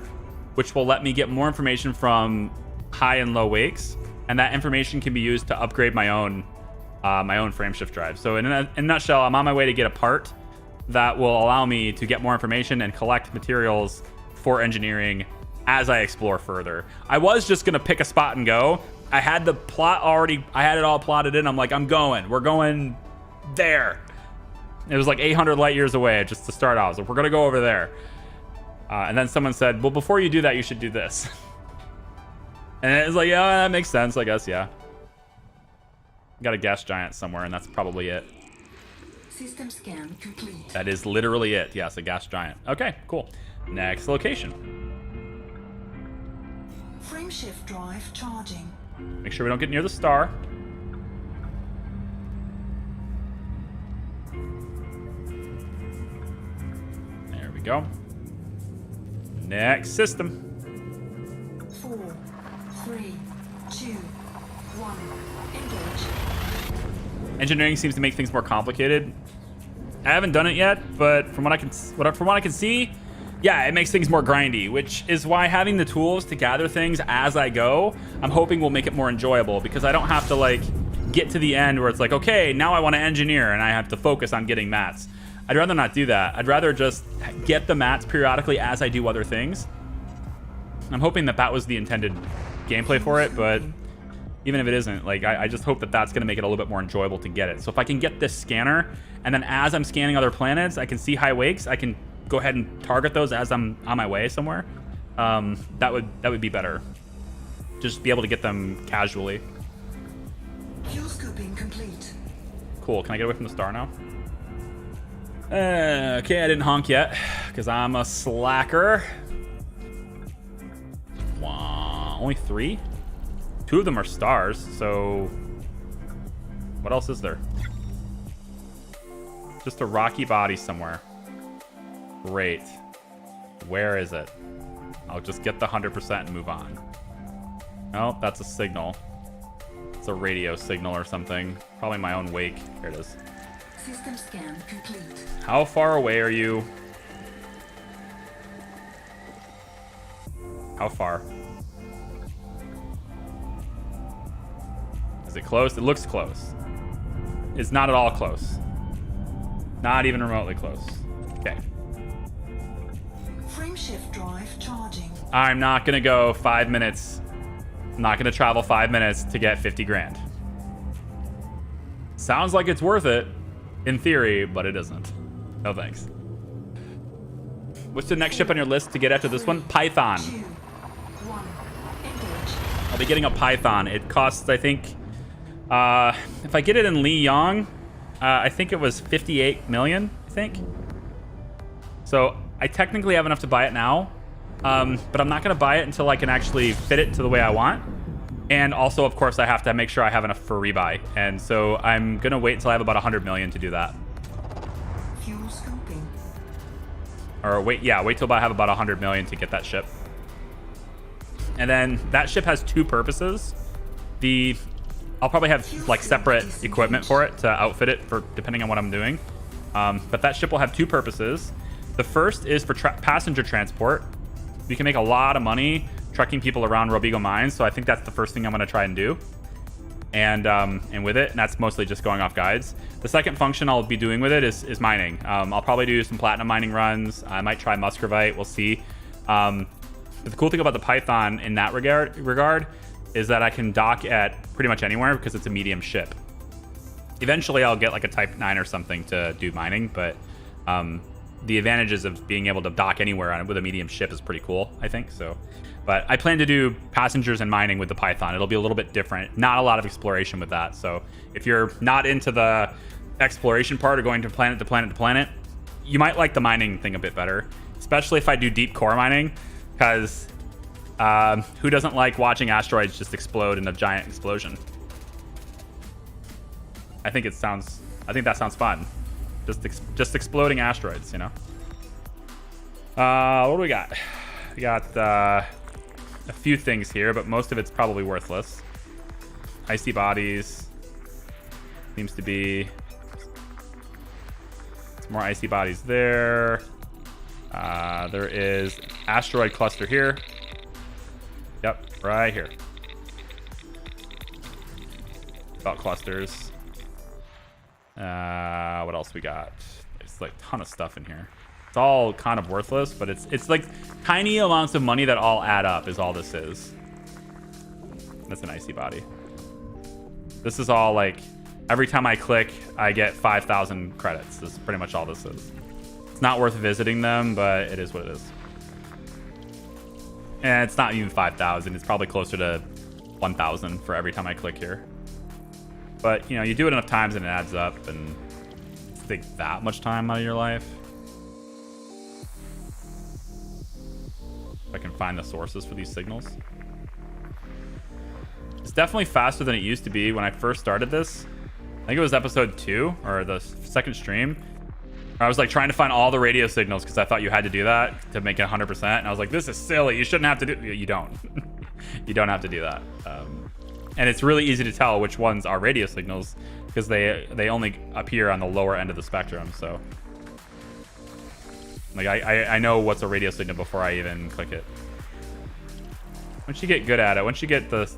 which will let me get more information from high and low wakes, and that information can be used to upgrade my own frameshift drive. So in a nutshell, I'm on my way to get a part that will allow me to get more information and collect materials for engineering as I explore further. I was just gonna pick a spot and go. I had the plot already, I had it all plotted in. I'm like, we're going there. It was like 800 light years away just to start out. So we're gonna go over there. And then someone said, well, before you do that, you should do this. And it was like, yeah, that makes sense, I guess, yeah. Got a gas giant somewhere, and that's probably it. System scan complete. That is literally it. Yes, a gas giant. Okay, cool. Next location. Frameshift drive charging. Make sure we don't get near the star. There we go. Next system. 4, 3, 2, 1. Engage. Engineering seems to make things more complicated. I haven't done it yet, but from what I can see, yeah, it makes things more grindy, which is why having the tools to gather things as I go, I'm hoping will make it more enjoyable, because I don't have to like get to the end where it's like, okay, now I want to engineer and I have to focus on getting mats. I'd rather not do that. I'd rather just get the mats periodically as I do other things. I'm hoping that was the intended gameplay for it, but even if it isn't, like, I just hope that that's going to make it a little bit more enjoyable to get it. So if I can get this scanner, and then as I'm scanning other planets, I can see high wakes, I can go ahead and target those as I'm on my way somewhere. That would be better. Just be able to get them casually. Fuel scooping complete. Cool. Can I get away from the star now? Okay, I didn't honk yet because I'm a slacker. Wow, only 3? 2 of them are stars, so what else is there? Just a rocky body somewhere. Great. Where is it? I'll just get the 100% and move on. Oh, that's a signal. It's a radio signal or something. Probably my own wake. Here it is. System scan complete. How far away are you? How far? Is it close? It looks close. is not at all close. Not even remotely close. Okay. Frameshift drive charging. I'm not gonna go 5 minutes. I'm not gonna travel 5 minutes to get 50 grand. Sounds like it's worth it in theory, but it isn't. No thanks. What's the next ship on your list to get after this one? Python. 2, 1. Engage. I'll be getting a Python. It costs, I think, if I get it in Lee Yong, I think it was 58 million, I think. So I technically have enough to buy it now, but I'm not going to buy it until I can actually fit it to the way I want. And also, of course, I have to make sure I have enough for rebuy. And so I'm going to wait until I have about 100 million to do that. Fuel scoping. Or wait till I have about 100 million to get that ship. And then that ship has two purposes. I'll probably have like separate equipment for it to outfit it for depending on what I'm doing. But that ship will have two purposes. The first is for passenger transport. You can make a lot of money trucking people around Robigo mines, so I think that's the first thing I'm going to try and do. And with it, and that's mostly just going off guides. The second function I'll be doing with it is mining. I'll probably do some platinum mining runs. I might try muscovite. We'll see. But the cool thing about the Python in that regard is that I can dock at pretty much anywhere because it's a medium ship. Eventually, I'll get like a Type 9 or something to do mining, but the advantages of being able to dock anywhere with a medium ship is pretty cool, I think. So, but I plan to do passengers and mining with the Python. It'll be a little bit different. Not a lot of exploration with that. So if you're not into the exploration part or going to planet to planet to planet, you might like the mining thing a bit better, especially if I do deep core mining, because who doesn't like watching asteroids just explode in a giant explosion? I think that sounds fun. Just exploding asteroids, you know. What do we got? We got a few things here, but most of it's probably worthless. Icy bodies seems to be some more icy bodies there. There is asteroid cluster here. Yep, right here. About clusters. What else we got? There's like a ton of stuff in here. It's all kind of worthless, but it's like tiny amounts of money that all add up is all this is. That's an icy body. This is all like, every time I click, I get 5,000 credits. This is pretty much all this is. It's not worth visiting them, but it is what it is. And it's not even 5,000. It's probably closer to 1,000 for every time I click here. But, you know, you do it enough times and it adds up, and it's take that much time out of your life. If I can find the sources for these signals. It's definitely faster than it used to be when I first started this. I think it was episode 2 or the second stream. I was like trying to find all the radio signals because I thought you had to do that to make it 100%. And I was like, this is silly. You shouldn't have to do. You don't. You don't have to do that. And it's really easy to tell which ones are radio signals because they only appear on the lower end of the spectrum. So like I know what's a radio signal before I even click it. Once you get good at it, once you get the,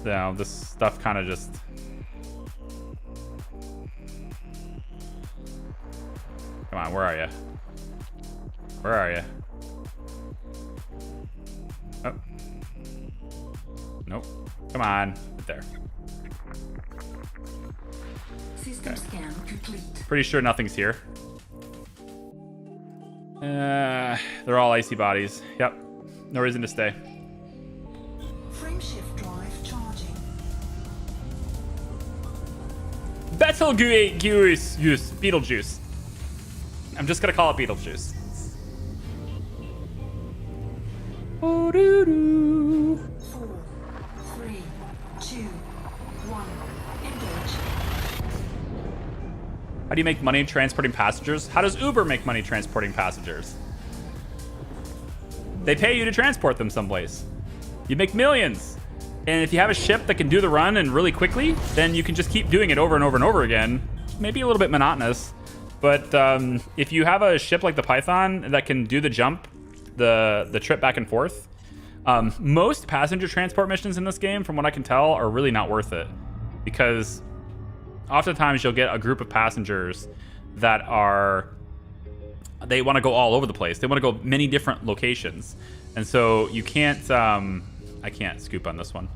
you know, this stuff kind of just. Come on, where are you? Where are you? Oh. Nope. Come on. Right there. System scan complete. Pretty sure nothing's here. They're all icy bodies. Yep. No reason to stay. Frameshift drive charging. Beetlejuice. I'm just gonna call it Beetlejuice. Four, 3, 2, 1. Engage. How do you make money transporting passengers? How does Uber make money transporting passengers? They pay you to transport them someplace. You make millions. And if you have a ship that can do the run and really quickly, then you can just keep doing it over and over and over again. Maybe a little bit monotonous. But if you have a ship like the Python that can do the jump, the trip back and forth, most passenger transport missions in this game, from what I can tell, are really not worth it. Because oftentimes you'll get a group of passengers that they want to go all over the place. They want to go many different locations. And so you can't, I can't scoop on this one.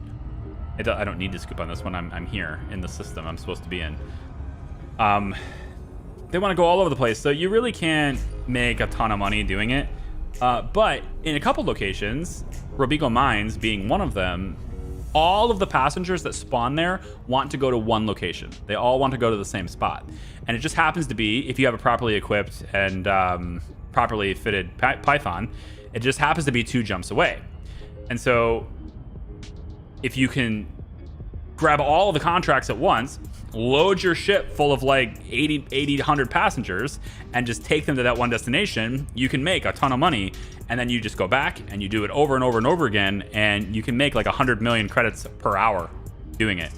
I don't need to scoop on this one. I'm here in the system I'm supposed to be in. They want to go all over the place. So you really can't make a ton of money doing it. But in a couple locations, Robigo Mines being one of them, all of the passengers that spawn there want to go to one location. They all want to go to the same spot. And it just happens to be, if you have a properly equipped and properly fitted Python, it just happens to be 2 jumps away. And so if you can grab all of the contracts at once, load your ship full of like 80, 100 passengers and just take them to that one destination, you can make a ton of money. And then you just go back and you do it over and over and over again, and you can make like 100 million credits per hour doing it.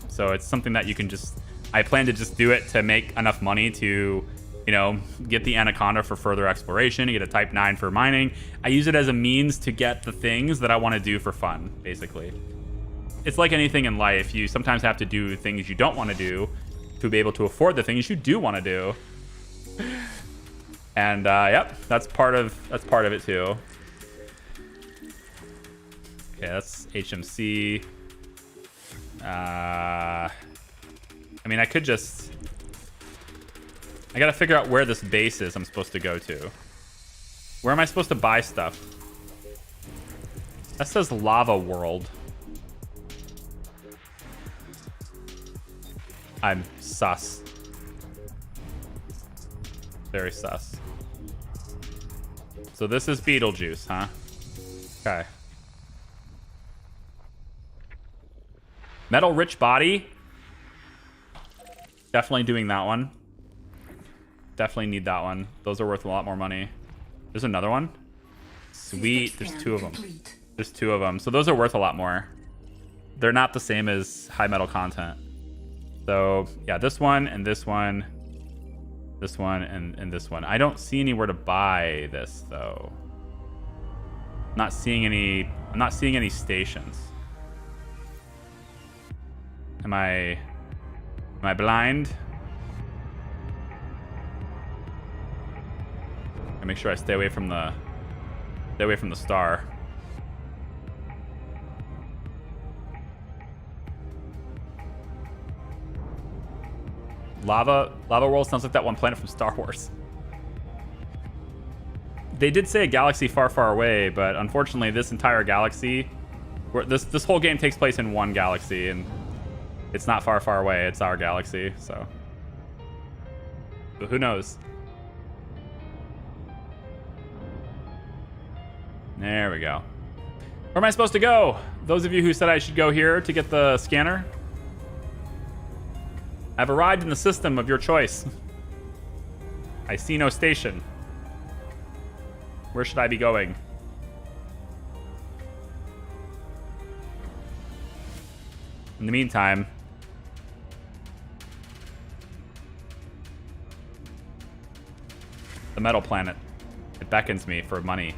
So it's something that you can just, I plan to just do it to make enough money to, you know, get the Anaconda for further exploration, get a Type 9 for mining. I use it as a means to get the things that I want to do for fun, basically. It's like anything in life. You sometimes have to do things you don't want to do to be able to afford the things you do want to do. And yep, that's part of it too. Okay, that's HMC. I mean, I could just, I gotta figure out where this base is I'm supposed to go to. Where am I supposed to buy stuff? That says Lava World. I'm sus. Very sus. So this is Beetlejuice, huh? Okay. Metal Rich Body. Definitely doing that one. Definitely need that one. Those are worth a lot more money. There's another one. Sweet. There's 2 of them. There's 2 of them. So those are worth a lot more. They're not the same as high metal content. So yeah, this one and this one. This one and this one. I don't see anywhere to buy this though. I'm not seeing any stations. Am I blind? I make sure I stay away from the star. Lava World sounds like that one planet from Star Wars. They did say a galaxy far, far away, but unfortunately, this entire galaxy, this whole game takes place in one galaxy, and it's not far, far away. It's our galaxy, so. But who knows? There we go. Where am I supposed to go? Those of you who said I should go here to get the scanner, I've arrived in the system of your choice. I see no station. Where should I be going? In the meantime, the metal planet, it beckons me for money.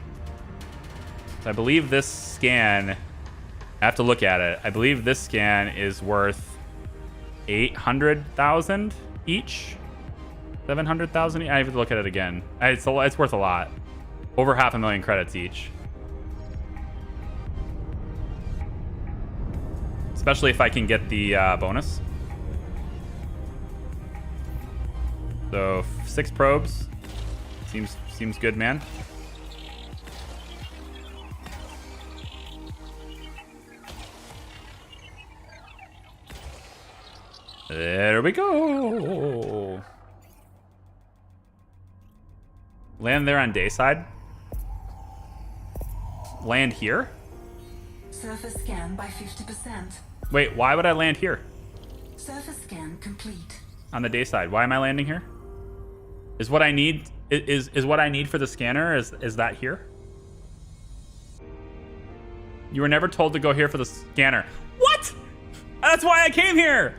So I believe this scan, I have to look at it. I believe this scan is worth 800,000 each, 700,000. I have to look at it again. It's worth a lot, over 500,000 credits each. Especially if I can get the bonus. So 6 probes, seems good, man. There we go. Land there on dayside. Land here? Surface scan by 50%. Wait, why would I land here? Surface scan complete. On the dayside. Why am I landing here? Is what I need is what I need for the scanner is that here? You were never told to go here for the scanner. What? That's why I came here.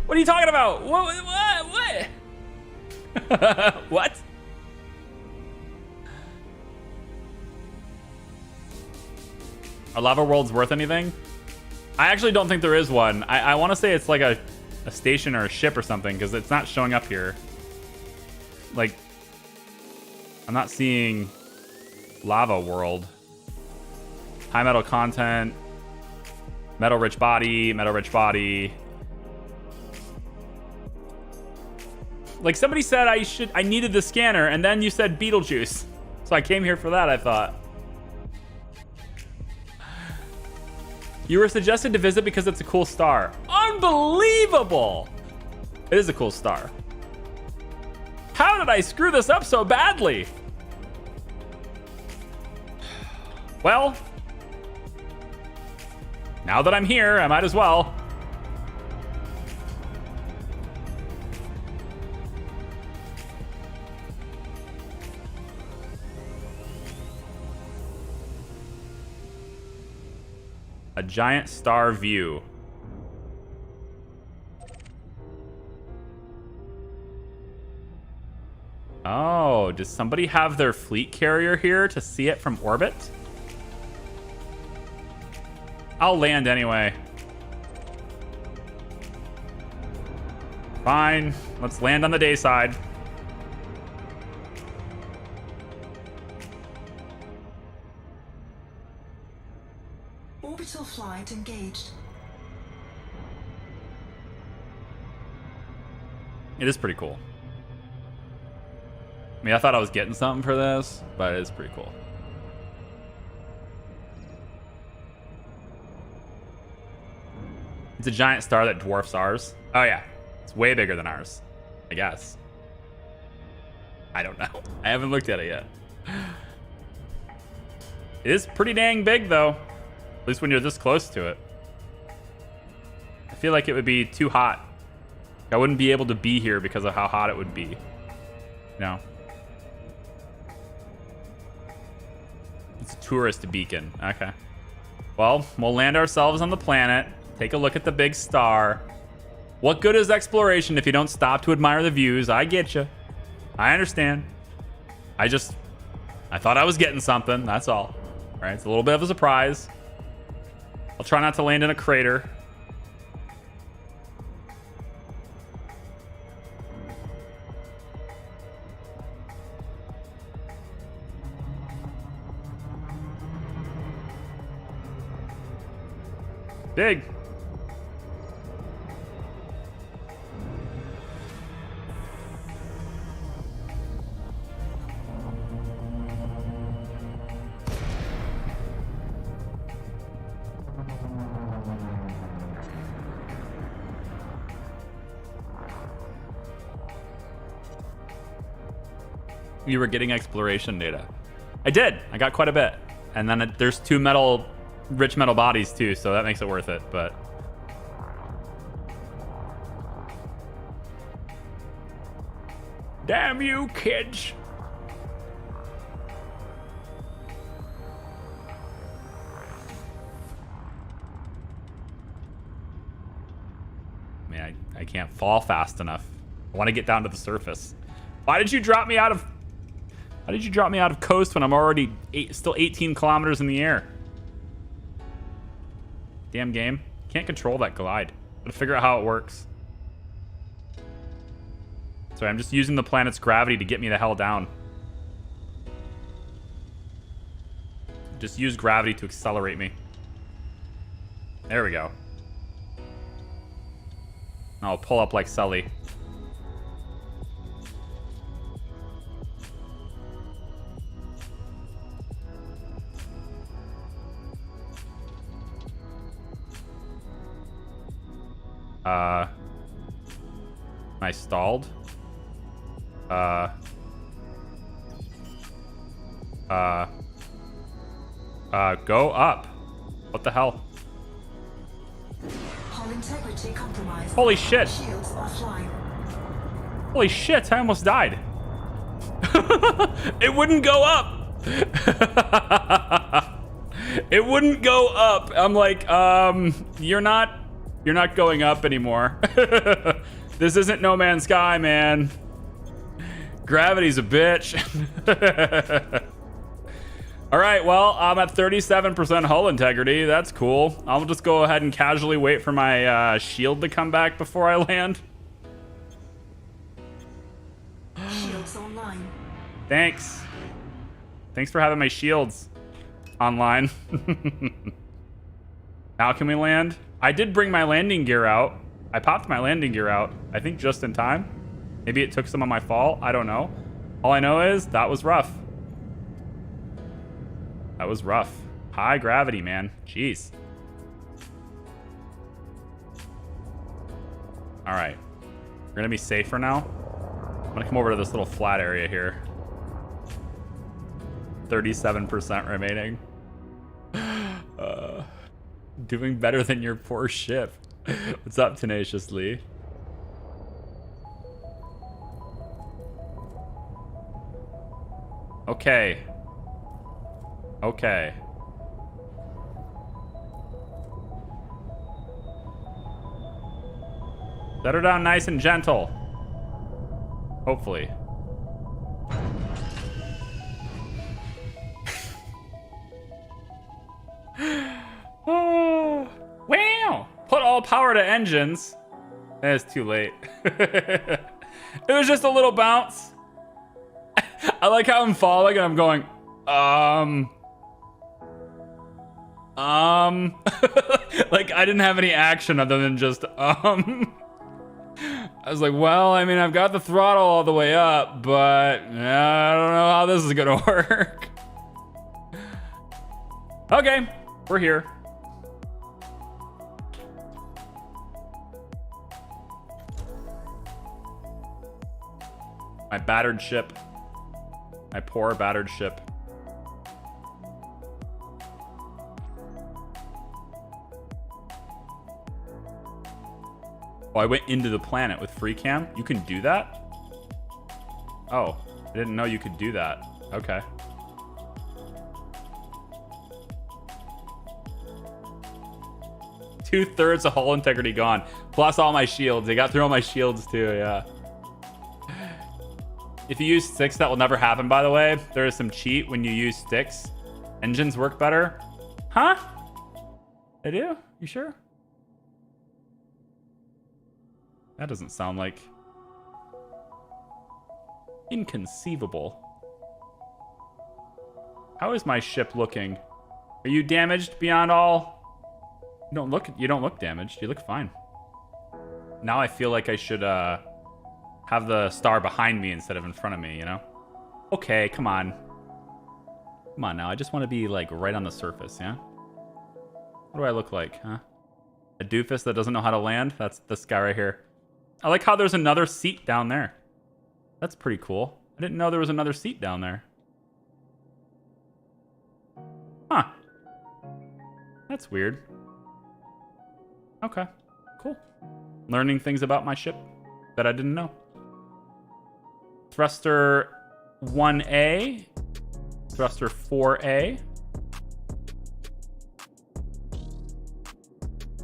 What are you talking about? What? What? Are lava worlds worth anything? I actually don't think there is one. I want to say it's like a a station or a ship or something, because it's not showing up here. Like, I'm not seeing lava world. High metal content. Metal rich body. Metal rich body. Like somebody said I needed the scanner, and then you said Beetlejuice. So I came here for that, I thought. You were suggested to visit because it's a cool star. Unbelievable! It is a cool star. How did I screw this up so badly? Well, now that I'm here, I might as well. A giant star view. Oh, does somebody have their fleet carrier here to see it from orbit? I'll land anyway. Fine, let's land on the day side. Orbital flight engaged. It is pretty cool. I mean, I thought I was getting something for this, but it is pretty cool. It's a giant star that dwarfs ours. Oh yeah, it's way bigger than ours, I guess. I don't know. I haven't looked at it yet. It is pretty dang big though, at least when you're this close to it. I feel like it would be too hot. I wouldn't be able to be here because of how hot it would be. No. It's a tourist beacon. Okay. Well, we'll land ourselves on the planet. Take a look at the big star. What good is exploration if you don't stop to admire the views? I get you. I understand. I thought I was getting something. That's all. All right. It's a little bit of a surprise. I'll try not to land in a crater. Big. You were getting exploration data. I did. I got quite a bit. And then there's two rich metal bodies too, so that makes it worth it, but damn you kids. I mean, I can't fall fast enough. I want to get down to the surface. Why did you drop me out of coast when I'm already still 18 kilometers in the air? Damn game. Can't control that glide. Gotta figure out how it works. Sorry, I'm just using the planet's gravity to get me the hell down. Just use gravity to accelerate me. There we go. I'll pull up like Sully. I stalled. Go up. What the hell? Hull integrity compromised. Holy shit. Shields offline. Holy shit, I almost died. It wouldn't go up. It wouldn't go up. I'm like, you're not going up anymore. This isn't No Man's Sky, man. Gravity's a bitch. All right, well, I'm at 37% hull integrity. That's cool. I'll just go ahead and casually wait for my shield to come back before I land. Shields online. Thanks. Thanks for having my shields online. Now can we land? I did bring my landing gear out. I popped my landing gear out, I think just in time. Maybe it took some of my fall. I don't know. All I know is that was rough. That was rough. High gravity, man. Jeez. All right. We're gonna be safer now. I'm gonna come over to this little flat area here. 37% remaining. Doing better than your poor ship. What's up, Tenaciously? Okay. Okay. Set her down nice and gentle. Hopefully. Oh, wow. Put all power to engines. It's too late. It was just a little bounce. I like how I'm falling and I'm going, like I didn't have any action other than just, I was like, well, I mean, I've got the throttle all the way up, but I don't know how this is gonna work. Okay, we're here. My battered ship. My poor battered ship. Oh, I went into the planet with free cam. You can do that? Oh, I didn't know you could do that. Okay. Two-thirds of hull integrity gone. Plus all my shields. They got through all my shields too, yeah. If you use sticks, that will never happen, by the way. There is some cheat when you use sticks. Engines work better. Huh? They do? You sure? That doesn't sound like... inconceivable. How is my ship looking? Are you damaged beyond all? You don't look damaged. You look fine. Now I feel like I should have the star behind me instead of in front of me, you know? Okay, come on. Come on now. I just want to be like right on the surface, yeah? What do I look like, huh? A doofus that doesn't know how to land? That's this guy right here. I like how there's another seat down there. That's pretty cool. I didn't know there was another seat down there. Huh. That's weird. Okay, cool. Learning things about my ship that I didn't know. Thruster 1A. Thruster 4A.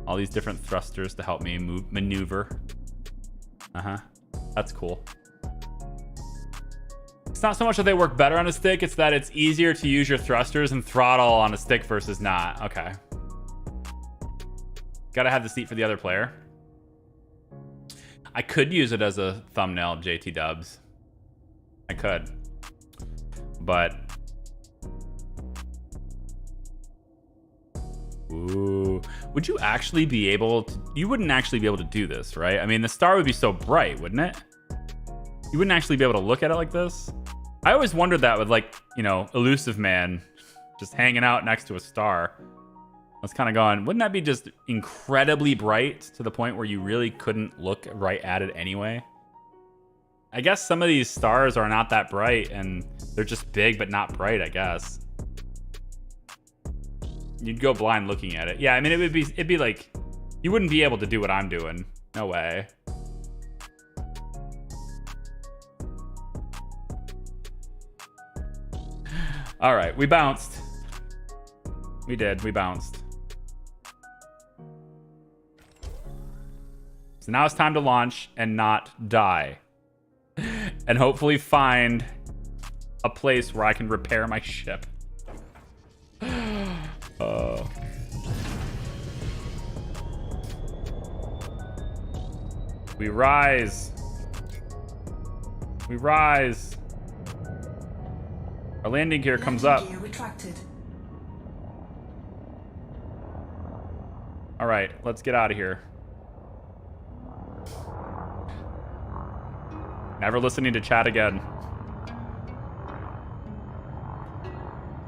All these different thrusters to help me maneuver. Uh-huh. That's cool. It's not so much that they work better on a stick, it's that it's easier to use your thrusters and throttle on a stick versus not. Okay. Gotta have the seat for the other player. I could use it as a thumbnail, JT Dubs. I could. But... ooh. Would you actually be able to... you wouldn't actually be able to do this, right? I mean, the star would be so bright, wouldn't it? You wouldn't actually be able to look at it like this? I always wondered that with, like, you know, Elusive Man just hanging out next to a star. I was kind of going, wouldn't that be just incredibly bright to the point where you really couldn't look right at it anyway? I guess some of these stars are not that bright and they're just big but not bright, I guess. You'd go blind looking at it. Yeah, I mean, it'd be like, you wouldn't be able to do what I'm doing. No way. All right, we bounced. We did, we bounced. So now it's time to launch and not die. And hopefully find a place where I can repair my ship. We rise. We rise. Our landing gear comes up. Landing gear retracted. All right, let's get out of here. Never listening to chat again.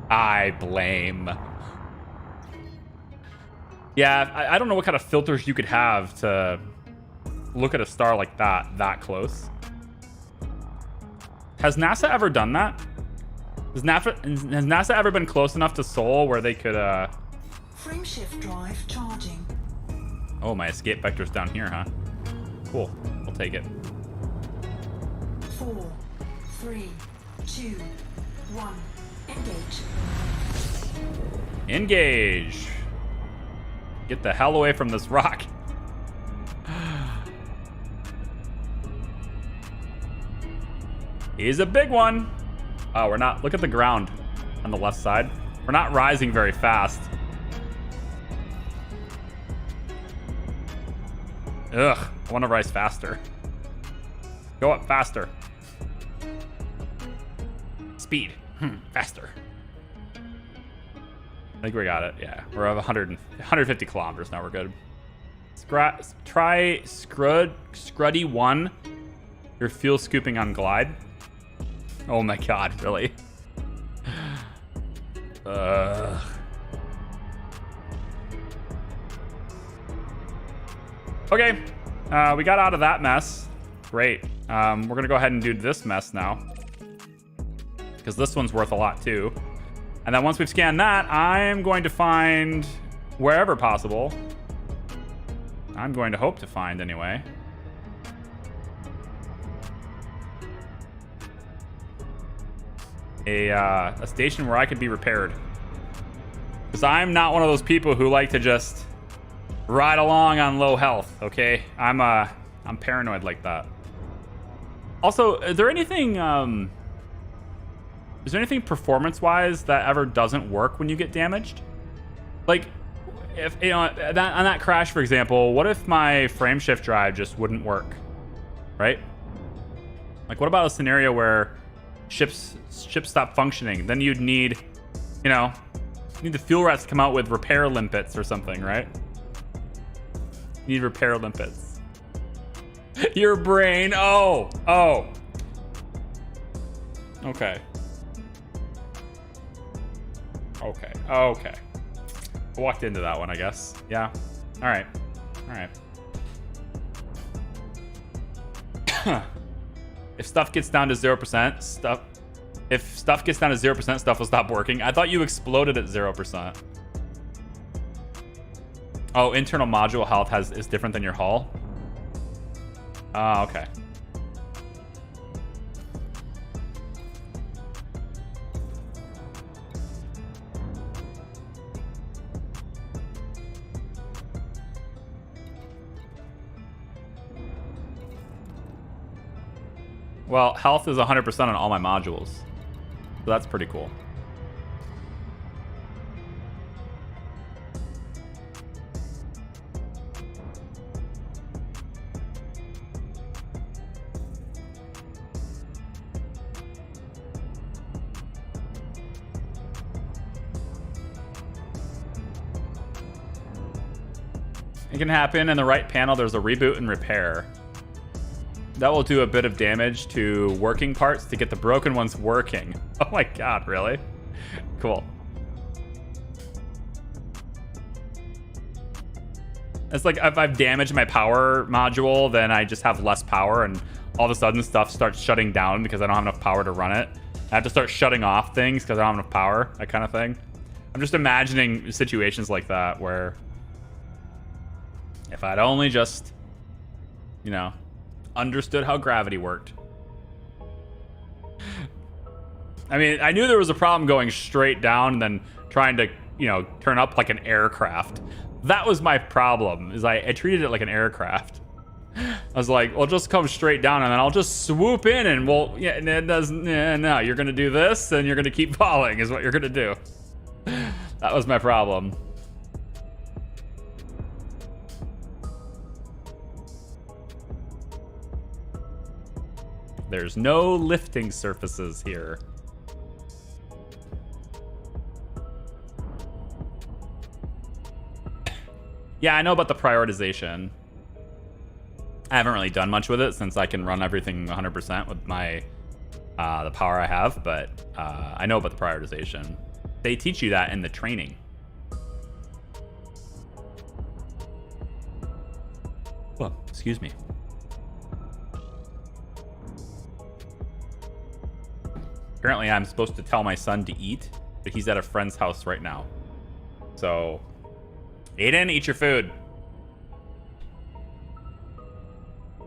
I blame. Yeah, I don't know what kind of filters you could have to look at a star like that close. Has NASA ever done that? Has NASA ever been close enough to Sol where they could, Frameshift drive charging. Oh, my escape vector's down here, huh? Cool. We'll take it. 4, 3, 2, 1. Engage. Engage. Get the hell away from this rock. He's a big one. Oh, we're not. Look at the ground on the left side. We're not rising very fast. Ugh. I want to rise faster. Go up faster. Speed. Faster. I think we got it. Yeah. We're at 150 kilometers now. We're good. Try Scruddy 1. You're fuel scooping on glide. Oh my god, really? Okay, we got out of that mess. Great. We're gonna go ahead and do this mess now, because this one's worth a lot too. And then once we've scanned that, I'm going to find, wherever possible, I'm going to hope to find anyway, a station where I could be repaired. Because I'm not one of those people who like to just ride along on low health, okay? I'm paranoid like that. Also, is there anything performance-wise that ever doesn't work when you get damaged? Like, if you know, on that crash, for example, what if my frame shift drive just wouldn't work, right? Like, what about a scenario where ships stop functioning? Then you'd need, you know, the fuel rats to come out with repair limpets or something, right? You need repair limpets. Your brain. Oh. Okay. I walked into that one, I guess. Yeah. All right. If stuff gets down to 0%, stuff will stop working. I thought you exploded at 0%. Oh, internal module health is different than your hull. Oh, okay. Well, health is 100% on all my modules. So that's pretty cool. It can happen. In the right panel, there's a reboot and repair. That will do a bit of damage to working parts to get the broken ones working. Oh my god, really? Cool. It's like if I've damaged my power module, then I just have less power, and all of a sudden stuff starts shutting down because I don't have enough power to run it. I have to start shutting off things because I don't have enough power, that kind of thing. I'm just imagining situations like that where if I'd only just, you know, understood how gravity worked. I mean, I knew there was a problem going straight down and then trying to, you know, turn up like an aircraft. That was my problem, is I treated it like an aircraft. I was like, well, just come straight down and then I'll just swoop in and well, yeah, and it doesn't, yeah, no, you're gonna do this and you're gonna keep falling is what you're gonna do. That was my problem. There's no lifting surfaces here. Yeah, I know about the prioritization. I haven't really done much with it since I can run everything 100% with my the power I have, but I know about the prioritization. They teach you that in the training. Well, excuse me. Apparently, I'm supposed to tell my son to eat, but he's at a friend's house right now. So, Aiden, eat your food. I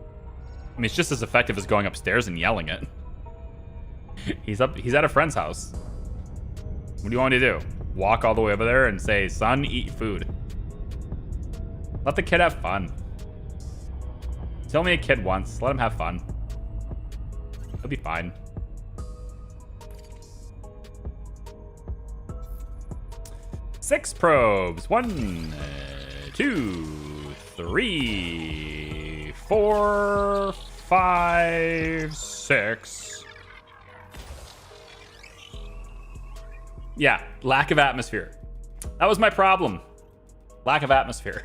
mean, it's just as effective as going upstairs and yelling it. He's at a friend's house. What do you want me to do? Walk all the way over there and say, son, eat food. Let the kid have fun. He's only a kid once. Let him have fun. He'll be fine. Six probes. 1, 2, 3, 4, 5, 6. Yeah, lack of atmosphere. That was my problem. Lack of atmosphere.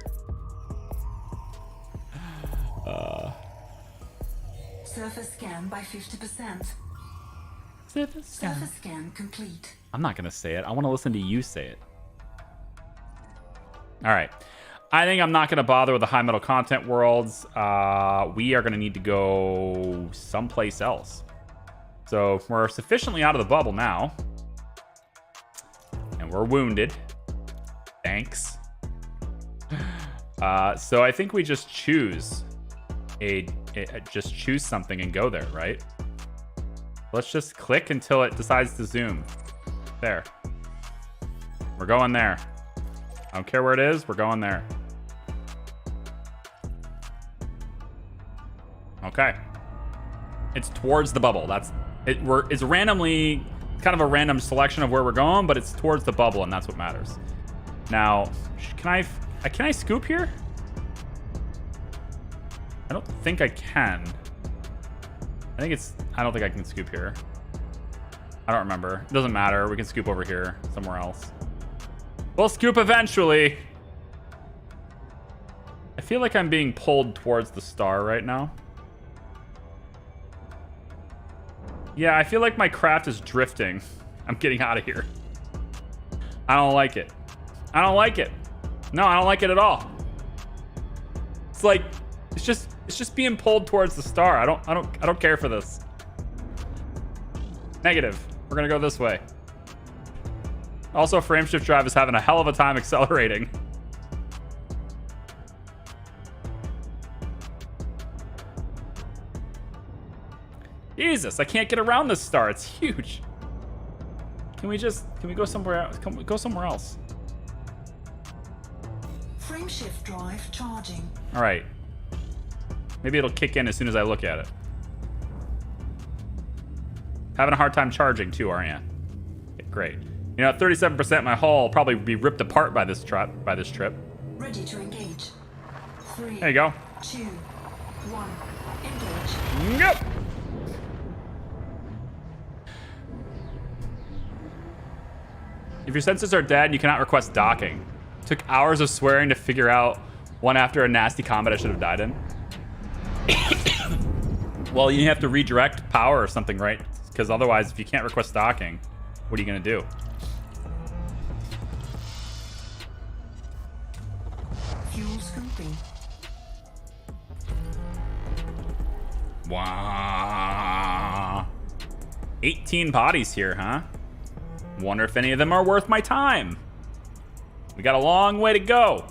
Surface scan by 50%. Surface scan. Surface scan complete. I'm not going to say it. I want to listen to you say it. All right. I think I'm not going to bother with the high metal content worlds. We are going to need to go someplace else. So we're sufficiently out of the bubble now. And we're wounded. Thanks. So I think we just choose just choose something and go there, right? Let's just click until it decides to zoom. There. We're going there. I don't care where it is. We're going there. Okay. It's towards the bubble. That's it. It's randomly kind of a random selection of where we're going, but it's towards the bubble, and that's what matters. Now, can I scoop here? I don't think I can. I don't think I can scoop here. I don't remember. It doesn't matter. We can scoop over here somewhere else. We'll scoop eventually. I feel like I'm being pulled towards the star right now. Yeah, I feel like my craft is drifting. I'm getting out of here. I don't like it. I don't like it. No, I don't like it at all. It's like it's just being pulled towards the star. I don't care for this. Negative. We're gonna go this way. Also, frameshift drive is having a hell of a time accelerating. Jesus, I can't get around this star. It's huge. Can we go somewhere else? Can we go somewhere else? Frameshift drive charging. All right. Maybe it'll kick in as soon as I look at it. Having a hard time charging too, aren't you? Okay, great. You know, at 37%, my hull will probably be ripped apart by this trip. Ready to engage. 3, There you go. 2, 1. Engage. Yep. If your sensors are dead, you cannot request docking. Took hours of swearing to figure out one after a nasty combat I should have died in. Well, you have to redirect power or something, right? Because otherwise, if you can't request docking, what are you going to do? Fuel scooping. Wow. 18 bodies here, huh? Wonder if any of them are worth my time. We got a long way to go.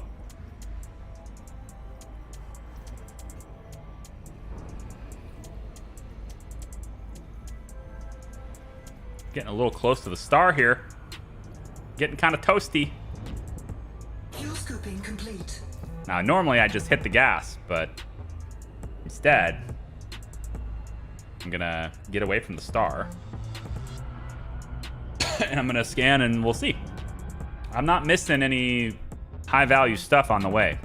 Getting a little close to the star here. Getting kind of toasty. Fuel scooping complete. Now, normally I just hit the gas, but instead, I'm gonna get away from the star. And I'm gonna scan and we'll see. I'm not missing any high value stuff on the way.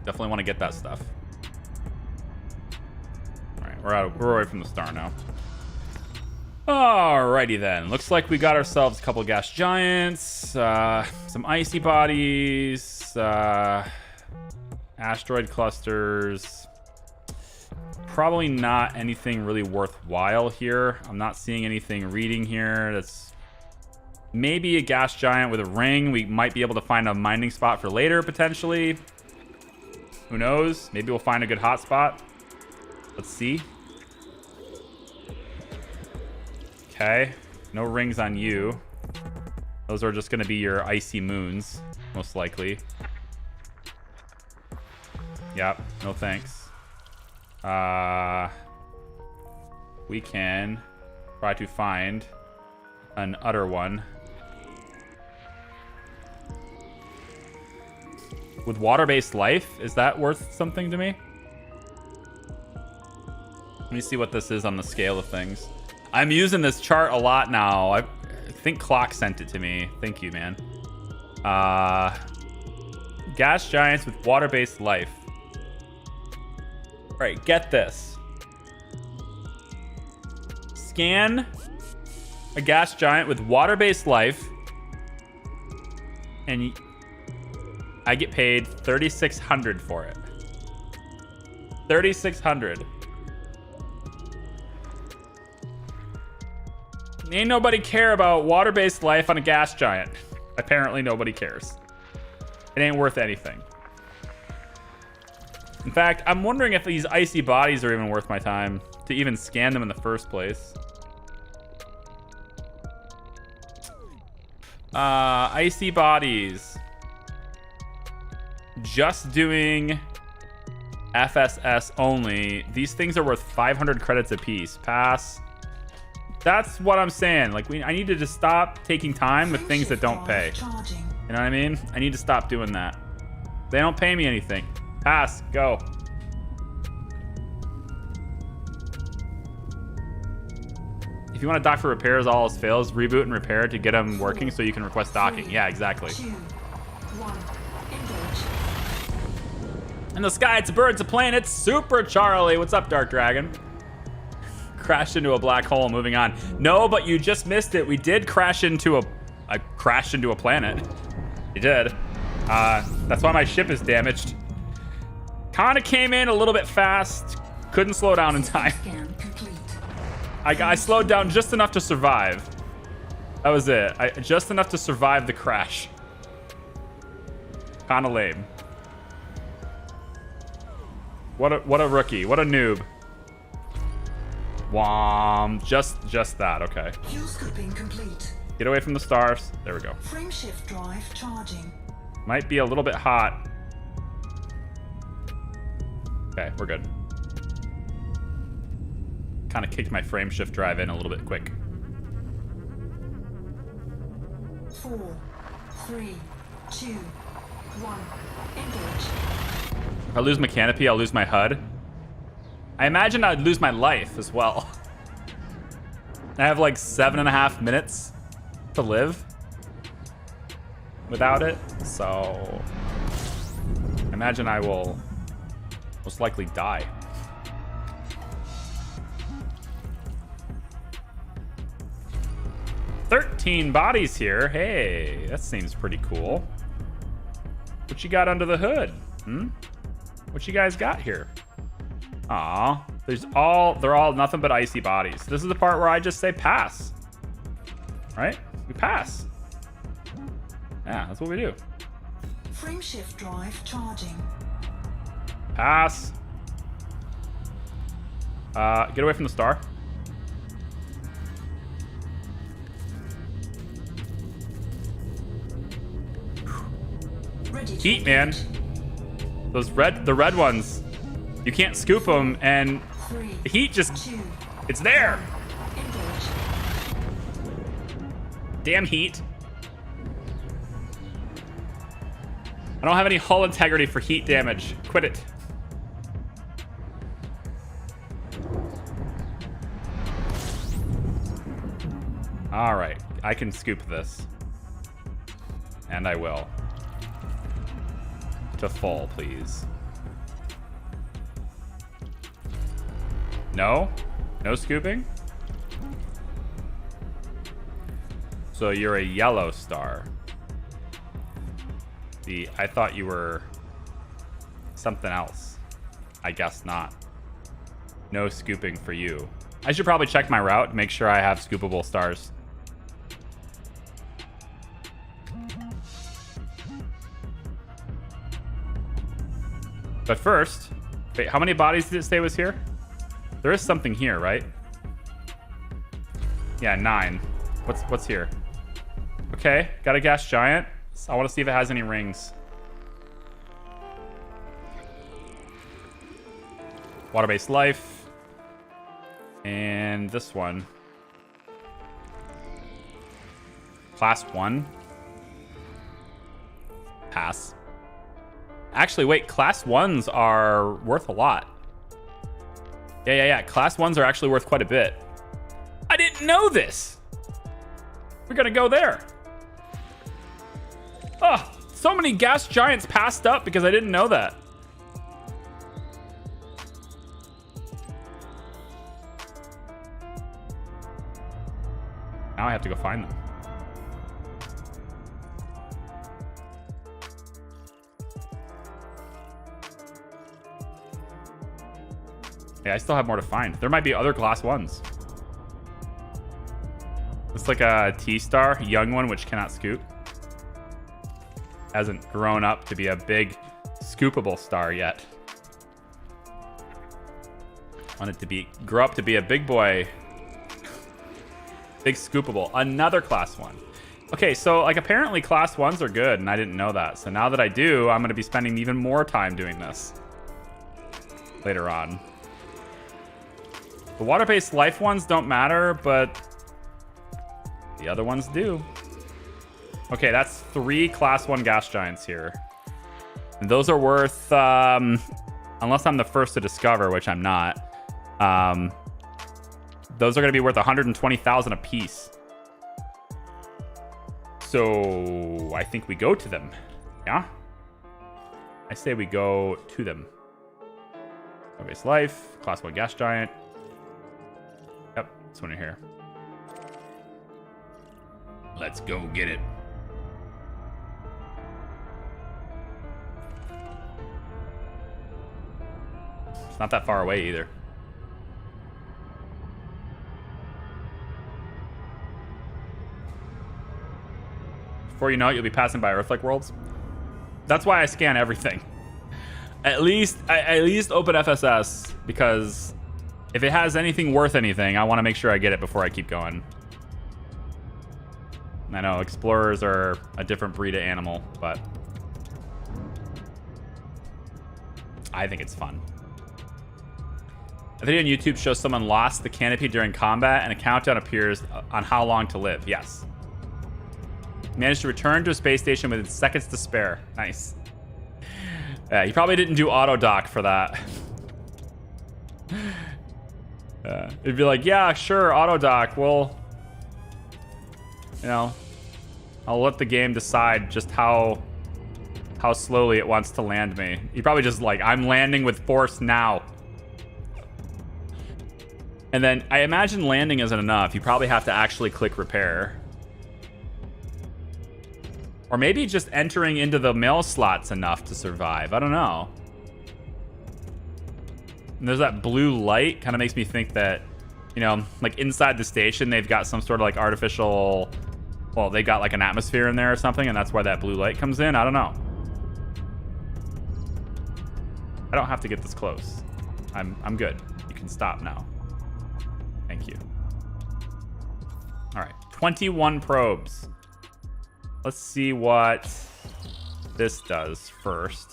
Definitely want to get that stuff. All right, we're away from the star now. Alrighty then. Looks like we got ourselves a couple gas giants, some icy bodies, asteroid clusters. Probably not anything really worthwhile here. I'm not seeing anything reading here. That's maybe a gas giant with a ring. We might be able to find a mining spot for later, potentially. Who knows? Maybe we'll find a good hot spot. Let's see. Okay. No rings on you. Those are just going to be your icy moons, most likely. Yep. No thanks. We can try to find an utter one. With water-based life, is that worth something to me? Let me see what this is on the scale of things. I'm using this chart a lot now. I think Clock sent it to me. Thank you, man. Gas giants with water-based life. All right, get this. Scan a gas giant with water-based life, and I get paid $3,600 for it. $3,600. Ain't nobody care about water-based life on a gas giant. Apparently nobody cares. It ain't worth anything. In fact, I'm wondering if these icy bodies are even worth my time to even scan them in the first place. Icy bodies. Just doing FSS only. These things are worth 500 credits apiece. Pass. That's what I'm saying. Like, I need to just stop taking time with things that don't pay. You know what I mean? I need to stop doing that. They don't pay me anything. Pass. Go. If you want to dock for repairs, all else fails, reboot and repair to get them working so you can request docking. Yeah, exactly. 2, 1, engage. In the sky, it's a bird, it's a plane, it's Super Charlie. What's up, Dark Dragon? Crashed into a black hole. Moving on. No, but you just missed it. We did crash into a planet. You did. That's why my ship is damaged. Kind of came in a little bit fast. Couldn't slow down in time. Scan complete. I slowed down just enough to survive. That was it. Just enough to survive the crash. Kind of lame. What a rookie. What a noob. Whom. Just that. Okay. Fuel scooping complete. Get away from the stars. There we go. Frameshift drive charging. Might be a little bit hot. Okay, we're good. Kind of kicked my frameshift drive in a little bit quick. 4, 3, 2, 1, engage. If I lose my canopy, I'll lose my HUD. I imagine I'd lose my life as well. I have like 7.5 minutes to live without it, so I imagine I will most likely die. $13 bodies here. Hey, that seems pretty cool. What you got under the hood? What you guys got here? Aw, they're all nothing but icy bodies. This is the part where I just say pass. Right? We pass. Yeah, that's what we do. Frameshift drive charging. Pass. Get away from the star. Ready to Heat, man. The red ones. You can't scoop them, and 3, the heat just, 2, it's there. engage. Damn heat. I don't have any hull integrity for heat damage. Quit it. All right, I can scoop this. And I will. To full, please. No? No scooping? So you're a yellow star. See, I thought you were something else. I guess not. No scooping for you. I should probably check my route to make sure I have scoopable stars. But first, wait, how many bodies did it say was here? There is something here, right? Yeah, 9. What's here? Okay, got a gas giant. I want to see if it has any rings. Water-based life. And this one. Class 1. Pass. Actually, wait, class 1s are worth a lot. Yeah. Class 1s are actually worth quite a bit. I didn't know this. We're gonna go there. Oh, so many gas giants passed up because I didn't know that. Now I have to go find them. Yeah, I still have more to find. There might be other class 1s. It's like a T-star, young one, which cannot scoop. Hasn't grown up to be a big scoopable star yet. Want it to grow up to be a big boy. Big scoopable. Another class 1. Okay, so like apparently class 1s are good, and I didn't know that. So now that I do, I'm going to be spending even more time doing this later on. The water-based life ones don't matter, but the other ones do. Okay, that's 3 class 1 gas giants here. And those are worth, unless I'm the first to discover, which I'm not, those are going to be worth 120,000 a piece. So I think we go to them. Yeah? I say we go to them. Water-based life, class 1 gas giant. Yep, this one in here. Let's go get it. It's not that far away either. Before you know it, you'll be passing by Earth-like worlds. That's why I scan everything. At least open FSS, because if it has anything worth anything, I want to make sure I get it before I keep going. I know explorers are a different breed of animal, but I think it's fun. A video on YouTube shows someone lost the canopy during combat and a countdown appears on how long to live. Yes. Managed to return to a space station within seconds to spare. Nice. Yeah, he probably didn't do auto dock for that. It'd be like, yeah, sure, auto dock. Well, you know, I'll let the game decide just how slowly it wants to land me. He probably just like, I'm landing with force now. And then I imagine landing isn't enough. You probably have to actually click repair. Or maybe just entering into the mail slot's enough to survive. I don't know. And there's that blue light. Kind of makes me think that, you know, like inside the station, they've got some sort of like artificial... Well, they got like an atmosphere in there or something, and that's why that blue light comes in. I don't know. I don't have to get this close. I'm good. You can stop now. Thank you. All right, 21 probes. Let's see what this does first.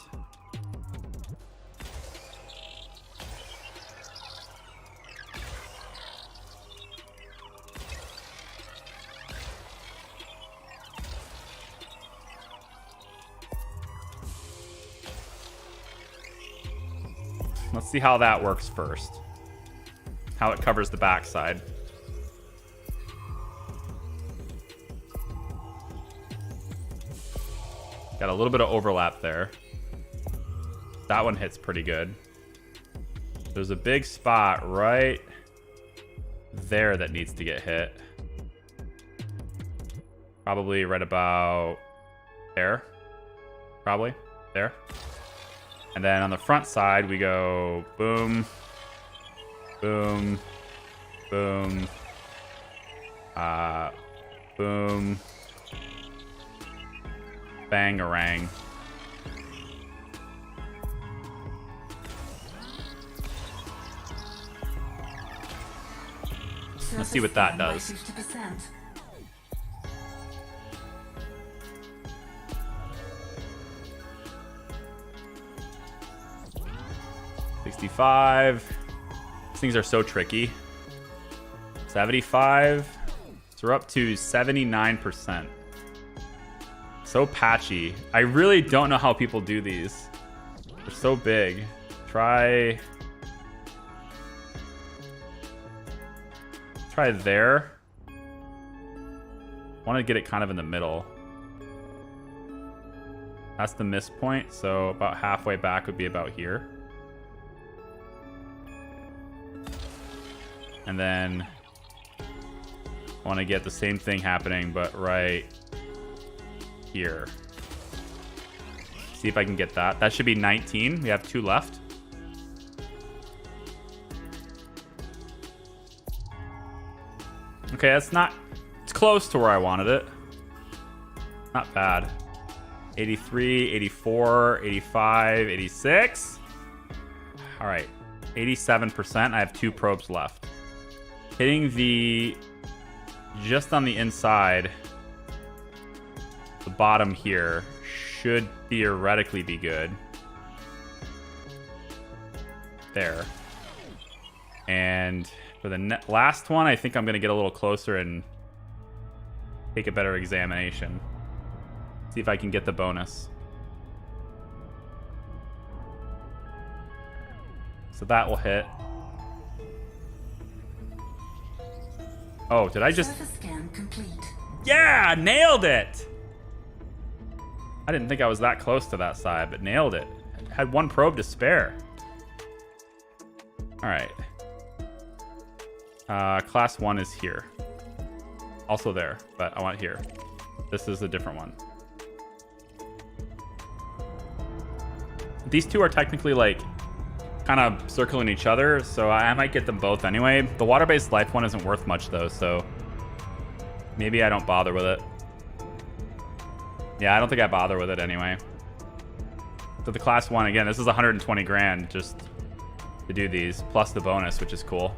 Let's see how that works first. How it covers the backside. Got a little bit of overlap there. That one hits pretty good. There's a big spot right there that needs to get hit. Probably right about there. Probably there. And then on the front side, we go boom, boom, boom, boom, bangarang. Let's see what that does. 50%. 65. These things are so tricky. 75. So we're up to 79%. So patchy. I really don't know how people do these. They're so big. Try there. Want to get it kind of in the middle. That's the miss point, so about halfway back would be about here. And then I want to get the same thing happening, but right here. See if I can get that. That should be 19. We have 2 left. Okay, that's not... It's close to where I wanted it. Not bad. 83, 84, 85, 86. All right. 87%. I have 2 probes left. Hitting the... Just on the inside, the bottom here should theoretically be good. There. And for the last one, I think I'm going to get a little closer and take a better examination. See if I can get the bonus. So that will hit. Oh, did I just... Surface scan complete. Yeah, nailed it! I didn't think I was that close to that side, but nailed it. Had 1 probe to spare. All right. Class 1 is here. Also there, but I want here. This is a different one. These two are technically like kind of circling each other, so I might get them both anyway. The water-based life one isn't worth much though, so maybe I don't bother with it. Yeah, I don't think I bother with it anyway. So the class 1, again, this is 120 grand just to do these, plus the bonus, which is cool.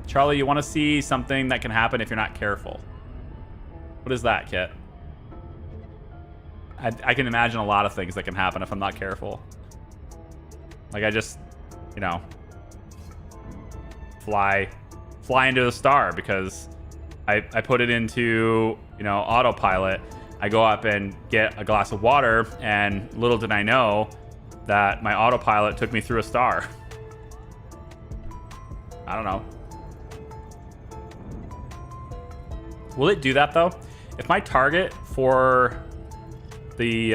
Charlie, you want to see something that can happen if you're not careful. What is that, Kit? I can imagine a lot of things that can happen if I'm not careful. Like I just, you know, fly into the star because I put it into, you know, autopilot. I go up and get a glass of water, and little did I know that my autopilot took me through a star. I don't know. Will it do that though? If my target for the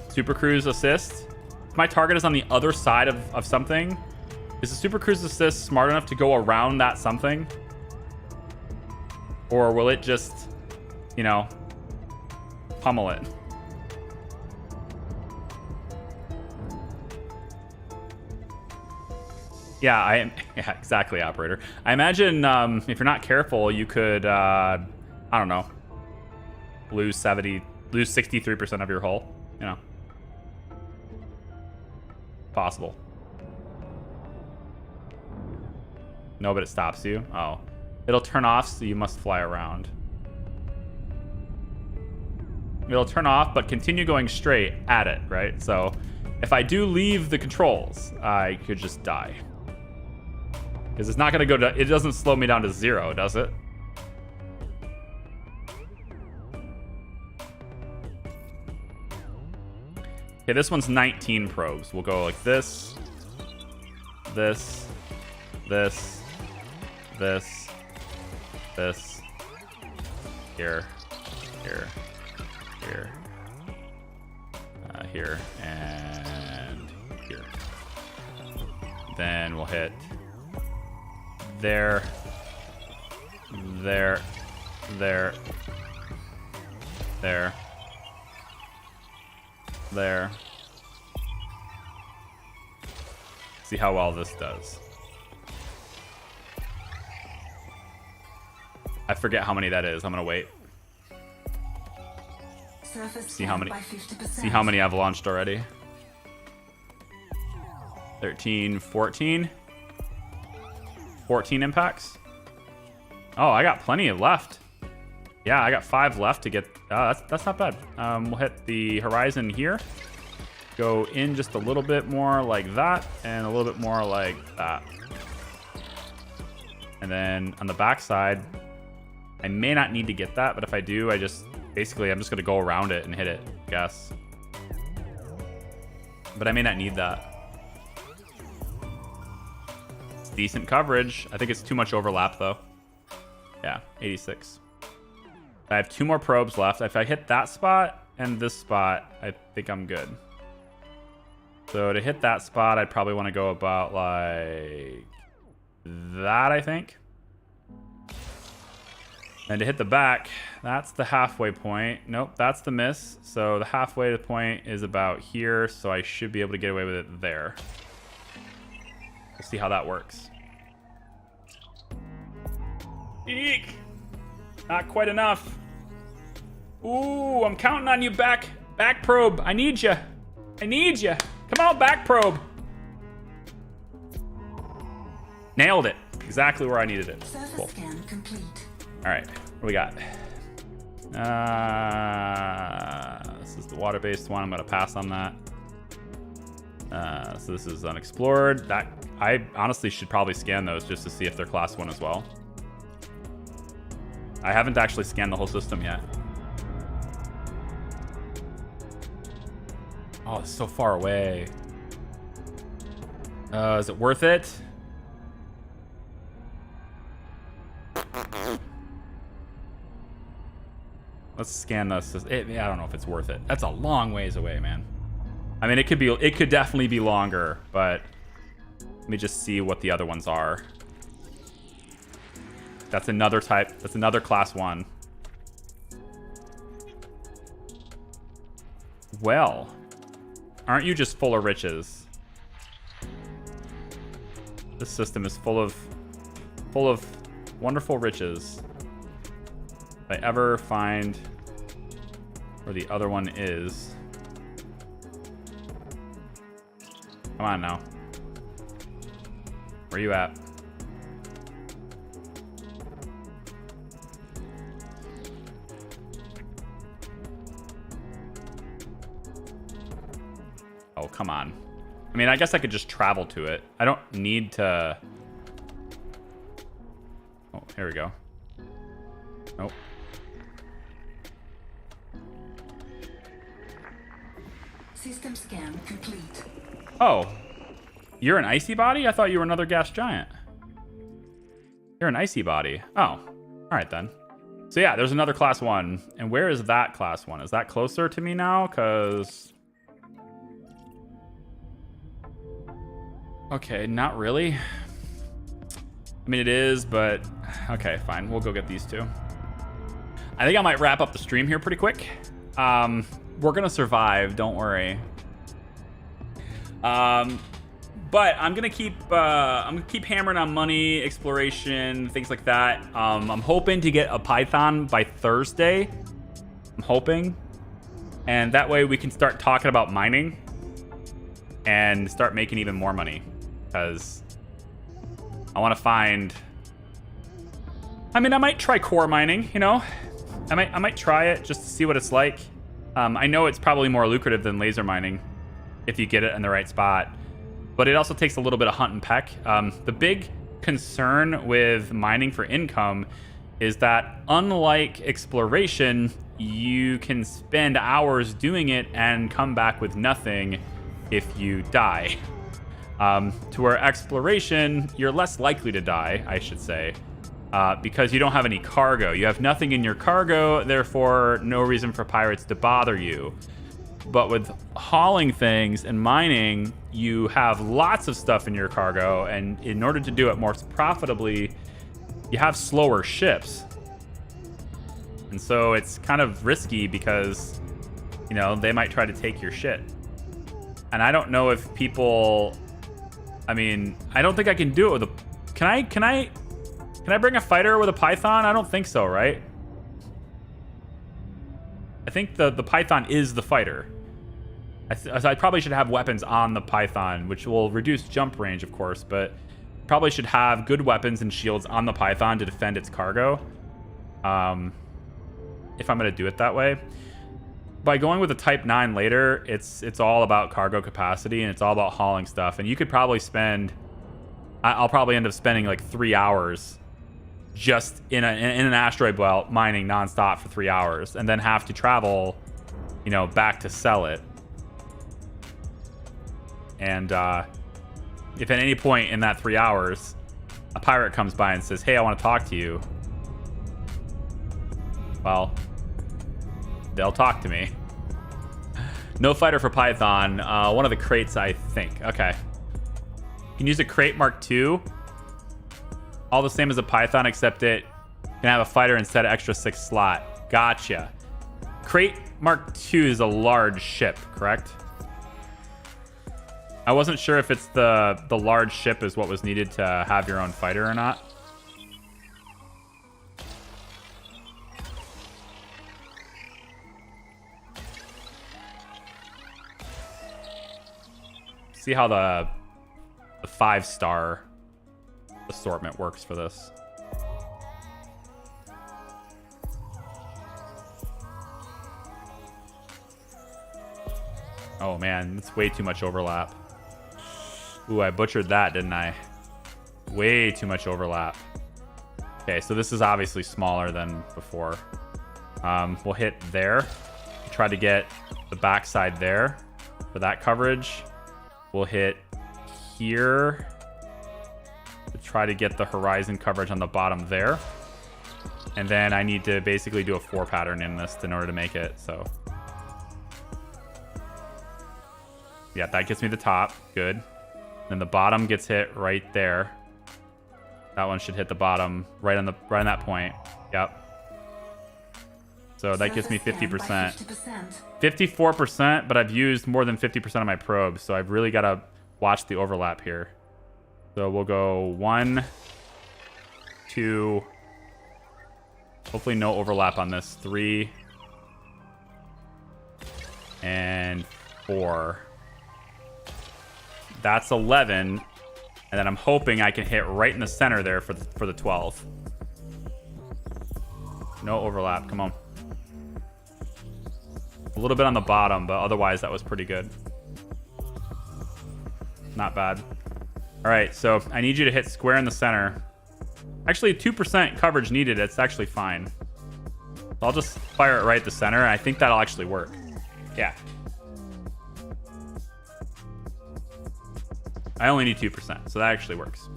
Super Cruise assist, if my target is on the other side of something, is the Super Cruise assist smart enough to go around that something? Or will it just, you know, pummel it? Yeah, yeah, exactly, operator. I imagine if you're not careful, you could, I don't know, lose 63% of your hull. You know, possible. No, but it stops you. Oh, it'll turn off, so you must fly around. It'll turn off, but continue going straight at it, right? So if I do leave the controls, I could just die. Because it's not going to go to... It doesn't slow me down to 0, does it? Okay, this one's 19 probes. We'll go like this. this, this, this, this, here, here, here, here, and here. Then we'll hit there, there, there, there, there. See how well this does. I forget how many that is. I'm gonna wait. Surface See how many. by 50%. See how many I've launched already. 13, 14. 14 impacts. Oh, I got plenty left. Yeah, I got 5 left to get. That's not bad. We'll hit the horizon here. Go in just a little bit more like that, and a little bit more like that. And then on the back side, I may not need to get that, but if I do, I'm just gonna go around it and hit it, I guess. But I may not need that. It's decent coverage. I think it's too much overlap though. Yeah, 86. I have 2 more probes left. If I hit that spot and this spot, I think I'm good. So to hit that spot, I'd probably want to go about like that, I think. And to hit the back, that's the halfway point. Nope, that's the miss. So the halfway point is about here, so I should be able to get away with it there. We'll see how that works. Eek! Not quite enough. Ooh, I'm counting on you, back probe. I need you. I need you. Come on, back probe. Nailed it. Exactly where I needed it. Surface Cool. scan complete. All right, what do we got? This is the water-based one. I'm gonna pass on that. So this is unexplored. That I honestly should probably scan those just to see if they're class 1 as well. I haven't actually scanned the whole system yet. Oh, it's so far away. Is it worth it? Let's scan this. I don't know if it's worth it. That's a long ways away, man. I mean, it could definitely be longer, but let me just see what the other ones are. That's another type. That's another class 1. Well, aren't you just full of riches? This system is full of wonderful riches. If I ever find where the other one is. Come on now. Where you at? Oh, come on. I mean, I guess I could just travel to it. I don't need to... Oh, here we go. Nope. System scan complete. Oh. You're an icy body? I thought you were another gas giant. You're an icy body. Oh. All right, then. So, yeah, there's another class 1. And where is that class 1? Is that closer to me now? Because... Okay, not really. I mean, it is, but... Okay, fine. We'll go get these 2. I think I might wrap up the stream here pretty quick. We're going to survive. Don't worry. But I'm gonna keep hammering on money, exploration, things like that. I'm hoping to get a Python by Thursday. I'm hoping, and that way we can start talking about mining and start making even more money. Because I want to find. I mean, I might try core mining. You know, I might try it just to see what it's like. I know it's probably more lucrative than laser mining if you get it in the right spot. But it also takes a little bit of hunt and peck. The big concern with mining for income is that unlike exploration, you can spend hours doing it and come back with nothing if you die. To where exploration, you're less likely to die, I should say, because you don't have any cargo. You have nothing in your cargo, therefore no reason for pirates to bother you. But with hauling things and mining, you have lots of stuff in your cargo, and in order to do it more profitably, you have slower ships. And so it's kind of risky because, you know, they might try to take your shit. And I don't know if people... I mean, I don't think I can do it with a... Can I bring a fighter with a python? I don't think so, right? I think the python is the fighter. I probably should have weapons on the python, which will reduce jump range, of course, but probably should have good weapons and shields on the python to defend its cargo. If I'm going to do it that way. By going with a Type 9 later, it's all about cargo capacity, and it's all about hauling stuff. And you could probably spend... I'll probably end up spending like 3 hours just in an asteroid belt mining nonstop for 3 hours, and then have to travel, you know, back to sell it. And if at any point in that 3 hours a pirate comes by and says, hey, I want to talk to you, well, they'll talk to me. No fighter for python. One of the crates, I think. Okay. You can use a crate Mark II. All the same as a python, except it can have a fighter instead of extra 6 slot. Gotcha. Crate Mark II is a large ship, correct? I wasn't sure if it's the large ship is what was needed to have your own fighter or not. See how the 5-star assortment works for this. Oh man, it's way too much overlap. Ooh, I butchered that, didn't I? Way too much overlap. Okay, so this is obviously smaller than before. We'll hit there. Try to get the backside there for that coverage. We'll hit here to try to get the horizon coverage on the bottom there. And then I need to basically do a 4 pattern in this in order to make it, so. Yeah, that gets me the top. Good. Then the bottom gets hit right there. That one should hit the bottom right on that point. Yep. So that gives me 50%. 54%, but I've used more than 50% of my probes, so I've really got to watch the overlap here. So we'll go 1, 2. Hopefully no overlap on this. 3 and 4. That's 11, and then I'm hoping I can hit right in the center there for the 12. No overlap. Come on. A little bit on the bottom, but otherwise that was pretty good. Not bad. All right, so I need you to hit square in the center. Actually, 2% coverage needed. It's actually fine. I'll just fire it right at the center. I think that'll actually work. Yeah. I only need 2%, so that actually works.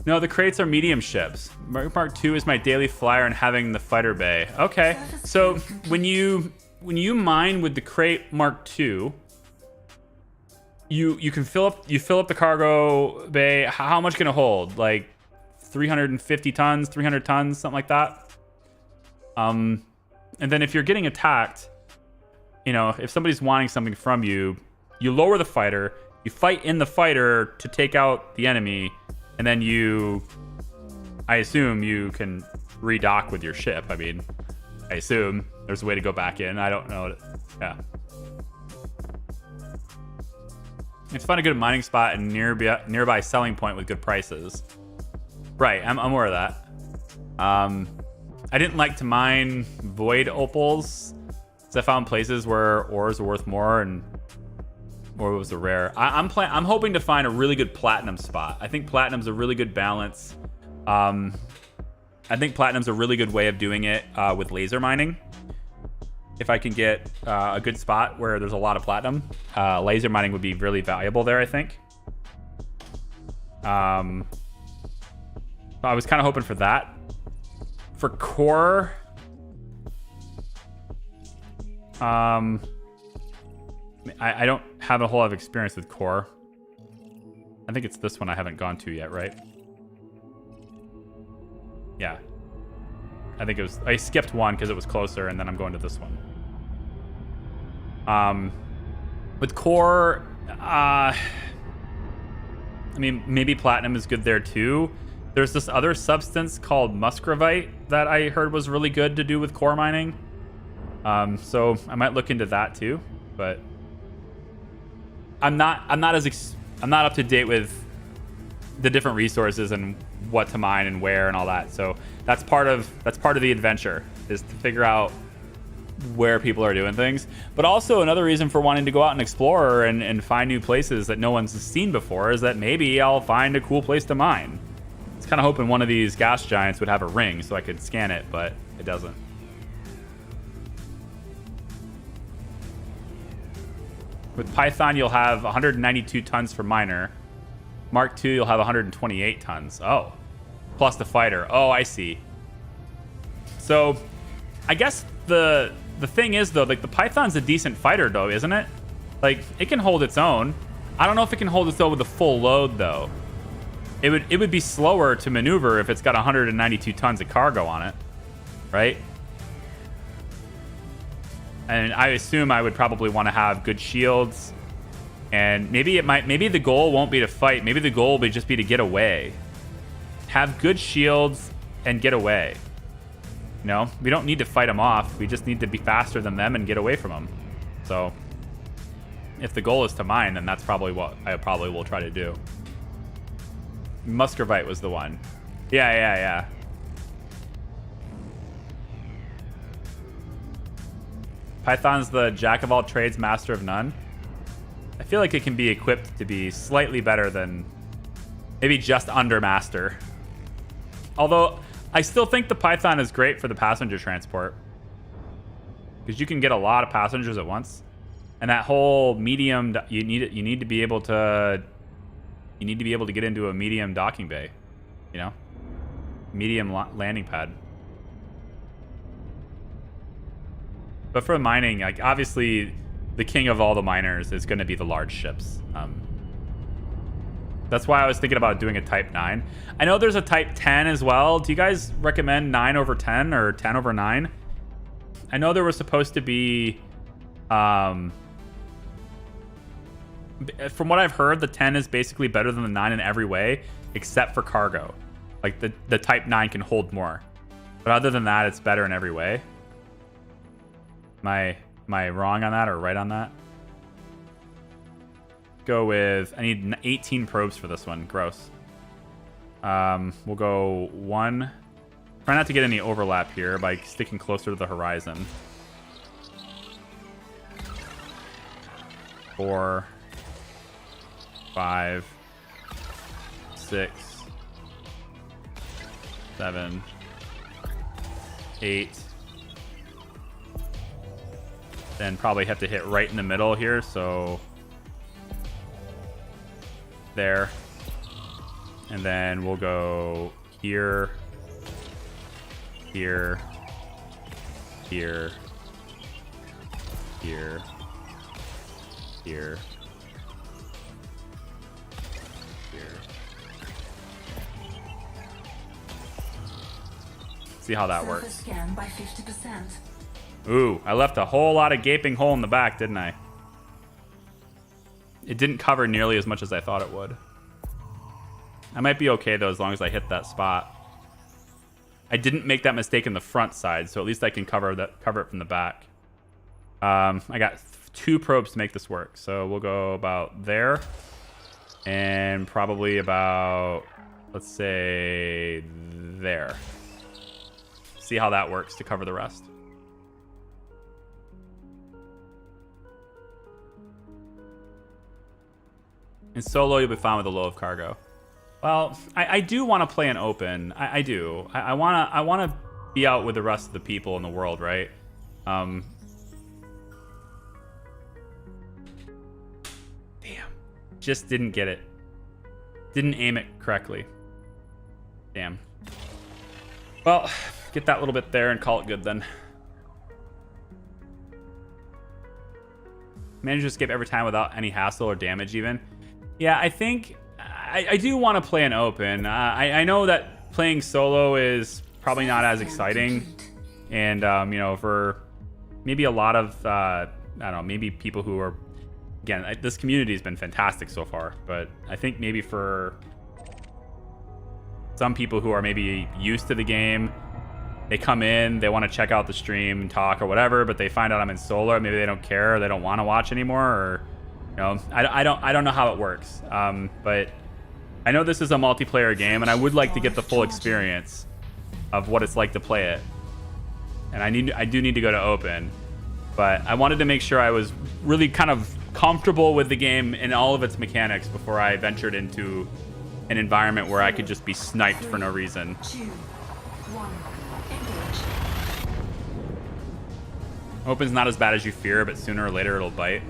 No, the crates are medium ships. Mark II is my daily flyer and having the fighter bay. Okay, so when you mine with the crate Mark II, you can fill up the cargo bay. How much can it hold? Like 350 tons, 300 tons, something like that. And then if you're getting attacked, you know, if somebody's wanting something from you, you lower the fighter, you fight in the fighter to take out the enemy, and then I assume you can redock with your ship. I mean, I assume there's a way to go back in. I don't know. Yeah. It's find a good mining spot and nearby selling point with good prices. Right, I'm aware of that. I didn't like to mine void opals, because I found places where ores are worth more and or it was a rare. I'm hoping to find a really good platinum spot. I think platinum's a really good balance. I think platinum's a really good way of doing it with laser mining. if I can get a good spot where there's a lot of platinum, laser mining would be really valuable there, I think. I was kind of hoping for that. For core, I don't have a whole lot of experience with core. I think it's this one I haven't gone to yet, right? Yeah. I think it was... I skipped one because it was closer, and then I'm going to this one. With core, I mean, maybe platinum is good there too. There's this other substance called muscovite that I heard was really good to do with core mining. So I might look into that too, but I'm not up to date with the different resources and what to mine and where and all that. So that's part of the adventure, is to figure out where people are doing things. But also another reason for wanting to go out and explore and find new places that no one's seen before is that maybe I'll find a cool place to mine. I was kind of hoping one of these gas giants would have a ring so I could scan it, but it doesn't. With Python, you'll have 192 tons for miner. Mark II, you'll have 128 tons. Oh, plus the fighter. Oh, I see. So, I guess the thing is, though, like, the Python's a decent fighter, though, isn't it? Like, it can hold its own. I don't know if it can hold its own with a full load, though. It would be slower to maneuver if it's got 192 tons of cargo on it, right? And I assume I would probably want to have good shields. And maybe the goal won't be to fight. Maybe the goal will just be to get away. Have good shields and get away. You know, we don't need to fight them off. We just need to be faster than them and get away from them. So if the goal is to mine, then that's probably what I probably will try to do. Muscovite was the one. Yeah. Python's the jack of all trades, master of none. I feel like it can be equipped to be slightly better than maybe just under master. Although I still think the Python is great for the passenger transport, because you can get a lot of passengers at once. And that whole medium, you need to be able to get into a medium docking bay, you know, medium landing pad. But for mining, like, obviously the king of all the miners is going to be the large ships. That's why I was thinking about doing a Type 9. I know there's a Type 10 as well. Do you guys recommend 9 over 10 or 10 over 9? I know there was supposed to be... from what I've heard, the 10 is basically better than the 9 in every way, except for cargo. Like, the Type 9 can hold more. But other than that, it's better in every way. Am I wrong on that or right on that? Go with... I need 18 probes for this one. Gross. We'll go 1. Try not to get any overlap here by sticking closer to the horizon. 4, 5, 6, 7, 8. Then probably have to hit right in the middle here, so there. And then we'll go here, here, here, here, here, here. See how that Surface works. scan by 50%. Ooh, I left a whole lot of gaping hole in the back, didn't I? It didn't cover nearly as much as I thought it would. I might be okay, though, as long as I hit that spot. I didn't make that mistake in the front side, so at least I can cover it from the back. I got 2 probes to make this work, so we'll go about there. And probably about, let's say, there. See how that works to cover the rest. In solo, you'll be fine with a low of cargo. Well, I do want to play an open. I do. I want to be out with the rest of the people in the world, right? just didn't get it. Didn't aim it correctly. Damn. Well, get that little bit there and call it good then. Manage to escape every time without any hassle or damage even. Yeah, I think I do want to play an open. I know that playing solo is probably not as exciting. And, you know, for maybe a lot of, I don't know, maybe people who are, again, this community has been fantastic so far. But I think maybe for some people who are maybe used to the game, they come in, they want to check out the stream and talk or whatever, but they find out I'm in solo, maybe they don't care, or they don't want to watch anymore, or you know, I don't know how it works. But I know this is a multiplayer game, and I would like to get the full experience of what it's like to play it. And I do need to go to open, but I wanted to make sure I was really kind of comfortable with the game and all of its mechanics before I ventured into an environment where I could just be sniped for no reason. 2, 1, engage. Open's not as bad as you fear, but sooner or later it'll bite.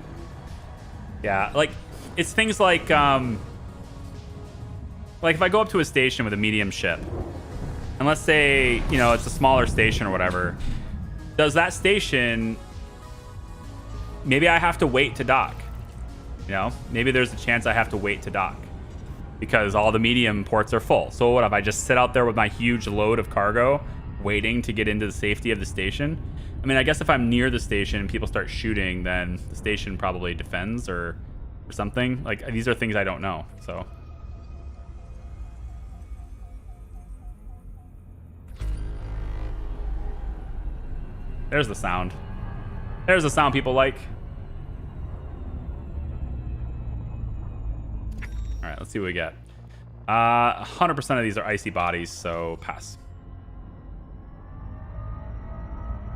Yeah, like it's things like if I go up to a station with a medium ship, and let's say, you know, it's a smaller station or whatever, does that station, maybe I have to wait to dock, you know, maybe there's a chance I have to wait to dock because all the medium ports are full. So what if I just sit out there with my huge load of cargo waiting to get into the safety of the station? I mean, I guess if I'm near the station and people start shooting, then the station probably defends or something. Like, these are things I don't know, so. There's the sound. There's the sound people like. All right, let's see what we get. 100% of these are icy bodies, so pass.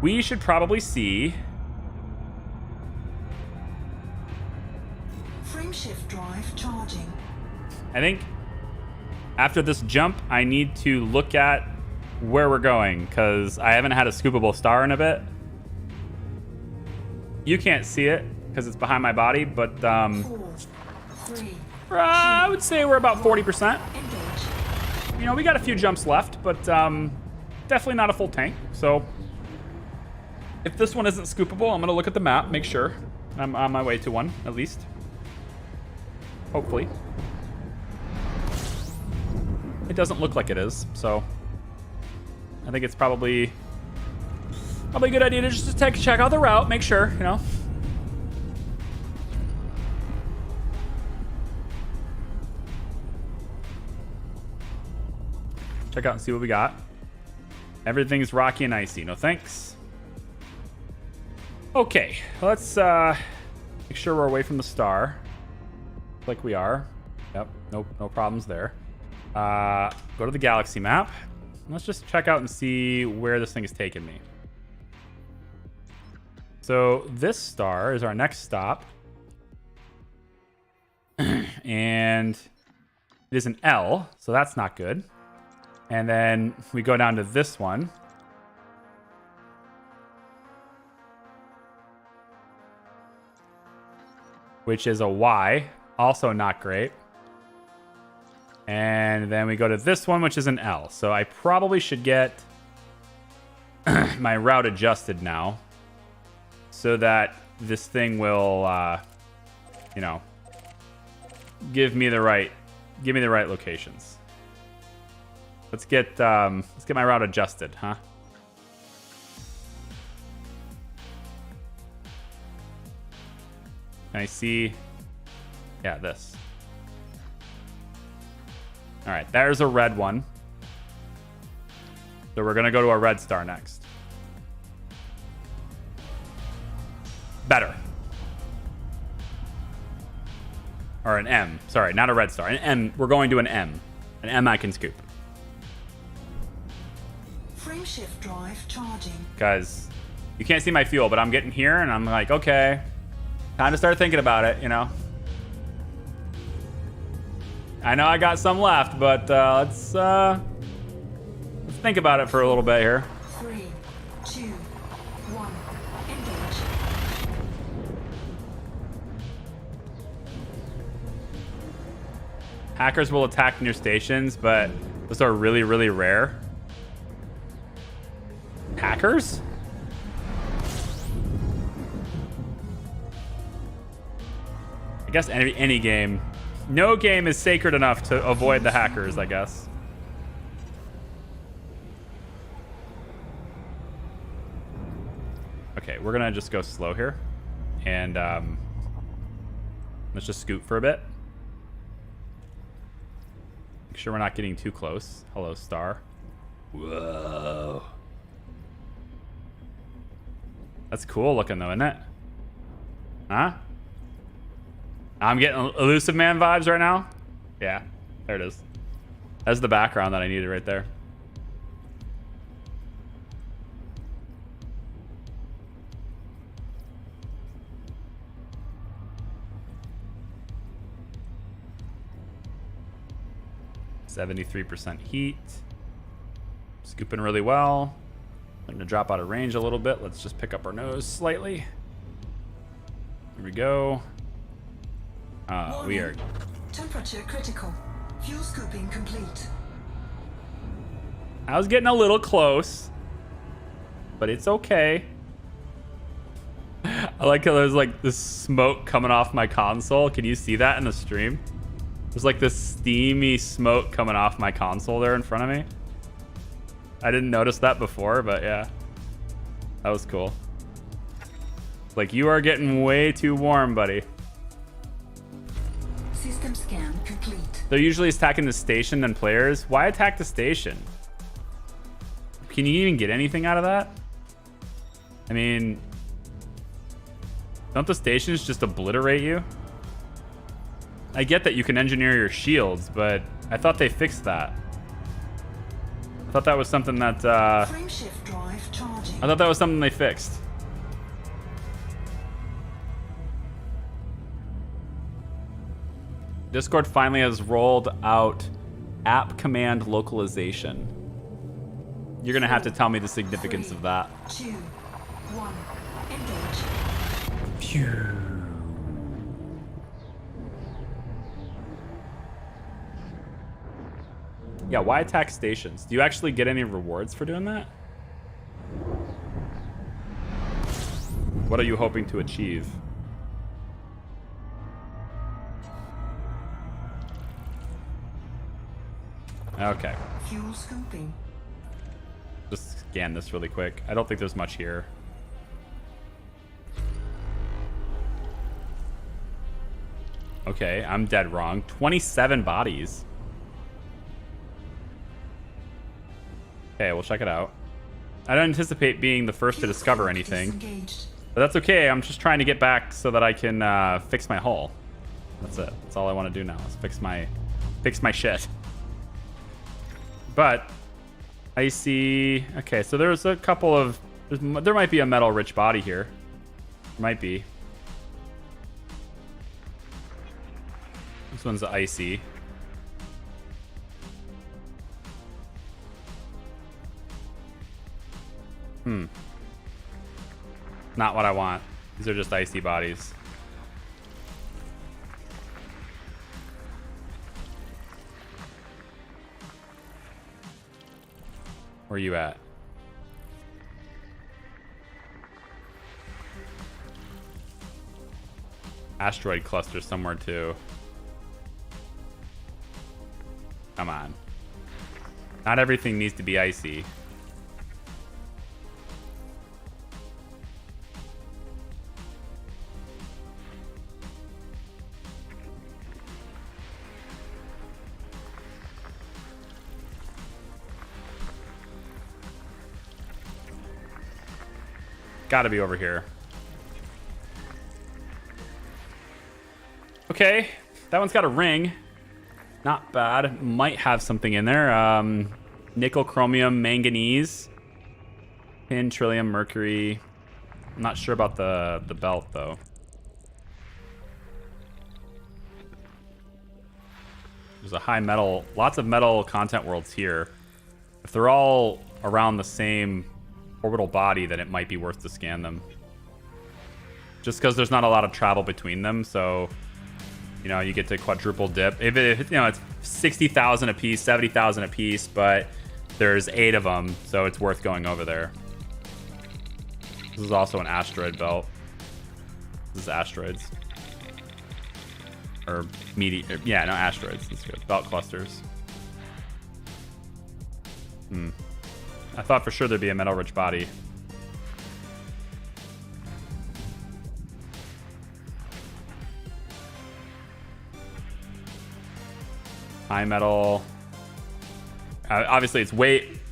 We should probably see. Frameshift drive charging. I think after this jump, I need to look at where we're going because I haven't had a scoopable star in a bit. You can't see it because it's behind my body, but 4, 3, I would say we're about 40%. engage. You know, we got a few jumps left, but definitely not a full tank. So if this one isn't scoopable, I'm going to look at the map, make sure I'm on my way to one, at least. Hopefully. It doesn't look like it is, so I think it's probably a good idea to just check out the route, make sure, you know. Check out and see what we got. Everything's rocky and icy. No thanks. Okay, let's make sure we're away from the star. Like we are. Yep, no problems there. Go to the galaxy map. Let's just check out and see where this thing is taking me. So this star is our next stop. And it is an L, so that's not good. And then we go down to this one. Which is a Y, also not great. And then we go to this one, which is an L. So I probably should get my route adjusted now so that this thing will, you know, give me the right locations. Let's get my route adjusted, huh? Can I see? Yeah, this. All right, there's a red one. So we're gonna go to a red star next. Better. Or an M. Sorry, not a red star. An M. We're going to an M. An M I can scoop. Frameshift drive charging. Guys, you can't see my fuel, but I'm getting here and I'm like, okay, time to start thinking about it, you know. I know I got some left, but let's think about it for a little bit here. 3, 2, 1, engage. Hackers will attack near stations, but those are really, really rare. Hackers? I guess any game. No game is sacred enough to avoid the hackers, I guess. Okay, we're gonna just go slow here. And let's just scoot for a bit. Make sure we're not getting too close. Hello, star. Whoa. That's cool looking though, isn't it? Huh? I'm getting Elusive Man vibes right now. Yeah, there it is. That's the background that I needed right there. %73% heat. Scooping really well. I'm gonna drop out of range a little bit. Let's just pick up our nose slightly. Here we go. We are. Temperature critical. Fuel scooping complete. I was getting a little close, but it's okay. I like how there's like this smoke coming off my console. Can you see that in the stream? There's like this steamy smoke coming off my console there in front of me. I didn't notice that before, but yeah. That was cool. Like, you are getting way too warm, buddy. System scan complete. They're usually attacking the station than players. Why attack the station? Can you even get anything out of that? I mean, don't the stations just obliterate you? I get that you can engineer your shields, but I thought they fixed that. I thought that was something that, Frame shift drive charging. I thought that was something they fixed. Discord finally has rolled out app command localization. You're gonna have to tell me the significance of that. 2, 1, engage. Phew. Yeah, why attack stations? Do you actually get any rewards for doing that? What are you hoping to achieve? Okay. Fuel scooping. Just scan this really quick. I don't think there's much here. Okay, I'm dead wrong. 27 bodies. Okay, we'll check it out. I don't anticipate being the first to discover anything. But that's okay. I'm just trying to get back so that I can fix my hull. That's it. That's all I want to do now is fix my shit. But I see. Okay, so there's a couple of. There might be a metal-rich body here. Might be. This one's icy. Not what I want. These are just icy bodies. Where are you at? Asteroid cluster somewhere too. Come on. Not everything needs to be icy. Gotta be over here. Okay, that one's got a ring. Not bad. Might have something in there. Nickel, chromium, manganese, tin, trillium, mercury. I'm not sure about the belt though. There's a high metal, lots of metal content worlds here. If they're all around the same orbital body, then it might be worth to scan them. Just because there's not a lot of travel between them, so You know, you get to quadruple dip. If you know, it's 60,000 a piece, 70,000 a piece, but there's 8 of them, so it's worth going over there. This is also an asteroid belt. This is asteroids. Or yeah, no, asteroids. That's good. Belt clusters. I thought for sure there'd be a metal-rich body. High metal. Obviously, it's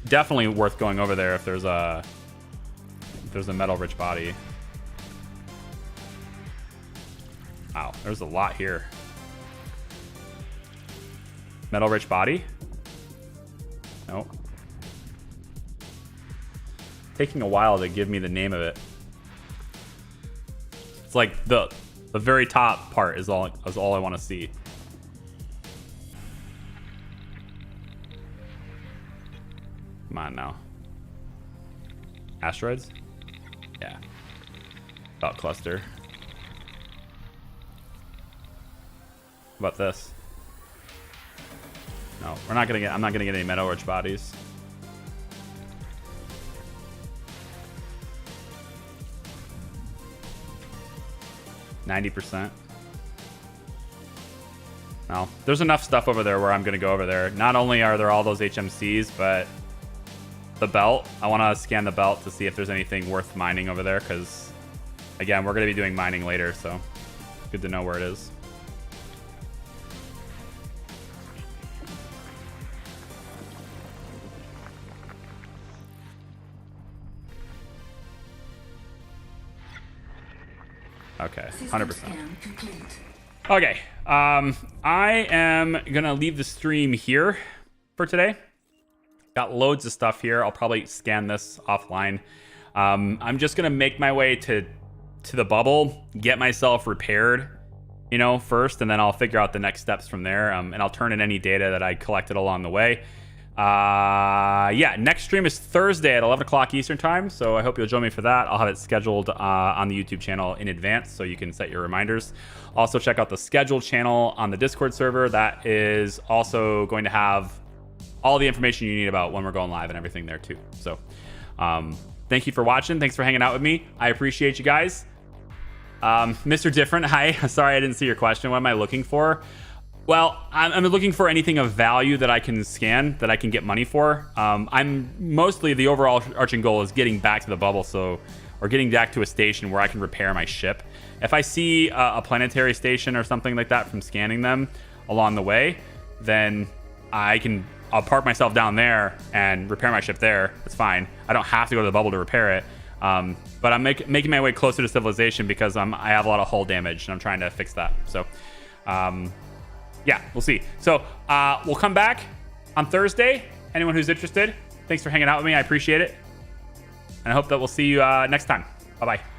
definitely worth going over there if there's a metal-rich body. Wow, there's a lot here. Metal-rich body? Nope. Taking a while to give me the name of it. It's like the very top part is all I want to see. Come on now. Asteroids? Yeah. Belt cluster. How about this? No, I'm not gonna get any metal-rich bodies. %. Well, there's enough stuff over there where I'm gonna go over there. Not only are there all those HMCs, but the belt. I want to scan the belt to see if there's anything worth mining over there, because again, we're gonna be doing mining later, so good to know where it is. Okay, 100%. Okay, I am gonna leave the stream here for today. Got loads of stuff here. I'll probably scan this offline. I'm just gonna make my way to the bubble, get myself repaired, you know, first, and then I'll figure out the next steps from there. And I'll turn in any data that I collected along the way. Yeah, next stream is Thursday at 11 o'clock Eastern time, so I hope you'll join me for that. I'll have it scheduled on the YouTube channel in advance, so you can set your reminders. Also, check out the scheduled channel on the Discord server. That is also going to have all the information you need about when we're going live and everything there too. So thank you for watching. Thanks for hanging out with me. I appreciate you guys. Mr. Different, hi. Sorry I didn't see your question. What am I looking for? Well, I'm looking for anything of value that I can scan, that I can get money for. I'm mostly, the overall arching goal is getting back to the bubble, or getting back to a station where I can repair my ship. If I see a planetary station or something like that from scanning them along the way, then I'll park myself down there and repair my ship there. It's fine. I don't have to go to the bubble to repair it. But I'm making my way closer to civilization because I have a lot of hull damage and I'm trying to fix that. So, yeah, we'll see. So we'll come back on Thursday. Anyone who's interested, thanks for hanging out with me. I appreciate it. And I hope that we'll see you next time. Bye-bye.